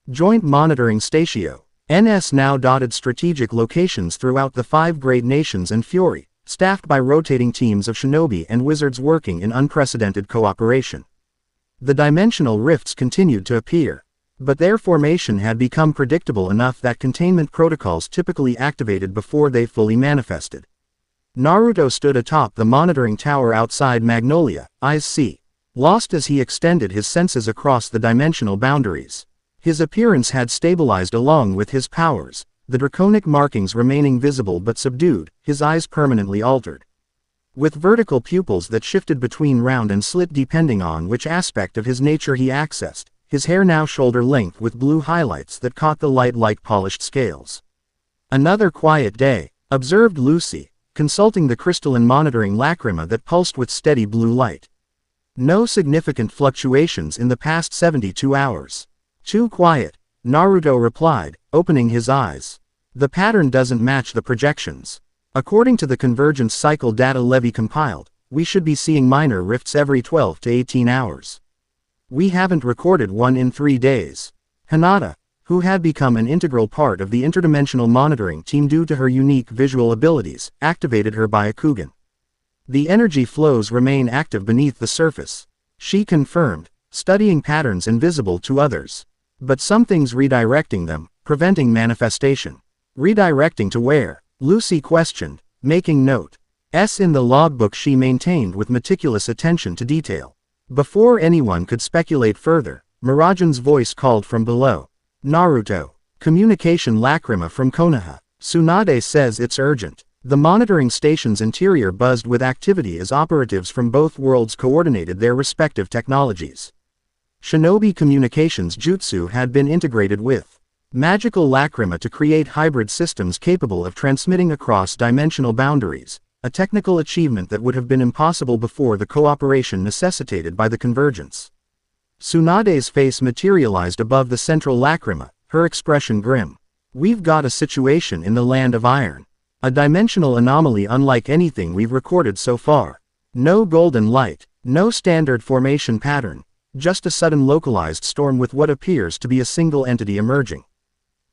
Joint Monitoring Statio, NS now dotted strategic locations throughout the 5 great nations and Fury, staffed by rotating teams of shinobi and wizards working in unprecedented cooperation. The dimensional rifts continued to appear, but their formation had become predictable enough that containment protocols typically activated before they fully manifested. Naruto stood atop the monitoring tower outside Magnolia, eyes lost as he extended his senses across the dimensional boundaries. His appearance had stabilized along with his powers, the draconic markings remaining visible but subdued, his eyes permanently altered. With vertical pupils that shifted between round and slit depending on which aspect of his nature he accessed, his hair now shoulder length with blue highlights that caught the light like polished scales. Another quiet day, observed Lucy, consulting the crystalline monitoring lacrima that pulsed with steady blue light. No significant fluctuations in the past 72 hours. Too quiet, Naruto replied, opening his eyes. The pattern doesn't match the projections. According to the convergence cycle data Levy compiled, we should be seeing minor rifts every 12 to 18 hours. We haven't recorded one in 3 days. Hinata, who had become an integral part of the interdimensional monitoring team due to her unique visual abilities, activated her Byakugan. The energy flows remain active beneath the surface, she confirmed, studying patterns invisible to others. But something's redirecting them, preventing manifestation. Redirecting to where? Lucy questioned, making note. In the logbook she maintained with meticulous attention to detail. Before anyone could speculate further, Miragen's voice called from below. Naruto. Communication lacrima from Konoha. Tsunade says it's urgent. The monitoring station's interior buzzed with activity as operatives from both worlds coordinated their respective technologies. Shinobi communications jutsu had been integrated with magical lacrima to create hybrid systems capable of transmitting across dimensional boundaries, a technical achievement that would have been impossible before the cooperation necessitated by the convergence. Tsunade's face materialized above the central lacrima, her expression grim. We've got a situation in the Land of Iron. A dimensional anomaly unlike anything we've recorded so far. No golden light, no standard formation pattern, just a sudden localized storm with what appears to be a single entity emerging.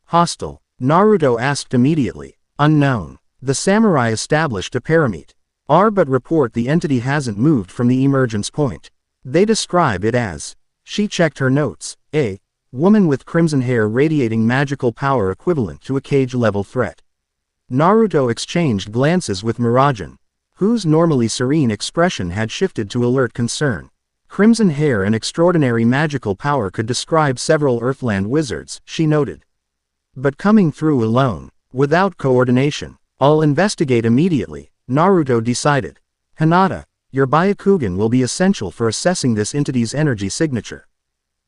Hostile, Naruto asked immediately. Unknown. The samurai established a parameet. But report the entity hasn't moved from the emergence point. They describe it as. She checked her notes. A woman with crimson hair radiating magical power equivalent to a cage-level threat. Naruto exchanged glances with Miragen, whose normally serene expression had shifted to alert concern. Crimson hair and extraordinary magical power could describe several Earthland wizards, she noted. But coming through alone, without coordination. I'll investigate immediately, Naruto decided. Hinata, your Byakugan will be essential for assessing this entity's energy signature.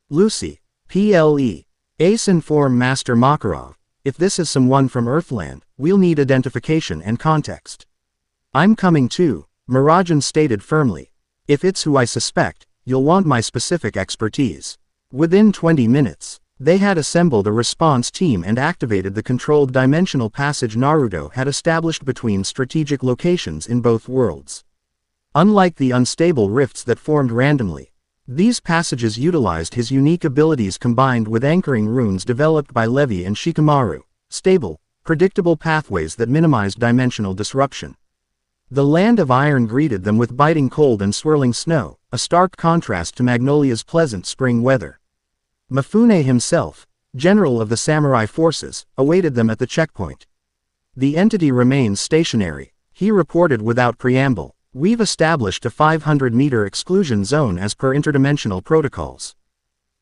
Lucy, PLE. Ace inform Master Makarov, if this is someone from Earthland, we'll need identification and context. I'm coming too, Miragen stated firmly. If it's who I suspect, you'll want my specific expertise. Within 20 minutes, they had assembled a response team and activated the controlled dimensional passage Naruto had established between strategic locations in both worlds. Unlike the unstable rifts that formed randomly, these passages utilized his unique abilities combined with anchoring runes developed by Levi and Shikamaru, stable, predictable pathways that minimized dimensional disruption. The Land of Iron greeted them with biting cold and swirling snow, a stark contrast to Magnolia's pleasant spring weather. Mifune himself, general of the samurai forces, awaited them at the checkpoint. The entity remains stationary, he reported without preamble. We've established a 500-meter exclusion zone as per interdimensional protocols.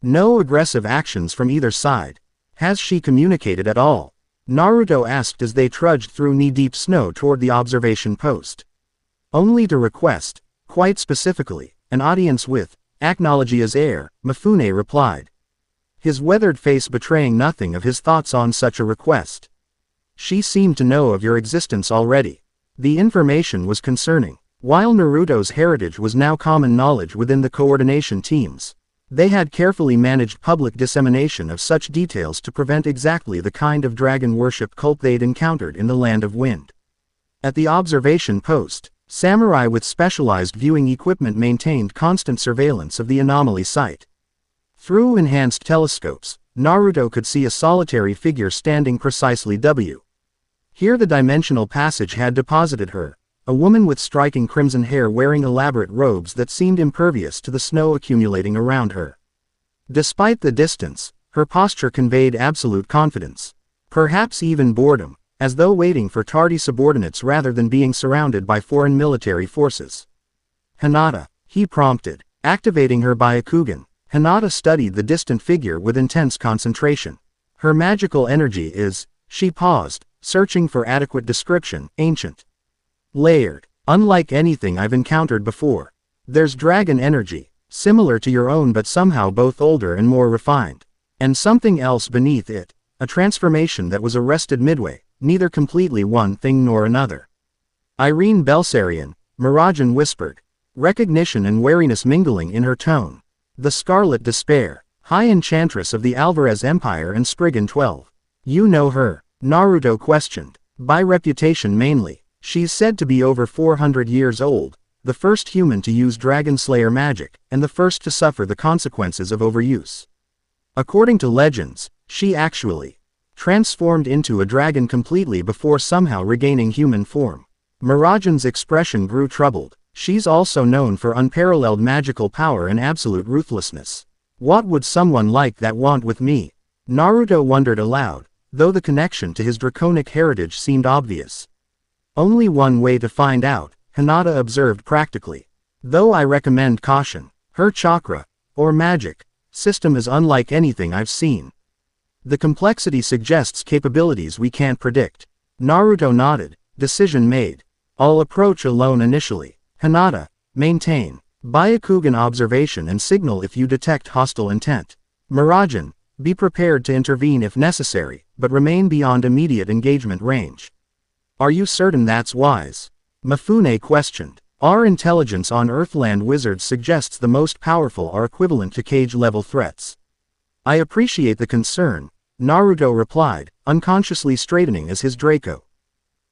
No aggressive actions from either side. Has she communicated at all? Naruto asked as they trudged through knee-deep snow toward the observation post. Only to request, quite specifically, an audience with Acnologia's heir, Mifune replied. His weathered face betraying nothing of his thoughts on such a request. She seemed to know of your existence already. The information was concerning. While Naruto's heritage was now common knowledge within the coordination teams, They had carefully managed public dissemination of such details to prevent exactly the kind of dragon worship cult they'd encountered in the Land of Wind. At the observation post, samurai with specialized viewing equipment maintained constant surveillance of the anomaly site. Through enhanced telescopes, Naruto could see a solitary figure standing precisely W. Here the dimensional passage had deposited her, a woman with striking crimson hair wearing elaborate robes that seemed impervious to the snow accumulating around her. Despite the distance, her posture conveyed absolute confidence, perhaps even boredom, as though waiting for tardy subordinates rather than being surrounded by foreign military forces. "Hinata," he prompted, activating her Byakugan. Hinata studied the distant figure with intense concentration. "Her magical energy is," she paused, searching for adequate description, "ancient. Layered. Unlike anything I've encountered before. There's dragon energy, similar to your own but somehow both older and more refined. And something else beneath it, a transformation that was arrested midway, neither completely one thing nor another." Irene Belserion, Mirajan whispered, recognition and wariness mingling in her tone. "The Scarlet Despair, High Enchantress of the Alvarez Empire and Spriggan 12. You know her?" Naruto questioned. "By reputation mainly. She's said to be over 400 years old, the first human to use Dragon Slayer magic, and the first to suffer the consequences of overuse. According to legends, she actually transformed into a dragon completely before somehow regaining human form." Mirajan's expression grew troubled. "She's also known for unparalleled magical power and absolute ruthlessness. What would someone like that want with me?" Naruto wondered aloud, though the connection to his draconic heritage seemed obvious. "Only one way to find out," Hinata observed practically. "Though I recommend caution. Her chakra, or magic, system is unlike anything I've seen. The complexity suggests capabilities we can't predict." Naruto nodded, decision made. "I'll approach alone initially. Hinata, maintain Byakugan observation and signal if you detect hostile intent. Mirajan, be prepared to intervene if necessary, but remain beyond immediate engagement range." "Are you certain that's wise?" Mifune questioned. "Our intelligence on Earthland wizards suggests the most powerful are equivalent to cage-level threats." "I appreciate the concern," Naruto replied, unconsciously straightening as his Draco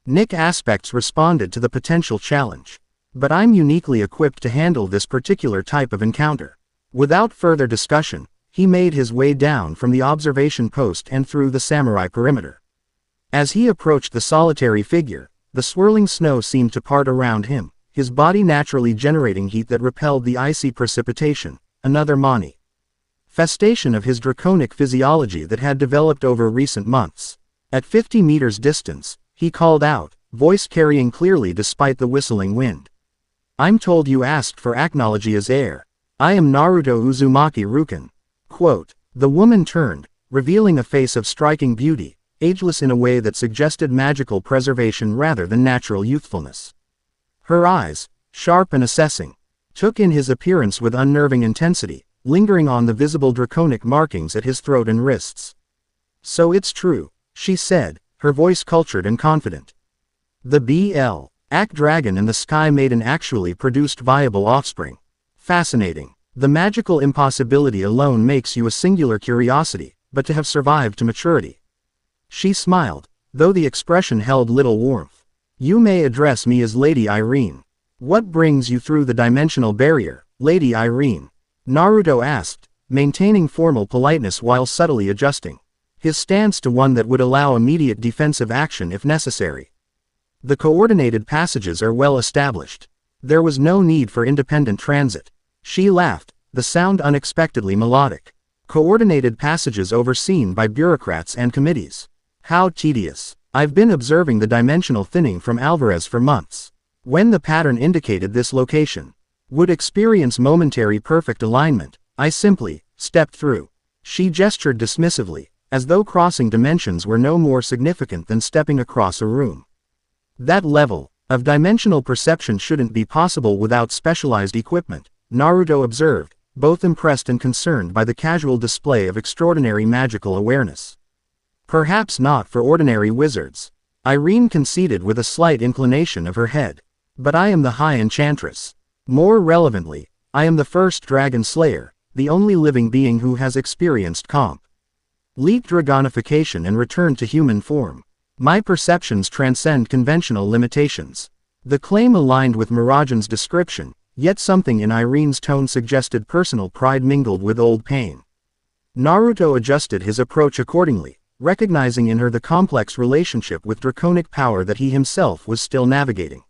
Nick aspects responded to the potential challenge. "But I'm uniquely equipped to handle this particular type of encounter." Without further discussion, he made his way down from the observation post and through the samurai perimeter. As he approached the solitary figure, the swirling snow seemed to part around him, his body naturally generating heat that repelled the icy precipitation, another manifestation of his draconic physiology that had developed over recent months. At 50 meters distance, he called out, voice carrying clearly despite the whistling wind. "I'm told you asked for Acnologia's heir. I am Naruto Uzumaki Rukin." Quote. The woman turned, revealing a face of striking beauty, ageless in a way that suggested magical preservation rather than natural youthfulness. Her eyes, sharp and assessing, took in his appearance with unnerving intensity, lingering on the visible draconic markings at his throat and wrists. "So it's true," she said, her voice cultured and confident. "The BL. Ak Dragon and the Sky Maiden actually produced viable offspring. Fascinating. The magical impossibility alone makes you a singular curiosity, but to have survived to maturity." She smiled, though the expression held little warmth. "You may address me as Lady Irene. What brings you through the dimensional barrier, Lady Irene?" Naruto asked, maintaining formal politeness while subtly adjusting his stance to one that would allow immediate defensive action if necessary. "The coordinated passages are well established. There was no need for independent transit." She laughed, the sound unexpectedly melodic. "Coordinated passages overseen by bureaucrats and committees. How tedious. I've been observing the dimensional thinning from Alvarez for months. When the pattern indicated this location would experience momentary perfect alignment, I simply stepped through." She gestured dismissively, as though crossing dimensions were no more significant than stepping across a room. That level of dimensional perception shouldn't be possible without specialized equipment, Naruto observed, both impressed and concerned by the casual display of extraordinary magical awareness. "Perhaps not for ordinary wizards," Irene conceded with a slight inclination of her head. "But I am the High Enchantress. More relevantly, I am the first Dragon Slayer, the only living being who has experienced complete dragonification and returned to human form. My perceptions transcend conventional limitations. The claim aligned with Mirajan's description, yet something in Irene's tone suggested personal pride mingled with old pain. Naruto adjusted his approach accordingly, recognizing in her the complex relationship with draconic power that he himself was still navigating.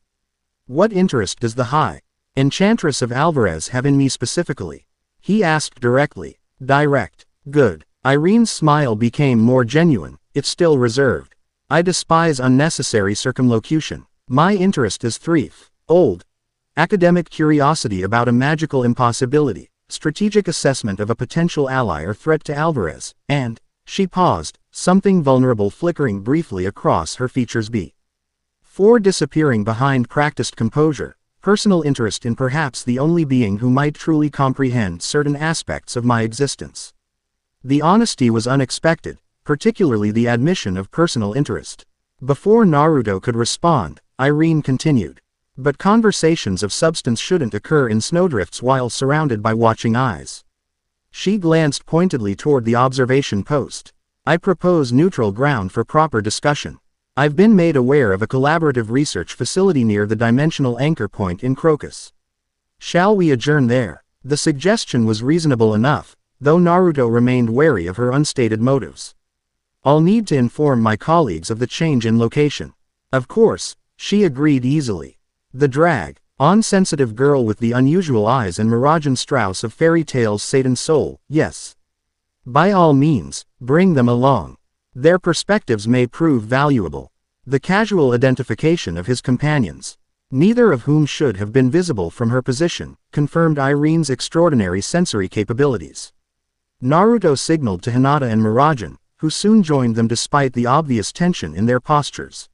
What interest does the High Enchantress of Alvarez have in me specifically? He asked directly. Direct. Good. Irene's smile became more genuine, if still reserved. I despise unnecessary circumlocution. My interest is threefold. Academic curiosity about a magical impossibility, strategic assessment of a potential ally or threat to Alvarez, and, she paused, something vulnerable flickering briefly across her features before disappearing behind practiced composure, personal interest in perhaps the only being who might truly comprehend certain aspects of my existence. The honesty was unexpected, particularly the admission of personal interest. Before Naruto could respond, Irene continued. But conversations of substance shouldn't occur in snowdrifts while surrounded by watching eyes. She glanced pointedly toward the observation post. I propose neutral ground for proper discussion. I've been made aware of a collaborative research facility near the dimensional anchor point in Crocus. Shall we adjourn there? The suggestion was reasonable enough, though Naruto remained wary of her unstated motives. I'll need to inform my colleagues of the change in location. Of course, she agreed easily. The sensitive girl with the unusual eyes and Mirajan Strauss of fairy tales Satan's soul, yes. By all means, bring them along. Their perspectives may prove valuable. The casual identification of his companions, neither of whom should have been visible from her position, confirmed Irene's extraordinary sensory capabilities. Naruto signaled to Hinata and Mirajan, who soon joined them despite the obvious tension in their postures.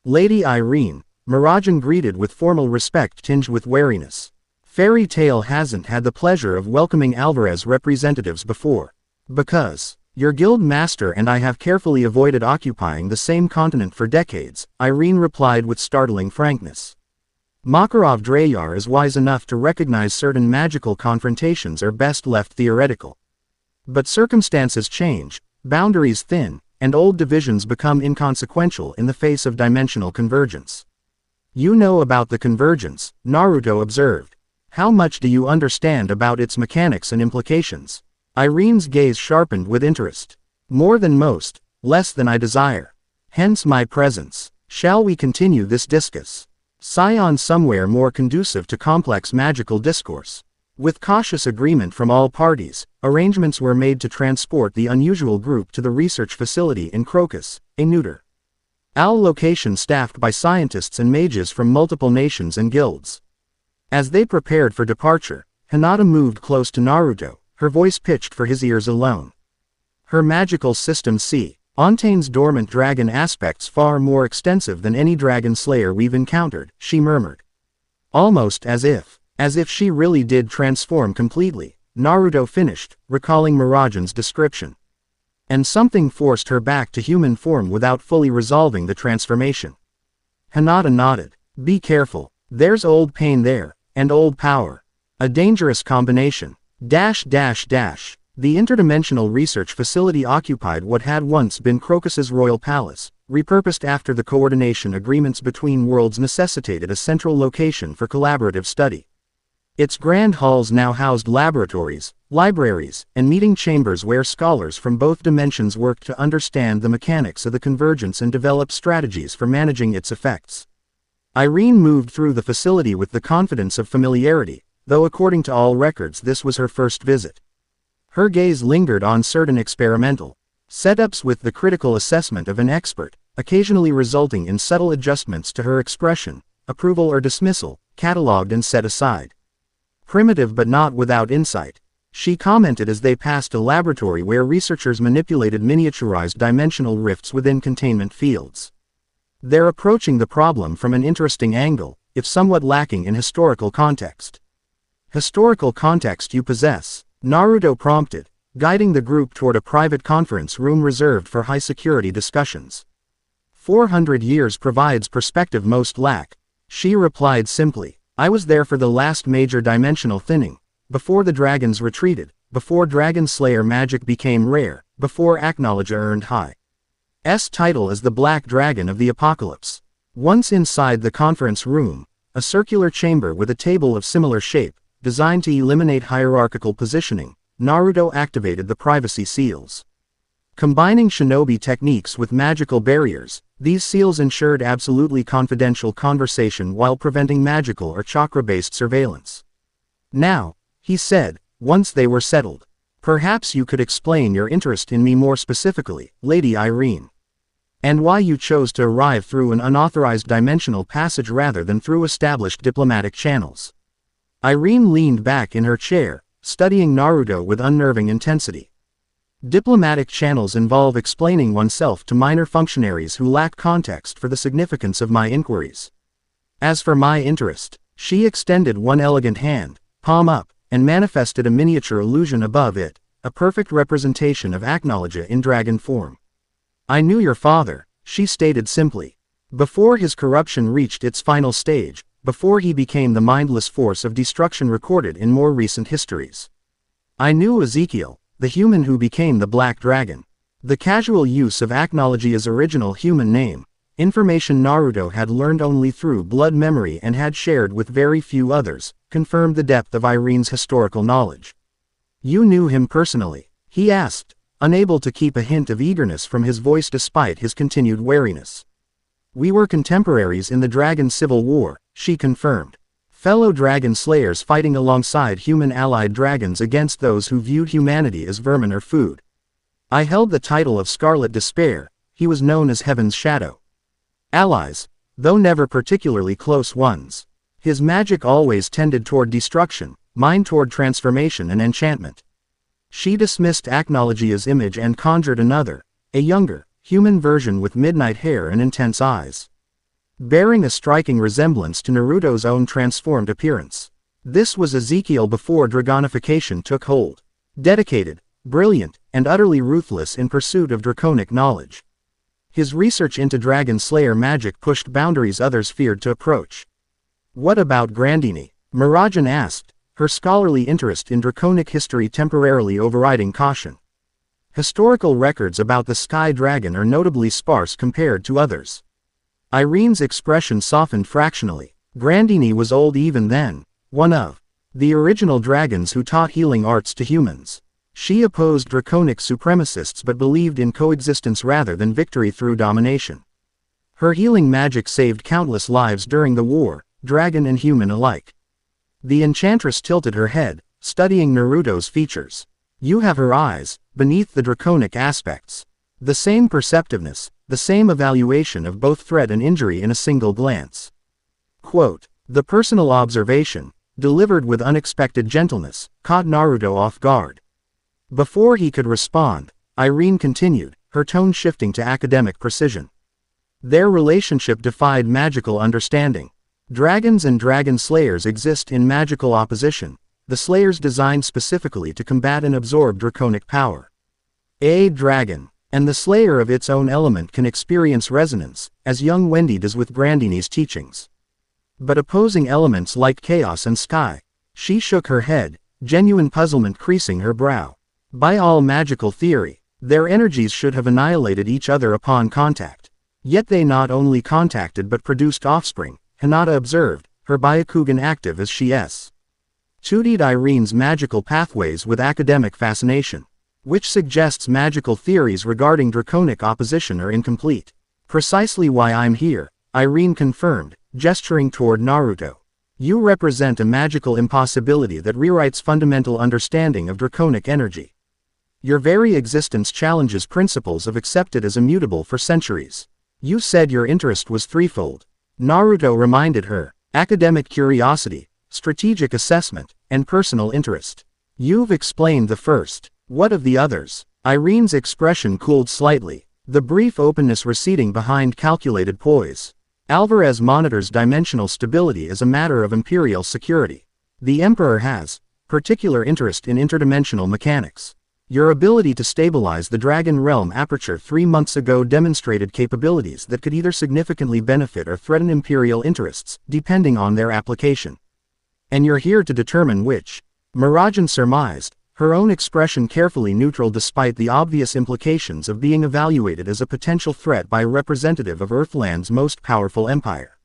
Lady Irene, Mirajan greeted with formal respect tinged with wariness. Fairy Tale hasn't had the pleasure of welcoming Alvarez representatives before. Because your guild master and I have carefully avoided occupying the same continent for decades, Irene replied with startling frankness. Makarov Dreyar is wise enough to recognize certain magical confrontations are best left theoretical. But circumstances change, boundaries thin, and old divisions become inconsequential in the face of dimensional convergence. You know about the convergence, Naruto observed. How much do you understand about its mechanics and implications? Irene's gaze sharpened with interest. More than most, less than I desire. Hence my presence. Shall we continue this discourse? Scion somewhere more conducive to complex magical discourse. With cautious agreement from all parties, arrangements were made to transport the unusual group to the research facility in Crocus, a neuter location staffed by scientists and mages from multiple nations and guilds. As they prepared for departure, Hinata moved close to Naruto, her voice pitched for his ears alone. Her magical system contains dormant dragon aspects far more extensive than any dragon slayer we've encountered, she murmured. Almost as if she really did transform completely, Naruto finished, recalling Mirajan's description. And something forced her back to human form without fully resolving the transformation. Hinata nodded. Be careful, there's old pain there, and old power. A dangerous combination. The interdimensional research facility occupied what had once been Crocus's royal palace, repurposed after the coordination agreements between worlds necessitated a central location for collaborative study. Its grand halls now housed laboratories, libraries, and meeting chambers where scholars from both dimensions worked to understand the mechanics of the convergence and develop strategies for managing its effects. Irene moved through the facility with the confidence of familiarity, though according to all records this was her first visit. Her gaze lingered on certain experimental setups with the critical assessment of an expert, occasionally resulting in subtle adjustments to her expression, approval or dismissal, catalogued and set aside. Primitive but not without insight, she commented as they passed a laboratory where researchers manipulated miniaturized dimensional rifts within containment fields. They're approaching the problem from an interesting angle, if somewhat lacking in historical context. Historical context you possess, Naruto prompted, guiding the group toward a private conference room reserved for high-security discussions. 400 years provides perspective most lack, she replied simply. I was there for the last major dimensional thinning, before the dragons retreated, before Dragon Slayer magic became rare, before Acnologia earned high's title as the Black Dragon of the Apocalypse. Once inside the conference room, a circular chamber with a table of similar shape, designed to eliminate hierarchical positioning, Naruto activated the privacy seals. Combining shinobi techniques with magical barriers, these seals ensured absolutely confidential conversation while preventing magical or chakra-based surveillance. Now, he said, once they were settled, perhaps you could explain your interest in me more specifically, Lady Irene. And why you chose to arrive through an unauthorized dimensional passage rather than through established diplomatic channels. Irene leaned back in her chair, studying Naruto with unnerving intensity. Diplomatic channels involve explaining oneself to minor functionaries who lack context for the significance of my inquiries. As for my interest, she extended one elegant hand, palm up, and manifested a miniature illusion above it, a perfect representation of Acnologia in dragon form. I knew your father, she stated simply. Before his corruption reached its final stage, before he became the mindless force of destruction recorded in more recent histories. I knew Ezekiel, the human who became the Black Dragon. The casual use of Acnologia's original human name, information Naruto had learned only through blood memory and had shared with very few others, confirmed the depth of Irene's historical knowledge. You knew him personally? He asked, unable to keep a hint of eagerness from his voice despite his continued wariness. We were contemporaries in the Dragon Civil War, she confirmed. Fellow dragon slayers fighting alongside human allied dragons against those who viewed humanity as vermin or food. I held the title of Scarlet Despair, he was known as Heaven's Shadow. Allies, though never particularly close ones. His magic always tended toward destruction, mine toward transformation and enchantment. She dismissed Acnologia's image and conjured another, a younger, human version with midnight hair and intense eyes, bearing a striking resemblance to Naruto's own transformed appearance. This was Ezekiel before dragonification took hold. Dedicated, brilliant, and utterly ruthless in pursuit of draconic knowledge. His research into Dragon Slayer magic pushed boundaries others feared to approach. What about Grandeeney? Mirajan asked, her scholarly interest in draconic history temporarily overriding caution. Historical records about the Sky Dragon are notably sparse compared to others. Irene's expression softened fractionally. Grandeeney was old even then, one of the original dragons who taught healing arts to humans. She opposed draconic supremacists but believed in coexistence rather than victory through domination. Her healing magic saved countless lives during the war, dragon and human alike. The enchantress tilted her head, studying Naruto's features. You have her eyes, beneath the draconic aspects. The same perceptiveness, the same evaluation of both threat and injury in a single glance. Quote, the personal observation, delivered with unexpected gentleness, caught Naruto off guard. Before he could respond, Irene continued, her tone shifting to academic precision. Their relationship defied magical understanding. Dragons and dragon slayers exist in magical opposition, the slayers designed specifically to combat and absorb draconic power. A dragon, and the slayer of its own element can experience resonance, as young Wendy does with Grandeeney's teachings. But opposing elements like chaos and sky. She shook her head, genuine puzzlement creasing her brow. By all magical theory, their energies should have annihilated each other upon contact. Yet they not only contacted but produced offspring, Hinata observed, her Byakugan active as she studied Irene's magical pathways with academic fascination. Which suggests magical theories regarding draconic opposition are incomplete. Precisely why I'm here, Irene confirmed, gesturing toward Naruto. You represent a magical impossibility that rewrites fundamental understanding of draconic energy. Your very existence challenges principles of accepted as immutable for centuries. You said your interest was threefold. Naruto reminded her, academic curiosity, strategic assessment, and personal interest. You've explained the first. What of the others? Irene's expression cooled slightly, the brief openness receding behind calculated poise. Alvarez monitors dimensional stability as a matter of imperial security. The Emperor has particular interest in interdimensional mechanics. Your ability to stabilize the Dragon Realm aperture 3 months ago demonstrated capabilities that could either significantly benefit or threaten imperial interests, depending on their application. And you're here to determine which. Mirajan surmised, her own expression carefully neutral despite the obvious implications of being evaluated as a potential threat by a representative of Earthland's most powerful empire.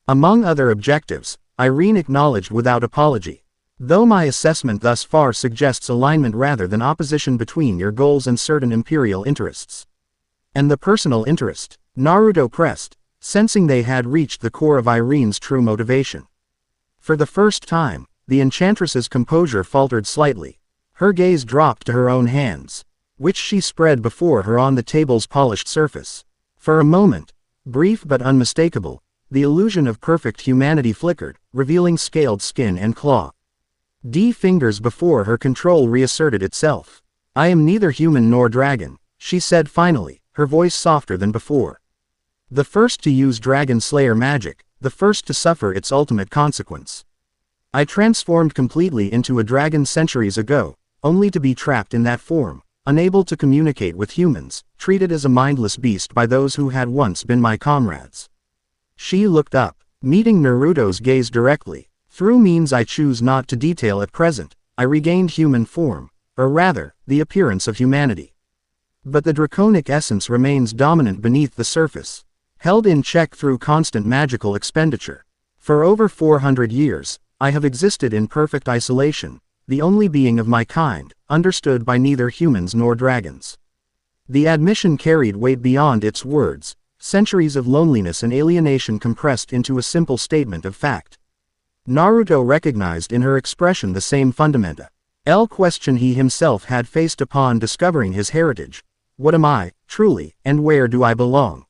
Among other objectives, Irene acknowledged without apology. Though my assessment thus far suggests alignment rather than opposition between your goals and certain imperial interests. And the personal interest, Naruto pressed, sensing they had reached the core of Irene's true motivation. For the first time, the enchantress's composure faltered slightly. Her gaze dropped to her own hands, which she spread before her on the table's polished surface. For a moment, brief but unmistakable, the illusion of perfect humanity flickered, revealing scaled skin and claw. Fingers before her control reasserted itself. I am neither human nor dragon, she said finally, her voice softer than before. The first to use Dragon Slayer magic, the first to suffer its ultimate consequence. I transformed completely into a dragon centuries ago, only to be trapped in that form, unable to communicate with humans, treated as a mindless beast by those who had once been my comrades. She looked up, meeting Naruto's gaze directly. Through means I choose not to detail at present, I regained human form, or rather, the appearance of humanity. But the draconic essence remains dominant beneath the surface, held in check through constant magical expenditure. For over 400 years, I have existed in perfect isolation, the only being of my kind, understood by neither humans nor dragons. The admission carried weight beyond its words, centuries of loneliness and alienation compressed into a simple statement of fact. Naruto recognized in her expression the same fundamental question he himself had faced upon discovering his heritage. What am I, truly, and where do I belong?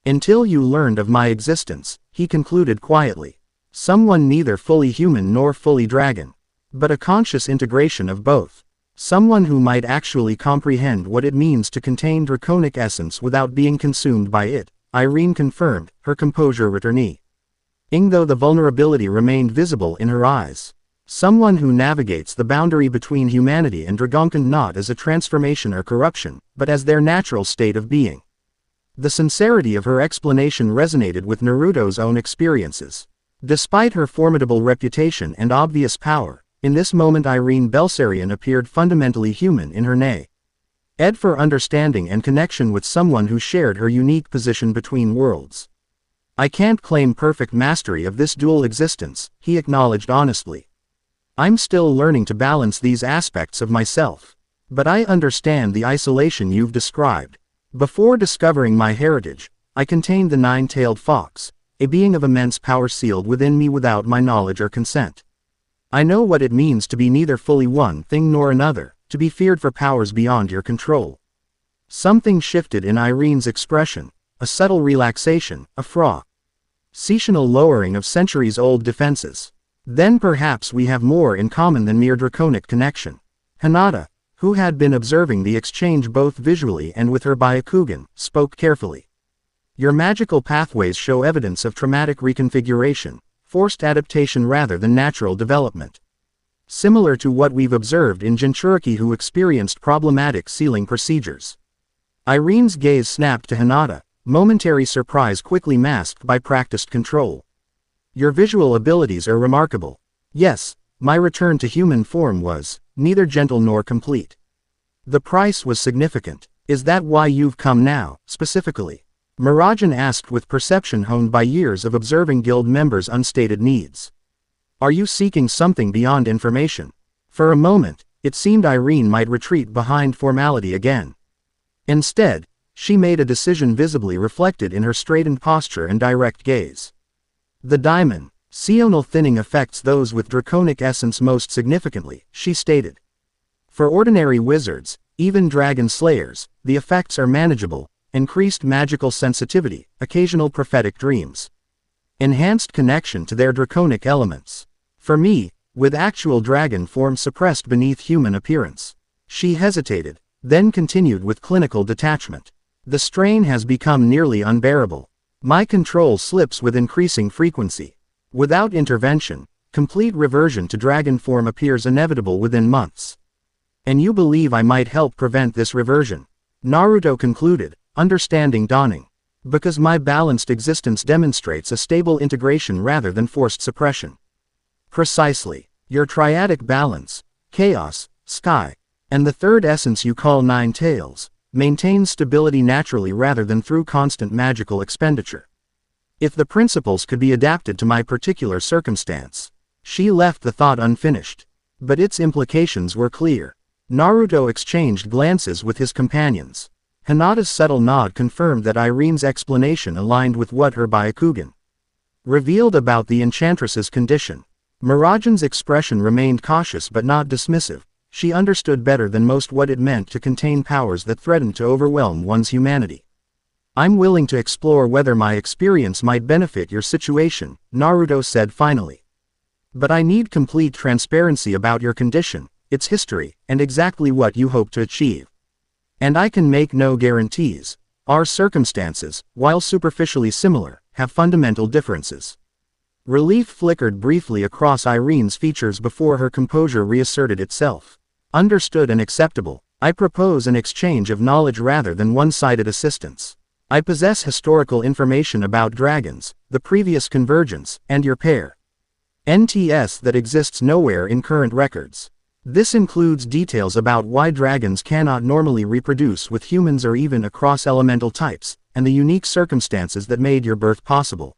Until you learned of my existence, he concluded quietly. Someone neither fully human nor fully dragon, but a conscious integration of both. Someone who might actually comprehend what it means to contain draconic essence without being consumed by it, Irene confirmed, her composure returning. Though the vulnerability remained visible in her eyes. Someone who navigates the boundary between humanity and Dragonkin not as a transformation or corruption, but as their natural state of being. The sincerity of her explanation resonated with Naruto's own experiences. Despite her formidable reputation and obvious power, in this moment Irene Belserion appeared fundamentally human in her need for understanding and connection with someone who shared her unique position between worlds. I can't claim perfect mastery of this dual existence, he acknowledged honestly. I'm still learning to balance these aspects of myself. But I understand the isolation you've described. Before discovering my heritage, I contained the nine-tailed fox, a being of immense power sealed within me without my knowledge or consent. I know what it means to be neither fully one thing nor another, to be feared for powers beyond your control. Something shifted in Irene's expression. A subtle relaxation, a seasonal lowering of centuries-old defenses. Then perhaps we have more in common than mere draconic connection. Hinata, who had been observing the exchange both visually and with her Byakugan, spoke carefully. Your magical pathways show evidence of traumatic reconfiguration, forced adaptation rather than natural development. Similar to what we've observed in Jinchuriki who experienced problematic sealing procedures. Irene's gaze snapped to Hinata, momentary surprise quickly masked by practiced control. Your visual abilities are remarkable. Yes, my return to human form was neither gentle nor complete. The price was significant. Is that why you've come now, specifically? Mirajan asked with perception honed by years of observing guild members' unstated needs. Are you seeking something beyond information? For a moment, it seemed Irene might retreat behind formality again. Instead, she made a decision visibly reflected in her straightened posture and direct gaze. The diamond, seasonal thinning affects those with draconic essence most significantly, she stated. For ordinary wizards, even dragon slayers, the effects are manageable, increased magical sensitivity, occasional prophetic dreams. Enhanced connection to their draconic elements. For me, with actual dragon form suppressed beneath human appearance. She hesitated, then continued with clinical detachment. The strain has become nearly unbearable. My control slips with increasing frequency. Without intervention, complete reversion to dragon form appears inevitable within months. And you believe I might help prevent this reversion? Naruto concluded, understanding dawning. Because my balanced existence demonstrates a stable integration rather than forced suppression. Precisely. Your triadic balance, chaos, Sky. And the third essence you call Nine Tails, maintains stability naturally rather than through constant magical expenditure. If the principles could be adapted to my particular circumstance. She left the thought unfinished. But its implications were clear. Naruto exchanged glances with his companions. Hinata's subtle nod confirmed that Irene's explanation aligned with what her Byakugan revealed about the Enchantress's condition. Miragen's expression remained cautious but not dismissive. She understood better than most what it meant to contain powers that threatened to overwhelm one's humanity. I'm willing to explore whether my experience might benefit your situation, Naruto said finally. But I need complete transparency about your condition, its history, and exactly what you hope to achieve. And I can make no guarantees. Our circumstances, while superficially similar, have fundamental differences. Relief flickered briefly across Irene's features before her composure reasserted itself. Understood and acceptable. I propose an exchange of knowledge rather than one-sided assistance. I possess historical information about dragons, the previous convergence, and your pair. NTS that exists nowhere in current records. This includes details about why dragons cannot normally reproduce with humans or even across elemental types, and the unique circumstances that made your birth possible.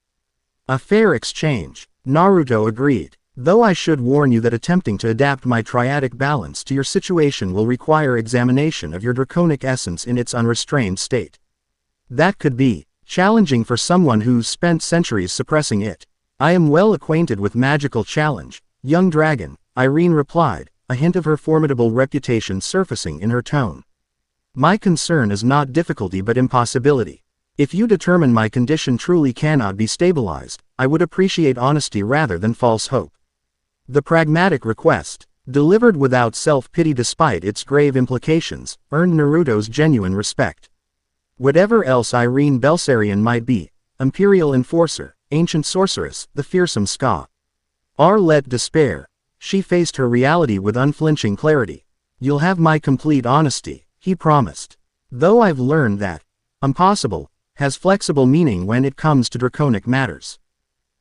A fair exchange, Naruto agreed, though I should warn you that attempting to adapt my triadic balance to your situation will require examination of your draconic essence in its unrestrained state. That could be challenging for someone who's spent centuries suppressing it. I am well acquainted with magical challenge, young dragon, Irene replied, a hint of her formidable reputation surfacing in her tone. My concern is not difficulty but impossibility. If you determine my condition truly cannot be stabilized, I would appreciate honesty rather than false hope. The pragmatic request, delivered without self-pity despite its grave implications, earned Naruto's genuine respect. Whatever else Irene Belserion might be, Imperial Enforcer, Ancient Sorceress, the fearsome Ska, or let despair, she faced her reality with unflinching clarity. You'll have my complete honesty, he promised. Though I've learned that impossible has flexible meaning when it comes to draconic matters.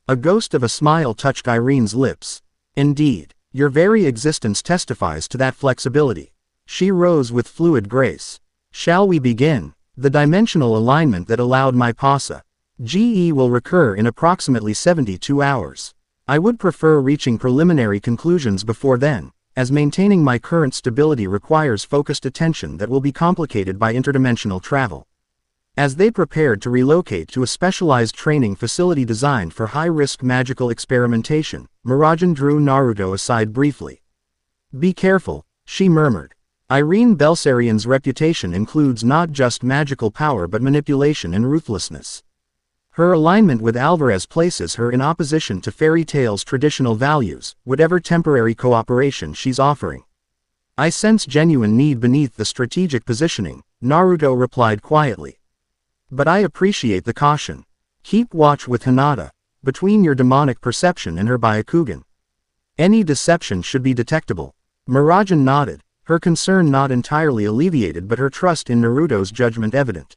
A ghost of a smile touched Irene's lips. Indeed, your very existence testifies to that flexibility. She rose with fluid grace. Shall we begin? The dimensional alignment that allowed my PASA GE will recur in approximately 72 hours. I would prefer reaching preliminary conclusions before then, as maintaining my current stability requires focused attention that will be complicated by interdimensional travel. As they prepared to relocate to a specialized training facility designed for high-risk magical experimentation, Miragen drew Naruto aside briefly. Be careful, she murmured. Irene Belserion's reputation includes not just magical power but manipulation and ruthlessness. Her alignment with Alvarez places her in opposition to fairy tales' traditional values, whatever temporary cooperation she's offering. I sense genuine need beneath the strategic positioning, Naruto replied quietly. But I appreciate the caution. Keep watch with Hinata, between your demonic perception and her Byakugan. Any deception should be detectable. Miragen nodded, her concern not entirely alleviated but her trust in Naruto's judgment evident.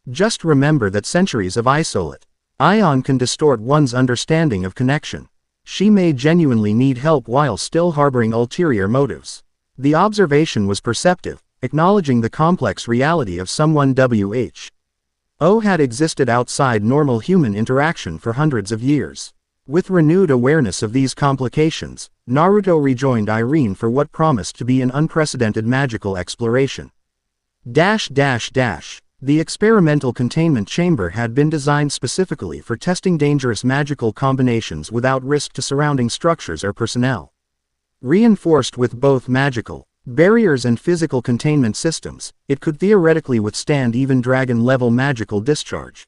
Just remember that centuries of ion can distort one's understanding of connection. She may genuinely need help while still harboring ulterior motives. The observation was perceptive, acknowledging the complex reality of someone who had existed outside normal human interaction for hundreds of years. With renewed awareness of these complications, Naruto rejoined Irene for what promised to be an unprecedented magical exploration. The experimental containment chamber had been designed specifically for testing dangerous magical combinations without risk to surrounding structures or personnel. Reinforced with both magical barriers and physical containment systems, it could theoretically withstand even dragon-level magical discharge.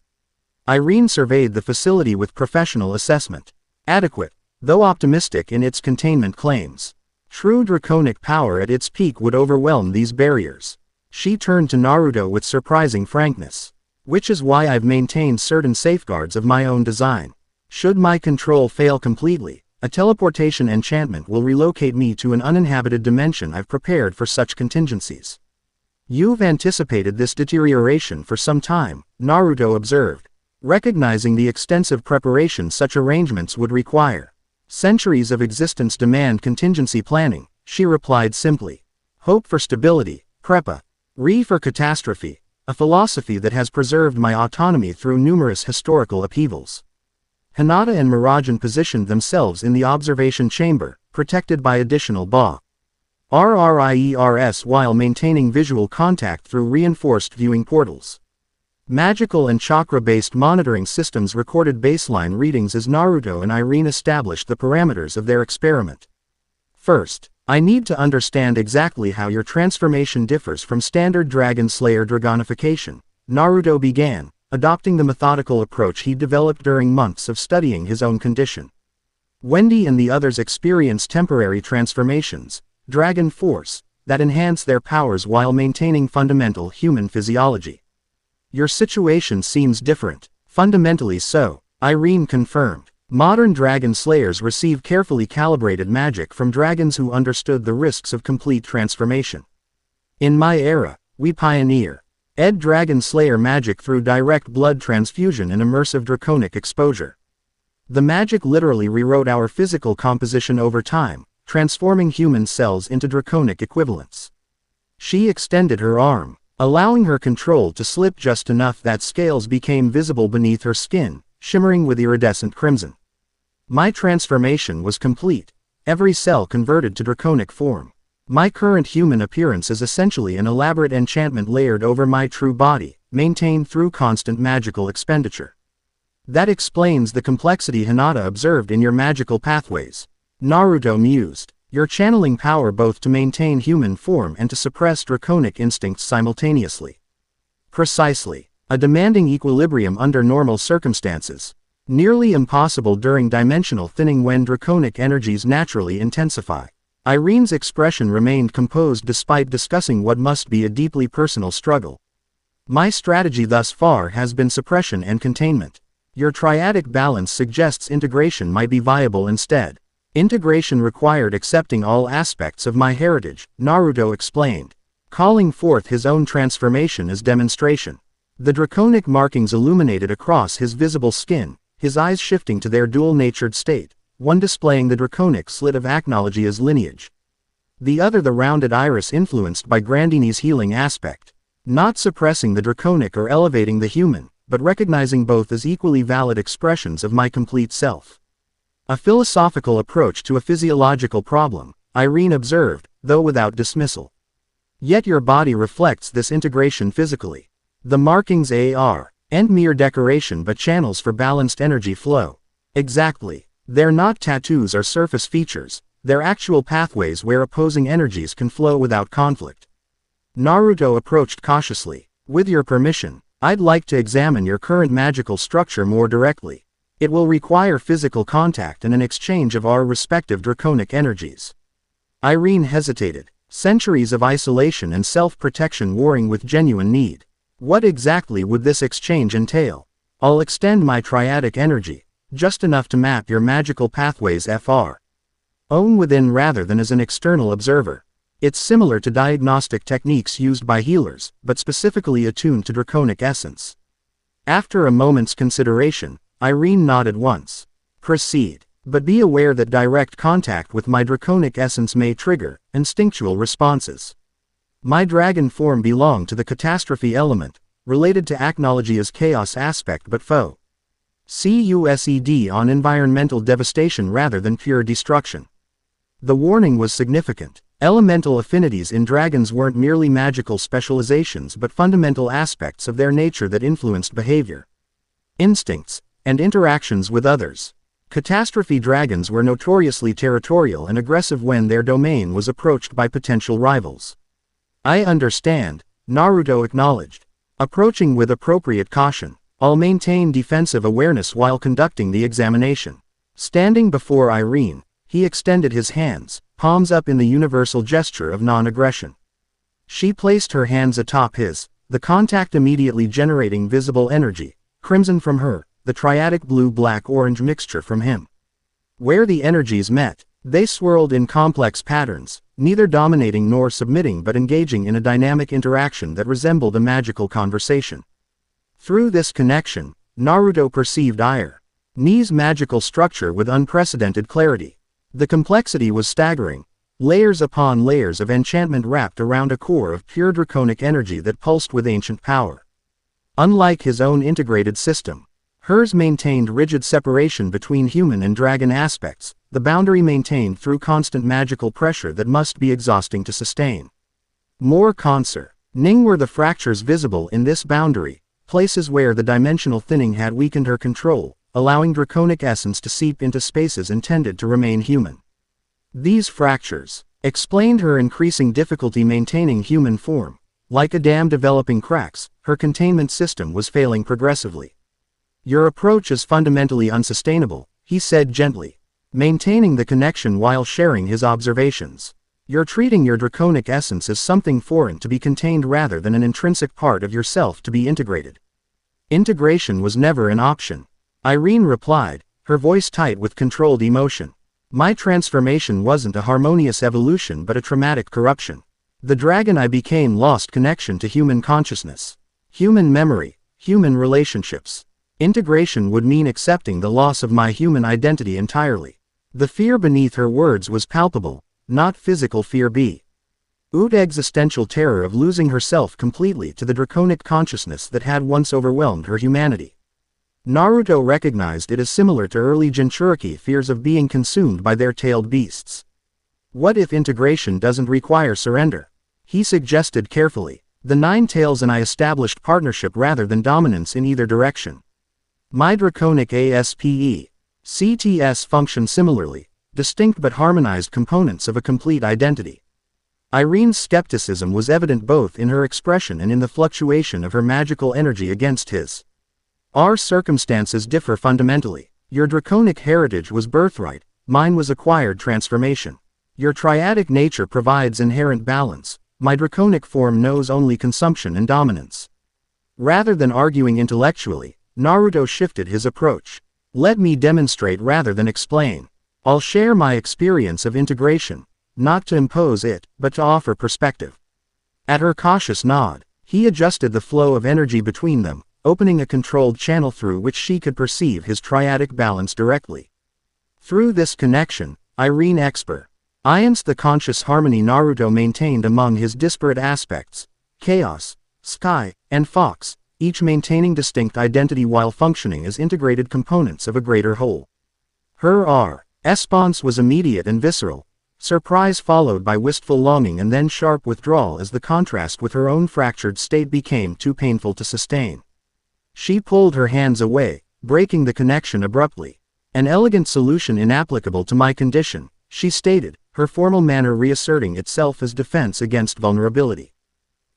Irene surveyed the facility with professional assessment. Adequate, though optimistic in its containment claims. True draconic power at its peak would overwhelm these barriers. She turned to Naruto with surprising frankness. Which is why I've maintained certain safeguards of my own design. Should my control fail completely, a teleportation enchantment will relocate me to an uninhabited dimension. I've prepared for such contingencies. You've anticipated this deterioration for some time, Naruto observed. Recognizing the extensive preparation such arrangements would require. Centuries of existence demand contingency planning, she replied simply. Hope for stability, Prepa. Re for catastrophe, a philosophy that has preserved my autonomy through numerous historical upheavals. Hinata and Mirajan positioned themselves in the observation chamber, protected by additional RRIERS while maintaining visual contact through reinforced viewing portals. Magical and chakra-based monitoring systems recorded baseline readings as Naruto and Irene established the parameters of their experiment. First, I need to understand exactly how your transformation differs from standard Dragon Slayer dragonification, Naruto began, adopting the methodical approach he developed during months of studying his own condition. Wendy and the others experienced temporary transformations, Dragon Force, that enhance their powers while maintaining fundamental human physiology. Your situation seems different. Fundamentally so, Irene confirmed. Modern Dragon Slayers receive carefully calibrated magic from dragons who understood the risks of complete transformation. In my era, we pioneer Dragon Slayer magic through direct blood transfusion and immersive draconic exposure. The magic literally rewrote our physical composition over time, transforming human cells into draconic equivalents. She extended her arm, allowing her control to slip just enough that scales became visible beneath her skin, shimmering with iridescent crimson. My transformation was complete, every cell converted to draconic form. My current human appearance is essentially an elaborate enchantment layered over my true body, maintained through constant magical expenditure. That explains the complexity Hinata observed in your magical pathways. Naruto mused. You're channeling power both to maintain human form and to suppress draconic instincts simultaneously. Precisely. A demanding equilibrium under normal circumstances. Nearly impossible during dimensional thinning when draconic energies naturally intensify. Irene's expression remained composed despite discussing what must be a deeply personal struggle. My strategy thus far has been suppression and containment. Your triadic balance suggests integration might be viable instead. Integration required accepting all aspects of my heritage, Naruto explained, calling forth his own transformation as demonstration. The draconic markings illuminated across his visible skin, his eyes shifting to their dual-natured state, one displaying the draconic slit of Acnologia's lineage. The other the rounded iris influenced by Grandeeney's healing aspect. Not suppressing the draconic or elevating the human, but recognizing both as equally valid expressions of my complete self. A philosophical approach to a physiological problem, Irene observed, though without dismissal. Yet your body reflects this integration physically. The markings aren't mere decoration but channels for balanced energy flow. Exactly. They're not tattoos or surface features, they're actual pathways where opposing energies can flow without conflict. Naruto approached cautiously. With your permission, I'd like to examine your current magical structure more directly. It will require physical contact and an exchange of our respective draconic energies. Irene hesitated. Centuries of isolation and self-protection warring with genuine need. What exactly would this exchange entail? I'll extend my triadic energy, just enough to map your magical pathways own within rather than as an external observer. It's similar to diagnostic techniques used by healers, but specifically attuned to draconic essence. After a moment's consideration, Irene nodded once. Proceed. But be aware that direct contact with my draconic essence may trigger instinctual responses. My dragon form belonged to the catastrophe element, related to Acnologia's chaos aspect but focused on environmental devastation rather than pure destruction. The warning was significant. Elemental affinities in dragons weren't merely magical specializations but fundamental aspects of their nature that influenced behavior, instincts, and interactions with others. Catastrophe dragons were notoriously territorial and aggressive when their domain was approached by potential rivals. I understand, Naruto acknowledged. Approaching with appropriate caution, I'll maintain defensive awareness while conducting the examination. Standing before Irene, he extended his hands, palms up in the universal gesture of non-aggression. She placed her hands atop his, the contact immediately generating visible energy, crimson from her, the triadic blue-black-orange mixture from him. Where the energies met, they swirled in complex patterns, neither dominating nor submitting but engaging in a dynamic interaction that resembled a magical conversation. Through this connection, Naruto perceived Irene's magical structure with unprecedented clarity. The complexity was staggering. Layers upon layers of enchantment wrapped around a core of pure draconic energy that pulsed with ancient power. Unlike his own integrated system, hers maintained rigid separation between human and dragon aspects, the boundary maintained through constant magical pressure that must be exhausting to sustain. More concerning were the fractures visible in this boundary, places where the dimensional thinning had weakened her control, allowing draconic essence to seep into spaces intended to remain human. These fractures explained her increasing difficulty maintaining human form. Like a dam developing cracks, her containment system was failing progressively. "Your approach is fundamentally unsustainable," he said gently, maintaining the connection while sharing his observations. "You're treating your draconic essence as something foreign to be contained rather than an intrinsic part of yourself to be integrated." "Integration was never an option," Irene replied, her voice tight with controlled emotion. "My transformation wasn't a harmonious evolution but a traumatic corruption. The dragon I became lost connection to human consciousness, human memory, human relationships. Integration would mean accepting the loss of my human identity entirely." The fear beneath her words was palpable, not physical fear but existential terror of losing herself completely to the draconic consciousness that had once overwhelmed her humanity. Naruto recognized it as similar to early Jinchuriki fears of being consumed by their tailed beasts. "What if integration doesn't require surrender?" he suggested carefully. "The Nine Tails and I established partnership rather than dominance in either direction. My draconic CTS function similarly, distinct but harmonized components of a complete identity." Irene's skepticism was evident both in her expression and in the fluctuation of her magical energy against his. "Our circumstances differ fundamentally. Your draconic heritage was birthright, mine was acquired transformation. Your triadic nature provides inherent balance, my draconic form knows only consumption and dominance." Rather than arguing intellectually, Naruto shifted his approach. "Let me demonstrate rather than explain. I'll share my experience of integration, not to impose it, but to offer perspective." At her cautious nod, he adjusted the flow of energy between them, opening a controlled channel through which she could perceive his triadic balance directly. Through this connection, Irene experienced the conscious harmony Naruto maintained among his disparate aspects, Chaos, Sky, and Fox, each maintaining distinct identity while functioning as integrated components of a greater whole. Her response was immediate and visceral, surprise followed by wistful longing and then sharp withdrawal as the contrast with her own fractured state became too painful to sustain. She pulled her hands away, breaking the connection abruptly. "An elegant solution inapplicable to my condition," she stated, her formal manner reasserting itself as defense against vulnerability.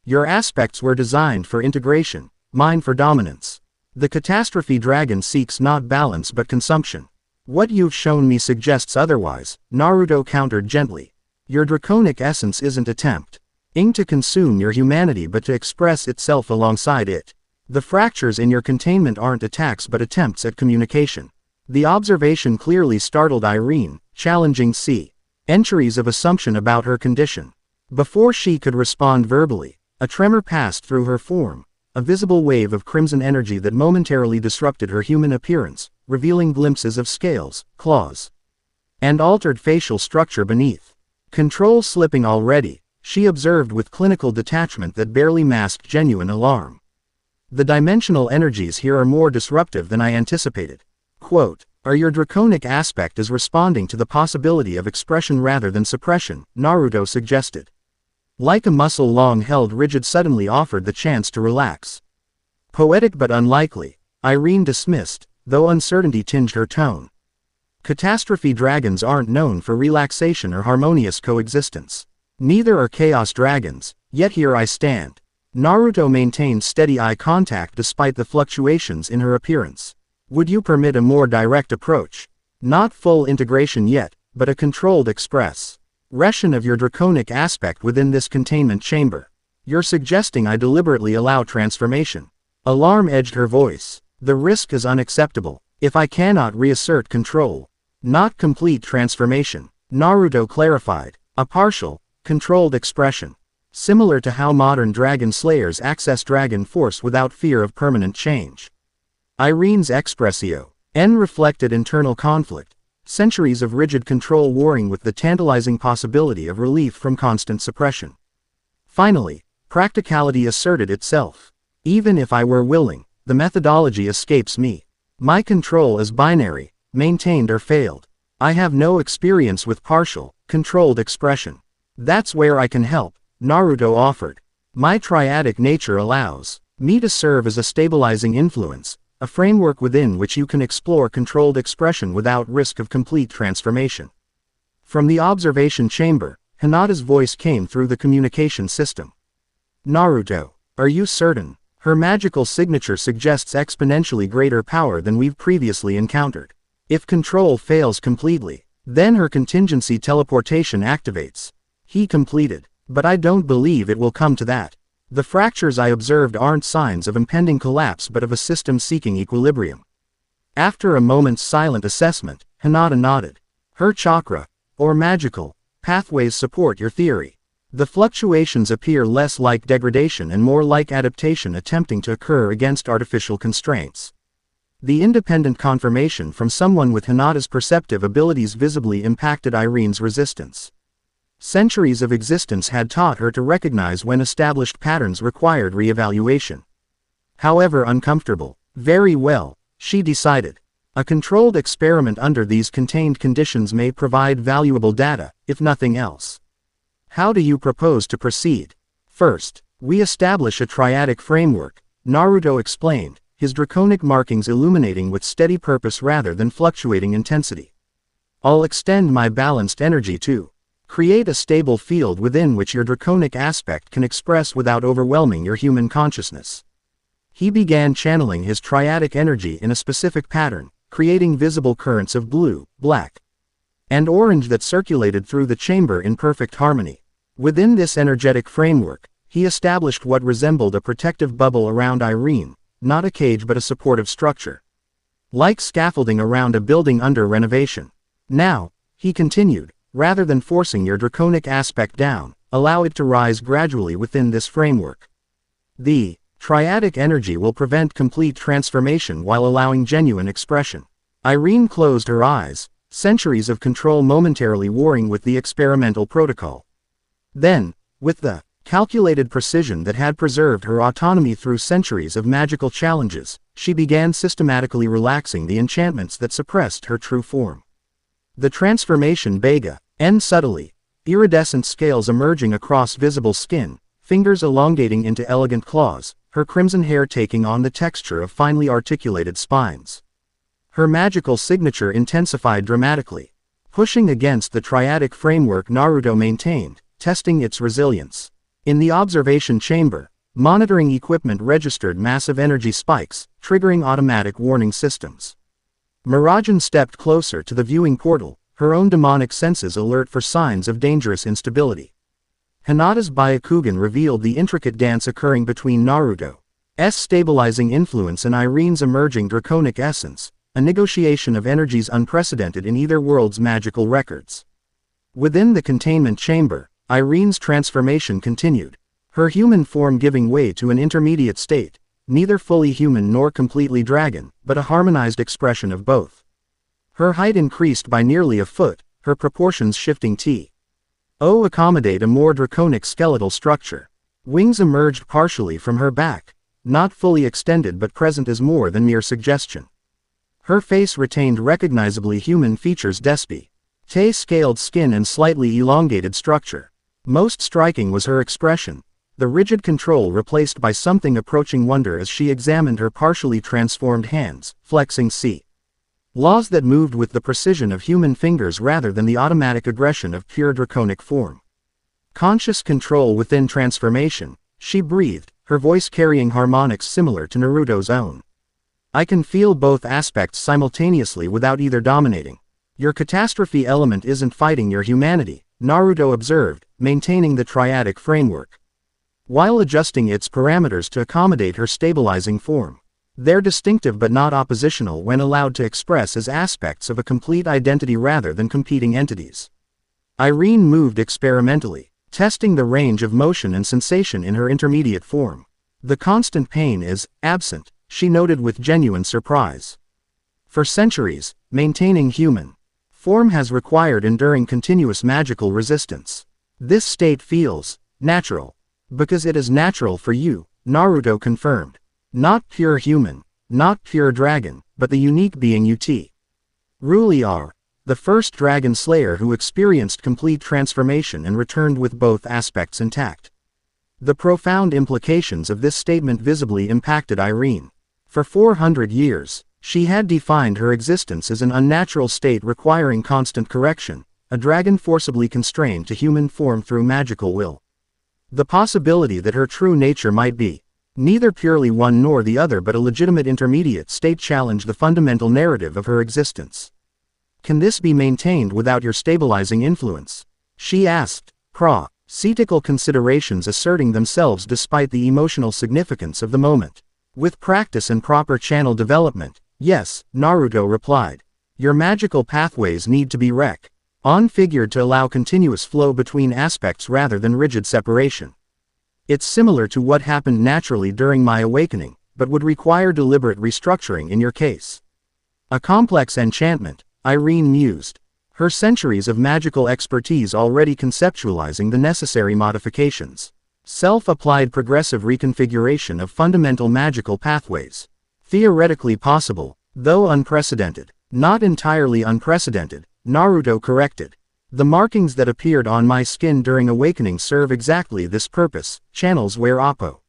"Your aspects were designed for integration, mine for dominance. The catastrophe dragon seeks not balance but consumption. What you've shown me suggests otherwise," Naruto countered gently. "Your draconic essence isn't attempting to consume your humanity but to express itself alongside it. The fractures in your containment aren't attacks but attempts at communication." The observation clearly startled Irene, challenging centuries of assumption about her condition. Before she could respond verbally, a tremor passed through her form, a visible wave of crimson energy that momentarily disrupted her human appearance, revealing glimpses of scales, claws, and altered facial structure beneath. Control slipping already, she observed with clinical detachment that barely masked genuine alarm. "The dimensional energies here are more disruptive than I anticipated." Quote, "Or your draconic aspect is responding to the possibility of expression rather than suppression," Naruto suggested. Like a muscle long held rigid suddenly offered the chance to relax. "Poetic but unlikely," Irene dismissed, though uncertainty tinged her tone. "Catastrophe dragons aren't known for relaxation or harmonious coexistence. Neither are chaos dragons, yet here I stand." Naruto maintained steady eye contact despite the fluctuations in her appearance. "Would you permit a more direct approach? Not full integration yet, but a controlled expression of your draconic aspect within this containment chamber. You're suggesting I deliberately allow transformation." Alarm edged her voice. "The risk is unacceptable. If I cannot reassert control, not complete transformation," Naruto clarified, "a partial, controlled expression. Similar to how modern dragon slayers access dragon force without fear of permanent change." Irene's expressio reflected internal conflict. centuries of rigid control warring with the tantalizing possibility of relief from constant suppression. Finally, practicality asserted itself. Even if I were willing, the methodology escapes me. My control is binary, maintained or failed. I have no experience with partial, controlled expression. That's where I can help, Naruto offered. My triadic nature allows me to serve as a stabilizing influence, a framework within which you can explore controlled expression without risk of complete transformation. From the observation chamber, Hinata's voice came through the communication system. Naruto, are you certain? Her magical signature suggests exponentially greater power than we've previously encountered. If control fails completely, then her contingency teleportation activates. He completed. But I don't believe it will come to that. The fractures I observed aren't signs of impending collapse but of a system seeking equilibrium. After a moment's silent assessment, Hinata nodded. Her chakra, or magical, pathways support your theory. The fluctuations appear less like degradation and more like adaptation attempting to occur against artificial constraints. The independent confirmation from someone with Hinata's perceptive abilities visibly impacted Irene's resistance. Centuries of existence had taught her to recognize when established patterns required re-evaluation. However uncomfortable, very well, she decided. A controlled experiment under these contained conditions may provide valuable data, if nothing else. How do you propose to proceed? First, we establish a triadic framework, Naruto explained, his draconic markings illuminating with steady purpose rather than fluctuating intensity. I'll extend my balanced energy too. Create a stable field within which your draconic aspect can express without overwhelming your human consciousness. He began channeling his triadic energy in a specific pattern, creating visible currents of blue, black, and orange that circulated through the chamber in perfect harmony. Within this energetic framework, he established what resembled a protective bubble around Irene, not a cage but a supportive structure. Like scaffolding around a building under renovation. Now, he continued, rather than forcing your draconic aspect down, allow it to rise gradually within this framework. The triadic energy will prevent complete transformation while allowing genuine expression. Irene closed her eyes, centuries of control momentarily warring with the experimental protocol. Then, with the calculated precision that had preserved her autonomy through centuries of magical challenges, she began systematically relaxing the enchantments that suppressed her true form. The transformation began subtly, iridescent scales emerging across visible skin, fingers elongating into elegant claws, her crimson hair taking on the texture of finely articulated spines. Her magical signature intensified dramatically, pushing against the triadic framework Naruto maintained, testing its resilience. In the observation chamber, monitoring equipment registered massive energy spikes, triggering automatic warning systems. Miragen stepped closer to the viewing portal, her own demonic senses alert for signs of dangerous instability. Hinata's Byakugan revealed the intricate dance occurring between Naruto's stabilizing influence and Irene's emerging draconic essence, a negotiation of energies unprecedented in either world's magical records. Within the containment chamber, Irene's transformation continued, her human form giving way to an intermediate state, neither fully human nor completely dragon, but a harmonized expression of both. Her height increased by nearly a foot, her proportions shifting to accommodate a more draconic skeletal structure. Wings emerged partially from her back, not fully extended but present as more than mere suggestion. Her face retained recognizably human features despite scaled skin and slightly elongated structure. Most striking was her expression, the rigid control replaced by something approaching wonder as she examined her partially transformed hands, flexing laws that moved with the precision of human fingers rather than the automatic aggression of pure draconic form. Conscious control within transformation, she breathed, her voice carrying harmonics similar to Naruto's own. I can feel both aspects simultaneously without either dominating. Your catastrophe element isn't fighting your humanity, Naruto observed, maintaining the triadic framework, while adjusting its parameters to accommodate her stabilizing form. They're distinctive but not oppositional when allowed to express as aspects of a complete identity rather than competing entities. Irene moved experimentally, testing the range of motion and sensation in her intermediate form. The constant pain is absent, she noted with genuine surprise. For centuries, maintaining human Form has required enduring continuous magical resistance. This state feels natural. Because it is natural for you, Naruto confirmed. Not pure human, not pure dragon, but the unique being you really are. The first dragon slayer who experienced complete transformation and returned with both aspects intact. The profound implications of this statement visibly impacted Irene. For 400 years, she had defined her existence as an unnatural state requiring constant correction, a dragon forcibly constrained to human form through magical will. The possibility that her true nature might be neither purely one nor the other but a legitimate intermediate state challenged the fundamental narrative of her existence. Can this be maintained without your stabilizing influence? She asked, pro-cetical considerations asserting themselves despite the emotional significance of the moment. With practice and proper channel development, yes, Naruto replied. Your magical pathways need to be configured to allow continuous flow between aspects rather than rigid separation. It's similar to what happened naturally during my awakening, but would require deliberate restructuring in your case. A complex enchantment, Irene mused. Her centuries of magical expertise already conceptualizing the necessary modifications. Self-applied progressive reconfiguration of fundamental magical pathways. Theoretically possible, though unprecedented. Not entirely unprecedented, Naruto corrected. The markings that appeared on my skin during awakening serve exactly this purpose, channels where opposing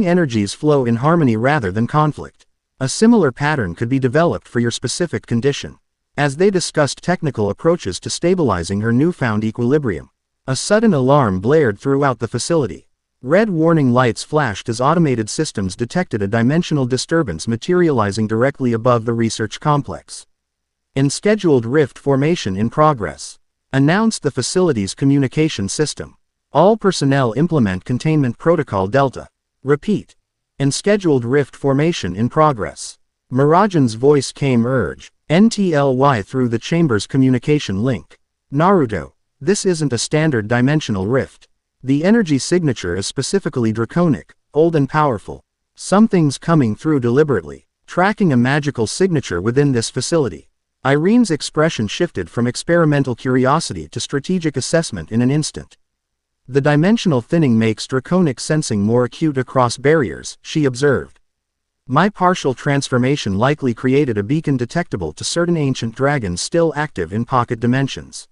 energies flow in harmony rather than conflict. A similar pattern could be developed for your specific condition. As they discussed technical approaches to stabilizing her newfound equilibrium, a sudden alarm blared throughout the facility. Red warning lights flashed as automated systems detected a dimensional disturbance materializing directly above the research complex. Unscheduled rift formation in progress, announced the facility's communication system. All personnel implement containment protocol Delta. Repeat. Unscheduled rift formation in progress. Miragen's voice came NTLY through the chamber's communication link. Naruto, this isn't a standard dimensional rift. The energy signature is specifically draconic, old and powerful. Something's coming through deliberately, tracking a magical signature within this facility. Irene's expression shifted from experimental curiosity to strategic assessment in an instant. The dimensional thinning makes draconic sensing more acute across barriers, she observed. My partial transformation likely created a beacon detectable to certain ancient dragons still active in pocket dimensions.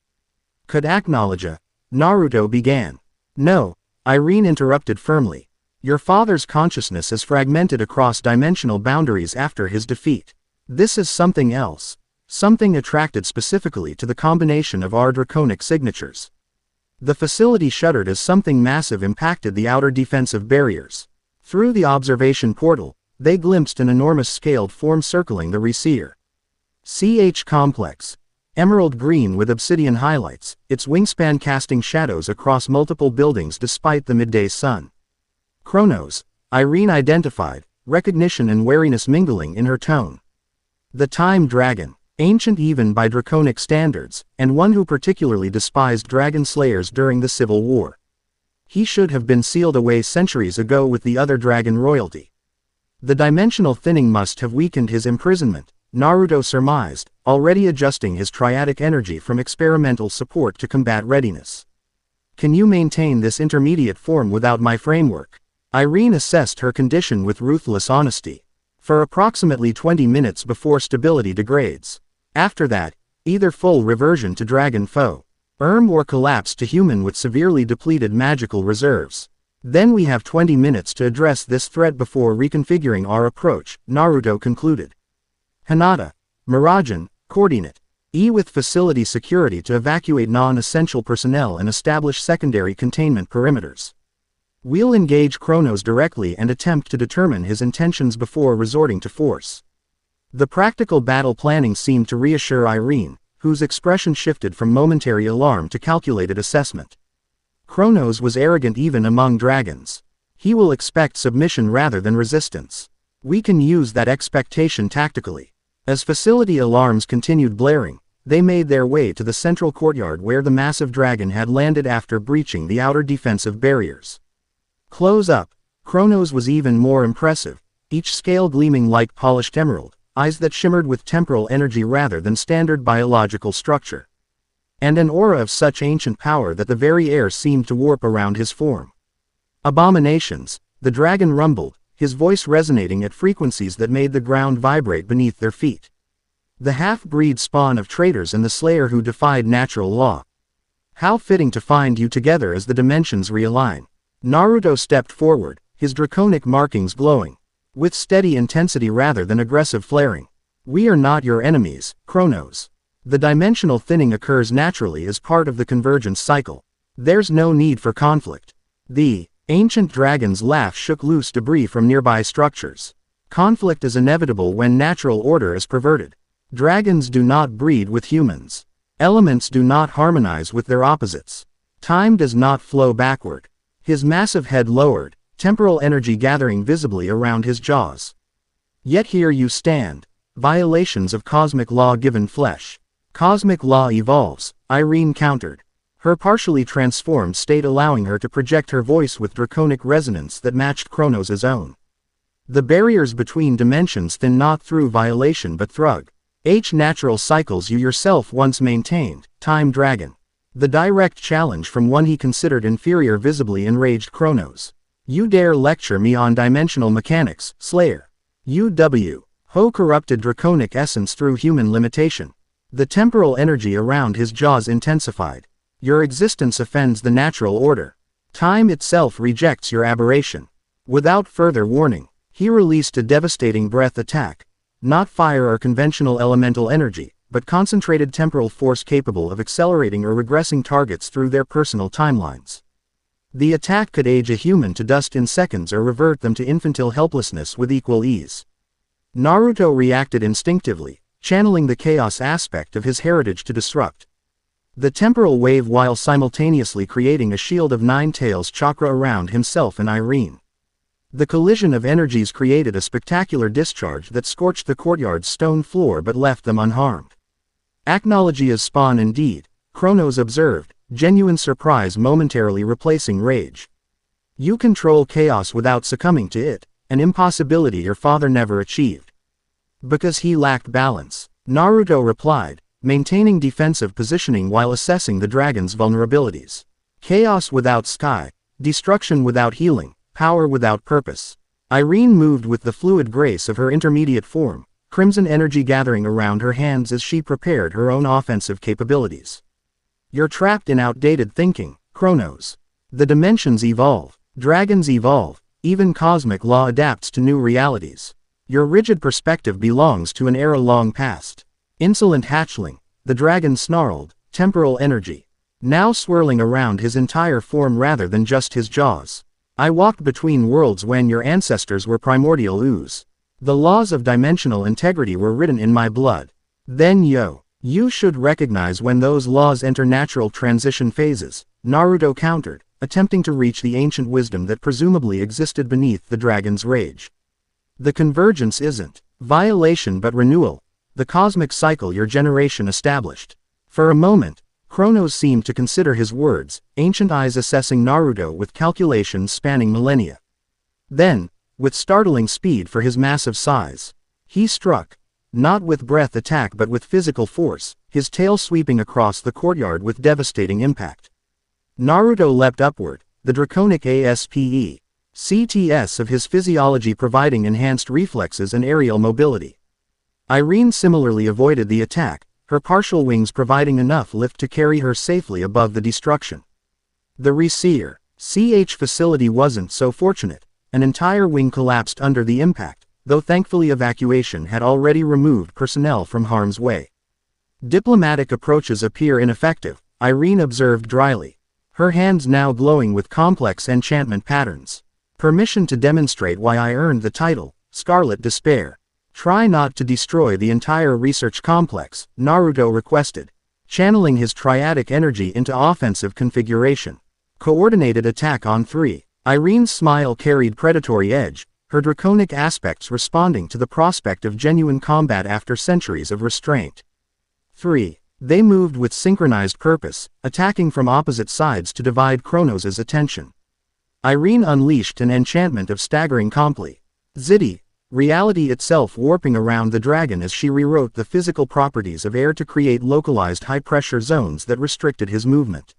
Could Acnologia? Naruto began. No, Irene interrupted firmly. Your father's consciousness is fragmented across dimensional boundaries after his defeat. This is something else. Something attracted specifically to the combination of our draconic signatures. The facility shuddered as something massive impacted the outer defensive barriers. Through the observation portal, they glimpsed an enormous scaled form circling the reseer. Complex. Emerald green with obsidian highlights, its wingspan casting shadows across multiple buildings despite the midday sun. Chronos, Irene identified, recognition and wariness mingling in her tone. The Time Dragon. Ancient even by draconic standards, and one who particularly despised dragon slayers during the Civil War. He should have been sealed away centuries ago with the other dragon royalty. The dimensional thinning must have weakened his imprisonment, Naruto surmised, already adjusting his triadic energy from experimental support to combat readiness. Can you maintain this intermediate form without my framework? Irene assessed her condition with ruthless honesty. For approximately 20 minutes before stability degrades. After that, either full reversion to dragon foe, or collapse to human with severely depleted magical reserves. Then we have 20 minutes to address this threat before reconfiguring our approach, Naruto concluded. Hinata, Miragen, coordinate. With facility security to evacuate non-essential personnel and establish secondary containment perimeters. We'll engage Chronos directly and attempt to determine his intentions before resorting to force. The practical battle planning seemed to reassure Irene, whose expression shifted from momentary alarm to calculated assessment. Chronos was arrogant even among dragons. He will expect submission rather than resistance. We can use that expectation tactically. As facility alarms continued blaring, they made their way to the central courtyard where the massive dragon had landed after breaching the outer defensive barriers. Close up, Chronos was even more impressive, each scale gleaming like polished emerald, eyes that shimmered with temporal energy rather than standard biological structure. And an aura of such ancient power that the very air seemed to warp around his form. Abominations, the dragon rumbled, his voice resonating at frequencies that made the ground vibrate beneath their feet. The half-breed spawn of traitors and the slayer who defied natural law. How fitting to find you together as the dimensions realign. Naruto stepped forward, his draconic markings glowing, with steady intensity rather than aggressive flaring. We are not your enemies, Chronos. The dimensional thinning occurs naturally as part of the convergence cycle. There's no need for conflict. The ancient dragon's laugh shook loose debris from nearby structures. Conflict is inevitable when natural order is perverted. Dragons do not breed with humans. Elements do not harmonize with their opposites. Time does not flow backward. His massive head lowered, temporal energy gathering visibly around his jaws. Yet here you stand. Violations of cosmic law given flesh. Cosmic law evolves, Irene countered. Her partially transformed state allowing her to project her voice with draconic resonance that matched Chronos' own. The barriers between dimensions thin not through violation but through natural cycles you yourself once maintained, Time Dragon. The direct challenge from one he considered inferior visibly enraged Chronos. You dare lecture me on dimensional mechanics, Slayer. Ho corrupted draconic essence through human limitation. The temporal energy around his jaws intensified. Your existence offends the natural order. Time itself rejects your aberration. Without further warning, he released a devastating breath attack. Not fire or conventional elemental energy, but concentrated temporal force capable of accelerating or regressing targets through their personal timelines. The attack could age a human to dust in seconds or revert them to infantile helplessness with equal ease. Naruto reacted instinctively, channeling the chaos aspect of his heritage to disrupt the temporal wave while simultaneously creating a shield of 9 tails chakra around himself and Irene. The collision of energies created a spectacular discharge that scorched the courtyard's stone floor but left them unharmed. Acnologia's spawn indeed, Chronos observed, genuine surprise momentarily replacing rage. You control chaos without succumbing to it, an impossibility your father never achieved. Because he lacked balance, Naruto replied, maintaining defensive positioning while assessing the dragon's vulnerabilities. Chaos without sky, destruction without healing, power without purpose. Irene moved with the fluid grace of her intermediate form, crimson energy gathering around her hands as she prepared her own offensive capabilities. You're trapped in outdated thinking, Chronos. The dimensions evolve, dragons evolve, even cosmic law adapts to new realities. Your rigid perspective belongs to an era long past. Insolent hatchling, the dragon snarled, temporal energy now swirling around his entire form rather than just his jaws. I walked between worlds when your ancestors were primordial ooze. The laws of dimensional integrity were written in my blood. Then you should recognize when those laws enter natural transition phases, Naruto countered, attempting to reach the ancient wisdom that presumably existed beneath the dragon's rage. The convergence isn't violation but renewal, the cosmic cycle your generation established. For a moment, Chronos seemed to consider his words, ancient eyes assessing Naruto with calculations spanning millennia. Then, with startling speed for his massive size, he struck, not with breath attack but with physical force, his tail sweeping across the courtyard with devastating impact. Naruto leapt upward, the draconic CTS of his physiology providing enhanced reflexes and aerial mobility. Irene similarly avoided the attack, her partial wings providing enough lift to carry her safely above the destruction. The Reseer facility wasn't so fortunate. An entire wing collapsed under the impact, though thankfully evacuation had already removed personnel from harm's way. Diplomatic approaches appear ineffective, Irene observed dryly, her hands now glowing with complex enchantment patterns. Permission to demonstrate why I earned the title, Scarlet Despair. Try not to destroy the entire research complex, Naruto requested, channeling his triadic energy into offensive configuration. Coordinated attack on 3. Irene's smile carried predatory edge, her draconic aspects responding to the prospect of genuine combat after centuries of restraint. 3. They moved with synchronized purpose, attacking from opposite sides to divide Chronos' attention. Irene unleashed an enchantment of staggering compli. Ziddy, reality itself warping around the dragon as she rewrote the physical properties of air to create localized high-pressure zones that restricted his movement.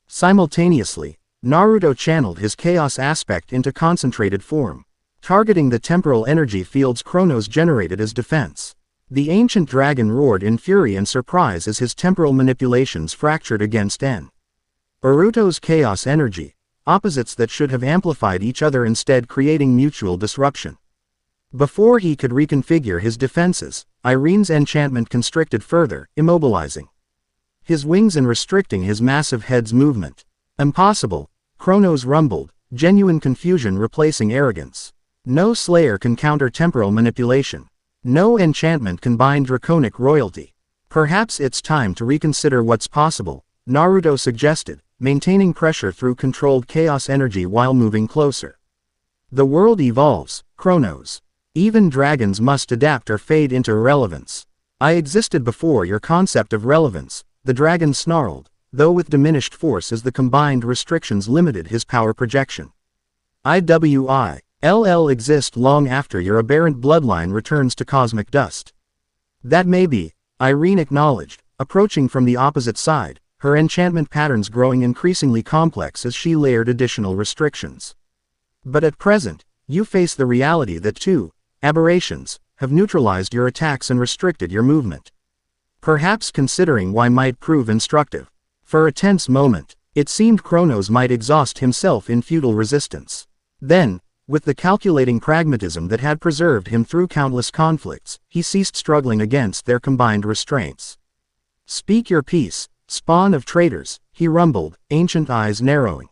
Simultaneously, Naruto channeled his chaos aspect into concentrated form, targeting the temporal energy fields Chronos generated as defense. The ancient dragon roared in fury and surprise as his temporal manipulations fractured against Naruto's chaos energy, opposites that should have amplified each other instead creating mutual disruption. Before he could reconfigure his defenses, Irene's enchantment constricted further, immobilizing his wings and restricting his massive head's movement. Impossible, Chronos rumbled, genuine confusion replacing arrogance. No slayer can counter temporal manipulation. No enchantment can bind draconic royalty. Perhaps it's time to reconsider what's possible, Naruto suggested, maintaining pressure through controlled chaos energy while moving closer. The world evolves, Chronos. Even dragons must adapt or fade into irrelevance. I existed before your concept of relevance, the dragon snarled, though with diminished force as the combined restrictions limited his power projection. IWILL exist long after your aberrant bloodline returns to cosmic dust. That may be, Irene acknowledged, approaching from the opposite side, her enchantment patterns growing increasingly complex as she layered additional restrictions. But at present, you face the reality that two aberrations have neutralized your attacks and restricted your movement. Perhaps considering why might prove instructive. For a tense moment, it seemed Chronos might exhaust himself in futile resistance. Then, with the calculating pragmatism that had preserved him through countless conflicts, he ceased struggling against their combined restraints. Speak your peace, spawn of traitors, he rumbled, ancient eyes narrowing.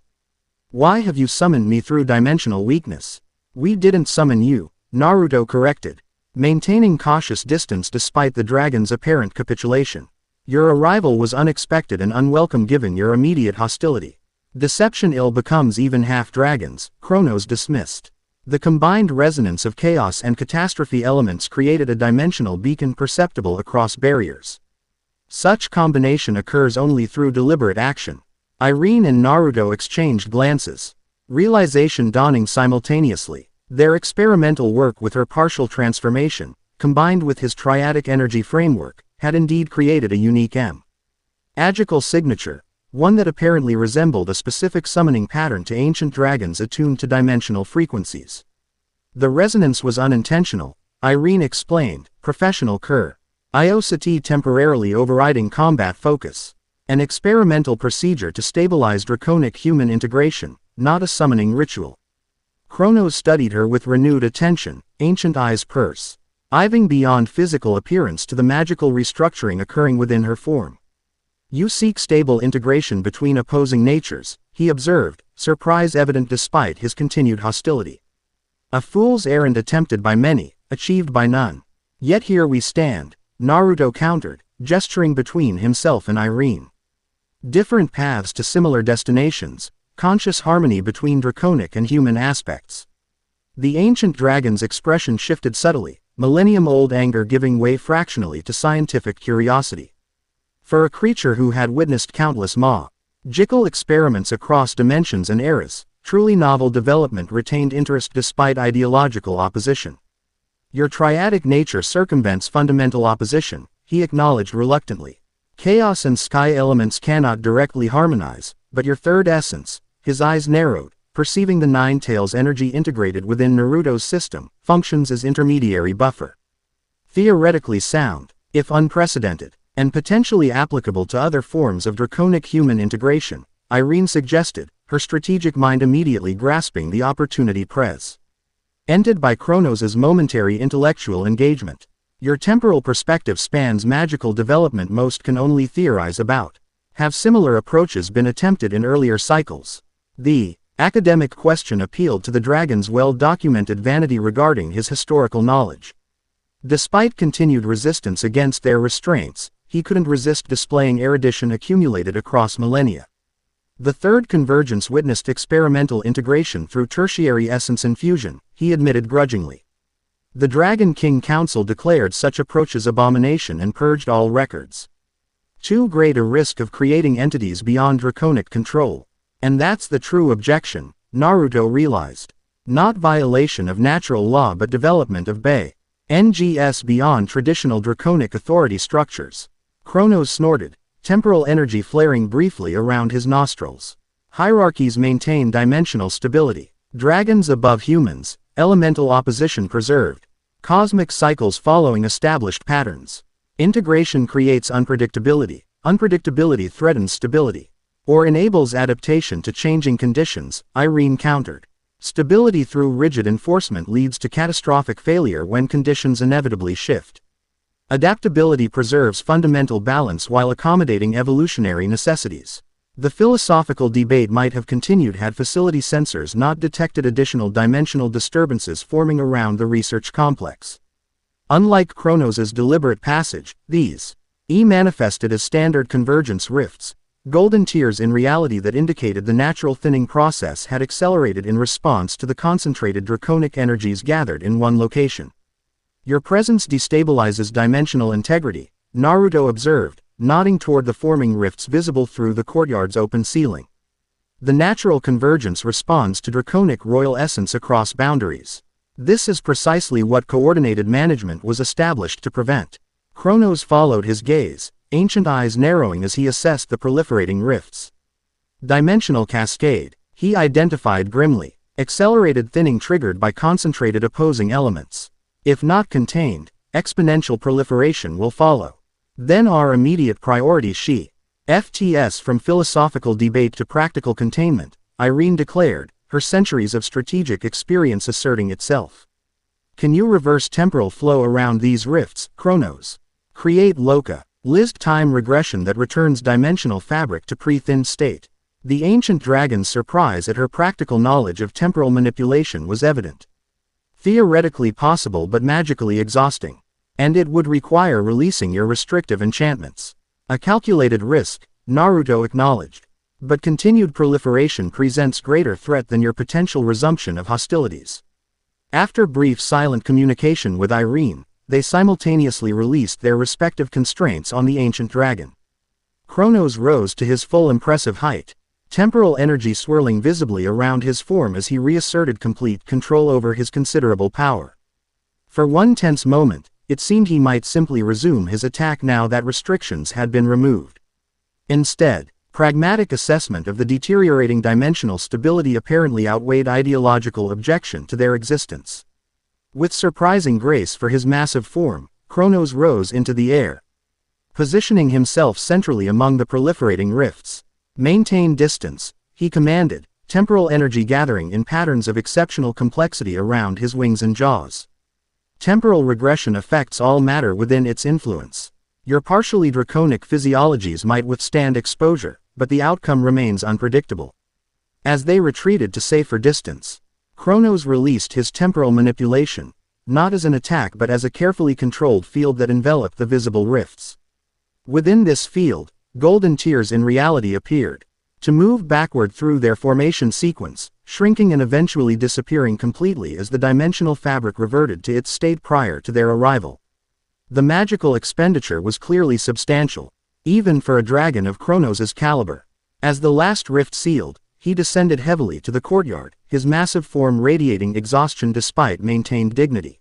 Why have you summoned me through dimensional weakness? We didn't summon you, Naruto corrected, maintaining cautious distance despite the dragon's apparent capitulation. Your arrival was unexpected and unwelcome given your immediate hostility. Deception ill becomes even half-dragons, Chronos dismissed. The combined resonance of chaos and catastrophe elements created a dimensional beacon perceptible across barriers. Such combination occurs only through deliberate action. Irene and Naruto exchanged glances, realization dawning simultaneously. Their experimental work with her partial transformation, combined with his triadic energy framework, had indeed created a unique magical signature, one that apparently resembled a specific summoning pattern to ancient dragons attuned to dimensional frequencies. The resonance was unintentional, Irene explained, professional curiosity temporarily overriding combat focus. An experimental procedure to stabilize draconic human integration, not a summoning ritual. Chronos studied her with renewed attention, ancient eyes perceiving beyond physical appearance to the magical restructuring occurring within her form. You seek stable integration between opposing natures, he observed, surprise evident despite his continued hostility. A fool's errand attempted by many, achieved by none. Yet here we stand, Naruto countered, gesturing between himself and Irene. Different paths to similar destinations, conscious harmony between draconic and human aspects. The ancient dragon's expression shifted subtly, millennium-old anger giving way fractionally to scientific curiosity. For a creature who had witnessed countless magical experiments across dimensions and eras, truly novel development retained interest despite ideological opposition. Your triadic nature circumvents fundamental opposition, he acknowledged reluctantly. Chaos and sky elements cannot directly harmonize, but your third essence, his eyes narrowed, perceiving the Nine Tails energy integrated within Naruto's system, functions as intermediary buffer. Theoretically sound, if unprecedented, and potentially applicable to other forms of draconic human integration, Irene suggested, her strategic mind immediately grasping the opportunity presented by Chronos' momentary intellectual engagement. Your temporal perspective spans magical development most can only theorize about. Have similar approaches been attempted in earlier cycles? The academic question appealed to the dragon's well-documented vanity regarding his historical knowledge. Despite continued resistance against their restraints, he couldn't resist displaying erudition accumulated across millennia. The third convergence witnessed experimental integration through tertiary essence infusion, he admitted grudgingly. The Dragon King Council declared such approaches abomination and purged all records. Too great a risk of creating entities beyond draconic control. And that's the true objection, Naruto realized. Not violation of natural law but development of NGS beyond traditional draconic authority structures. Chronos snorted, temporal energy flaring briefly around his nostrils. Hierarchies maintain dimensional stability. Dragons above humans, elemental opposition preserved. Cosmic cycles following established patterns. Integration creates unpredictability. Unpredictability threatens stability. Or enables adaptation to changing conditions, Irene countered. Stability through rigid enforcement leads to catastrophic failure when conditions inevitably shift. Adaptability preserves fundamental balance while accommodating evolutionary necessities. The philosophical debate might have continued had facility sensors not detected additional dimensional disturbances forming around the research complex. Unlike Chronos' deliberate passage, these manifested as standard convergence rifts, golden tears in reality that indicated the natural thinning process had accelerated in response to the concentrated draconic energies gathered in one location. Your presence destabilizes dimensional integrity, Naruto observed, nodding toward the forming rifts visible through the courtyard's open ceiling. The natural convergence responds to draconic royal essence across boundaries. This is precisely what coordinated management was established to prevent. Chronos followed his gaze, ancient eyes narrowing as he assessed the proliferating rifts. Dimensional cascade, he identified grimly, accelerated thinning triggered by concentrated opposing elements. If not contained, exponential proliferation will follow. Then our immediate priority FTS from philosophical debate to practical containment, Irene declared, her centuries of strategic experience asserting itself. Can you reverse temporal flow around these rifts, Chronos? Create localized time regression that returns dimensional fabric to pre-thinned state. The ancient dragon's surprise at her practical knowledge of temporal manipulation was evident. Theoretically possible but magically exhausting. And it would require releasing your restrictive enchantments. A calculated risk, Naruto acknowledged. But continued proliferation presents greater threat than your potential resumption of hostilities. After brief silent communication with Irene, they simultaneously released their respective constraints on the ancient dragon. Chronos rose to his full impressive height, temporal energy swirling visibly around his form as he reasserted complete control over his considerable power. For one tense moment, it seemed he might simply resume his attack now that restrictions had been removed. Instead, pragmatic assessment of the deteriorating dimensional stability apparently outweighed ideological objection to their existence. With surprising grace for his massive form, Chronos rose into the air, positioning himself centrally among the proliferating rifts. Maintain distance, he commanded, temporal energy gathering in patterns of exceptional complexity around his wings and jaws. Temporal regression affects all matter within its influence. Your partially draconic physiologies might withstand exposure, but the outcome remains unpredictable. As they retreated to safer distance, Chronos released his temporal manipulation, not as an attack but as a carefully controlled field that enveloped the visible rifts. Within this field, golden tears in reality appeared, to move backward through their formation sequence, shrinking and eventually disappearing completely as the dimensional fabric reverted to its state prior to their arrival. The magical expenditure was clearly substantial, even for a dragon of Chronos' caliber. As the last rift sealed, he descended heavily to the courtyard, his massive form radiating exhaustion despite maintained dignity.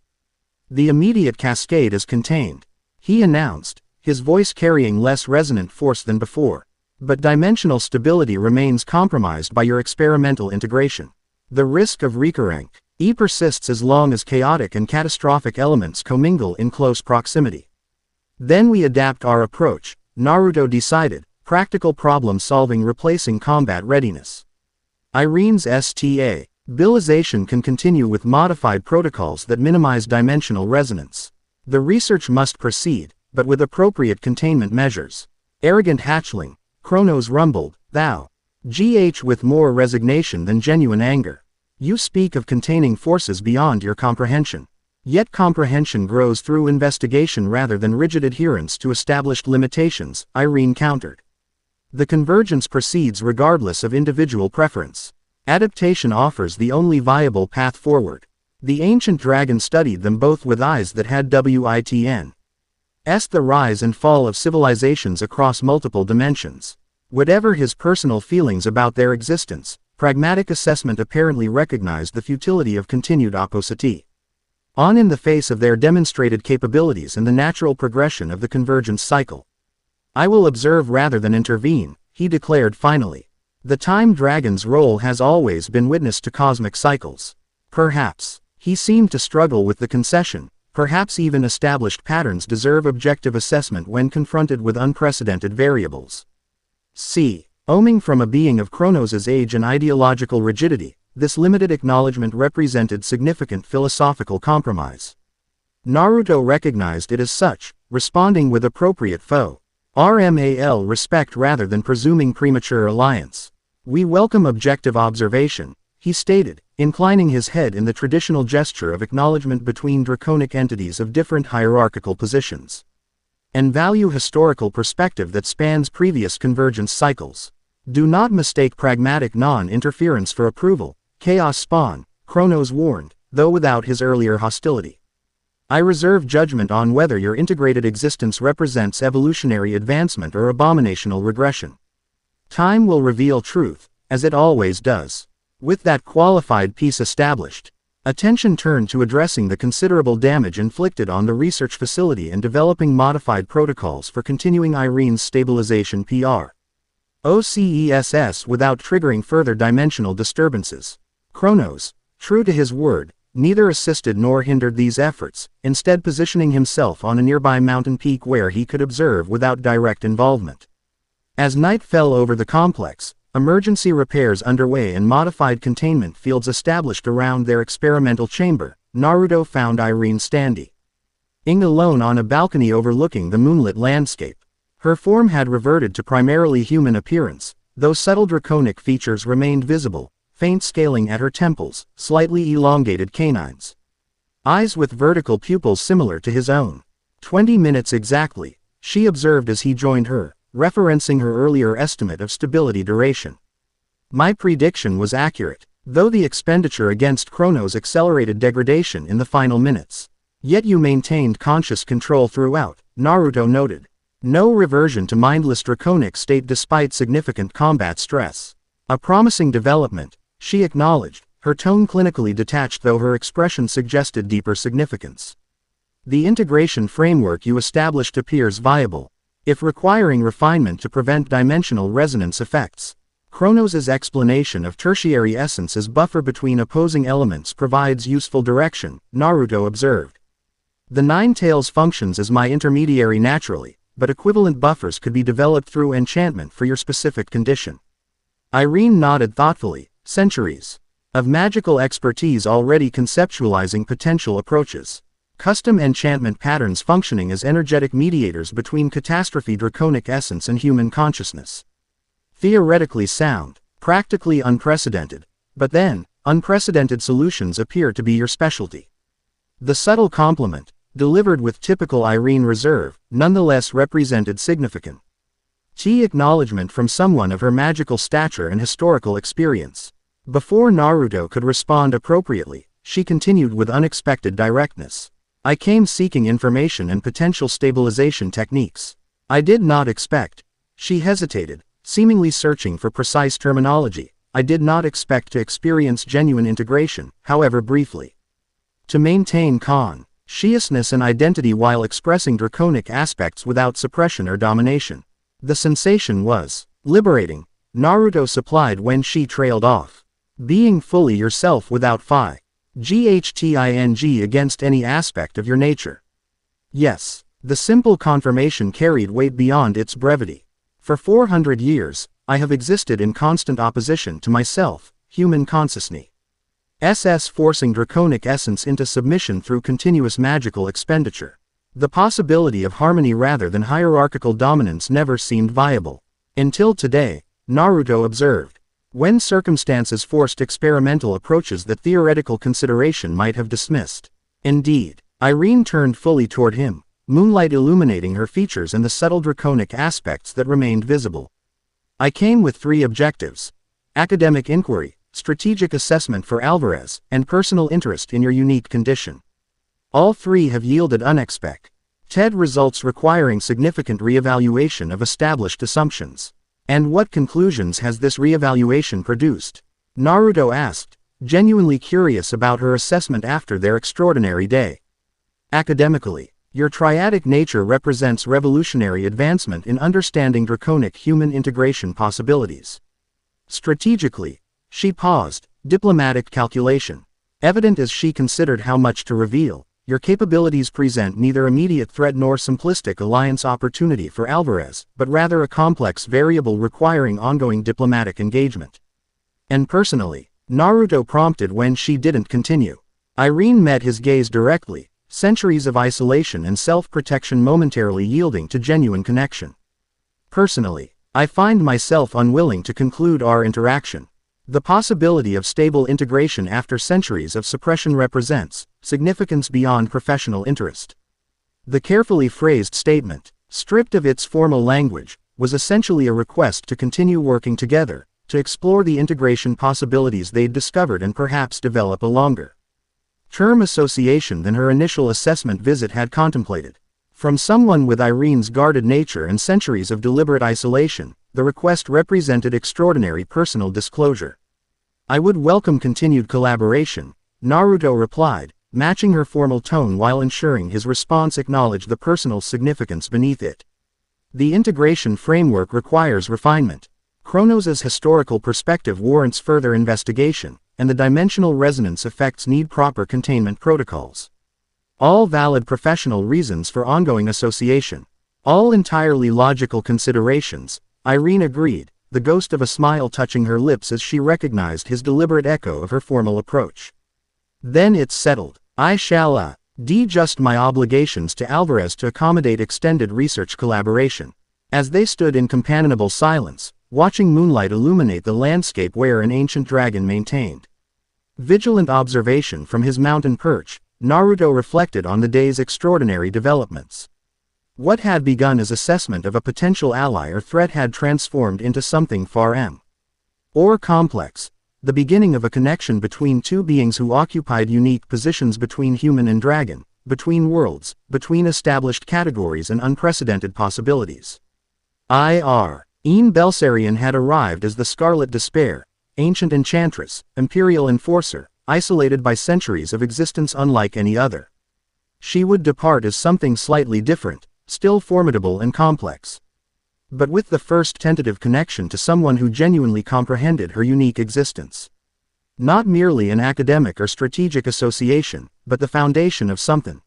The immediate cascade is contained, he announced, his voice carrying less resonant force than before. But dimensional stability remains compromised by your experimental integration. The risk of recurrence persists as long as chaotic and catastrophic elements commingle in close proximity. Then we adapt our approach, Naruto decided, practical problem solving replacing combat readiness. Irene's stabilization can continue with modified protocols that minimize dimensional resonance. The research must proceed, but with appropriate containment measures. Arrogant hatchling, Chronos rumbled, thou with more resignation than genuine anger. You speak of containing forces beyond your comprehension. Yet comprehension grows through investigation rather than rigid adherence to established limitations, Irene countered. The convergence proceeds regardless of individual preference. Adaptation offers the only viable path forward. The ancient dragon studied them both with eyes that had witnessed the rise and fall of civilizations across multiple dimensions. Whatever his personal feelings about their existence, pragmatic assessment apparently recognized the futility of continued opposity. On in the face of their demonstrated capabilities and the natural progression of the convergence cycle. I will observe rather than intervene, he declared finally. The time dragon's role has always been witness to cosmic cycles. Perhaps. He seemed to struggle with the concession. Perhaps even established patterns deserve objective assessment when confronted with unprecedented variables. C. Oming from a being of Kronos' age and ideological rigidity, this limited acknowledgement represented significant philosophical compromise. Naruto recognized it as such, responding with appropriate RMAL respect rather than presuming premature alliance. We welcome objective observation, he stated, inclining his head in the traditional gesture of acknowledgement between draconic entities of different hierarchical positions. And value historical perspective that spans previous convergence cycles. Do not mistake pragmatic non-interference for approval, chaos spawn, Kronos warned, though without his earlier hostility. I reserve judgment on whether your integrated existence represents evolutionary advancement or abominational regression. Time will reveal truth, as it always does. With that qualified piece established, attention turned to addressing the considerable damage inflicted on the research facility and developing modified protocols for continuing Irene's stabilization OCESS without triggering further dimensional disturbances. Kronos, true to his word, neither assisted nor hindered these efforts, instead positioning himself on a nearby mountain peak where he could observe without direct involvement. As night fell over the complex, emergency repairs underway and modified containment fields established around their experimental chamber, Naruto found Irene standing alone on a balcony overlooking the moonlit landscape. Her form had reverted to primarily human appearance, though subtle draconic features remained visible, faint scaling at her temples, slightly elongated canines. Eyes with vertical pupils similar to his own. 20 minutes exactly, she observed as he joined her, referencing her earlier estimate of stability duration. My prediction was accurate, though the expenditure against Kronos accelerated degradation in the final minutes. Yet you maintained conscious control throughout, Naruto noted. No reversion to mindless draconic state despite significant combat stress. A promising development, she acknowledged, her tone clinically detached though her expression suggested deeper significance. The integration framework you established appears viable, if requiring refinement to prevent dimensional resonance effects. Kronos' explanation of tertiary essence as buffer between opposing elements provides useful direction, Naruto observed. The Nine Tails functions as my intermediary naturally, but equivalent buffers could be developed through enchantment for your specific condition. Irene nodded thoughtfully, centuries of magical expertise already conceptualizing potential approaches. Custom enchantment patterns functioning as energetic mediators between catastrophe draconic essence and human consciousness. Theoretically sound, practically unprecedented, but then, unprecedented solutions appear to be your specialty. The subtle compliment, delivered with typical Irene reserve, nonetheless represented significant acknowledgement from someone of her magical stature and historical experience. Before Naruto could respond appropriately, she continued with unexpected directness. I came seeking information and potential stabilization techniques. I did not expect. She hesitated, seemingly searching for precise terminology. I did not expect to experience genuine integration, however briefly. To maintain consciousness and identity while expressing draconic aspects without suppression or domination. The sensation was liberating, Naruto supplied when she trailed off. Being fully yourself without GHTING against any aspect of your nature. Yes, the simple confirmation carried weight beyond its brevity. For 400 years, I have existed in constant opposition to myself, human consciousness. Forcing draconic essence into submission through continuous magical expenditure. The possibility of harmony rather than hierarchical dominance never seemed viable. Until today, Naruto observed. When circumstances forced experimental approaches that theoretical consideration might have dismissed. Indeed, Irene turned fully toward him, moonlight illuminating her features and the subtle draconic aspects that remained visible. I came with 3 objectives: academic inquiry, strategic assessment for Alvarez, and personal interest in your unique condition. All 3 have yielded unexpected results requiring significant reevaluation of established assumptions. And what conclusions has this reevaluation produced? Naruto asked, genuinely curious about her assessment after their extraordinary day. Academically, your triadic nature represents revolutionary advancement in understanding draconic human integration possibilities. Strategically, she paused, diplomatic calculation. Evident as she considered how much to reveal, your capabilities present neither immediate threat nor simplistic alliance opportunity for Alvarez, but rather a complex variable requiring ongoing diplomatic engagement. And personally, Naruto prompted when she didn't continue. Irene met his gaze directly, centuries of isolation and self-protection momentarily yielding to genuine connection. Personally, I find myself unwilling to conclude our interaction. The possibility of stable integration after centuries of suppression represents significance beyond professional interest. The carefully phrased statement, stripped of its formal language, was essentially a request to continue working together, to explore the integration possibilities they'd discovered and perhaps develop a longer term association than her initial assessment visit had contemplated. From someone with Irene's guarded nature and centuries of deliberate isolation, the request represented extraordinary personal disclosure. I would welcome continued collaboration, Naruto replied, matching her formal tone while ensuring his response acknowledged the personal significance beneath it. The integration framework requires refinement. Chronos' historical perspective warrants further investigation, and the dimensional resonance effects need proper containment protocols. All valid professional reasons for ongoing association. All entirely logical considerations, Irene agreed, the ghost of a smile touching her lips as she recognized his deliberate echo of her formal approach. Then it's settled. I shall adjust my obligations to Alvarez to accommodate extended research collaboration. As they stood in companionable silence, watching moonlight illuminate the landscape where an ancient dragon maintained vigilant observation from his mountain perch, Naruto reflected on the day's extraordinary developments. What had begun as assessment of a potential ally or threat had transformed into something far more complex, the beginning of a connection between two beings who occupied unique positions between human and dragon, between worlds, between established categories and unprecedented possibilities. Irene Belserion had arrived as the Scarlet Despair, ancient enchantress, imperial enforcer, isolated by centuries of existence unlike any other. She would depart as something slightly different, still formidable and complex. But with the first tentative connection to someone who genuinely comprehended her unique existence. Not merely an academic or strategic association, but the foundation of something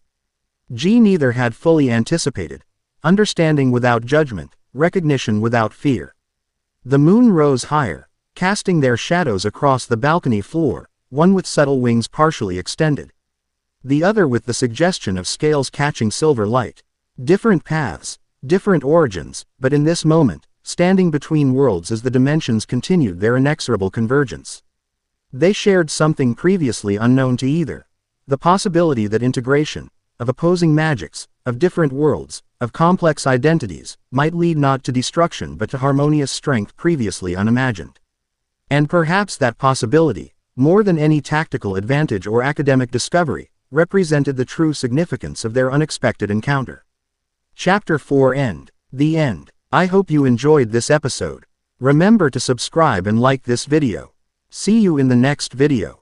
neither had fully anticipated. Understanding without judgment, recognition without fear. The moon rose higher, casting their shadows across the balcony floor, one with subtle wings partially extended. The other with the suggestion of scales catching silver light. Different paths, different origins, but in this moment, standing between worlds as the dimensions continued their inexorable convergence. They shared something previously unknown to either. The possibility that integration, of opposing magics, of different worlds, of complex identities, might lead not to destruction but to harmonious strength previously unimagined. And perhaps that possibility, more than any tactical advantage or academic discovery, represented the true significance of their unexpected encounter. Chapter 4 End. The End. I hope you enjoyed this episode. Remember to subscribe and like this video. See you in the next video.